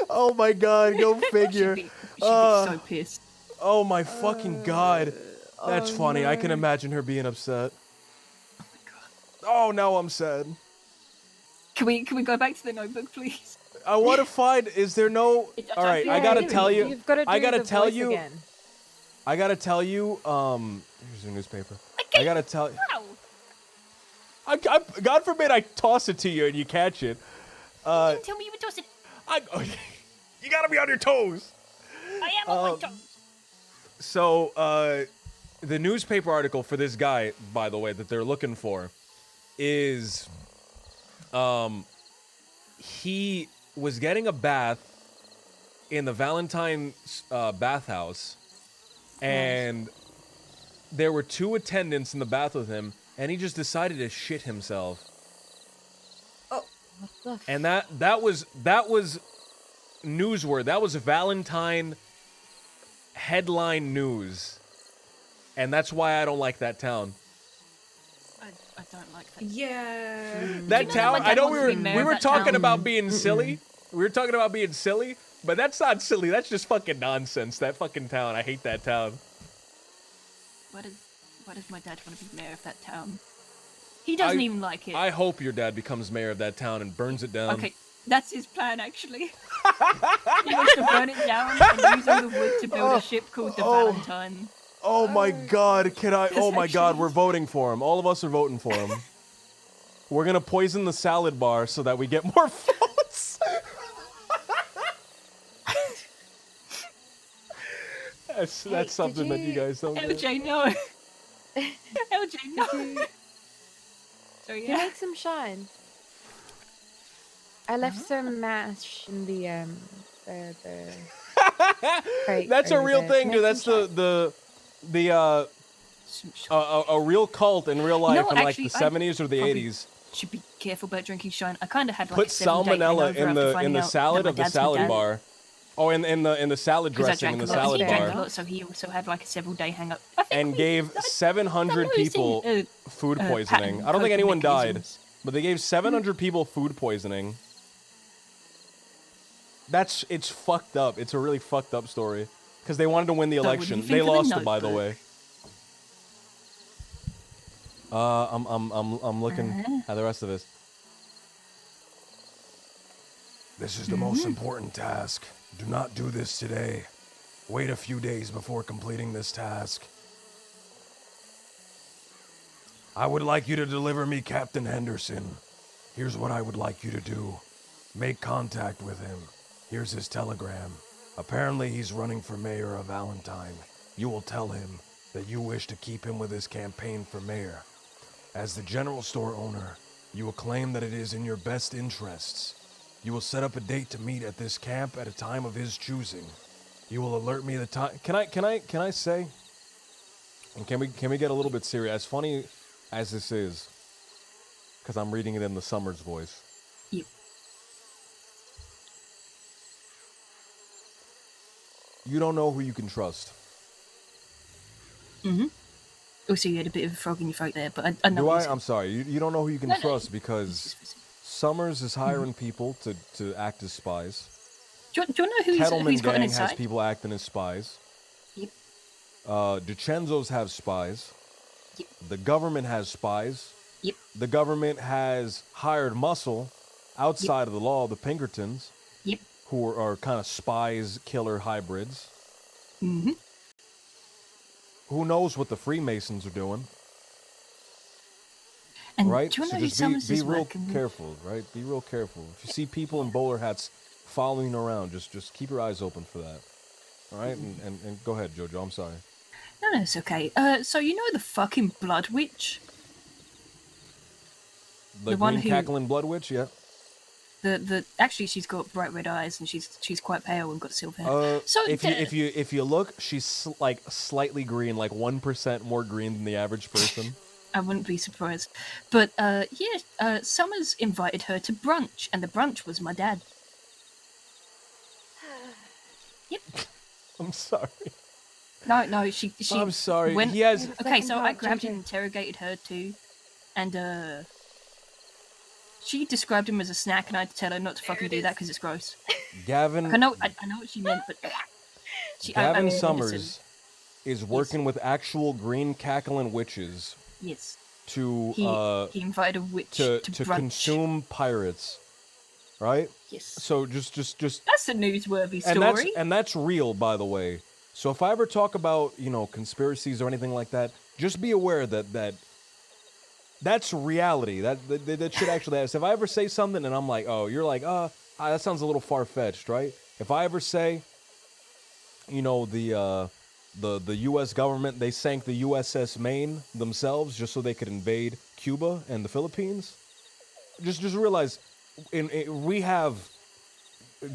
Oh my God! Go figure. She'd be so pissed. Oh my fucking God! That's funny. I can imagine her being upset. Oh my God. Oh, now I'm sad. Can we go back to the notebook, please? I want to find. Is there no? All right, Yeah, I gotta tell you. You've got to do I gotta the tell voice you. again. I gotta tell you. Here's the newspaper. I gotta tell. Wow. God forbid I toss it to you and you catch it. You didn't tell me you were tossing. You gotta be on your toes. I am on my toes. So, the newspaper article for this guy, by the way, that they're looking for, is, he was getting a bath in the Valentine bathhouse, and there were 2 attendants in the bath with him, and he just decided to shit himself. What the And that was newsworthy. That was Valentine headline news, and that's why I don't like that town. I don't like that. Yeah. That town. I know we were talking about being Mm-mm. silly. We were talking about being silly, but that's not silly. That's just fucking nonsense. That fucking town. I hate that town. Why does my dad want to be mayor of that town? He doesn't even like it. I hope your dad becomes mayor of that town and burns it down. Okay, that's his plan, actually. He wants to burn it down and use all the wood to build a ship called the Valentine. Oh my God! Can I? Oh my God! We're voting for him. All of us are voting for him. We're gonna poison the salad bar so that we get more votes. That's something that you guys don't get. LJ, no. LJ, no. So You yeah. make some shine. I left some mash in the crate That's a over real there. thing, Make dude. That's some a real cult in real life No, in like the actually, 70s or the probably 80s. Should be careful about drinking shine. I kind of had like Put a 7-day salmonella hangover after in finding the out salad that my of the dad's my salad dad. bar. Oh, in the salad Because I dressing in drank the a lot. salad He drank a bar. lot, so he also had like a several-day hangover. And gave 700 people food poisoning. I don't think anyone died, but they gave 700 people food poisoning. It's fucked up. It's a really fucked up story. Because they wanted to win the So what do you election. think They of the lost it, by the notebook? way. I'm looking at the rest of this. This is the most important task. Do not do this today. Wait a few days before completing this task. I would like you to deliver me Captain Henderson. Here's what I would like you to do. Make contact with him. Here's his telegram. Apparently he's running for mayor of Valentine. You will tell him that you wish to keep him with his campaign for mayor. As the general store owner, you will claim that it is in your best interests. You will set up a date to meet at this camp at a time of his choosing. You will alert me the time. Can I say? And can we get a little bit serious? As funny as this is, because I'm reading it in the Summers voice. Yep. You don't know who you can trust. Mm-hmm. Also, you had a bit of a frog in your throat there, but I know. Do I? I'm sorry. You don't know who you can trust because Summers is hiring people to act as spies. Do you know who's got on Gang his has side? people acting as spies. Yep. DiCenzo's have spies. Yep. The government has spies. Yep. The government has hired muscle outside of the law, the Pinkertons. Yep. Who are kind of spies, killer hybrids. Mm-hmm. Who knows what the Freemasons are doing? And right? do you So know who just Summers be is real working with? careful, right? Be real careful. If you see people in bowler hats following you around, just keep your eyes open for that. All right? And go ahead, Jojo. I'm sorry. No, it's okay. So you know the fucking Blood Witch? The one green who- cackling blood witch, yeah. Actually, she's got bright red eyes and she's quite pale and got silver hair. So If you look, she's like slightly green, like 1% more green than the average person. I wouldn't be surprised. But Summers invited her to brunch, and the brunch was my dad. Yep. I'm sorry. No, she. I'm sorry. When, He has. Okay, so I grabbed and interrogated her too, and she described him as a snack, and I had to tell her not to fucking do that because it's gross. Gavin. I know what she meant, but Gavin I Summers is working with actual green cackling witches. Yes. To he invited a witch to brunch. consume pirates, right? Yes. So just That's a newsworthy story. and that's real, by the way. So if I ever talk about conspiracies or anything like that, just be aware that that's reality. That shit actually happens. If I ever say something and I'm like, oh, you're like, that sounds a little far fetched, right? If I ever say, the U.S. government, they sank the USS Maine themselves just so they could invade Cuba and the Philippines. Just realize, we have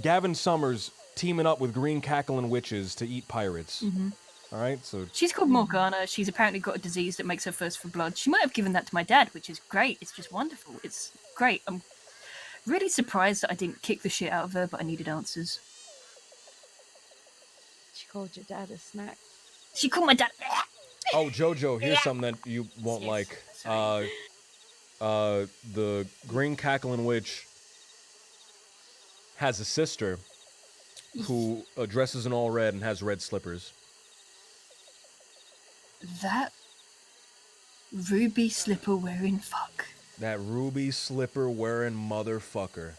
Gavin Summers teaming up with green cackling witches to eat pirates. Mm-hmm. All right, so She's called Morgana. She's apparently got a disease that makes her thirst for blood. She might have given that to my dad, which is great. It's just wonderful. It's great. I'm really surprised that I didn't kick the shit out of her, but I needed answers. She called your dad a snack. She called my dad. Oh, Jojo, here's something that you won't like. The green cackling witch has a sister who dresses in all red and has red slippers. That ruby slipper wearing fuck. That ruby slipper wearing motherfucker.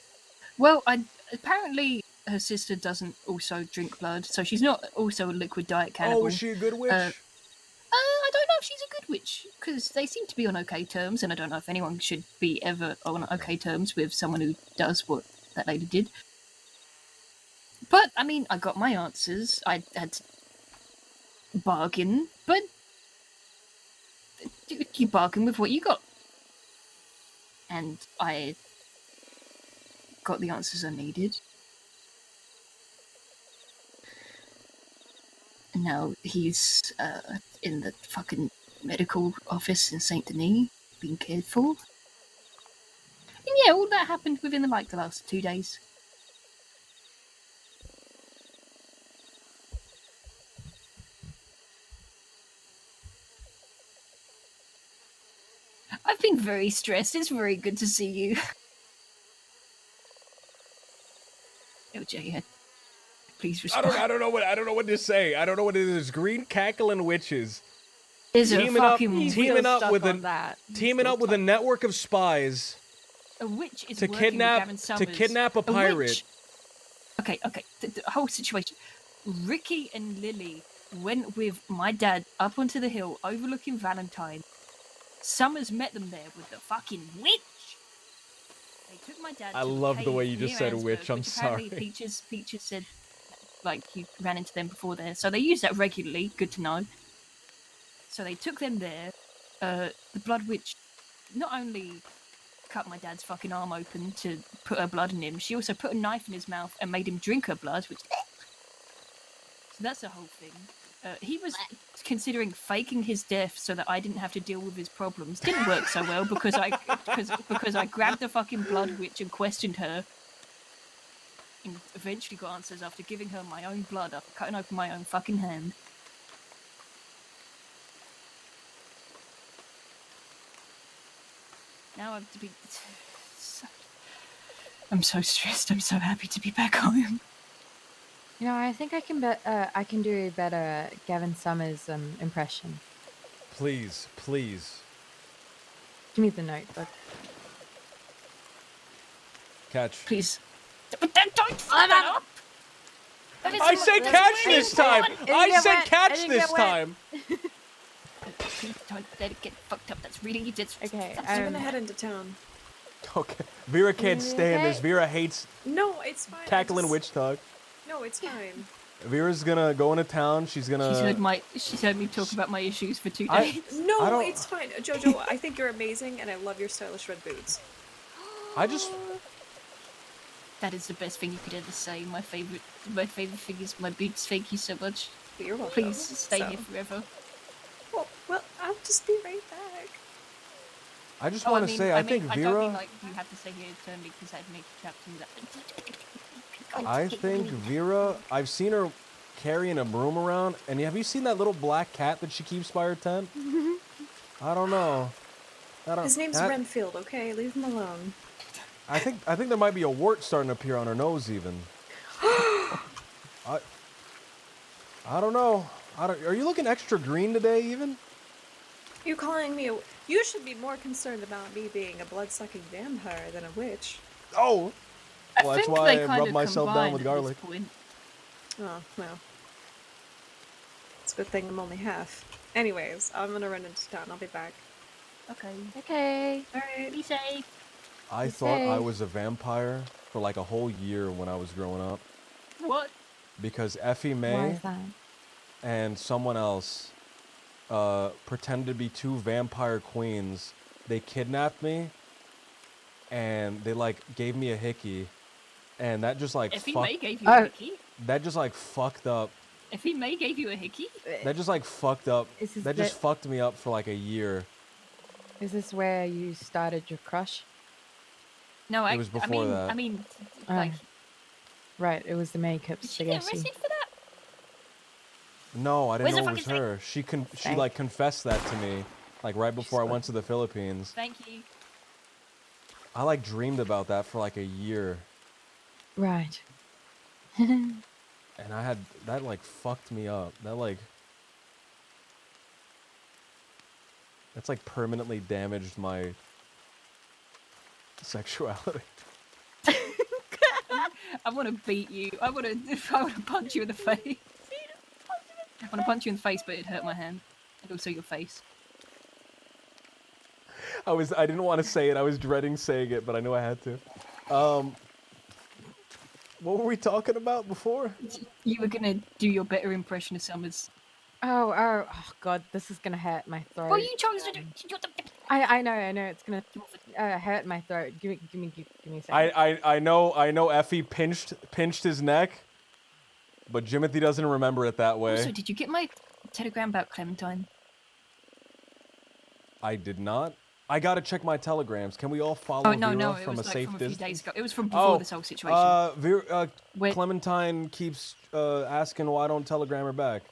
Well, apparently her sister doesn't also drink blood, so she's not also a liquid diet cannibal. Oh, is she a good witch? I don't know if she's a good witch, because they seem to be on okay terms, and I don't know if anyone should be ever on okay terms with someone who does what that lady did. But, I mean, I got my answers. I had to bargain, but you bargain with what you got. And I got the answers I needed. And now he's in the fucking medical office in Saint Denis, being cared for. And yeah, all that happened within the last 2 days. I've been very stressed. It's very good to see you. LJ, please respond. I don't know what to say. I don't know what it is. Green cackling witches. Is teaming up with a network of spies A witch is To working kidnap- with Gavin to Summers. kidnap a pirate. witch- Okay. The whole situation. Ricky and Lily went with my dad up onto the hill overlooking Valentine. Summers met them there with the fucking witch. They took my dad. I to love a the way cave you just near said Ansburg, witch, I'm which apparently sorry. Peaches said, like, he ran into them before there. So they use that regularly. Good to know. So they took them there. The Blood Witch not only cut my dad's fucking arm open to put her blood in him, she also put a knife in his mouth and made him drink her blood, which... So that's the whole thing. He was considering faking his death so that I didn't have to deal with his problems. Didn't work so well because I grabbed the fucking Blood Witch and questioned her, and eventually got answers after giving her my own blood after cutting open my own fucking hand. Now I have to be. I'm so stressed. I'm so happy to be back home. You know, I think I can do a better Gavin Summers impression. Please, please. Give me the notebook. Catch. Please. But then don't fuck that up! That is I so- said that's catch really this time! important. I said catch this time! Please don't let it get fucked up. That's really just. Okay, I'm gonna head into town. Okay. Vera can't stand this. okay? Vera hates No, it's fine. cackling witch talk. No, it's fine. Vera's gonna go into town. She's gonna. She's heard me talk about my issues for 2 I- days. No, I don't- it's fine. Jojo, I think you're amazing, and I love your stylish red boots. I just. That is the best thing you could ever say. My favorite thing is my boots. Thank you so much. You're welcome. Please stay So- here forever. Well, I'll just be right back. I just want to say, I think I don't mean Vera. like you have to stay here eternally because that'd make you trapped in that. I think Vera. I've seen her carrying a broom around, and have you seen that little black cat that she keeps by her tent? I don't know. His name's that- Renfield, okay? Leave him alone. I think there might be a wart starting to appear on her nose, even. I don't know. Are you looking extra green today, even? You calling me a... You should be more concerned about me being a blood-sucking vampire than a witch. Oh! Well, that's think why they I kinda rub myself down combine with at this garlic. point. Oh, well. It's a good thing I'm only half. Anyways, I'm gonna run into town. I'll be back. Okay. Okay. Alright. Be safe. I thought I was a vampire for like a whole year when I was growing up. What? Because Effie Why May is that? and someone else pretended to be two vampire queens. They kidnapped me, and they like gave me a hickey, and that just like Effie fuck- May gave you a hickey? That just like fucked up. Effie May gave you a hickey? That just like fucked up. Is this That just the- fucked me up for like a year. Is this where you started your crush? No, It was before that. I mean, Oh. like, Right, it was the makeup did she get spaghetti. arrested for that? No, I didn't Where's the know it was fucking her. She Thank- like confessed that to me, like right before I went to the Philippines. Thank you. I like dreamed about that for like a year, Right. and I had that like fucked me up. That's like permanently damaged my sexuality. I want to beat you. I want to punch you in the face. I want to punch you in the face, but it hurt my hand. And also your face. I didn't want to say it. I was dreading saying it, but I knew I had to. What were we talking about before? You were going to do your better impression of Summers. Oh, God, this is gonna hurt my throat. Well, you chose to do... I know, it's gonna hurt my throat. Give me a second. I know Effie pinched his neck, but Jimothy doesn't remember it that way. Also, did you get my telegram about Clementine? I did not. I gotta check my telegrams. Can we all follow Oh, no, Vera it from was a like safe from a few distance? days ago. It was from before this whole situation. Clementine keeps asking why I don't telegram her back.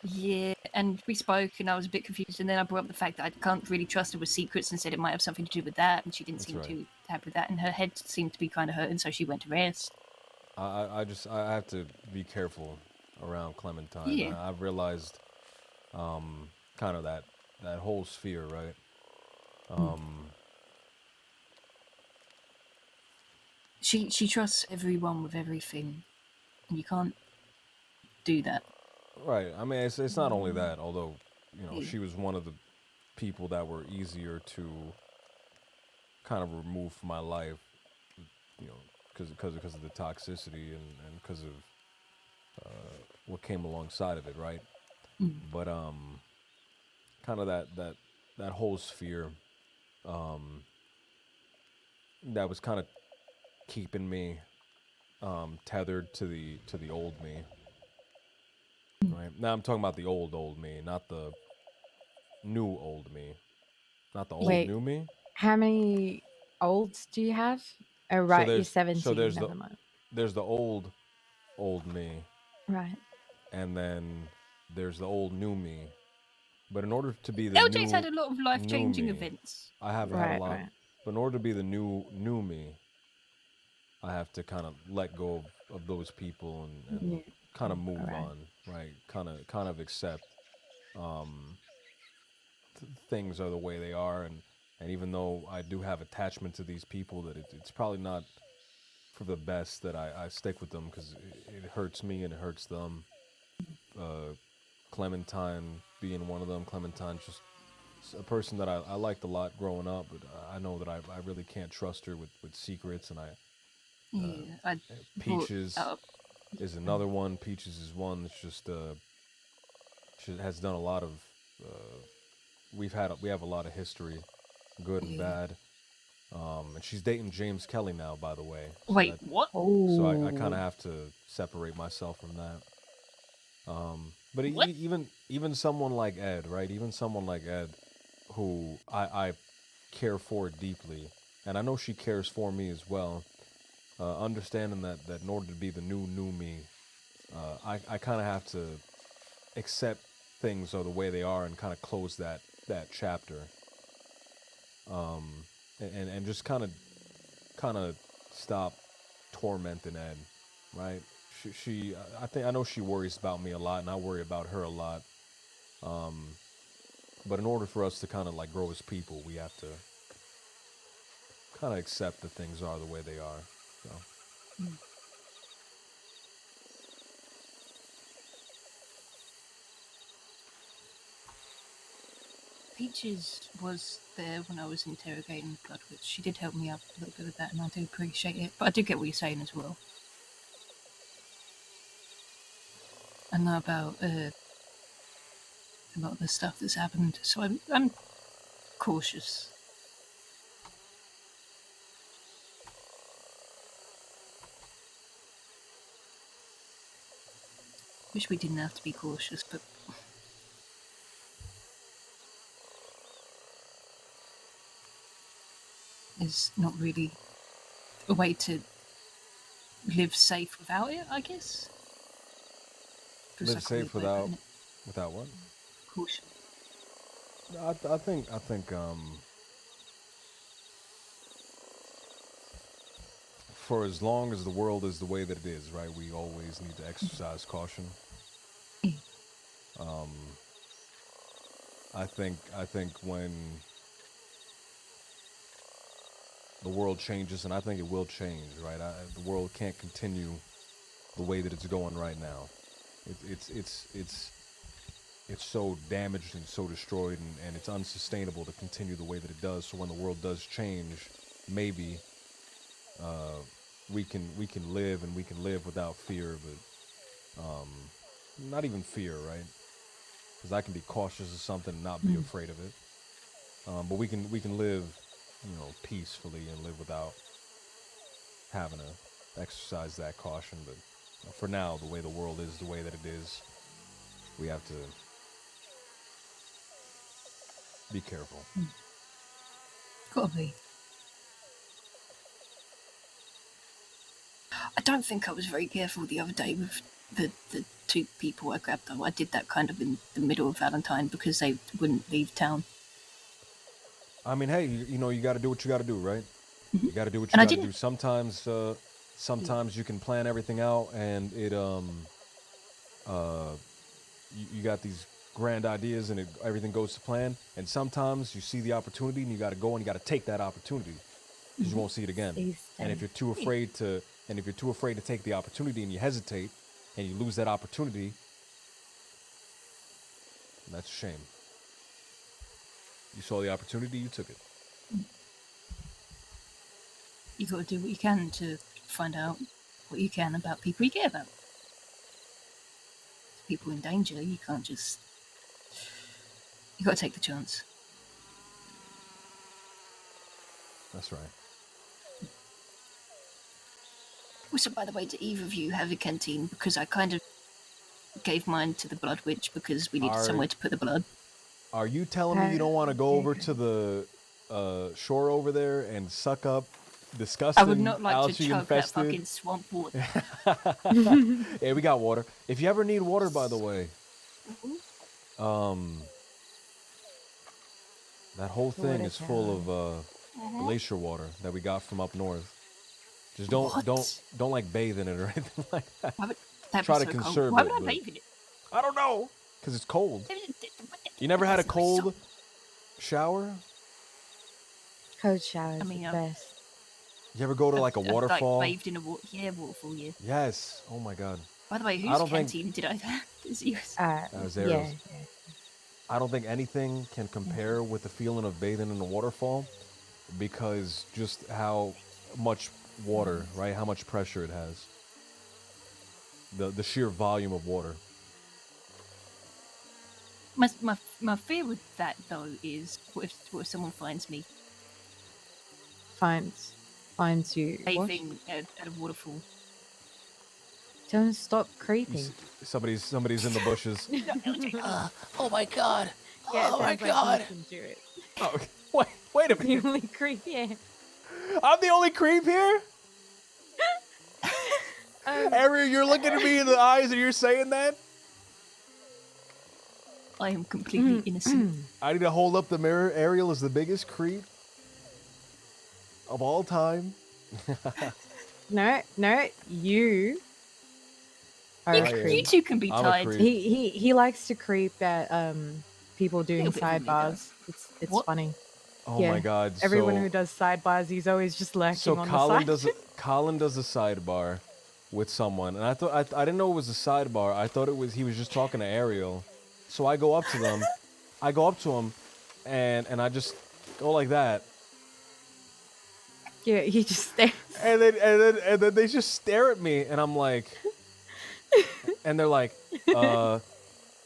Yeah, and we spoke, and I was a bit confused, and then I brought up the fact that I can't really trust her with secrets and said it might have something to do with that, and she didn't seem too happy with that, and her head seemed to be kind of hurting, so she went to rest. I have to be careful around Clementine. Yeah. I've realized kind of that whole sphere, right? She trusts everyone with everything, and you can't do that. Right. I mean, it's not only that. Although, she was one of the people that were easier to kind of remove from my life, because of the toxicity and because of what came alongside of it, right? But kind of that whole sphere, that was kind of keeping me tethered to the old me. Right now, I'm talking about the old me, not the new old me, not the old Wait, new me. how many olds do you have? Oh, So right, you're there's 17. Never mind. there's the old me, Right. and then there's the old new me. But in order to be the LJ's had new a lot of new life-changing me, events. I have had a Right, lot. right. But in order to be the new me, I have to kind of let go of those people and Yeah. kind of move Alright. on, right? Kind of accept things are the way they are, and even though I do have attachment to these people, that it's probably not for the best that I stick with them, because it hurts me and it hurts them. Clementine being one of them. Clementine's just a person that I liked a lot growing up, but I know that I really can't trust her with secrets, and Peaches is another one. Peaches is one that's just she has done a lot of we have a lot of history, good and bad. And she's dating James Kelly now, by the way. So Wait, what? So I kind of have to separate myself from that. But even someone like Ed, right? Even someone like Ed, who I care for deeply, and I know she cares for me as well. Understanding that in order to be the new me, I kind of have to accept things are the way they are and kind of close that chapter. And just kind of stop tormenting Ed, right? I know she worries about me a lot, and I worry about her a lot. But in order for us to kind of like grow as people, we have to kind of accept that things are the way they are. So. Peaches was there when I was interrogating Bloodwitch. She did help me out a little bit with that, and I do appreciate it. But I do get what you're saying as well. I know about a lot of the stuff that's happened, so I'm cautious. Wish we didn't have to be cautious, but there's not really a way to live safe without it, I guess. Live safe without what? Caution. I think for as long as the world is the way that it is, right, we always need to exercise caution. I think when the world changes, and I think it will change, right? The world can't continue the way that it's going right now. It's so damaged and so destroyed, and it's unsustainable to continue the way that it does. So when the world does change, maybe we can live, and we can live without fear, but not even fear, right? Because I can be cautious of something and not be afraid of it. But we can live, peacefully, and live without having to exercise that caution. But for now, the way the world is, the way that it is, we have to be careful. Gotta be. I don't think I was very careful the other day with the two people I grabbed, though. I did that kind of in the middle of Valentine because they wouldn't leave town. I mean, hey, you got to do what you got to do, right? Mm-hmm. You got to do what you got to do. Sometimes you can plan everything out, and it you got these grand ideas, and everything goes to plan. And sometimes you see the opportunity, and you got to go, and you got to take that opportunity. because you won't see it again. And if you're too afraid to, take the opportunity and you hesitate, and you lose that opportunity, that's a shame. You saw the opportunity, you took it. You got to do what you can to find out what you can about people you care about. People in danger, you can't just. You got to take the chance. That's right. Also, by the way, do either of you have a canteen? Because I kind of gave mine to the Blood Witch because we needed somewhere to put the blood. Are you telling me you don't want to go over to the shore over there and suck up disgusting I would not like to algae chug that infested? fucking swamp water. Yeah, we got water. If you ever need water, by the way, that whole thing is full of glacier water that we got from up north. Just don't like bathe in it or anything like that. Try to conserve it. Why would I bathe in it? I don't know, because it's cold. You never had a cold shower? Cold showers are the best. You ever go to like a waterfall? Like bathed in a waterfall, yeah. Yes. Oh my god. By the way, whose canteen did I have? Is yours? That was Arrow's. I don't think anything can compare with the feeling of bathing in a waterfall, because just how much water, right? How much pressure it has. The sheer volume of water. My fear with that though is what if someone finds me Finds you. bathing at a waterfall? Don't stop creeping. Somebody's in the bushes. Oh my god! Yeah, oh my god! Oh, wait a minute. The only creep, yeah. I'm the only creep here? Ariel, you're looking at me in the eyes and you're saying that? I am completely innocent. I need to hold up the mirror. Ariel is the biggest creep of all time. No, you are a creep. You two can be tied. He likes to creep at people doing sidebars. It's funny. Oh my god. Everyone who does sidebars, he's always just lurking on the side. Colin does a sidebar with someone, and I thought I didn't know it was a sidebar. I thought he was just talking to Ariel. So I go up to them. I go up to him, and I just go like that. Yeah, he just stares. And then they just stare at me, and I'm like, and they're like,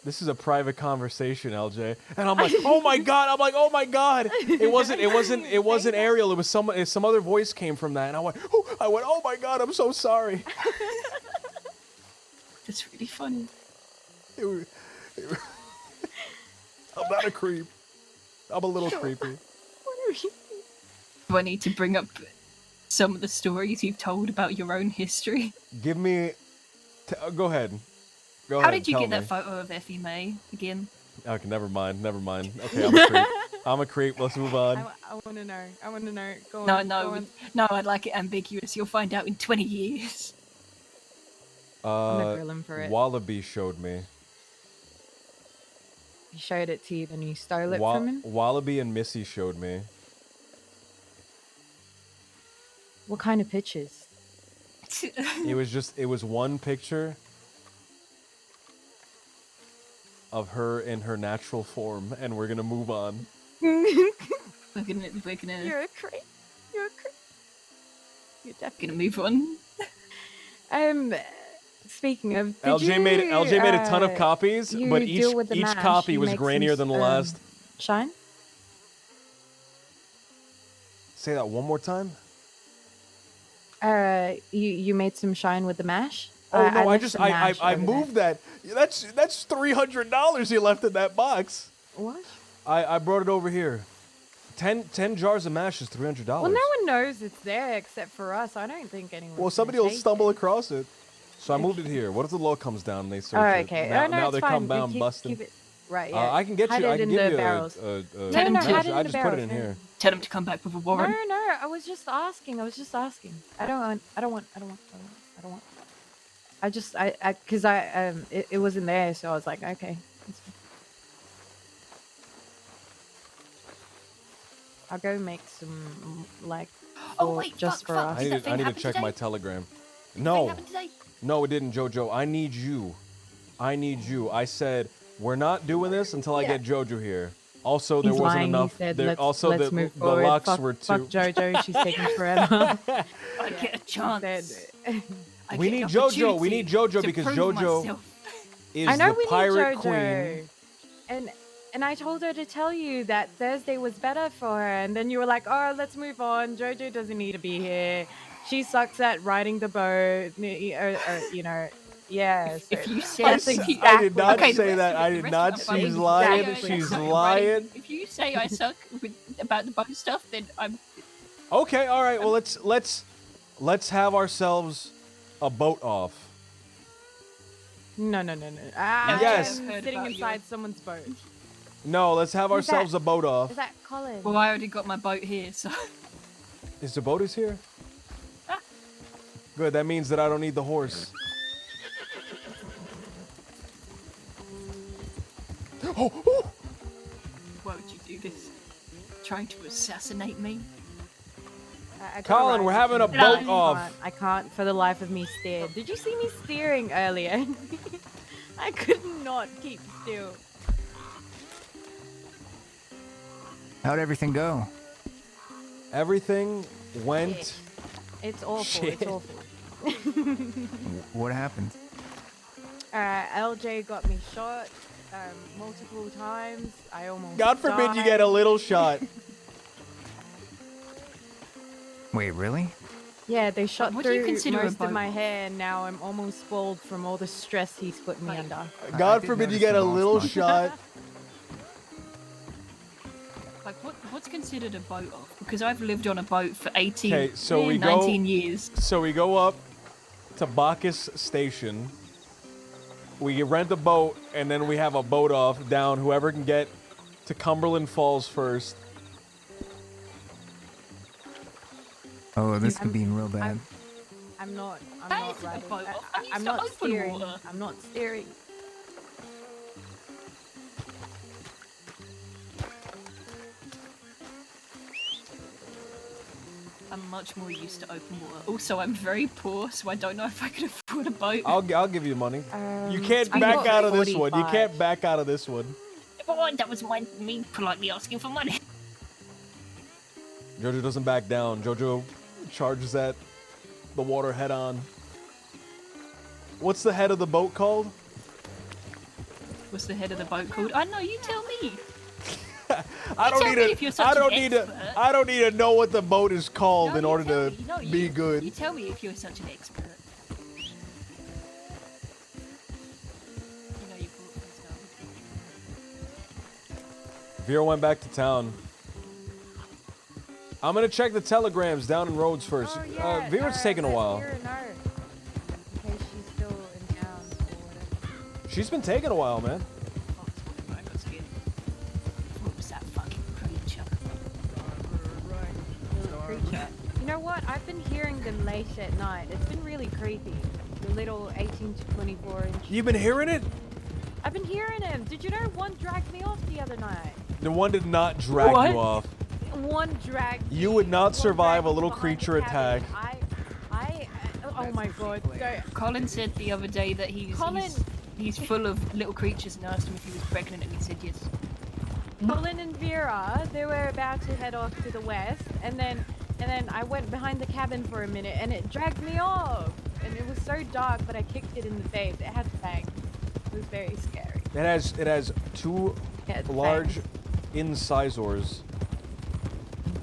this is a private conversation, LJ. And I'm like, oh my god. I'm like, oh my god. It wasn't Ariel. It was some other voice came from that, and I went, oh my god. I'm so sorry. That's really funny. I'm not a creep. I'm a little creepy. Do I need to bring up some of the stories you've told about your own history? Give me. Go ahead. How did you get that photo of Effie May again? Okay, never mind. Okay, I'm a creep. I'm a creep. Let's move on. I want to know. Go No, on. no, I'd like it ambiguous. You'll find out in 20 years. I'm not grilling for it. Wallaby showed me. He showed it to you, then you stole it from him? Wallaby and Missy showed me. What kind of pictures? It was one picture of her in her natural form, and we're gonna move on. We're gonna. You're a creep. You're definitely gonna move on. Speaking of, LJ made a ton of copies, but each copy was grainier than the last. Shine? Say that one more time. You made some shine with the mash? Oh no, I moved that. That's $300 you left in that box. What? I brought it over here. 10 jars of mash is $300. Well, no one knows it's there except for us. I don't think anyone. Well, somebody will stumble across it. So I moved it here. What if the law comes down and they search it? Okay. Now they fine. come down Keep busting. it, right, yeah. I can get hide you. I can give you barrels. a I just put it in here. Tell him to come back with a warrant. No. I was just asking. I don't want. Because it wasn't there, so I was like, okay. I'll go make some Oh wait, just for us. I need to check my telegram. No. No, it didn't, Jojo. I need you. I said we're not doing this until I get Jojo here. Also, there He's wasn't lying. enough. He said, there, let's, also, let's the move the forward. locks Fuck, were fuck too. Jojo. She's taking forever. I get a chance. We need Jojo. We need Jojo because Jojo is I know the we pirate need Jojo. queen. And I told her to tell you that Thursday was better for her, and then you were like, "Oh, let's move on. Jojo doesn't need to be here. She sucks at riding the boat." You know, yeah. So If you say that's I did not Okay, the say rest that. of I it- the did rest not. of it- She's if you lying. say I She's suck at lying. writing- If you say I suck about the boat stuff, then I'm. Okay, all right. Well, let's have ourselves a boat off. No. Yes. I'm sitting inside someone's boat. No, let's have Who's ourselves that? a boat off. Is that Colin? Well, I already got my boat here, so. Is the boat here? Good. That means that I don't need the horse. Why would you do this? Trying to assassinate me? I gotta Colin, ride we're this having a thing. boat off. I can't for the life of me steer. Did you see me steering earlier? I could not keep still. How'd everything go? Everything went. It's awful. Shit. It's awful. What happened? LJ got me shot multiple times. I almost God forbid you died. get a little shot. Wait, really? Yeah, they shot What do you through consider a most of boat? my hair, and now I'm almost bald from all the stress he's put me under. God forbid you get a little shot. Like, what's considered a boat off? Because I've lived on a boat for 18, Okay, so we go. 19 years. So we go up to Bacchus Station. We rent a boat, and then we have a boat off down. Whoever can get to Cumberland Falls first. Oh, this could be real bad. I'm not That isn't a riding. boat off. That I'm needs to not open steering. water. I'm not steering. I'm much more used to open water. Also, I'm very poor, so I don't know if I can afford a boat. I'll give you money. You can't I back got out of this one. You 45. can't back out of this one. Oh, that was me politely asking for money. Jojo doesn't back down. Jojo charges at the water head on. What's the head of the boat called? What's the head of the boat called? I know. You tell me. I don't tell need me to. if you're such I an don't need to. expert. I don't need to know what the boat is called No, in you order tell to me. No, be you- good. You tell me if you're such an expert. You know you brought things down. Vera went back to town. I'm gonna check the telegrams down in Rhodes first. Vera's taking a while. Vera know, in case she's still in town or whatever. She's been taking a while, man. I got scared. What was that fucking creature? Little creature. You know what? I've been hearing them late at night. It's been really creepy. The little 18 to 24 inch. You've been hearing it? I've been hearing him. Did you know one dragged me off the other night? The one did not drag What? you off. One dragged. You would not survive a little behind the creature cabin. attack. Oh my god. Go. Colin said the other day that he's full of little creatures and asked him if he was pregnant, and he said yes. Colin and Vera, they were about to head off to the west, and then I went behind the cabin for a minute, and it dragged me off. And it was so dark, but I kicked it in the face. It had fangs. It was very scary. It has two Yeah, it's large incisors.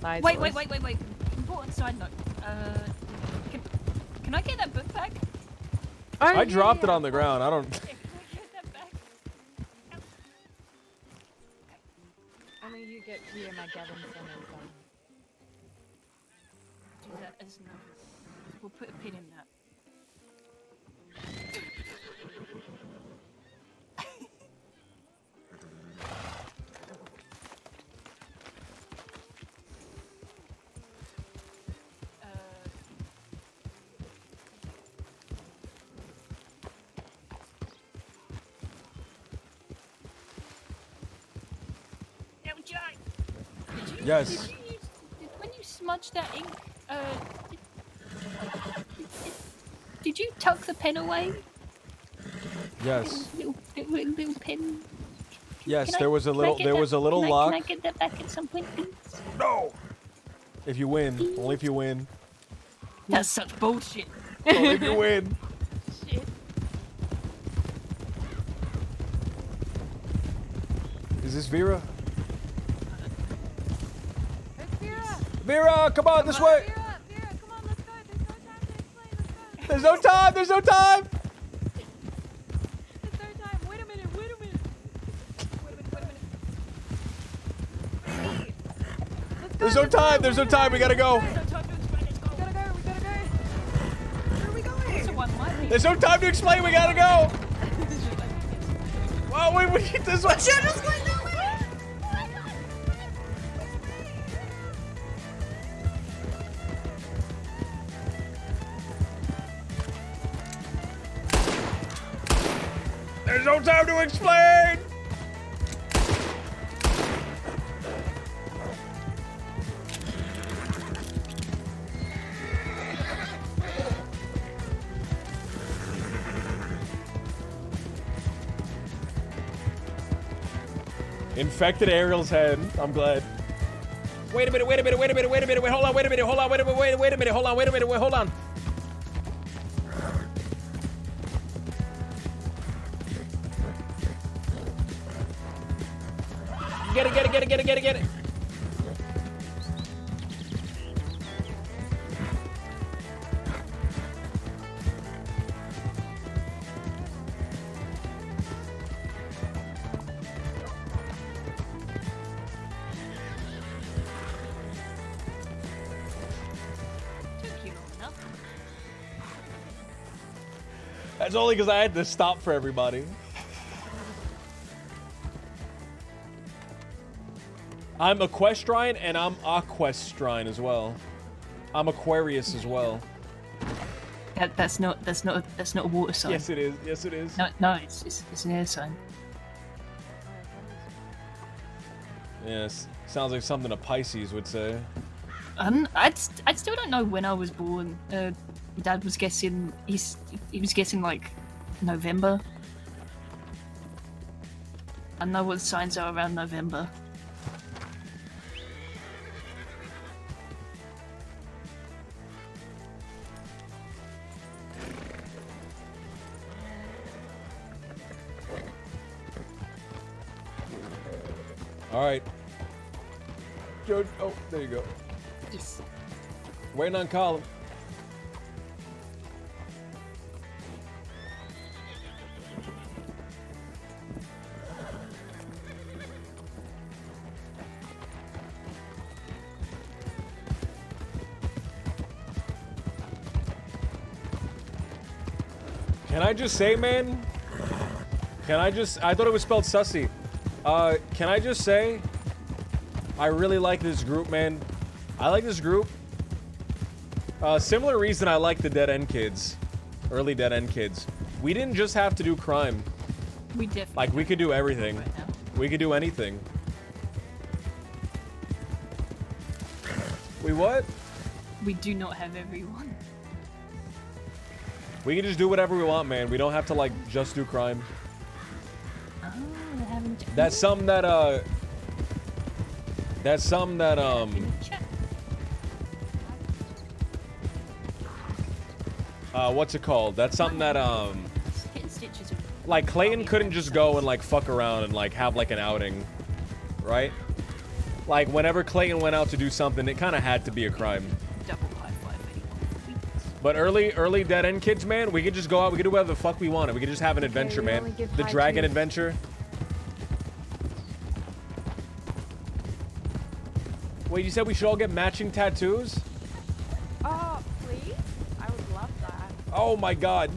Wait. Important side note. Can I get that book back? I dropped it on the ground. I don't. Only you get to hear my Gavin son and son. Do that as no. We'll put a pin in that. Yes. When you smudged that ink Did you tuck the pen away? Yes. Little pen. Yes, there was a little lock. Can I get that back at some point, please? No. If you win, only if you win. That's such bullshit. Only if you win. Shit. Is this Vera? Vera, come on, this way. Vera, come on, let's go. There's no time. There's no time. There's no time. Wait a minute. There's no time. There's no time. We gotta go. We gotta go. Where are we going? There's no time to explain. We gotta go. Wow, wait, this one. Shadows going that way. There's no time to explain. Infected Ariel's head. I'm glad. Wait a minute. Hold on. Wait a minute. Hold on. Get it. That's only because I had to stop for everybody. I'm Equestrian and I'm Aquestrine as well. I'm Aquarius as well. That's not a water sign. Yes, it is. Yes, it is. No, it's an air sign. Yes, sounds like something a Pisces would say. I still don't know when I was born. Dad was guessing. He was guessing like November. I know what the signs are around November. All right. Joe, oh, there you go. Yes. Waiting on Colin. Can I just say, man? I thought it was spelled sussy. Can I just say, I really like this group, man. I like this group. Similar reason I like the Dead End Kids. Early Dead End Kids. We didn't just have to do crime. We definitely. Like, we could do everything. We could do anything. We what? We do not have everyone. We can just do whatever we want, man. We don't have to, like, just do crime. Oh, they haven't. That's something that, what's it called? That's something that, like, Clayton couldn't just go and, like, fuck around and, like, have, like, an outing, right? Like, whenever Clayton went out to do something, it kind of had to be a crime. Double high five anyone. But early Dead End Kids, man, we could just go out, we could do whatever the fuck we wanted. We could just have an adventure, man. The dragon adventure. Wait, you said we should all get matching tattoos? Oh, please? I would love that. Oh my god.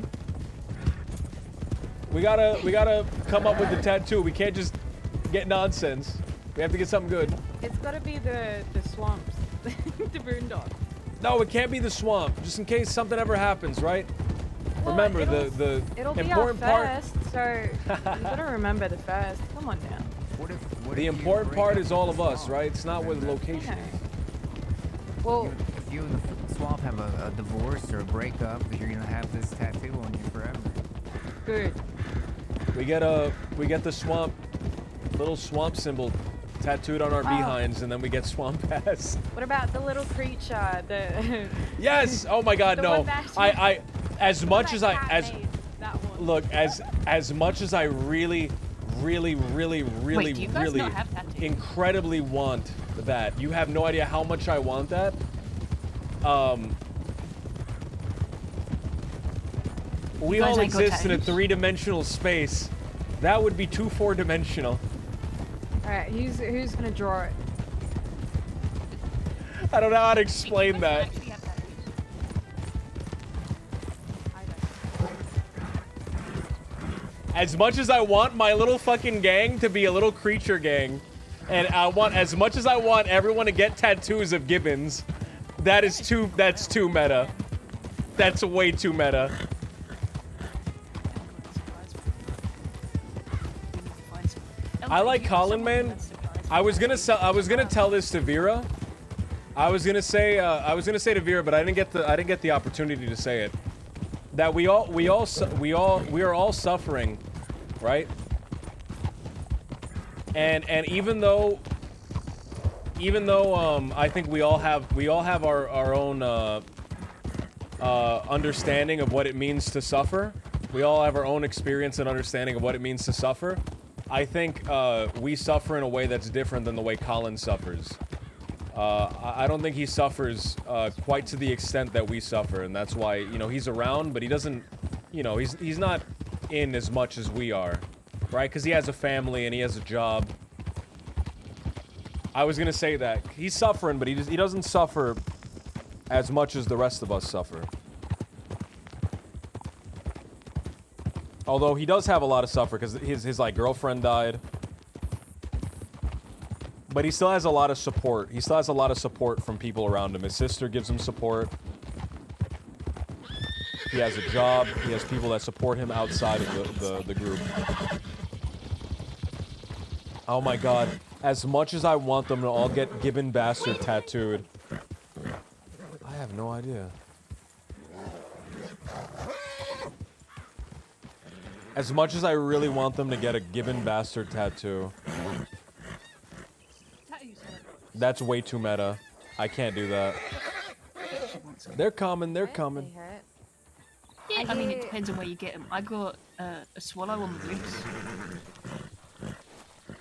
We gotta come up with the tattoo. We can't just get nonsense. We have to get something good. It's gotta be the swamps. The boondocks. No, it can't be the swamp. Just in case something ever happens, right? Well, remember it'll the be important our part. first, so you gotta remember the first. Come on now. The important part is all of us, right? It's not what the location is. Well, you and the swamp have a divorce or a breakup, you're gonna have this tattoo on you forever. Good. We get the little swamp symbol tattooed on our behinds, and then we get swamp pass. What about the little creature? The Yes. Oh my God, The no. one that- I as much as I as that one. look as much as I really Wait, do you guys not have tattoos? incredibly want that. You have no idea how much I want that. We guys all ain't got exist in a tattoos? 3-dimensional space. That would be too 4-dimensional. All right, who's gonna draw it? I don't know how to explain that. As much as I want my little fucking gang to be a little creature gang, and as much as I want everyone to get tattoos of gibbons, that's too meta. That's way too meta. I like Colin, man. I was gonna tell this to Vera. I was gonna say to Vera, but I didn't get the opportunity to say it. That we are all suffering, right? And even though I think we all have our own understanding of what it means to suffer. We all have our own experience and understanding of what it means to suffer. I think we suffer in a way that's different than the way Colin suffers. I don't think he suffers quite to the extent that we suffer, and that's why, you know, he's around, but he doesn't, you know, he's not in as much as we are, right? Because he has a family and he has a job. I was gonna say that he's suffering, but he doesn't suffer as much as the rest of us suffer. Although he does have a lot of suffer because his like girlfriend died. But he still has a lot of support. He still has a lot of support from people around him. His sister gives him support. He has a job. He has people that support him outside of the group. Oh my God. As much as I want them to all get Gibbon Bastard tattooed, I have no idea. As much as I really want them to get a Gibbon Bastard tattoo, that's way too meta. I can't do that. They're coming, they're coming. I mean, it depends on where you get them. I got a swallow on the ribs.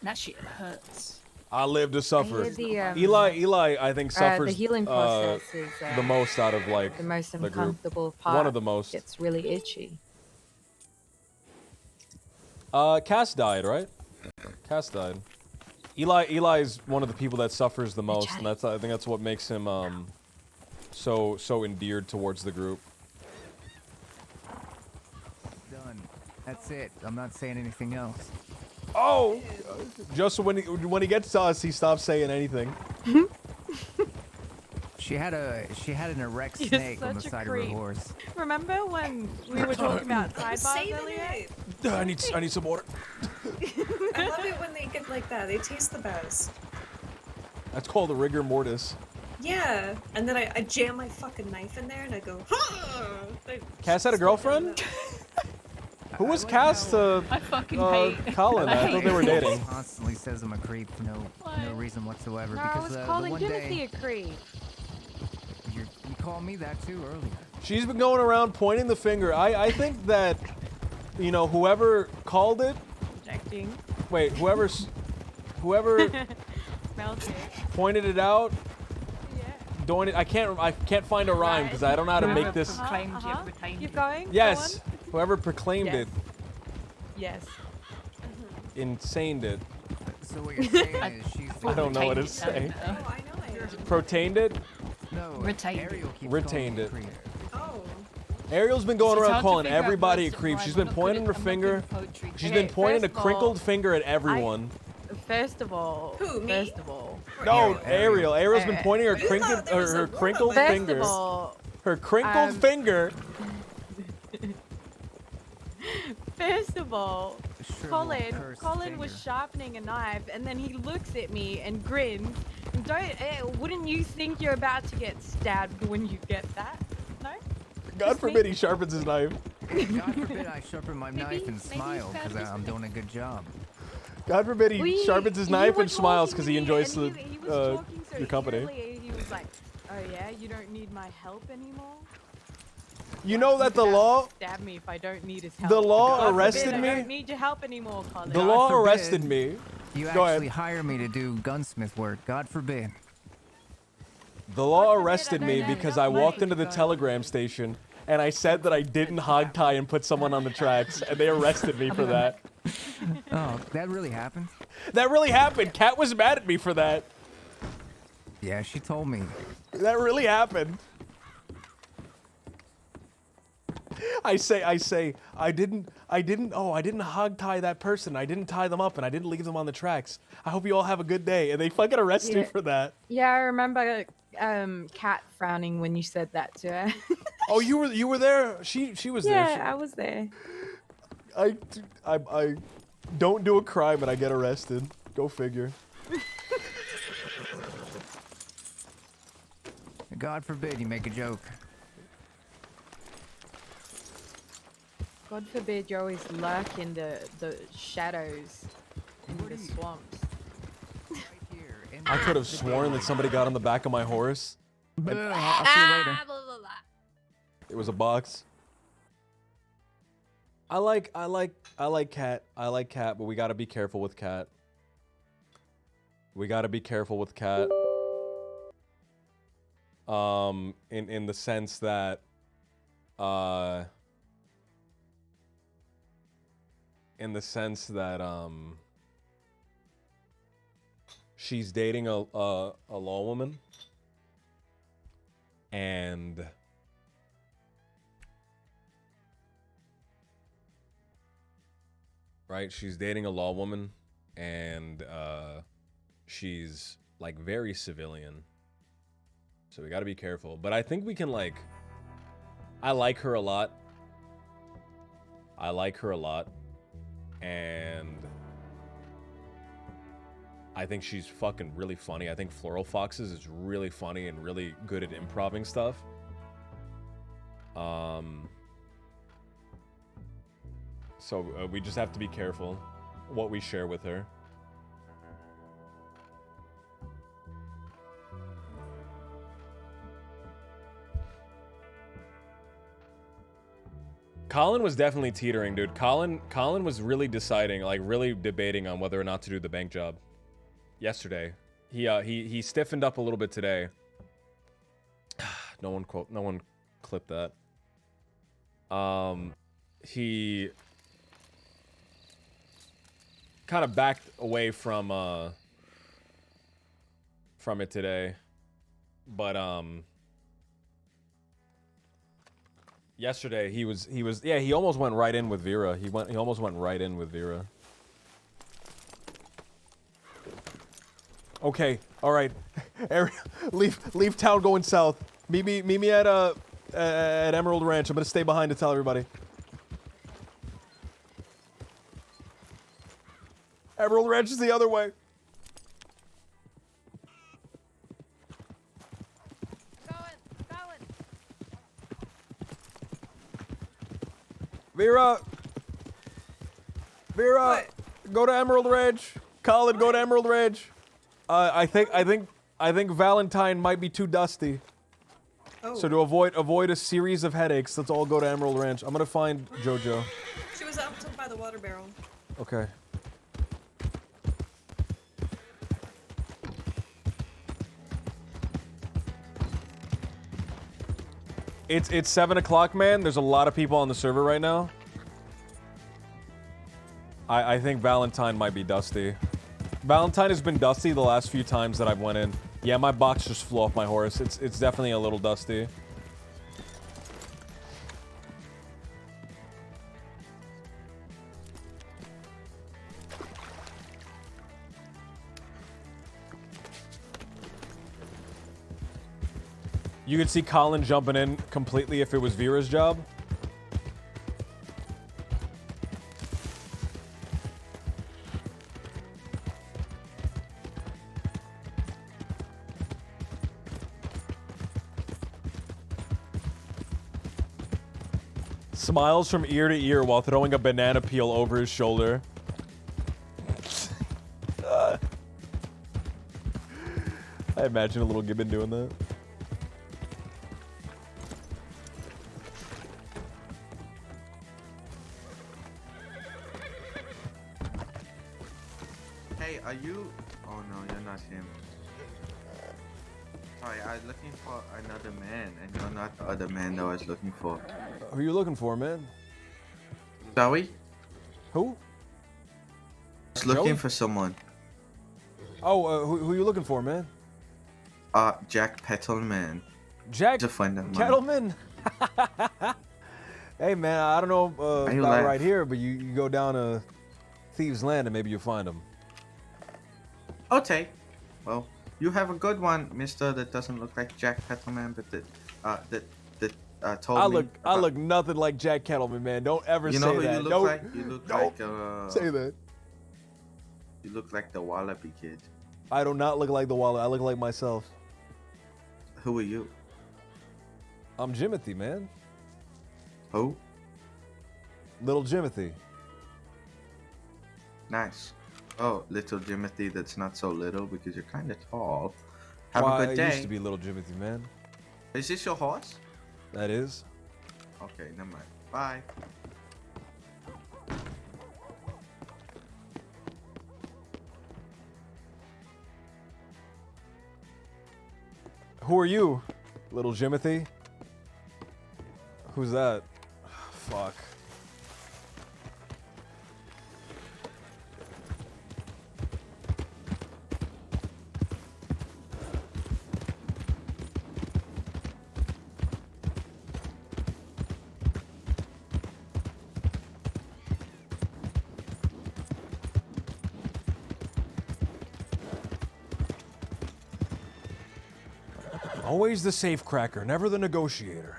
That shit hurts. I live to suffer. I hear the, Eli, I think suffers the healing process is the most out of like the most the group. uncomfortable part. One of the most. It's really itchy. Cass died, right? Cass died. Eli is one of the people that suffers the most, and I think that's what makes him so endeared towards the group. Done. That's it. I'm not saying anything else. Oh, just when he gets to us, he stops saying anything. She had an erect You're snake on the such a side of her creep. horse. Remember when we were talking about sidebars earlier? I need some water. I love it when they get like that. They taste the best. That's called a rigor mortis. Yeah, and then I jam my fucking knife in there and I go, huh! Cass had a girlfriend? Who was Cass to I fucking hate Colin? I thought they were dating. Constantly says I'm a creep for no reason whatsoever. No, I because was the calling one Timothy day a creep. you called me that too earlier. She's been going around pointing the finger. I think that, you know, whoever called it. Projecting. Wait, whoever Smells it. pointed it out. Doing it. I can't find a rhyme because I don't know how to make this. Keep going. Yes, Go on. whoever proclaimed Yes. it, Yes. insaned it. So what you're saying is she's. I don't know what to say. Protained it? No. Retained Ariel keeps Retained it. calling me a creep. Ariel's been going It's around hard to calling figure out everybody a words to creep. rhyme. She's I'm been not pointing good her at finger. poetry. She's Okay, been pointing a first of all, crinkled finger at everyone. First of all. Who, me? First of all. No, Ariel. Ariel's been pointing her crinkled her crinkled First finger. of all. Her crinkled finger. First of all. Colin was sharpening a knife, and then he looks at me and grins. And wouldn't you think you're about to get stabbed when you get that? No. God forbid he sharpens his knife. God forbid I sharpen my knife and smile because I'm doing a good job. God forbid he sharpens his knife and smiles because he enjoys he was talking so your company. eagerly, he was like, "Oh yeah, you don't need my help anymore." You know that the law. Stab me if I don't need his help. The law God arrested forbid, me. I don't need your help anymore, Colin. The law arrested me. You Go actually ahead. hire me to do gunsmith work. God forbid. The law arrested me because I walked into the telegram station and I said that I didn't hog tie and put someone on the tracks, and they arrested me for that. Oh, that really happened? That really happened. Kat was mad at me for that. Yeah, she told me. That really happened. I didn't hog tie that person. I didn't tie them up and I didn't leave them on the tracks. I hope you all have a good day. And they fucking arrested me for that. Yeah, I remember Kat frowning when you said that to her. Oh, you were there? She was there. Yeah, I was there. I don't do a crime and I get arrested. Go figure. God forbid you make a joke. God forbid you always lurk in the shadows in the swamps. I could have sworn that somebody got on the back of my horse. I'll see you later. It was a box. I like Cat. I like Cat, but we gotta be careful with Cat. We gotta be careful with Cat. In the sense that, she's dating a law woman, and right, she's dating a law woman, and she's like very civilian, so we got to be careful. But I think we can, like, I like her a lot. And I think she's fucking really funny. I think Floral Foxes is really funny and really good at improvising stuff. So we just have to be careful what we share with her. Colin was definitely teetering, dude. Colin was really deciding, like really debating on whether or not to do the bank job yesterday. He stiffened up a little bit today. No one clipped that. He kind of backed away from it today. But yesterday he almost went right in with Vera. He almost went right in with Vera. Okay, all right. leave town going south. Meet me at Emerald Ranch. I'm gonna stay behind to tell everybody. Emerald Ranch is the other way. Vera, what? Go to Emerald Ranch. Colin, go to Emerald Ranch. I think Valentine might be too dusty. Oh. So to avoid a series of headaches, let's all go to Emerald Ranch. I'm gonna find JoJo. She was out by the water barrel. Okay. It's 7 o'clock, man. There's a lot of people on the server right now. I think Valentine might be dusty. Valentine has been dusty the last few times that I've went in. Yeah, my box just flew off my horse. It's definitely a little dusty. You could see Colin jumping in completely if it was Vera's job. Smiles from ear to ear while throwing a banana peel over his shoulder. I imagine a little gibbon doing that. Hey, are you? Oh no, you're not him. Sorry, I was looking for another man, and you're not the other man that I was looking for. Who are you looking for, man? Joey? Who? I was looking Joey? for someone. Oh, who are you looking for, man? Jack Petalman. Jack He's a friend of mine. Kettleman? Hey, man, I don't know Why you about laugh? right here, but you go down to Thieves' Land and maybe you'll find him. Okay. Well, you have a good one, mister, that doesn't look like Jack Petalman, but that told me. I look nothing like Jack Kettleman, man. Don't ever You say know who that. you look Don't- like? You look like, say that. You look like the Wallaby Kid. I do not look like the wallet. I look like myself. Who are you? I'm Jimothy, man. Who? Little Jimothy. Nice. Oh, little Jimothy that's not so little because you're kind of tall. Have Well, a good I day. used to be Little Jimothy, man. Is this your horse? That is. Okay, never mind. Bye. Who are you, Little Jimothy? Who's that? Fuck. Always the safecracker, never the negotiator.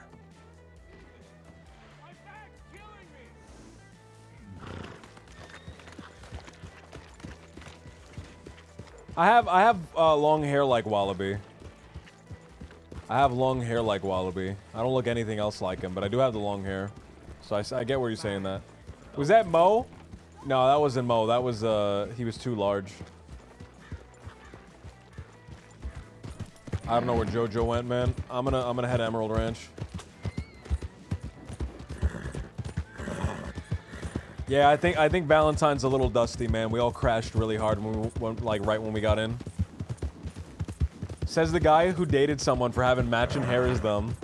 I have long hair like Wallaby. I have long hair like Wallaby. I don't look anything else like him, but I do have the long hair. So I get where you're saying that. Was that Mo? No, that wasn't Mo. That was he was too large. I don't know where JoJo went, man. I'm gonna head to Emerald Ranch. Yeah, I think Valentine's a little dusty, man. We all crashed really hard right when we got in. Says the guy who dated someone for having matching hair as them.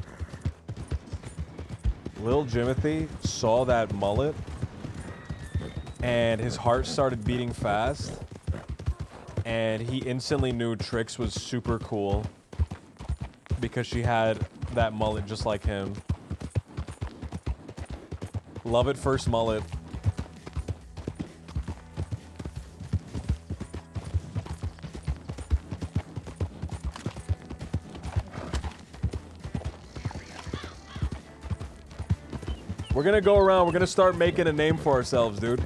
Lil Jimothy saw that mullet, and his heart started beating fast, and he instantly knew Trix was super cool because she had that mullet just like him. Love at first mullet. We're gonna go around, we're gonna start making a name for ourselves, dude.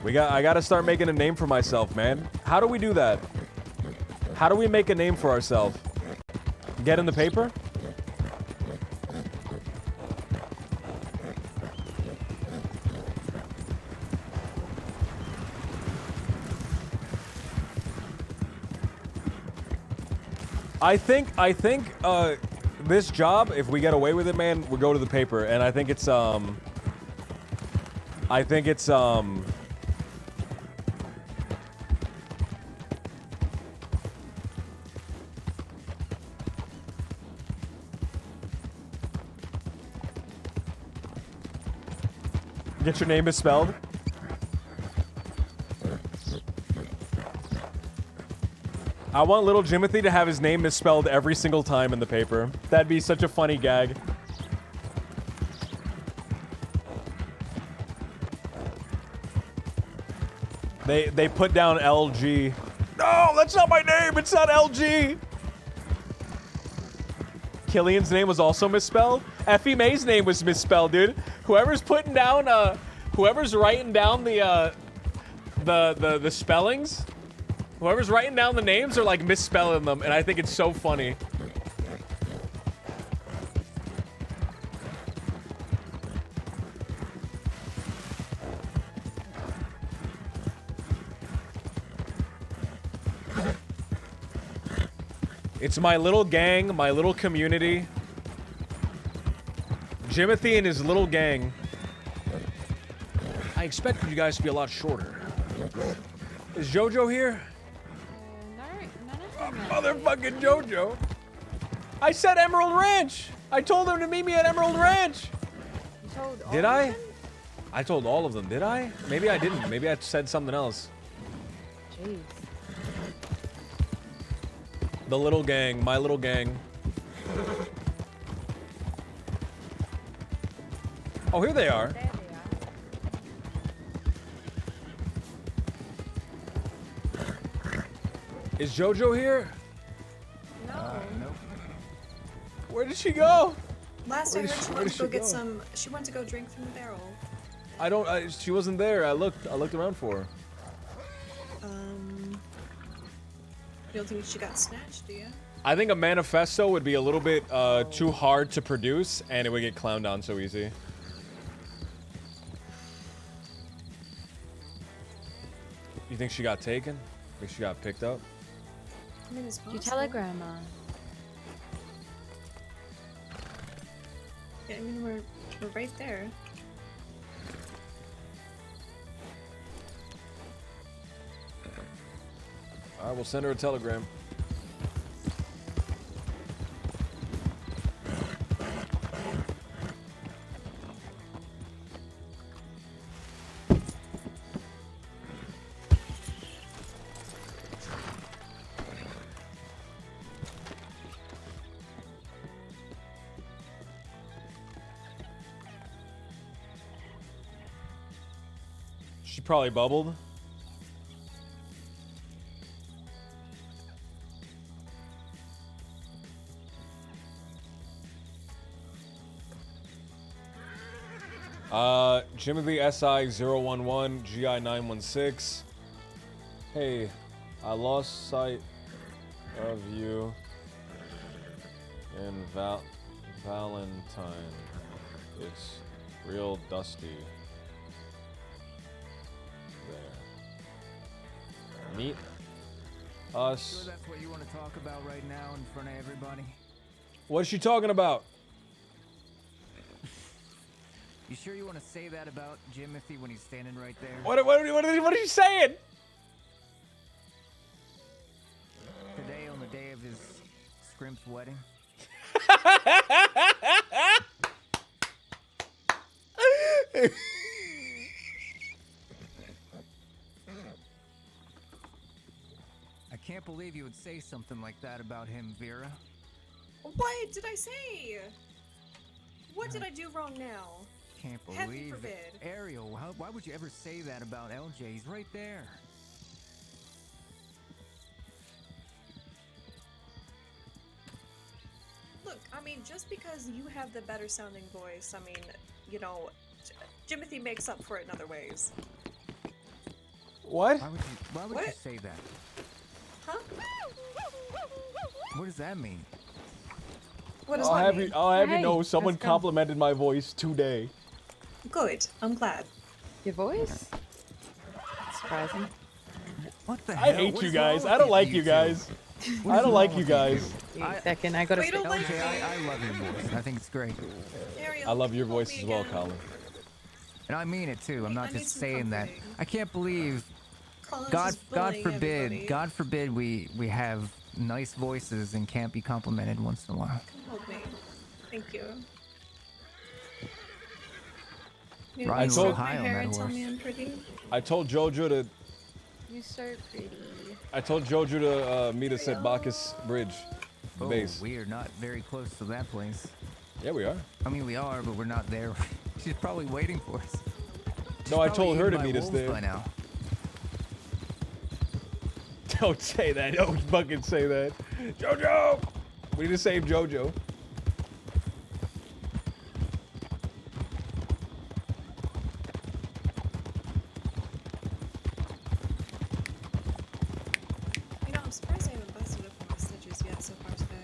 I gotta start making a name for myself, man. How do we do that? How do we make a name for ourselves? Get in the paper? I think this job, if we get away with it, man, we'll go to the paper, and I think it's get your name misspelled. I want Little Jimothy to have his name misspelled every single time in the paper. That'd be such a funny gag. They put down LG. No, that's not my name. It's not LG. Killian's name was also misspelled. Effie May's name was misspelled, dude. Whoever's putting down, whoever's writing down the spellings, whoever's writing down the names are like misspelling them, and I think it's so funny. It's my little gang, my little community. Jimothy and his little gang. I expected you guys to be a lot shorter. Is JoJo here? Motherfucking JoJo. I said Emerald Ranch. I told him to meet me at Emerald Ranch. Did I? I told all of them, did I? Maybe I didn't. Maybe I said something else. Jeez. The little gang, my little gang. Oh, here they are. Is JoJo here? No. Nope. Where did she go? Last I heard, she went to go get some. She went to go drink from the barrel. She wasn't there. I looked around for her. You don't think she got snatched, do you? I think a manifesto would be a little bit too hard to produce, and it would get clowned on so easy. You think she got taken? Think she got picked up? I mean, it's You tell her grandma. Yeah, I mean, we're right there. All right, we'll send her a telegram. She probably bubbled. Jimothy SI011 GI916. Hey, I lost sight of you in Valentine. It's real dusty there. Meet us. Sure that's what you want to talk about right now in front of everybody? What's she talking about? You sure you want to say that about Jimothy when he's standing right there? What is she saying? Today, on the day of his Skrimp's wedding? I can't believe you would say something like that about him, Vera. What did I say? What did I do wrong now? Can't Heaven believe forbid. it. Ariel, why would you ever say that about LJ? He's right there. Look, I mean, just because you have the better sounding voice, I mean, you know, Jimothy makes up for it in other ways. What? Why would you say that? Huh? What does that mean? What does I'll what have mean? you. I'll have you Hey, know, someone let's go. complimented my voice today. Good. I'm glad. Your voice? Surprising. What the I hell? hate What you is wrong guys. with I don't you like two? you guys. What I is don't like wrong you with guys. Wait a second, I gotta Wait, fix. don't like LJ, I love your voice. I think it's great. Ariel, I love your hold voice me as well, again. Colin. And I mean it too. I'm I not need just some saying that. comforting. I can't believe Colin's God just bullying everybody. forbid we have nice voices and can't be complimented once in a while. Hold me. Thank you. Riding I a little told- high my on hair that and tell horse. me I'm pretty. I told Jojo to. You're so pretty. I told Jojo to meet us at Bacchus Bridge, the Oh, base. we are not very close to that place. Yeah, we are. I mean, we are, but we're not there. She's probably waiting for us. No, I She's told probably her to eaten by meet us wolves there. by now. Don't say that. Don't fucking say that. Jojo! We need to save Jojo. You know, I'm surprised I haven't busted up on my stitches yet so far today.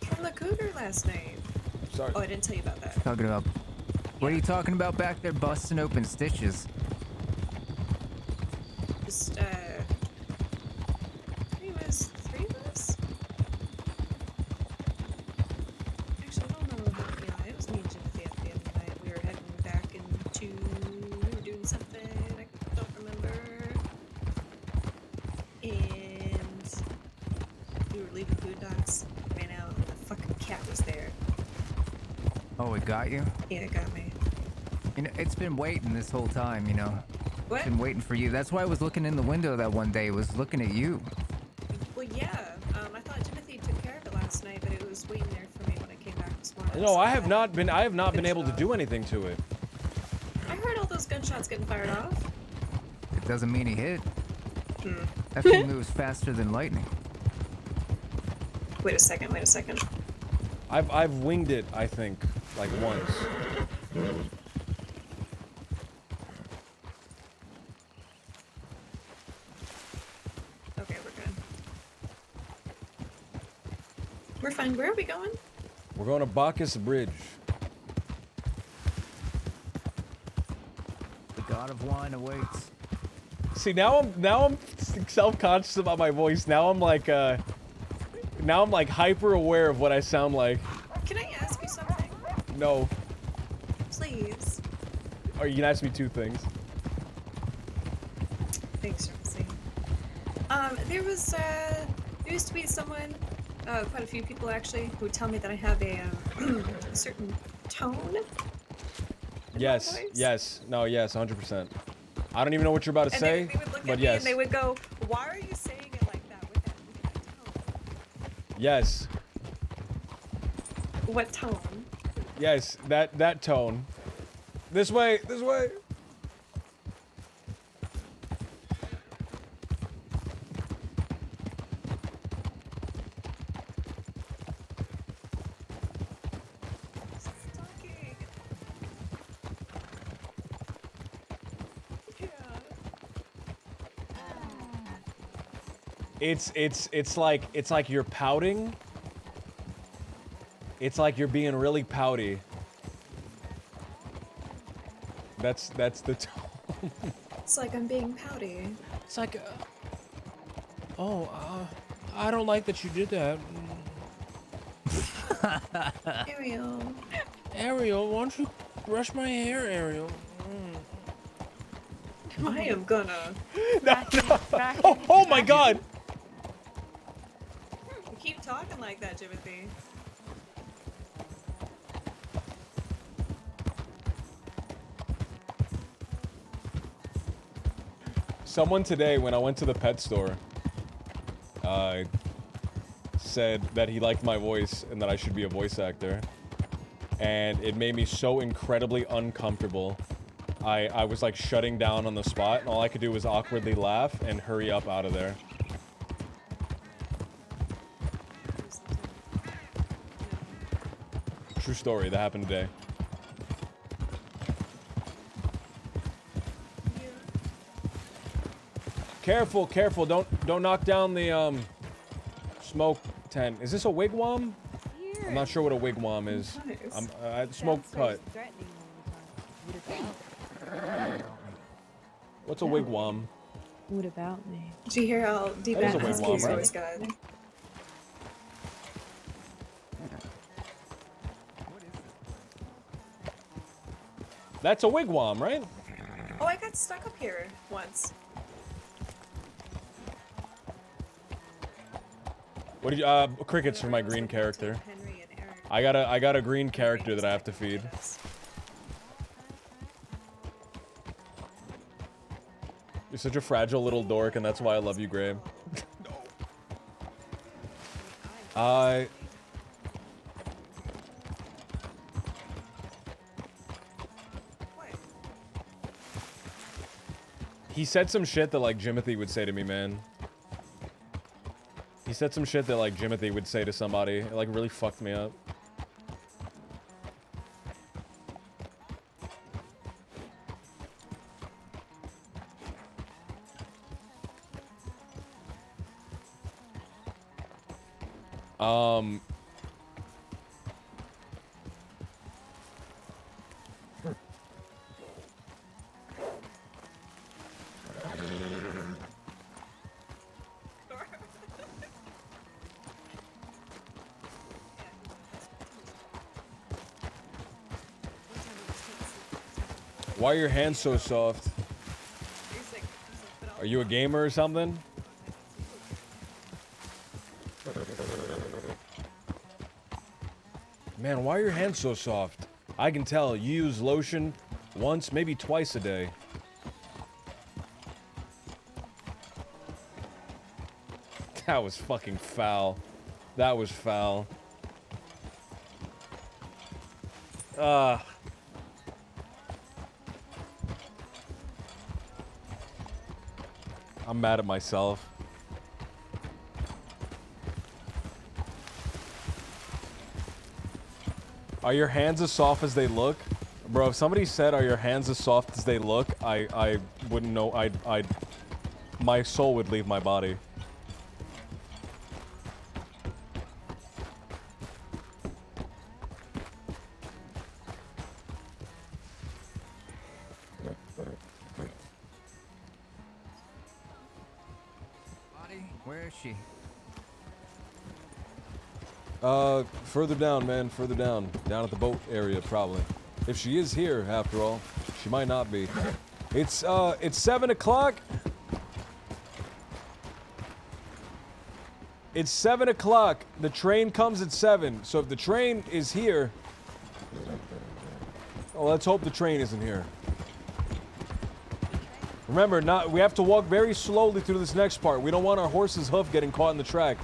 From the cougar last night. Sorry. Oh, I didn't tell you about that. Talking about. What are you talking about back there, busting open stitches? Just, was there. Oh, it got you? Yeah, it got me. You know, it's been waiting this whole time, you know. What? It's been waiting for you. That's why I was looking in the window that one day. Was looking at you. Well, yeah. I thought Timothy took care of it last night, but it was waiting there for me when I came back this morning. No, I have not been able to do anything to it. I heard all those gunshots getting fired off. It doesn't mean he hit. Hmm. That thing moves faster than lightning. Wait a second. I've winged it, I think, like once. Okay, we're good. We're fine. Where are we going? We're going to Bacchus Bridge. The god of wine awaits. See, now I'm self-conscious about my voice. Now I'm like hyper aware of what I sound like. Can I ask you something? No. Please. Or you can ask me two things. Thanks, Ramsey. There used to be someone, quite a few people actually, who tell me that I have a certain tone. Yes, yes, no, yes, 100%. I don't even know what you're about to say, They would look but at me yes. and they would go, "Why are you saying it like that with that tone?" Yes, What tone? yes, that tone. This way, this way. It's like you're pouting. It's like you're being really pouty. That's the tone. It's like I'm being pouty. It's like, I don't like that you did that. Ariel. Ariel, why don't you brush my hair, Ariel? I am gonna. Oh my God! You keep talking like that, Timothy. Someone today, when I went to the pet store, said that he liked my voice and that I should be a voice actor. And it made me so incredibly uncomfortable. I was like shutting down on the spot, and all I could do was awkwardly laugh and hurry up out of there. True story, that happened today. Careful, careful, don't knock down the smoke tent. Is this a wigwam? I'm not sure what a wigwam is. Smoke cut. What's a wigwam? What about me? Did you hear how deep That is a his wigwam, right? voice got? That's a wigwam, right? Oh, I got stuck up here once. What did you, crickets for my green character. I got a green character that I have to feed. You're such a fragile little dork, and that's why I love you, Graham. He said some shit that, like, Jimothy would say to me, man. He said some shit that, like, Jimothy would say to somebody. It, like, really fucked me up. Why are your hands so soft? Are you a gamer or something? Man, why are your hands so soft? I can tell. You use lotion once, maybe twice a day. That was fucking foul. That was foul. I'm mad at myself. Are your hands as soft as they look? Bro, if somebody said, are your hands as soft as they look, I wouldn't know. My soul would leave my body. Where is she? Further down, man. Further down. Down at the boat area, probably. If she is here, after all. She might not be. It's 7 o'clock. It's 7 o'clock. The train comes at 7. So if the train is here... Well, let's hope the train isn't here. Remember, we have to walk very slowly through this next part. We don't want our horse's hoof getting caught in the track.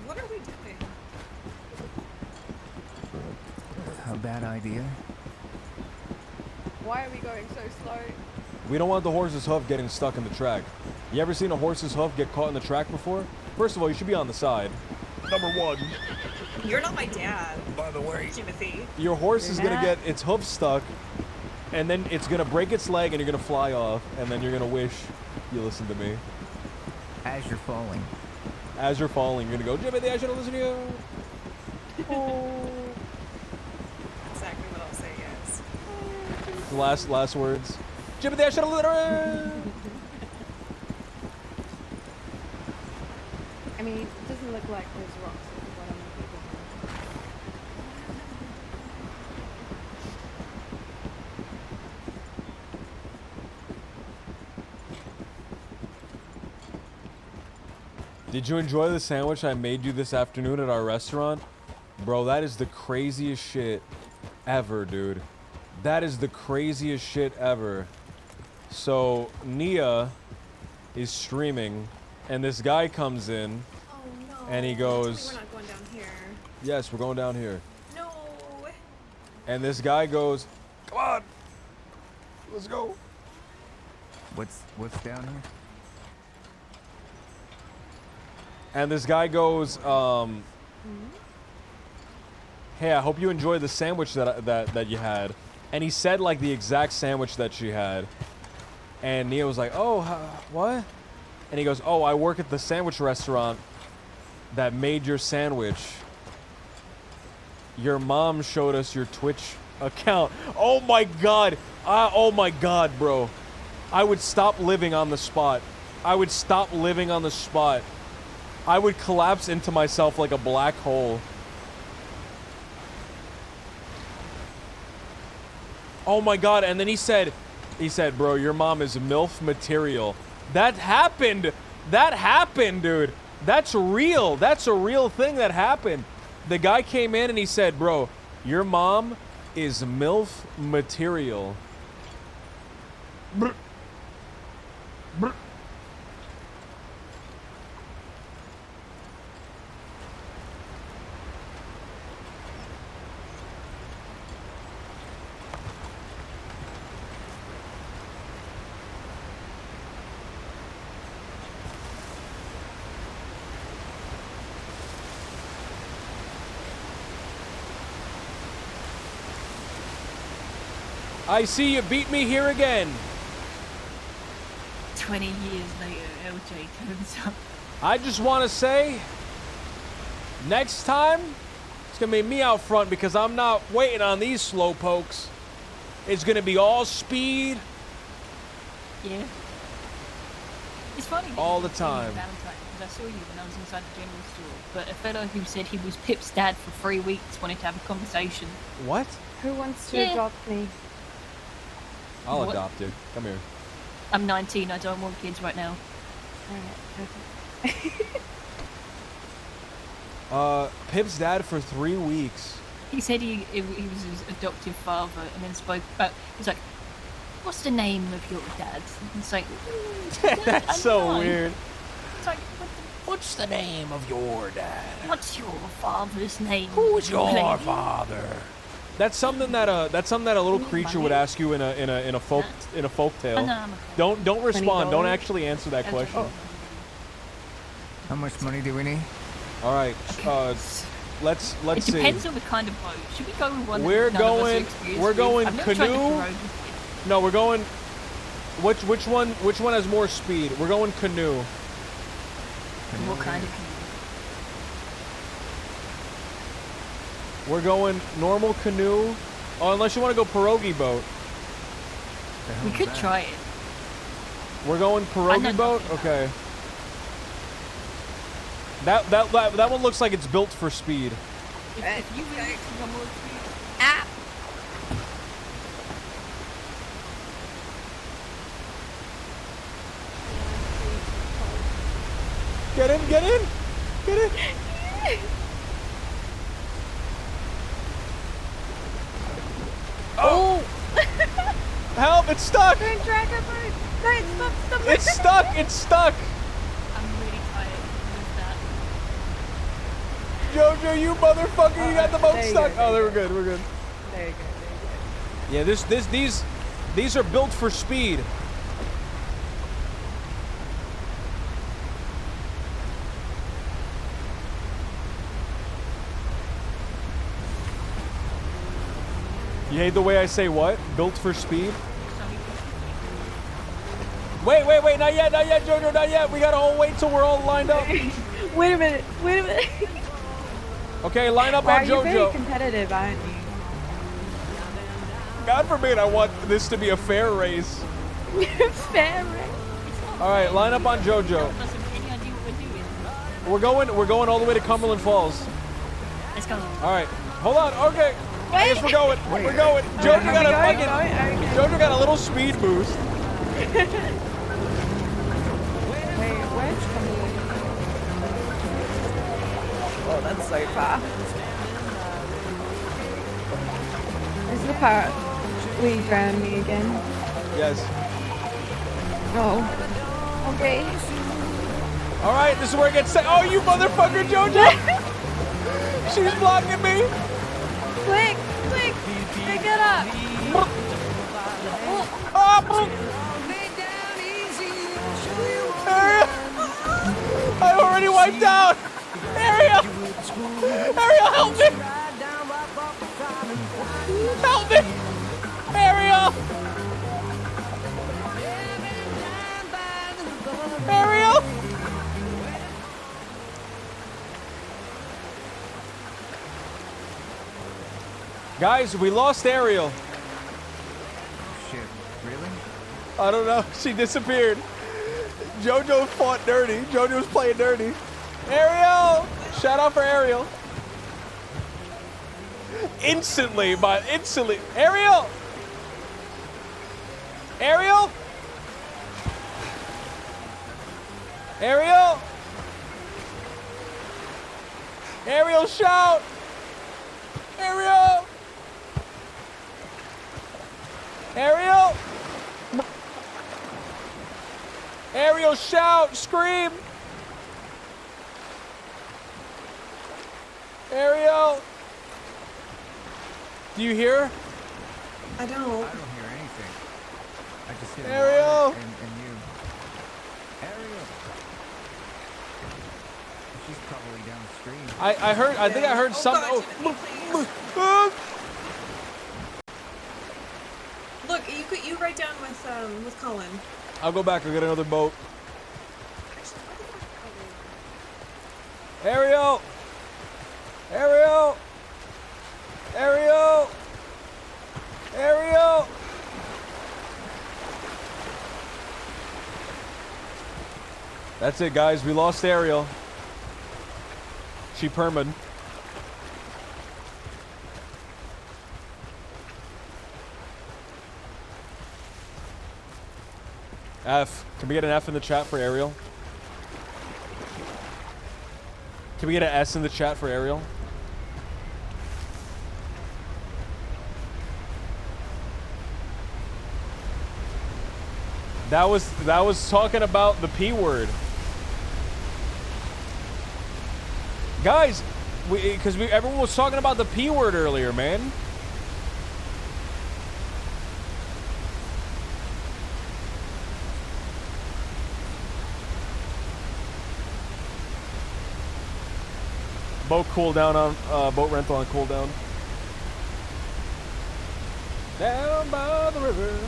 What are we doing? A bad idea. Why are we going so slow? We don't want the horse's hoof getting stuck in the track. You ever seen a horse's hoof get caught in the track before? First of all, you should be on the side. Number one. You're not my dad. By the way, Timothy. Your horse is gonna get its hoof stuck, and then it's gonna break its leg, and you're gonna fly off, and then you're gonna wish you listened to me. As you're falling. As you're falling, you're gonna go, Jimmy, I should have listened to you. Exactly what I'll say, yes. The last words. Jimmy, I should have listened to you. I mean, it doesn't look like there's rocks at the bottom of the Did you enjoy the sandwich I made you this afternoon at our restaurant? Bro, that is the craziest shit ever, dude. That is the craziest shit ever. So, Nia is streaming, and this guy comes in, and he goes... We're not going down here. Yes, we're going down here. No. And this guy goes, come on, let's go. What's down here? And this guy goes, hey, I hope you enjoyed the sandwich that you had. And he said like the exact sandwich that she had. And Nia was like, oh, what? And he goes, oh, I work at the sandwich restaurant that made your sandwich. Your mom showed us your Twitch account. Oh my God. Oh my God, bro. I would stop living on the spot. I would stop living on the spot. I would collapse into myself like a black hole. Oh my God. And then he said, bro, your mom is MILF material. That happened. That happened, dude. That's real. That's a real thing that happened. The guy came in and he said, bro, your mom is MILF material. Brr. Brr. I see you beat me here again. 20 years later, LJ turns up. I just want to say, next time, it's going to be me out front because I'm not waiting on these slow pokes. It's going to be all speed. Yeah. It's funny. All the time. Valentine, because I saw you when I was inside the general store. But a fellow who said he was Pip's dad for 3 weeks wanted to have a conversation. What? Who wants to Yeah. adopt me? I'll What? adopt you. Come here. I'm 19. I don't want kids right now. Alright, perfect. Pip's dad for 3 weeks. He said he was his adoptive father, and then spoke about. He's like, "What's the name of your dad?" And it's like, That's so weird. It's like, What's the name of your dad? what's your father's name? Who's your lady?" father? That's something that a little creature would ask you in a folk tale. I know, I'm Don't respond. Don't $20? actually answer that question. How much money do we need? All right. Let's It see. depends on the kind of boat. Should we go with one? We're that none of us are going. experienced We're with? going I've never tried the canoe. pirogue. No, we're going. Which one has more speed? We're going canoe. What kind of canoe? We're going normal canoe. Oh, unless you want to go pierogi boat. We could try it. We're going pierogi boat. Okay. That one looks like it's built for speed. If you really think I'm more experienced. Ah! Get in! Get in! Get in! Oh! Help! It's stuck! Don't drag her bird! No, stop! It's stuck! It's stuck! I'm really tired of that. Jojo, you motherfucker! You got the boat there you stuck. go, Oh, we're good. We're good. There you go. Yeah, these are built for speed. You hate the way I say what? Built for speed? Wait, not yet, Jojo, not yet. We gotta all wait till we're all lined up. Wait a minute. Okay, line up Wow, on you're very Jojo. competitive, aren't you? God forbid I want this to be a fair race. Fair race. All right, line up on Jojo. We're going all the way to Cumberland Falls. Let's go. All right, hold on. Okay, I guess we're going. We're going. Jojo got a fucking. Jojo got a little speed boost. Wait, where's Cumberland? Oh, that's so far. This is the part where you drown me again. Yes. Oh. Okay. All right, this is where it gets set. Oh, you motherfucker, Jojo! She's blocking me. Quick! Pick it up! Ariel! I already wiped out! Ariel! Ariel, help me! Help me! Ariel! Ariel! Guys, we lost Ariel. Shit, really? I don't know. She disappeared. Jojo fought dirty. Jojo was playing dirty. Ariel! Shout out for Ariel. Instantly. Ariel! Ariel! Ariel! Ariel, shout! Ariel! Ariel! Ariel, shout! Scream! Ariel! Do you hear? I don't. I don't hear anything. I just hear Ariel! water and you. Ariel! She's probably downstream. I think I heard something. Look, you right down with Colin. I'll go back. I'll get another boat. Ariel! Ariel! Ariel! Ariel! That's it, guys. We lost Ariel. She permed. F. Can we get an F in the chat for Ariel? Can we get an S in the chat for Ariel? That was talking about the P word. Guys, everyone was talking about the P word earlier, man. Boat cooldown on boat rental on cooldown. Down by the river.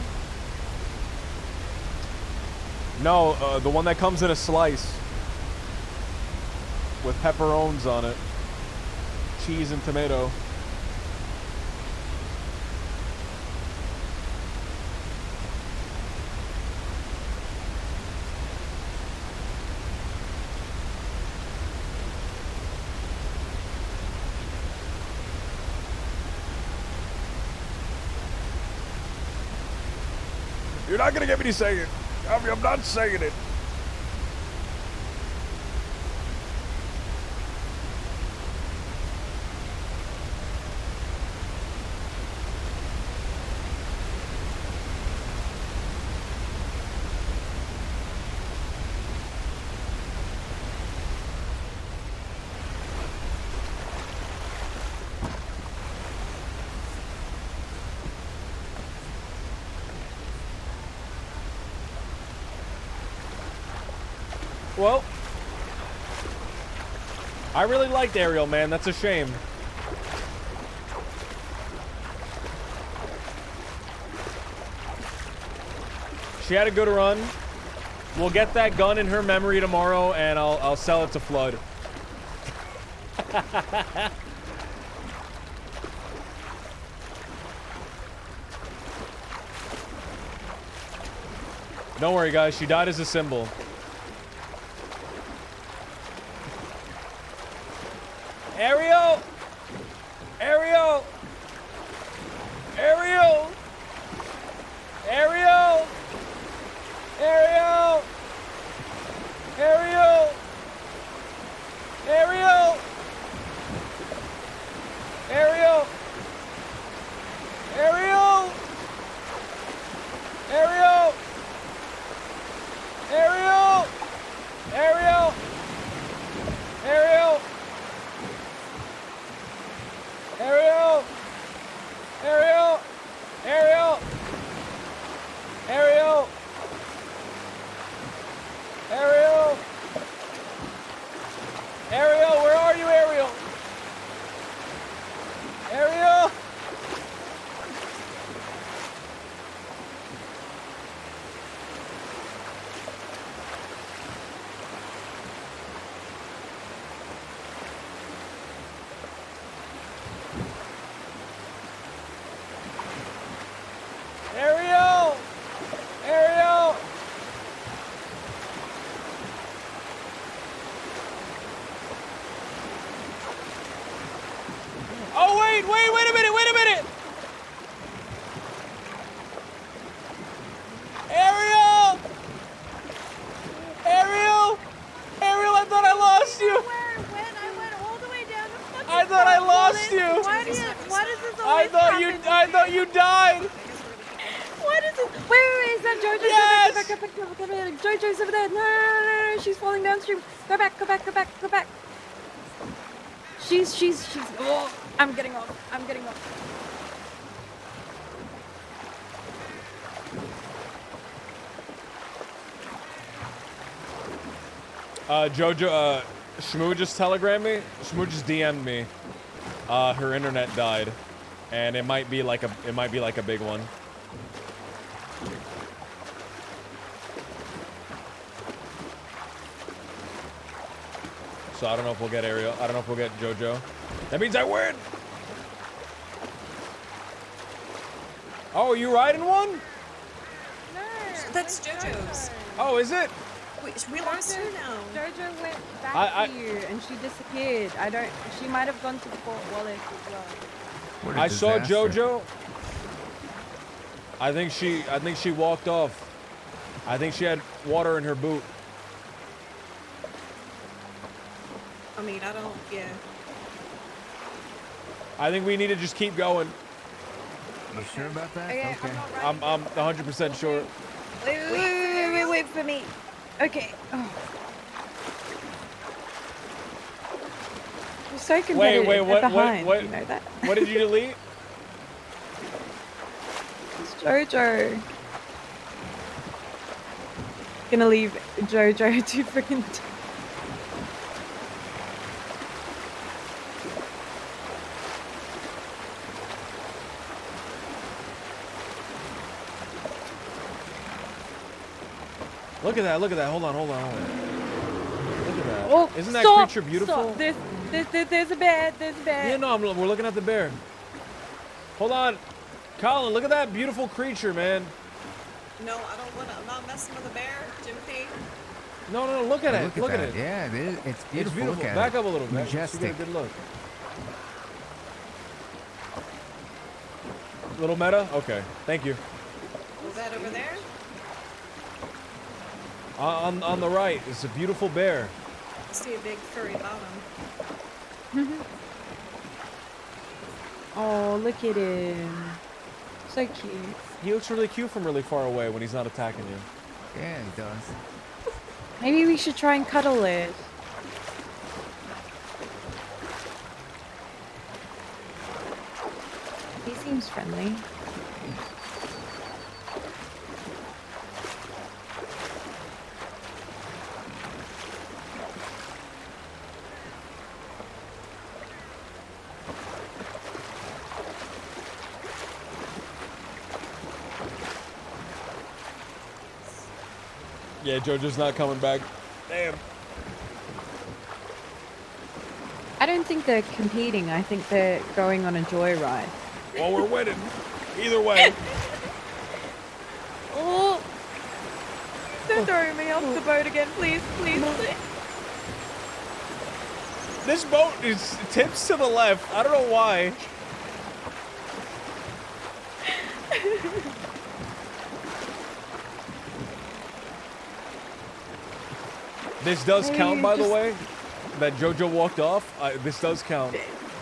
No, the one that comes in a slice with pepperones on it, cheese and tomato. You're not gonna get me to say it. I'm not saying it. Well, I really liked Ariel, man. That's a shame. She had a good run. We'll get that gun in her memory tomorrow, and I'll sell it to Flood. Don't worry, guys. She died as a symbol. Ariel! Ariel! Ariel! Ariel! Ariel! Ariel! Ariel! Ariel! Ariel! Ariel! Ariel! Ariel! Ariel! Ariel! Ariel! Ariel! Ariel! Ariel! Ariel, where are you, Ariel? Ariel! Ariel! Ariel! Oh, wait a minute, Ariel! Ariel! Ariel, I thought I lost you! I went all the way down the fucking I thought I lost you! Why does this I always thought you died! What is it? Wait, is that Jojo? Yes! Go back. Jojo's over there. No, she's falling downstream. Go back. She's, oh, I'm getting off. Jojo, Shmoo just telegrammed me. Shmoo just DM'd me. Her internet died, and it might be like a big one. So I don't know if we'll get Ariel. I don't know if we'll get Jojo. That means I win. Oh, you riding one? No. That's JoJo's. Oh, is it? We lost her now. Jojo went back to you, and she disappeared. She might have gone to Fort Wallace as well. What a I saw disaster. Jojo. I think she walked off. I think she had water in her boot. I mean, I don't. Yeah. I think we need to just keep going. You sure about that? Okay, Okay. I'm 100% sure. Wait for me. Okay. Oh. You're so competitive. Wait, They're behind, you know that? What did you delete? It's Jojo. Gonna leave Jojo to freaking. Look at that, look at that. Hold on. Look at that. Oh, Isn't that stop, creature beautiful? Stop. There's a bear. There's a bear. Yeah, no, we're looking at the bear. Hold on. Colin, look at that beautiful creature, man. No, I don't want to. I'm not messing with a bear, Timothy. No, look at it. Look at that. it. Yeah, it is. It's beautiful. It's beautiful. Look at Back it. up a little bit. Majestic. So you get a good look. Little meta? Okay. Thank you. Was that over there? On the right, it's a beautiful bear. I see a big furry bottom. Oh, look at him. So cute. He looks really cute from really far away when he's not attacking you. Yeah, he does. Maybe we should try and cuddle it. He seems friendly. Yeah, JoJo's not coming back. Damn. I don't think they're competing. I think they're going on a joyride. Well, we're winning. Either way. Oh! Don't throw me off the boat again, please. This boat is tips to the left. I don't know why. This does count, by the way, that JoJo walked off. This does count.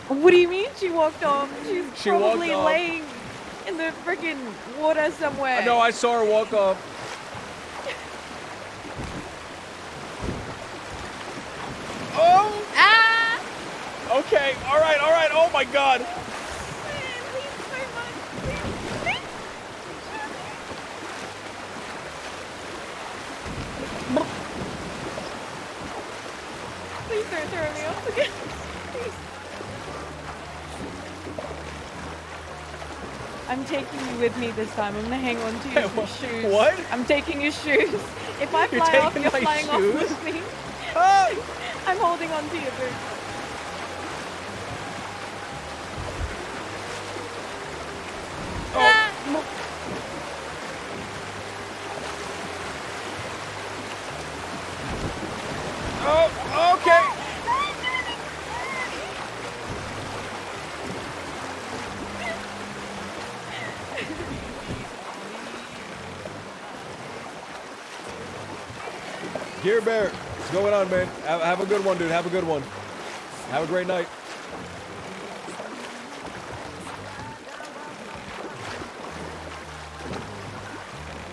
What do you mean she walked off? She's walked probably off. laying in the freaking water somewhere. No, I saw her walk off. Oh! Ah! Okay, all right. Oh my God. Please don't throw me off again. I'm taking you with me this time. I'm gonna hang on to your shoes. What? I'm taking your shoes. If I You're fly off, taking you're my flying off shoes? with me. I'm holding on to your boots. Oh, okay. Gear Bear, what's going on, man? Have a good one, dude. Have a good one. Have a great night.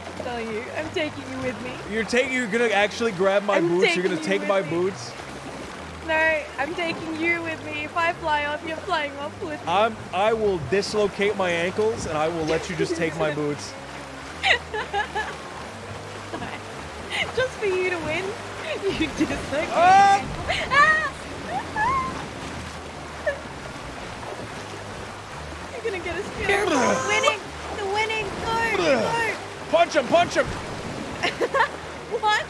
I'm telling you, I'm taking you with me. You're gonna actually grab my boots. You're gonna take my boots. No, I'm taking you with me. If I fly off, you're flying off with me. I will dislocate my ankles and I will let you just take my boots. Just for you to win. You dislocate. You're gonna get us killed. Winning. The winning. Go. Punch him. What?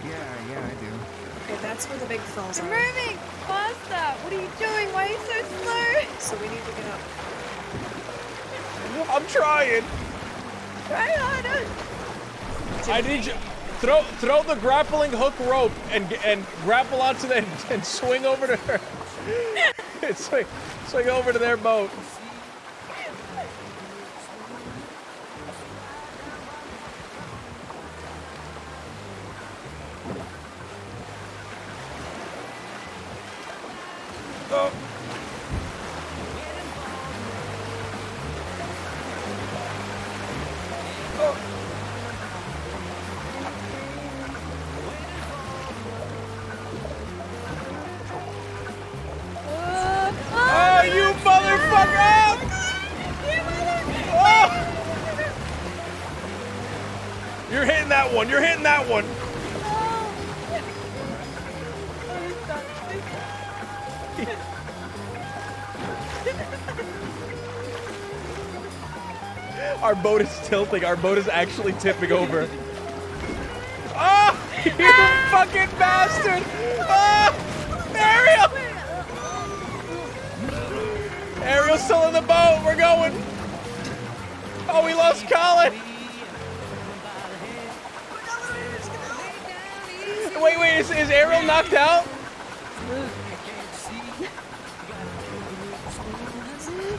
Yeah, I do. Okay, that's where the big falls You're are. moving faster. What are you doing? Why are you so slow? So we need to get up. I'm trying. Try harder. I need you. Throw the grappling hook rope and grapple onto them and swing over to her. swing over to their boat. Oh. Oh, you motherfucker! Oh! You're hitting that one. You're hitting that one. Our boat is tilting. Our boat is actually tipping over. Oh, you fucking bastard! Oh, Ariel! Ariel's still in the boat. We're going. Oh, we lost Colin. Wait, is Ariel knocked out?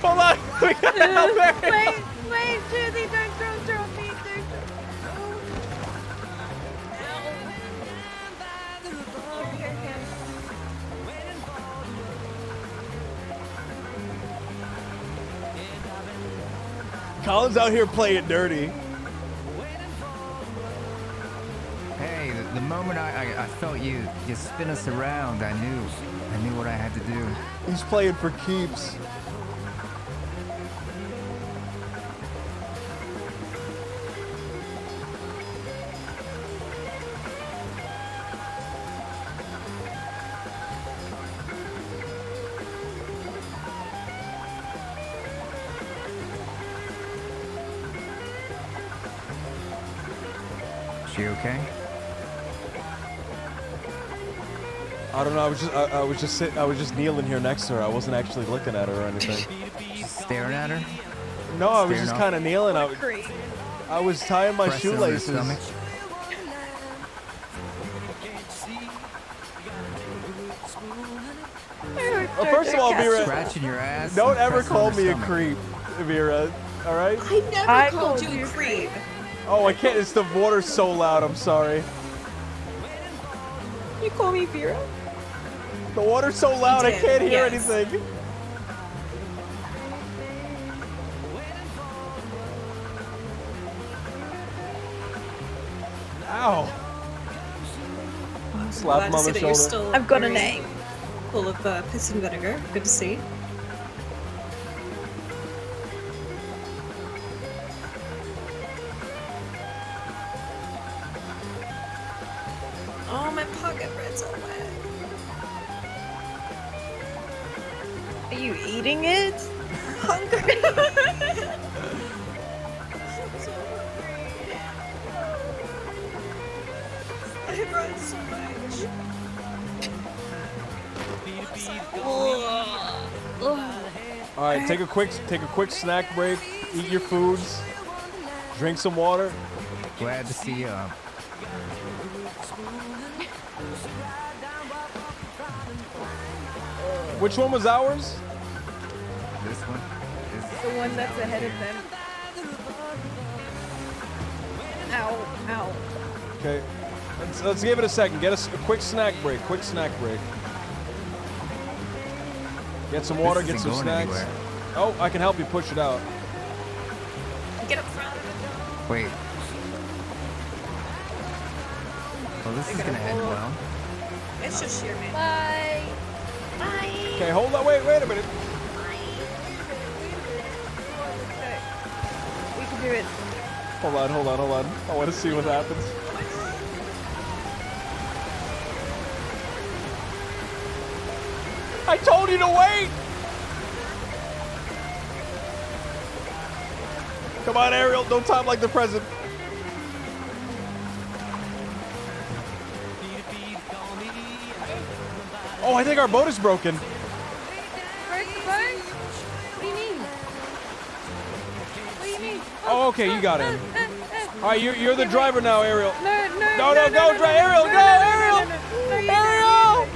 Hold on. We gotta help Ariel. Wait, Julie, don't throw me. Colin's out here playing dirty. Hey, the moment I felt you spin us around, I knew what I had to do. He's playing for keeps. She okay? I don't know. I was just kneeling here next to her. I wasn't actually looking at her or anything. Just staring at her? No, I was Staring just off? kind of kneeling. I was tying my Pressing on her shoelaces. stomach? Well, first of all, Vera, Scratching your ass. don't and ever pressing on call her me a stomach. creep, Vera. All right? I never called you a creep. Oh, I can't. It's the water's so loud. I'm sorry. You call me Vera? The water's so loud. I did, can't hear yes. anything. Ow. Slap him Glad to on see the that you're shoulder. still I've got a very name. Full of piss and vinegar. Good to see. Oh, my pocket bread's all wet. Are you eating it? Hungry. I brought so much. All right, take a quick snack break. Eat your foods. Drink some water. Glad to see you. Which one was ours? This one. The one that's ahead of them. Ow. Okay. Let's give it a second. Get a quick snack break. Quick snack break. Get some water. This Get isn't some going snacks. anywhere. Oh, I can help you push it out. Get up front. Wait. Well, this is gonna end well. It's just sheer man. Bye. Okay, hold on. Wait a minute. We can do it. Hold on. I want to see what happens. I told you to wait! Come on, Ariel. No time like the present. Oh, I think our boat is broken. Break the boat? What do you mean? What do you mean? Oh, okay, you got it. All right, you're the driver now, Ariel. No, Go, drive, Ariel. Go, Ariel. Ariel.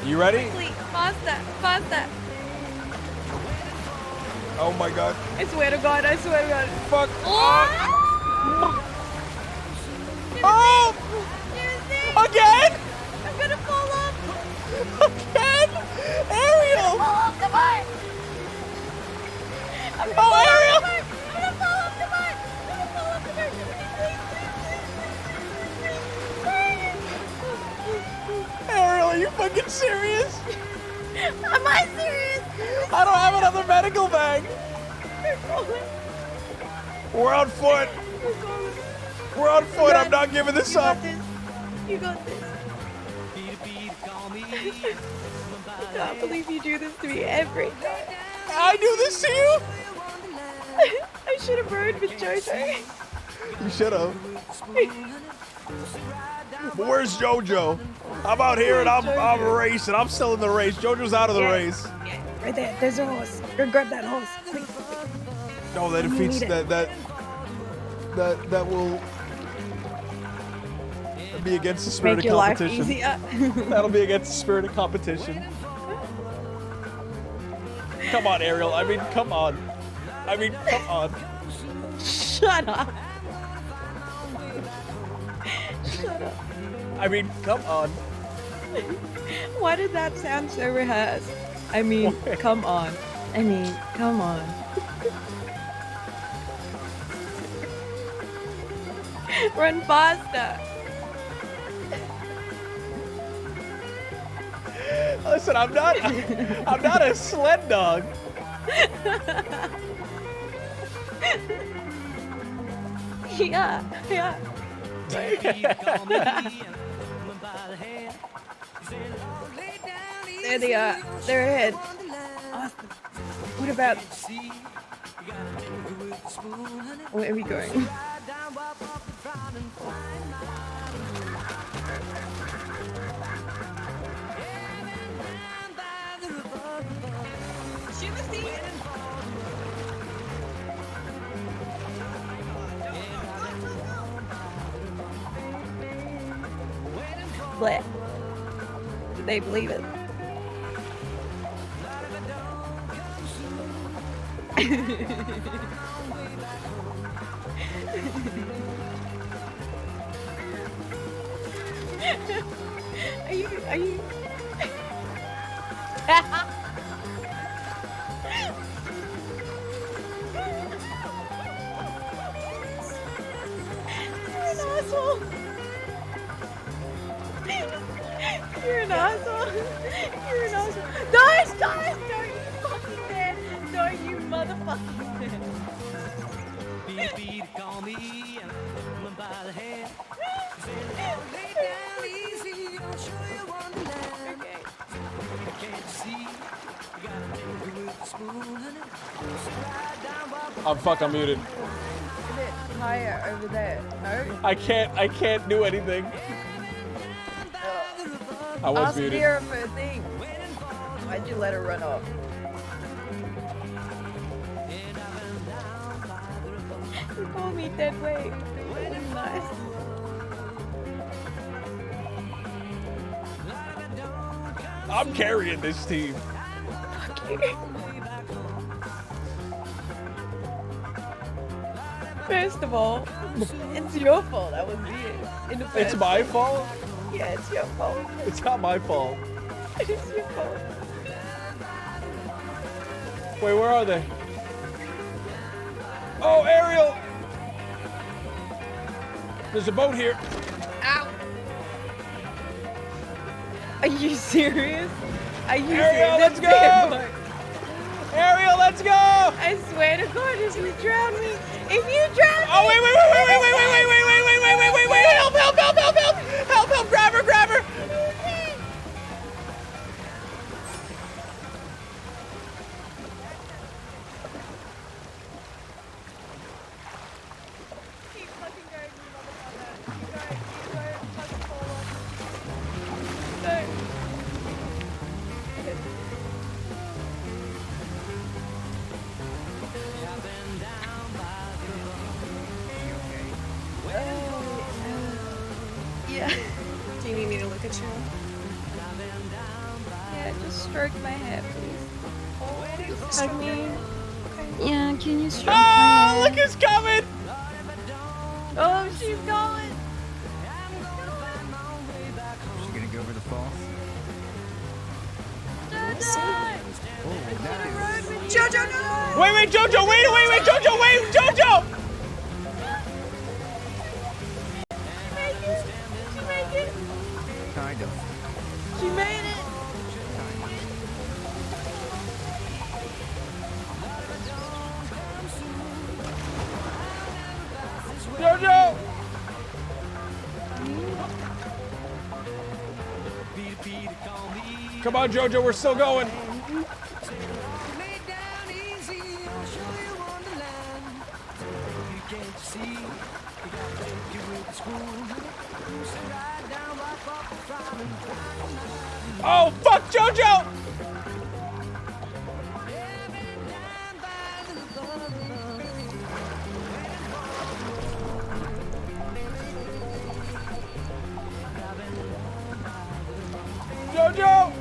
You ready? Quickly, faster. Oh my god. I swear to God, I swear to God. Fuck. Oh! Oh! Again? I'm gonna fall off! Again? Ariel! Fall off the boat! Oh, Ariel! I'm gonna fall off the boat! I'm gonna fall off the boat! Ariel, are you fucking serious? Am I serious? I don't have another medical bag. We're on foot. We're on foot. I'm not giving this up. You got this. I can't believe you do this to me every time. I do this to you? I should have rode with Jojo. You should have. But where's Jojo? I'm out here and I'm racing. I'm still in the race. Jojo's out of the race. Yeah, right there. There's a horse. Go grab that horse. Quick. No, that defeats that will be against the spirit Make of your life competition. easier. That'll be against the spirit of competition. Come on, Ariel. I mean, come on. Come on. Shut up. Shut up. I mean, come on. Why did that sound so rehearsed? I mean, come on. Come on. Run faster. Listen, I'm not a sled dog. Yeah. There they are. They're ahead. Awesome. What about... Where are we going? Bleh. Did they believe it? Are you? You're an asshole. You're an asshole. Don't you fucking dare. Don't you motherfucking dare. Call me by the hand. Lay down easy, I'll show you wonderland. Okay. Can't see, you gotta take it with a spoon, honey. I'm muted. Is it higher over there? No? I can't do anything. I was Ask muted. Mira for a thing. Why'd you let her run off? You call me dead weight. That was nice. I'm carrying this team. Fuck you. First of all, it's your fault. I was here in the first It's my place. fault? Yeah, it's your fault. It's not my fault. It's your fault. Wait, where are they? Oh, Ariel! There's a boat here. Ow! Are you serious? Are you Ariel, serious? let's That's bad go! boy. Ariel, let's go! I swear to God, if you drown me, if you drown me! Oh, wait, help, grab her! Keep fucking going, you motherfucker. Keep going, fucking fall off. Go. Yeah. Do you need me to look at you? Yeah, just stroke my hair, please. Hug me. on, can you stroke my look who's coming! Oh, she's going. Is she gonna go over the fall? Jojo, no! Wait, Jojo, wait, Jojo, wait, Jojo! She made it. Kind of. She made it. Jojo! Come on, Jojo, we're still going. Oh, fuck, Jojo! Jojo!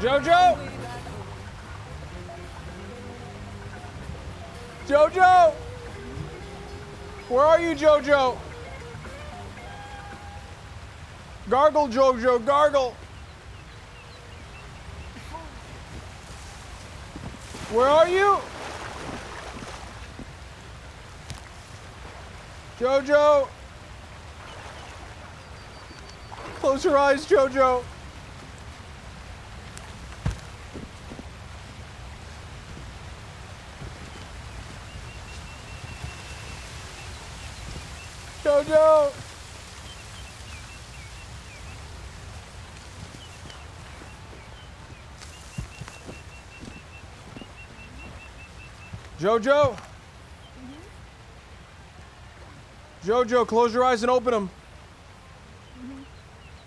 Jojo! Jojo! Where are you, Jojo? Gargle, Jojo, gargle! Where are you? Jojo! Close your eyes, Jojo. Jojo! Jojo? Jojo, close your eyes and open them.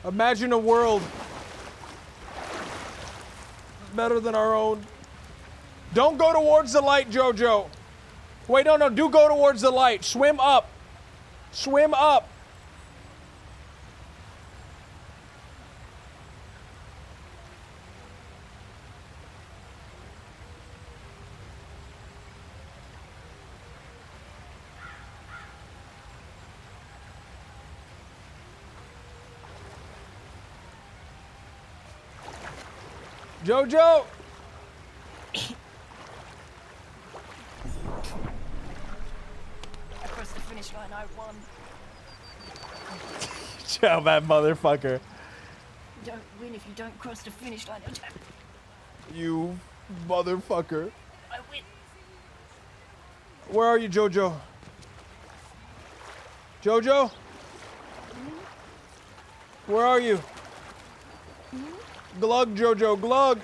Imagine a world better than our own. Don't go towards the light, Jojo. Wait, no, do go towards the light. Swim up. Swim up. Jojo! Across the finish line, I won. Chow that motherfucker. You don't win if you don't cross the finish line. You motherfucker. I win. Where are you, Jojo? Jojo? Where are you? Glug, Jojo, glug.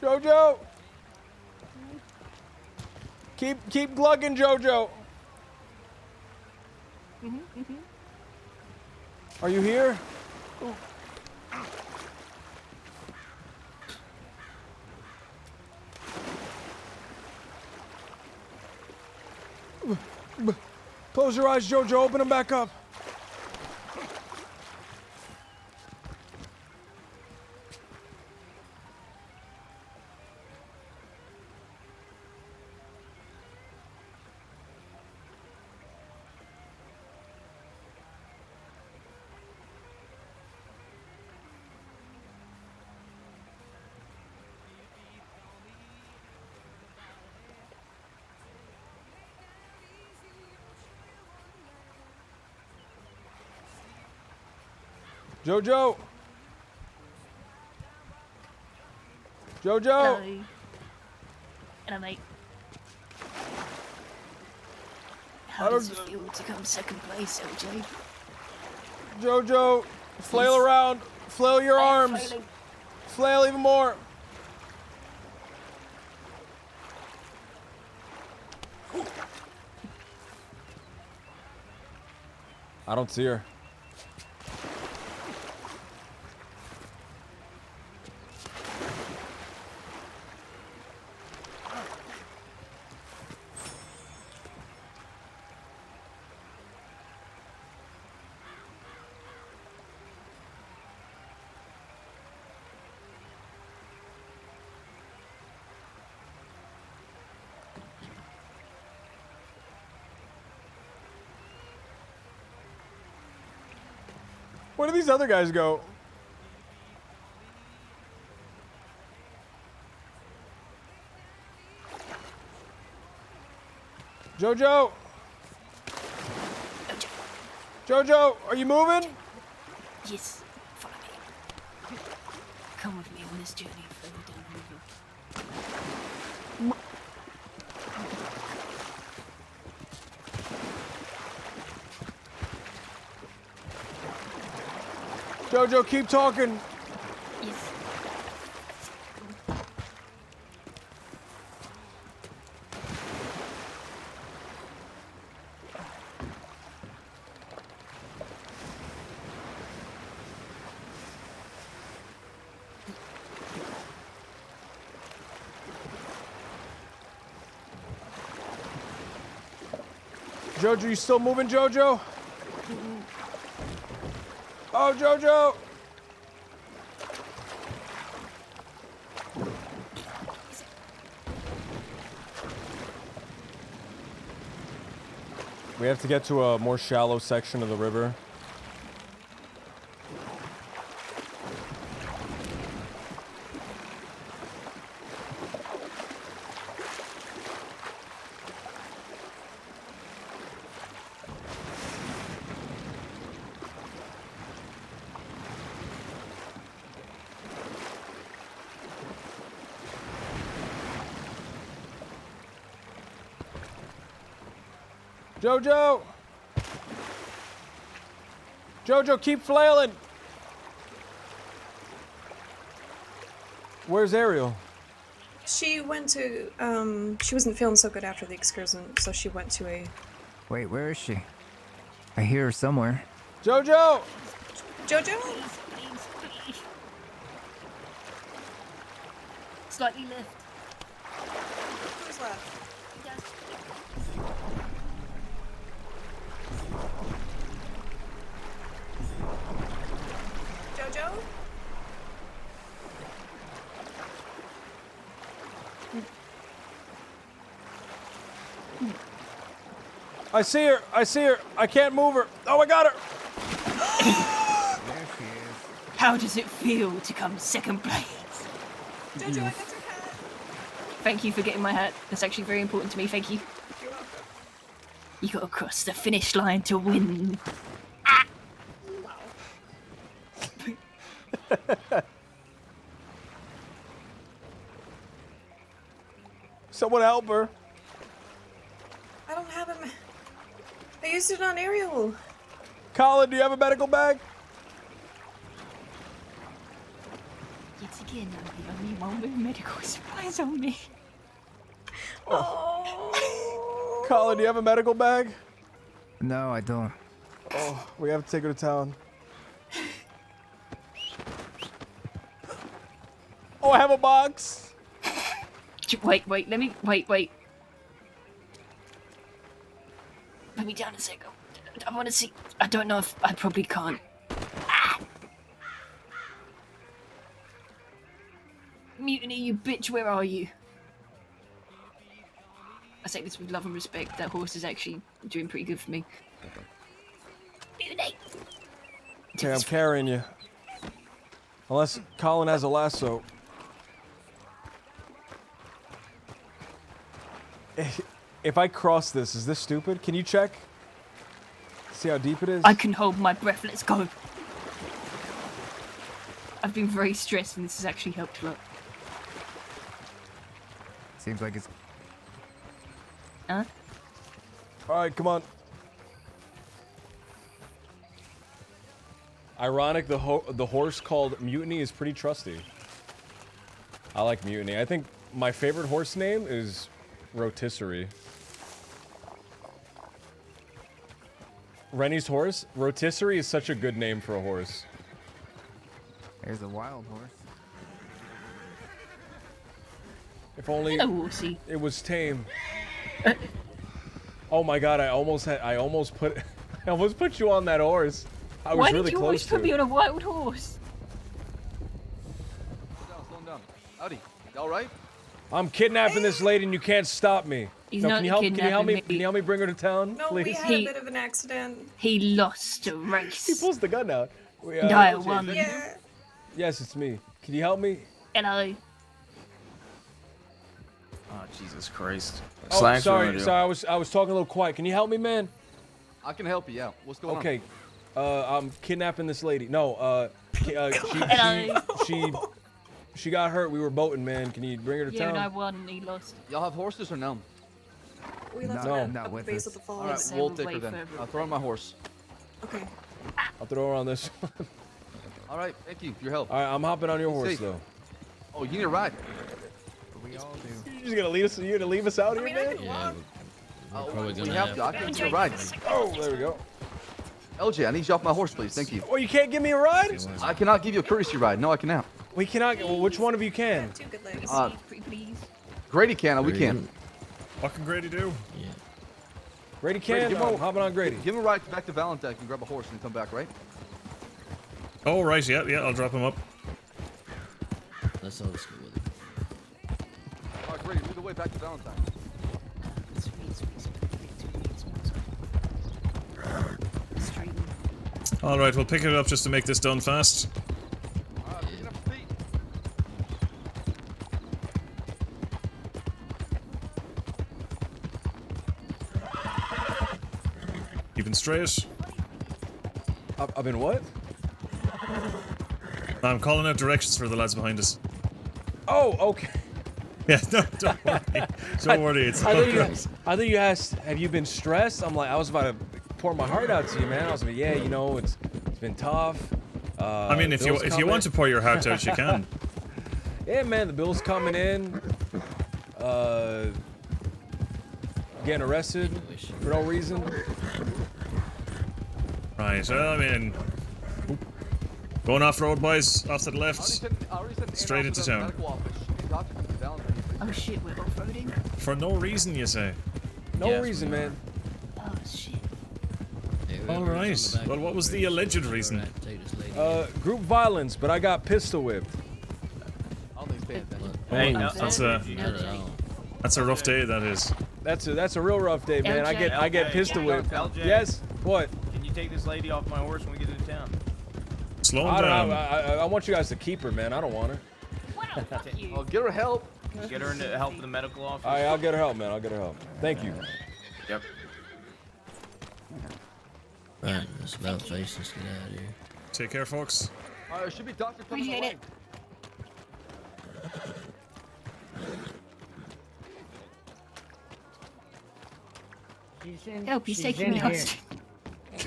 Jojo. Keep glugging, Jojo. Are you here? Close your eyes, Jojo. Open them back up. Jojo! Jojo! Hello. Hello, mate. How does it feel to come second place, LJ? Jojo! Flail around! Flail your arms! Flailing. Flail even more! I don't see her. Where do these other guys go? Jojo! Jojo, are you moving? Yes, follow me. Come with me on this journey further down the river. Jojo, keep talking. Yes. Jojo, you still moving, Jojo? Oh, Jojo! We have to get to a more shallow section of the river. Jojo! Jojo, keep flailing! Where's Ariel? She went to, she wasn't feeling so good after the excursion, so she went to a... Wait, where is she? I hear her somewhere. Jojo! Jojo? Slightly left. Who's left? Jojo? I see her! I see her! I can't move her! Oh, I got her! There she is. How does it feel to come second place? Jojo, I got your hat. Thank you for getting my hat. That's actually very important to me. Thank you. You're welcome. You got to cross the finish line to win. Someone help her. I don't have him. I used it on Ariel. Colin, do you have a medical bag? Yet again, I'm the only one with medical supplies on me. Oh. Colin, do you have a medical bag? No, I don't. Oh, we have to take her to town. Oh, I have a box. Wait, let me, wait. Let me down a second. I want to see. I don't know if I probably can't. Mutiny, you bitch, where are you? I say this with love and respect. That horse is actually doing pretty good for me. Mutiny! Okay, I'm carrying you. Unless Colin has a lasso. If I cross this, is this stupid? Can you check? See how deep it is? I can hold my breath. Let's go. I've been very stressed and this has actually helped a lot. Seems like it's... Huh? Alright, come on. Ironic, the horse called Mutiny is pretty trusty. I like Mutiny. I think my favorite horse name is Rotisserie. Rennie's horse? Rotisserie is such a good name for a horse. There's a wild horse. If only Hello, horsey. it was tame. Oh my god, I almost put you on that horse. I was Why really did you close always to put it. me on a wild horse? Slow down. Howdy. You all right? I'm kidnapping this lady and you can't stop me. He's No, not can you help me? kidnapping Can you help me bring her to town, No, please? we had a bit of an accident. He lost a race. He pulls the gun out. Dial 1. Yeah. Yes, it's me. Can you help me? Hello. Oh, Jesus Christ. Oh, Slacks sorry. I was talking a little quiet. Can you help me, man? I can help you. Yeah. What's going on? Okay. I'm kidnapping this lady. No. She got hurt. We were boating, man. Can you bring her to Yeah, town? and I won and he lost. Y'all have horses or no? We left No. her Not at with the base us. of the All right, falls. we'll take her then. I'll throw on my horse. Okay. I'll throw her on this one. All right, thank you for your help. All right, I'm hopping on your horse, Safe. though. Oh, you need a ride. We all do. You're just gonna leave us? You're gonna leave us out here, man? Probably we have to. I can give you a ride. Oh, there we go. LJ, I need you off my horse, please. Thank you. Oh, you can't give me a ride? I cannot give you a courtesy ride. No, I cannot. We cannot. Well, which one of you can? Two good legs. Please. Grady can. We can. What can Grady do? Grady Grady, can. give him I'm a- hopping on Grady. Give him a ride back to Valentine. Can grab a horse and come back, right? Oh, right, yeah, I'll drop him up. Let's all just go with it. All right, Grady, lead the way back to Valentine. All right, we'll pick it up just to make this done fast. Keeping straight. I've been what? I'm calling out directions for the lads behind us. Oh, okay. Yeah, no, don't worry. Don't worry, it's all good. I thought you asked, have you been stressed? I'm like, I was about to pour my heart out to you, man. I was like, yeah, you know, it's been tough. I mean, if you want to pour your heart out, you can. Yeah, man, the bill's coming in. Getting arrested for no reason. Right, well, I mean, going off road, boys, off to the left, straight into town. Oh shit, we're off-roading? For no reason, you say? No reason, man. Oh shit. All right. Well, what was the alleged reason? Group violence, but I got pistol whipped. Hey, that's a rough day, that is. That's a real rough day, man. I get pistol whipped. LJ. Yes. What? Can you take this lady off my horse when we get into town? Slow I down. don't- I want you guys to keep her, man. I don't want her. Oh, get her help. Get her into help with the medical office. All right, I'll get her help, man. I'll get her help. Thank you. Yep. Right, that's about face. Let's get out of here. Take care, folks. All right, there should be doctor coming. Appreciate it. Help, he's taking me hostage.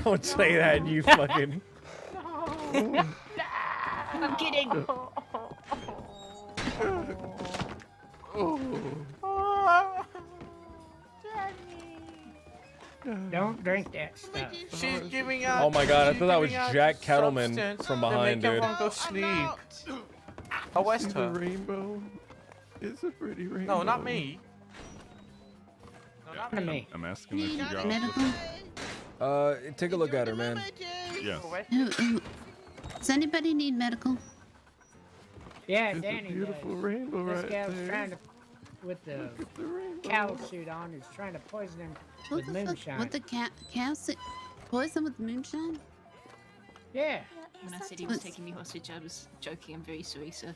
Don't say that, you fucking. I'm kidding. Don't drink that stuff. She's giving out. Oh my god, I thought that was she's giving out Jack Kettleman substance from to behind, make dude. everyone go sleep. Oh, where's her? rainbow. It's a pretty rainbow. No, not me. No, not me. I'm asking if you got Medical? Take a look at her, man. Yes. Does anybody need medical? Yeah, It's a Danny beautiful does. rainbow This right guy was there. trying to, with the cow suit on, he's trying to poison him with moonshine. What the cows poison with moonshine? Yeah. When I said he was taking me hostage, I was joking. I'm very sorry, sir.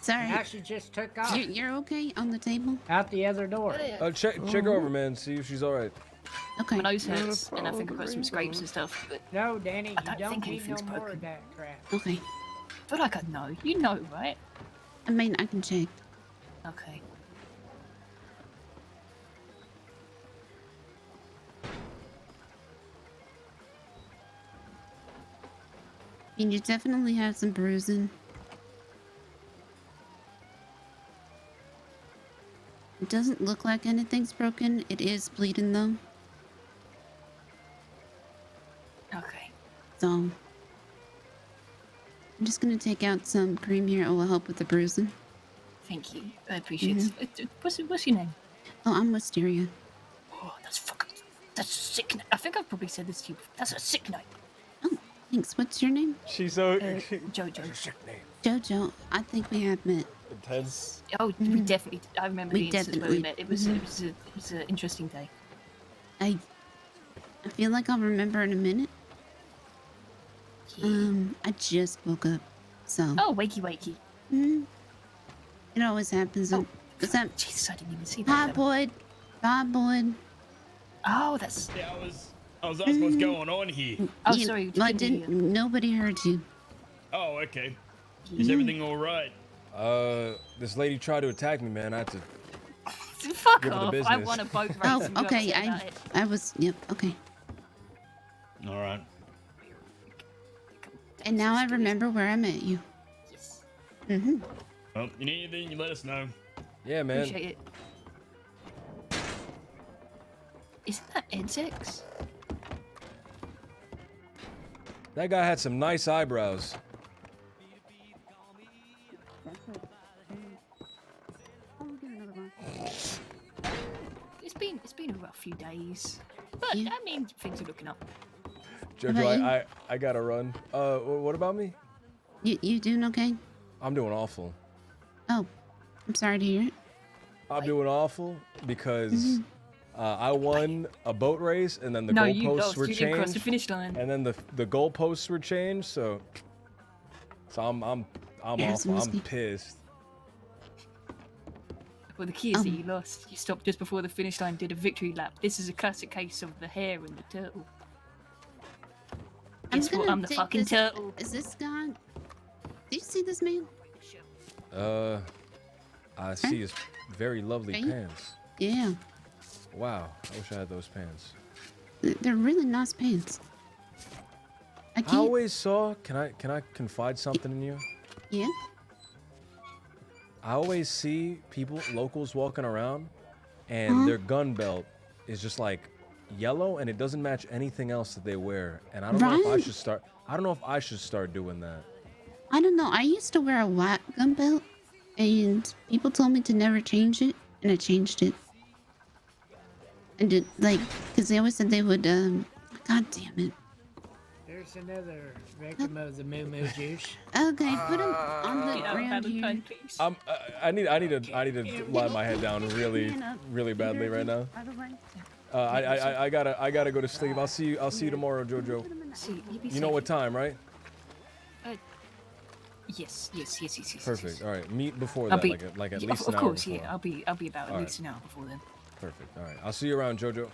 Sorry. Now she just took off. You're okay on the table? Out the other door. Check her over, man. See if she's all right. Okay. My nose hurts, and I think I've got some scrapes and stuff. But No, Danny, you I don't don't think need no anything's more broken. of that crap. Okay. I feel like I know. You know, right? I mean, I can check. Okay. And you definitely have some bruising. It doesn't look like anything's broken. It is bleeding though. Okay. So I'm just gonna take out some cream here. It will help with the bruising. Thank you. I appreciate it. What's your name? Oh, I'm Wisteria. Oh, that's a sick name. I think I've probably said this to you. That's a sick name. Thanks. What's your name? She's so. Jojo. Jojo. I think we have met. Intense. Oh, we definitely. I remember We the instance where we met. definitely- It was an interesting day. I feel like I'll remember in a minute. I just woke up, so. Oh, wakey wakey. It always happens. Is that? Jesus, I didn't even see that. Bob Boyd. Oh, that's. Yeah, I was asking what's going on here. Oh, sorry. Nobody heard you. Oh, okay. Is everything all right? This lady tried to attack me, man. I had to. Fuck give her the off! business. I want a boat race. Oh, and you're okay. upset about it. I was. Yep. Okay. All right. And now I remember where I met you. Yes. Well, you need anything, you let us know. Yeah, man. Appreciate it. Isn't that insects? That guy had some nice eyebrows. It's been a rough few days, but I mean things are looking up. Jojo, I gotta run. What about me? You doing okay? I'm doing awful. Oh, I'm sorry to hear it. I'm doing awful because I won a boat race and then the No, you goalposts lost. were You changed. didn't cross the finish line. And then the goalposts were changed, so I'm awful. I'm pissed. Well, the key is that you lost. You stopped just before the finish line, did a victory lap. This is a classic case of the hare and the turtle. Guess what? I'm the fucking turtle. Is this guy? Did you see this man? I see his very lovely Right? pants. Yeah, Wow, I wish I had those pants. they're really nice pants. I I can't. always saw. Can I confide something in you? Yeah. I always see people, locals walking around, and their gun belt is just like yellow, and it doesn't match anything else that they wear. And I don't know if I Right. should start. I don't know if I should start doing that. I don't know. I used to wear a white gun belt, and people told me to never change it, and I changed it. And did because they always said they would. God damn it. There's another victim of the moo moo juice. Okay, put him on the ground here. I need to lie my head down really badly right now. I gotta go to sleep. I'll see you tomorrow, Jojo. You know what time, right? Yes. Perfect. All right. Meet before I'll that, be, like at yeah, least an of hour course, before. yeah. I'll be about All at right. least an hour before then. Perfect. All right. I'll see you around, Jojo.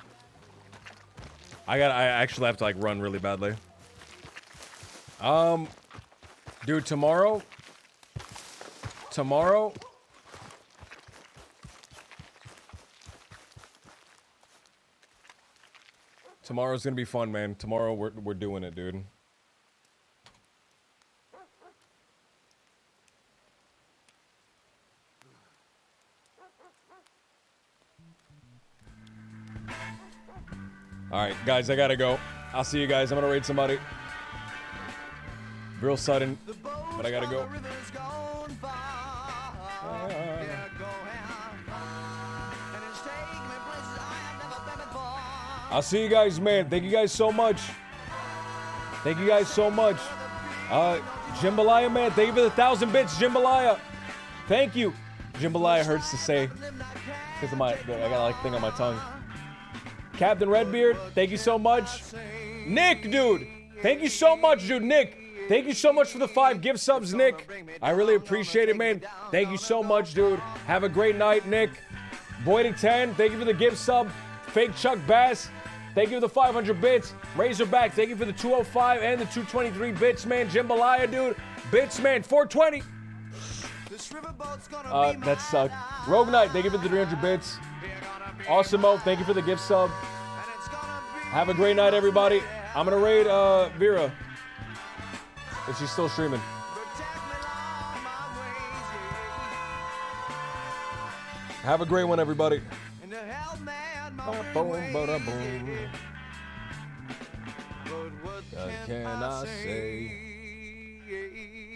I actually have to like run really badly. Dude, tomorrow's gonna be fun, man. Tomorrow we're doing it, dude. All right, guys, I gotta go. I'll see you guys. I'm gonna raid somebody. Real sudden, but I gotta go. I'll see you guys, man. Thank you guys so much. Thank you guys so much. Jambalaya, man. Thank you for the 1,000 bits, Jambalaya. Thank you. Jambalaya hurts to say because of I got like thing on my tongue. Captain Redbeard, thank you so much. Nick, dude, thank you so much, dude. Nick, thank you so much for the 5 gift subs, Nick. I really appreciate it, man. Thank you so much, dude. Have a great night, Nick. Boyd10, thank you for the gift sub. Fake Chuck Bass, thank you for the 500 bits. Razorback, thank you for the 205 and the 223 bits, man. Jambalaya, dude. Bits, man. 420. That sucked. Rogue Knight, thank you for the 300 bits. Awesome-o, thank you for the gift sub. Have a great night, everybody. I'm gonna raid Vera if she's still streaming. Have a great one, everybody. What can I say?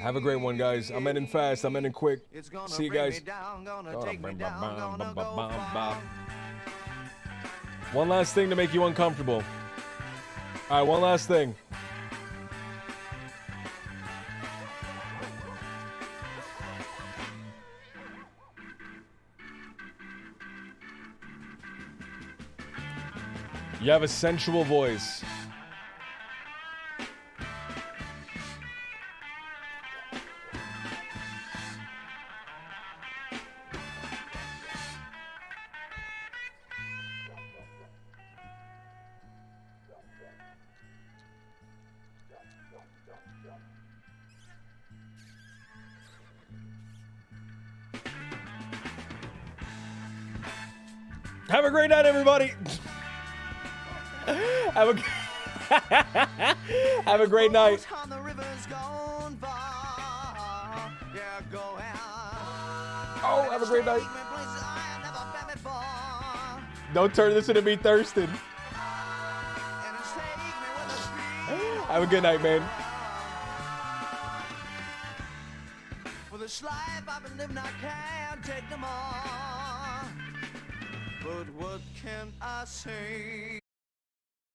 Have a great one, guys. I'm ending fast. I'm ending quick. See you guys. One last thing to make you uncomfortable. All right, one last thing. You have a sensual voice. Have a great night, everybody. Have a have a great night. Oh, have a great night. Don't turn this into me thirsting. Have a good night, man. For this life I've been living, I can't take no more. But what can I say?